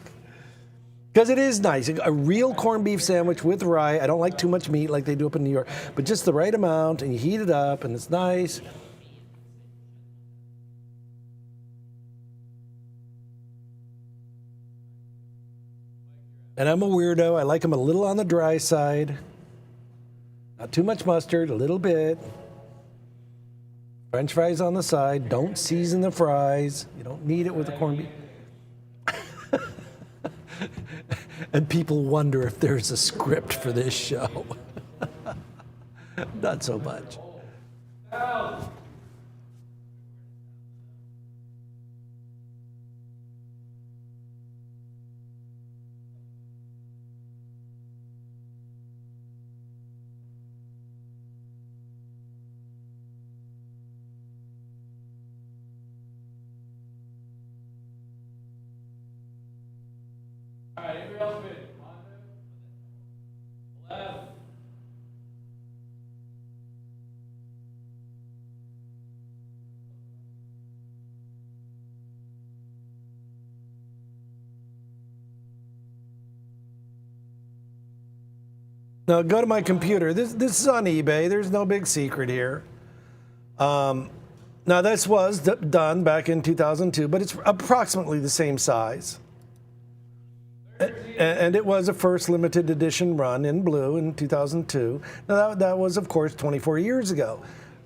Because it is nice. A real corned beef sandwich with rye. I don't like too much meat like they do up in New York, but just the right amount, and you heat it up, and it's nice. And I'm a weirdo. I like them a little on the dry side. Not too much mustard, a little bit. French fries on the side. Don't season the fries. You don't need it with the corned beef. And people wonder if there's a script for this show. Not so much. Now go to my computer. This is on eBay. There's no big secret here. Now this was done back in 2002, but it's approximately the same size. And it was a first limited edition run in blue in 2002. Now that was, of course, 24 years ago.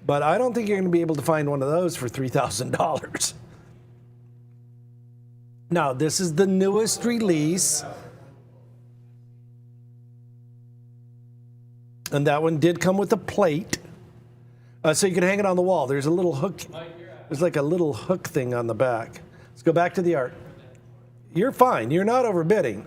But I don't think you're going to be able to find one of those for $3,000. Now, this is the newest release. And that one did come with a plate. So you can hang it on the wall. There's a little hook. There's like a little hook thing on the back. Let's go back to the art. You're fine. You're not overbidding.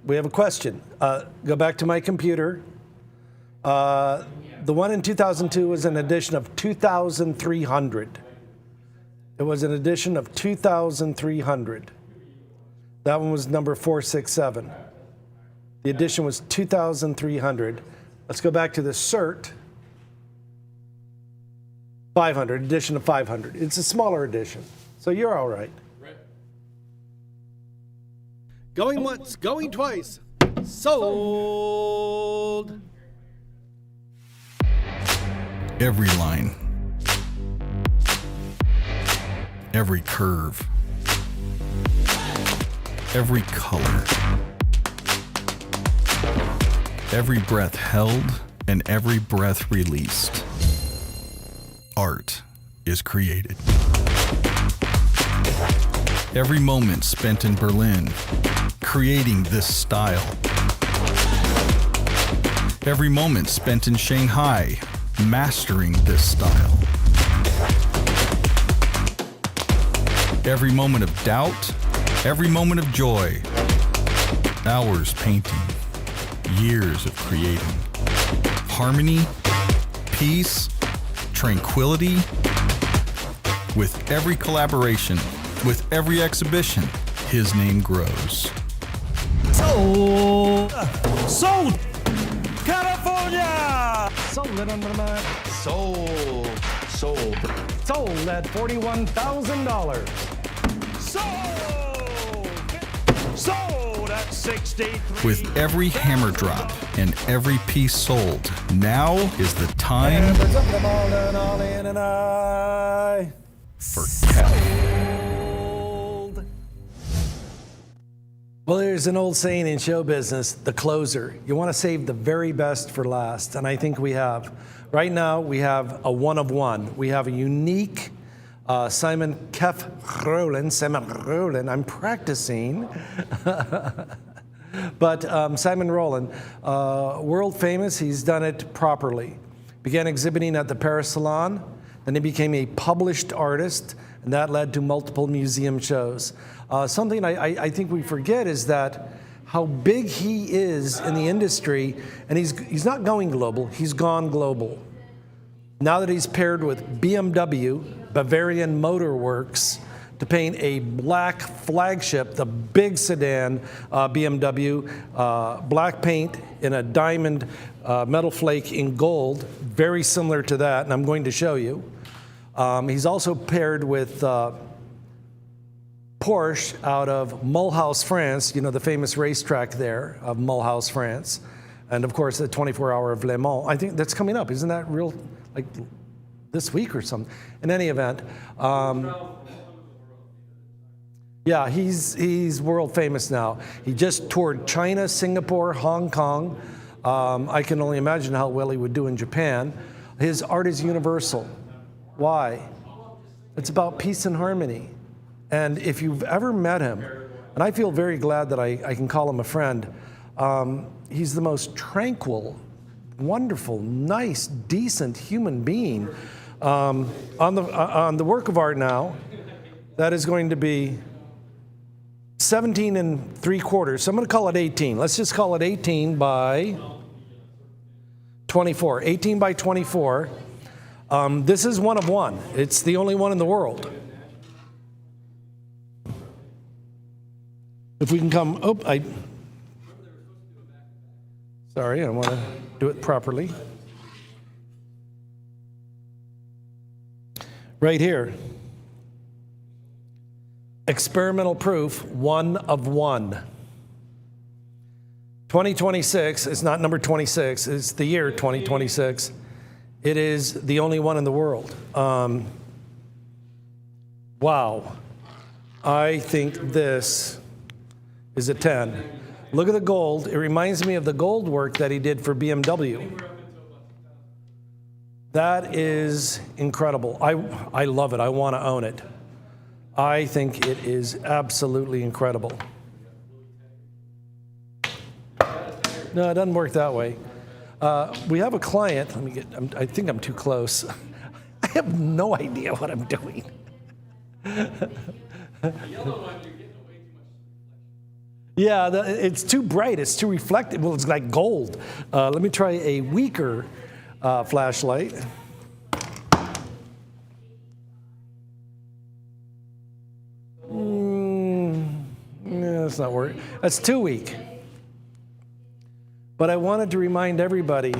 We have a question. Go back to my computer. The one in 2002 was an edition of 2,300. It was an edition of 2,300. That one was number 467. The edition was 2,300. Let's go back to the cert. 500, edition of 500. It's a smaller edition, so you're all right. Going once, going twice. Sold. Every line, every curve, every color, every breath held and every breath released. Art is created. Every moment spent in Berlin, creating this style. Every moment spent in Shanghai, mastering this style. Every moment of doubt, every moment of joy. Hours painting, years of creating. Harmony, peace, tranquility. With every collaboration, with every exhibition, his name grows. Sold. Sold! California! Sold it under the map. Sold. Sold at $41,000. Sold! Sold at 63. With every hammer drop and every piece sold, now is the time for cash. Well, there's an old saying in show business, the closer. You want to save the very best for last, and I think we have. Right now, we have a one of one. We have a unique Simon Roland, I'm practicing. But Simon Roland, world famous, he's done it properly. Began exhibiting at the Paris Salon, then he became a published artist, and that led to multiple museum shows. Something I think we forget is that how big he is in the industry, and he's not going global, he's gone global. Now that he's paired with BMW, Bavarian Motor Works, to paint a black flagship, the big sedan BMW, black paint in a diamond metal flake in gold, very similar to that, and I'm going to show you. He's also paired with Porsche out of Mulhouse, France, you know, the famous racetrack there of Mulhouse, France. And of course, the 24-hour of Le Mans. I think that's coming up. Isn't that real, like this week or something? In any event, yeah, he's world famous now. He just toured China, Singapore, Hong Kong. I can only imagine how well he would do in Japan. His art is universal. Why? It's about peace and harmony. And if you've ever met him, and I feel very glad that I can call him a friend, he's the most tranquil, wonderful, nice, decent human being. On the work of art now, that is going to be 17 3/4. So I'm going to call it 18. Let's just call it 18 by 24. 18 by 24. This is one of one. It's the only one in the world. If we can come, sorry, I want to do it properly. Right here. Experimental proof, one of one. 2026 is not number 26, it's the year 2026. It is the only one in the world. Wow. I think this is a 10. Look at the gold. It reminds me of the gold work that he did for BMW. That is incredible. I love it. I want to own it. I think it is absolutely incredible. No, it doesn't work that way. We have a client. I think I'm too close. I have no idea what I'm doing. Yeah, it's too bright. It's too reflective. Well, it's like gold. Let me try a weaker flashlight. That's not working. That's too weak. But I wanted to remind everybody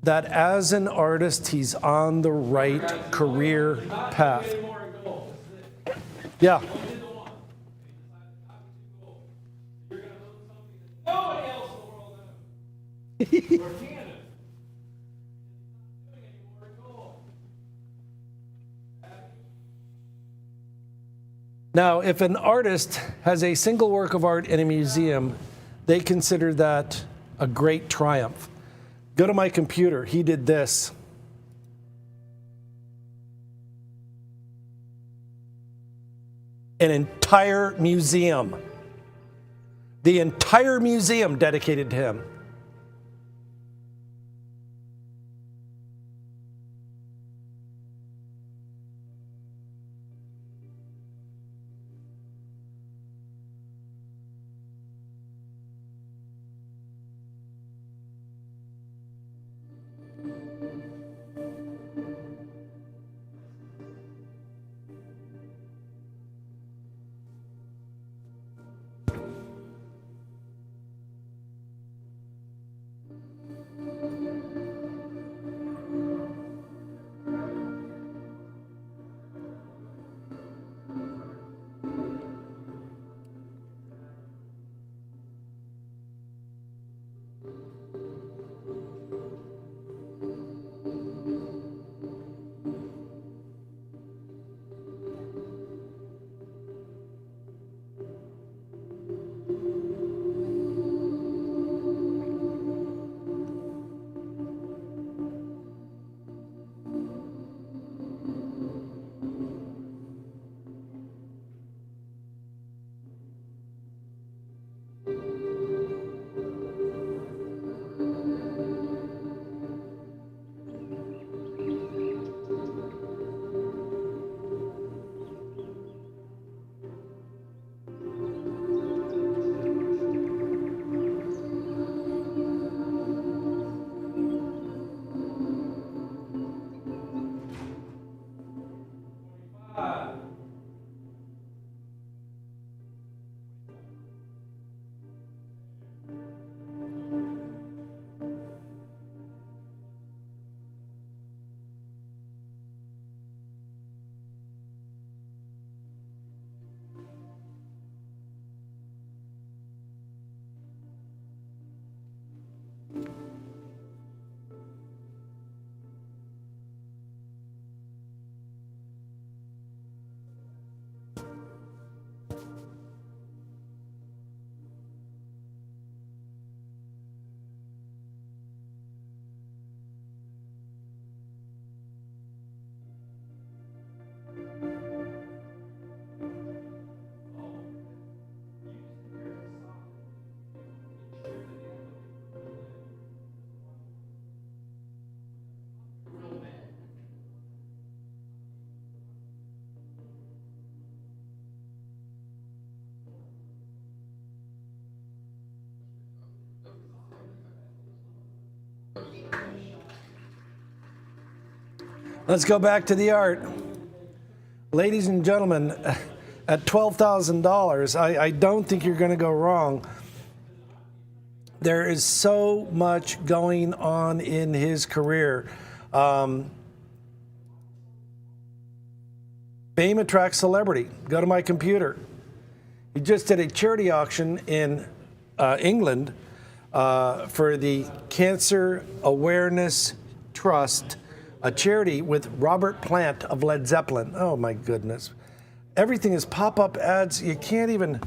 that as an artist, he's on the right career path. Yeah. Now, if an artist has a single work of art in a museum, they consider that a great triumph. Go to my computer. He did this. An entire museum. The entire museum dedicated to him. Let's go back to the art. Ladies and gentlemen, at $12,000, I don't think you're going to go wrong. There is so much going on in his career. Fame attracts celebrity. Go to my computer. He just did a charity auction in England for the Cancer Awareness Trust, a charity with Robert Plant of Led Zeppelin. Oh my goodness. Everything is pop-up ads. You can't even,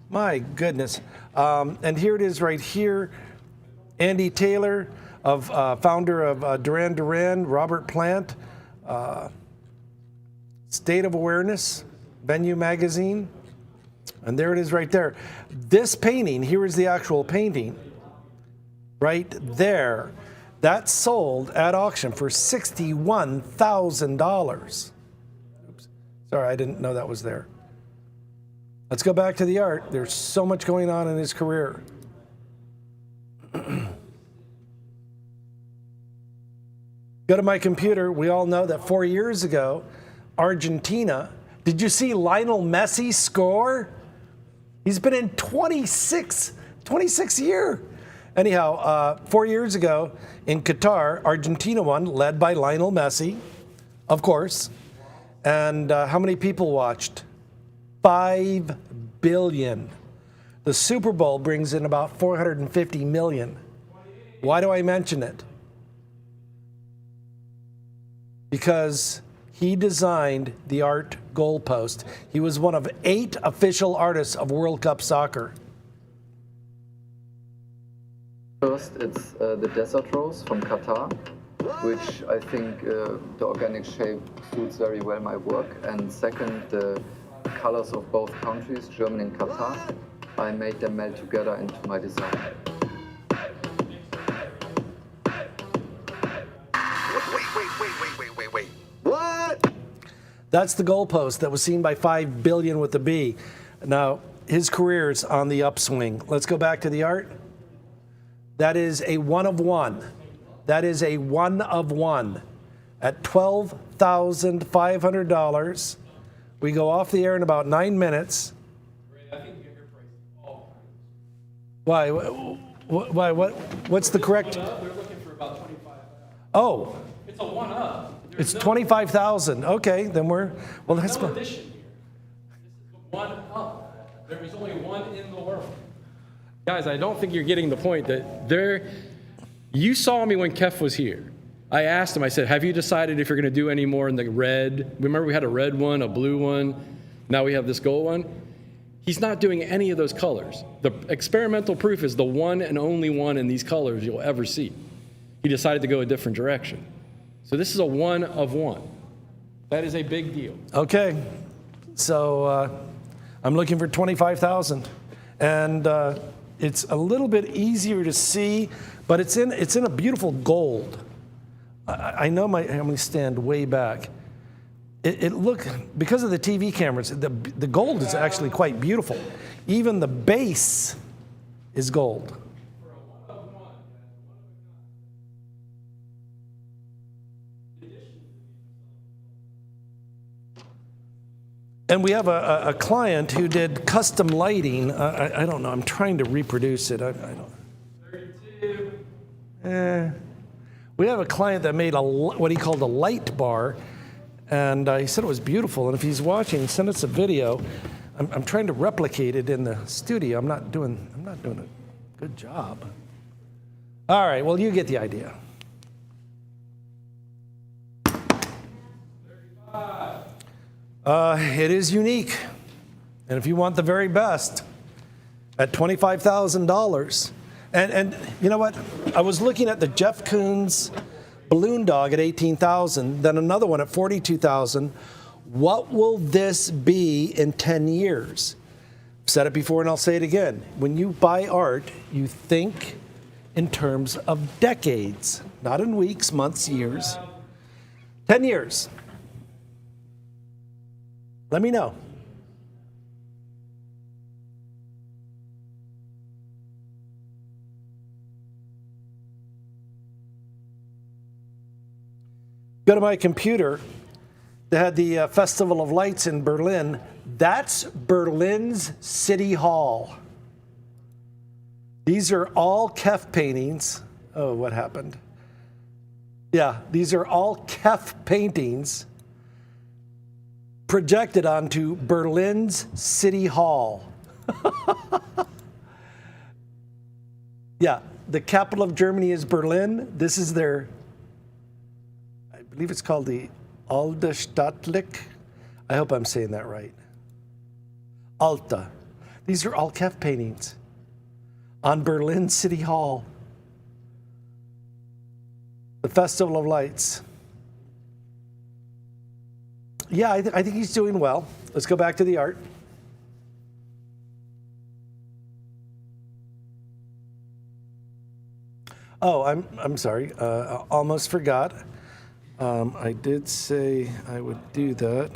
my goodness. And here it is right here. Andy Taylor, founder of Duran Duran, Robert Plant, State of Awareness, Venue Magazine. And there it is right there. This painting, here is the actual painting, right there. That sold at auction for $61,000. Oops. Sorry, I didn't know that was there. Let's go back to the art. There's so much going on in his career. Go to my computer. We all know that 4 years ago, Argentina, did you see Lionel Messi score? He's been in 26 years. Anyhow, 4 years ago in Qatar, Argentina won, led by Lionel Messi, of course. And how many people watched? 5 billion. The Super Bowl brings in about 450 million. Why do I mention it? Because he designed the art goalpost. He was one of 8 official artists of World Cup soccer. First, it's the desert rose from Qatar, which I think the organic shape suits very well my work. And second, the colors of both countries, Germany and Qatar, I made them melt together into my design. Wait. What? That's the goalpost that was seen by 5 billion with a B. Now, his career's on the upswing. Let's go back to the art. That is a one of one. That is a one of one. At $12,500. We go off the air in about 9 minutes. Why? Why? What's the correct? They're looking for about 25. Oh. It's a one up. It's 25,000. Okay, then we're that's no addition here. This is the one up. There is only one in the world. Guys, I don't think you're getting the point that you saw me when Kef was here. I asked him, I said, have you decided if you're going to do any more in the red? Remember we had a red one, a blue one. Now we have this gold one. He's not doing any of those colors. The experimental proof is the one and only one in these colors you'll ever see. He decided to go a different direction. So this is a one of one. That is a big deal. Okay, so I'm looking for 25,000, and it's a little bit easier to see, but it's in a beautiful gold. I know I'm going to stand way back. Because of the TV cameras, the gold is actually quite beautiful. Even the base is gold. And we have a client who did custom lighting. I don't know. I'm trying to reproduce it. I don't. 32. We have a client that made what he called a light bar, and he said it was beautiful. And if he's watching, send us a video. I'm trying to replicate it in the studio. I'm not doing a good job. All right. Well, you get the idea. 35. It is unique, and if you want the very best, at $25,000, and you know what? I was looking at the Jeff Koons balloon dog at $18,000, then another one at $42,000. What will this be in 10 years? I've said it before, and I'll say it again. When you buy art, you think in terms of decades, not in weeks, months, years. 10 years. Let me know. Go to my computer. They had the Festival of Lights in Berlin. That's Berlin's City Hall. These are all Kef paintings. Oh, what happened? Yeah, these are all Kef paintings projected onto Berlin's City Hall. Yeah, the capital of Germany is Berlin. This is their, I believe it's called the Alte Stadtlich. I hope I'm saying that right. Alta. These are all Kef paintings on Berlin City Hall. The Festival of Lights. Yeah, I think he's doing well. Let's go back to the art. Oh, I'm sorry. Almost forgot. I did say I would do that.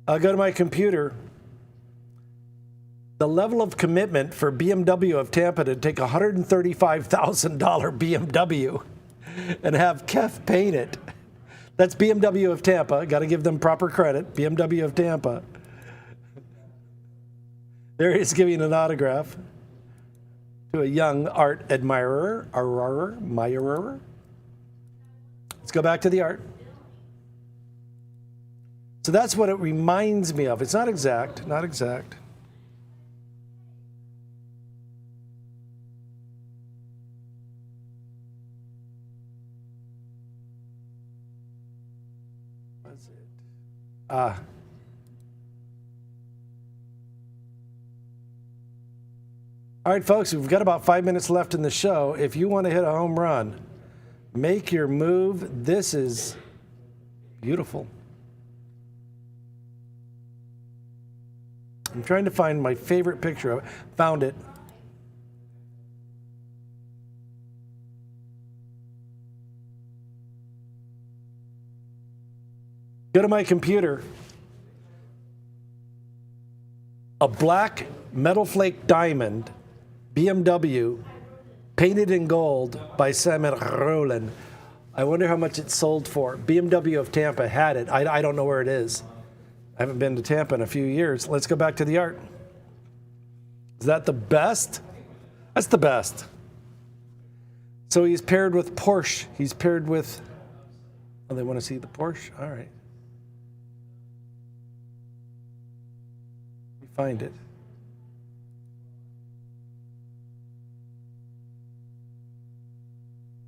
I'll go to my computer. The level of commitment for BMW of Tampa to take a $135,000 BMW and have Kef paint it. That's BMW of Tampa. Got to give them proper credit. BMW of Tampa. There he is giving an autograph to a young art admirer. Let's go back to the art. So that's what it reminds me of. It's not exact, not exact. What's it? All right, folks, we've got about 5 minutes left in the show. If you want to hit a home run, make your move. This is beautiful. I'm trying to find my favorite picture of it. Found it. Go to my computer. A black metal flake diamond BMW painted in gold by Samuel Roland. I wonder how much it sold for. BMW of Tampa had it. I don't know where it is. I haven't been to Tampa in a few years. Let's go back to the art. Is that the best? That's the best. So he's paired with Porsche. He's paired with, oh, they want to see the Porsche? All right. Let me find it.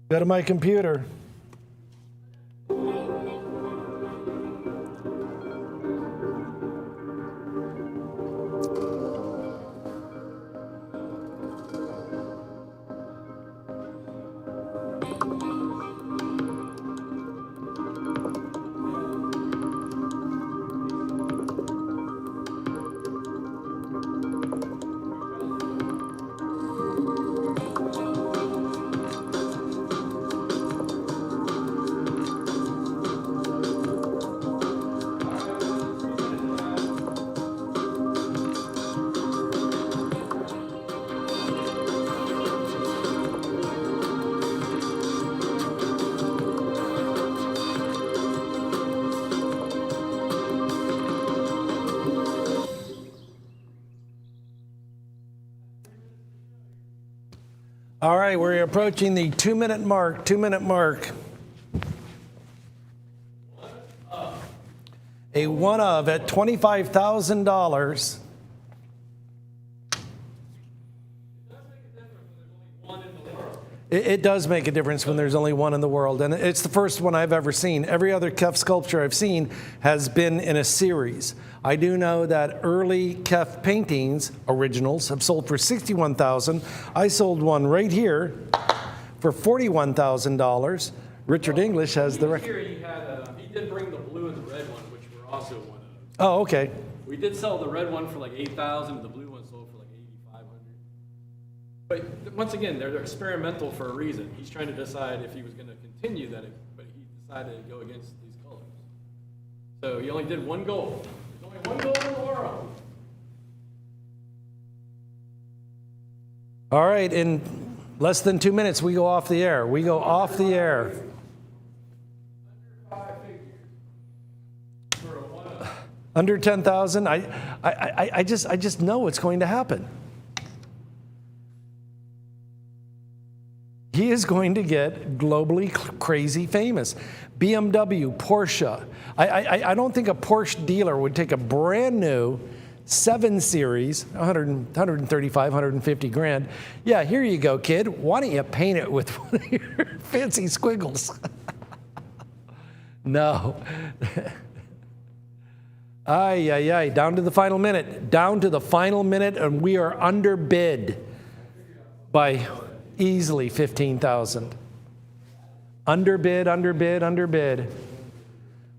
Go to my computer. All right, we're approaching the 2-minute mark. 2-minute mark. A one of at $25,000. It does make a difference when there's only one in the world, and it's the first one I've ever seen. Every other Kef sculpture I've seen has been in a series. I do know that early Kef paintings, originals, have sold for $61,000. I sold one right here for $41,000. Richard English has the record. Here he did bring the blue and the red one, which were also one of. Oh, okay. We did sell the red one for like $8,000. The blue one sold for like $8,500. But once again, they're experimental for a reason. He's trying to decide if he was going to continue that, but he decided to go against these colors. So he only did one goal. There's only one goal in the world. All right, in less than 2 minutes, we go off the air. We go off the air. Under 10,000, I just know what's going to happen. He is going to get globally crazy famous. BMW, Porsche. I don't think a Porsche dealer would take a brand new 7 Series, 135, 150 grand. Yeah, here you go, kid. Why don't you paint it with one of your fancy squiggles? No. Ay, ay, ay, down to the final minute. Down to the final minute, and we are underbid by easily 15,000. Underbid, underbid, underbid.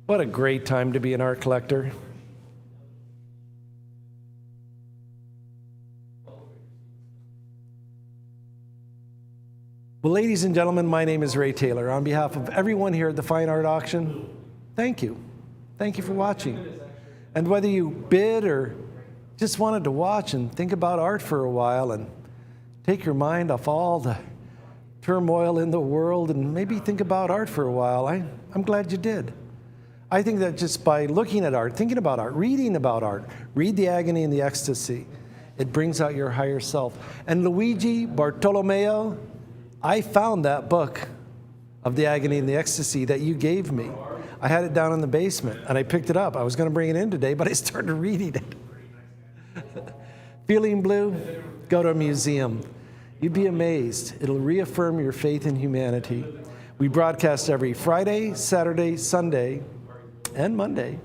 What a great time to be an art collector. Well, ladies and gentlemen, my name is Ray Taylor. On behalf of everyone here at the Fine Art Auction, thank you. Thank you for watching. And whether you bid or just wanted to watch and think about art for a while and take your mind off all the turmoil in the world and maybe think about art for a while, I'm glad you did. I think that just by looking at art, thinking about art, reading about art, read The Agony and the Ecstasy, it brings out your higher self. And Luigi Bartolomeo, I found that book of The Agony and the Ecstasy that you gave me. I had it down in the basement, and I picked it up. I was going to bring it in today, but I started reading it. Feeling blue? Go to a museum. You'd be amazed. It'll reaffirm your faith in humanity. We broadcast every Friday, Saturday, Sunday, and Monday.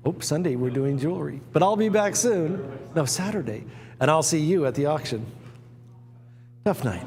Oh, Sunday we're doing jewelry. But I'll be back soon. No, Saturday. And I'll see you at the auction. Tough night.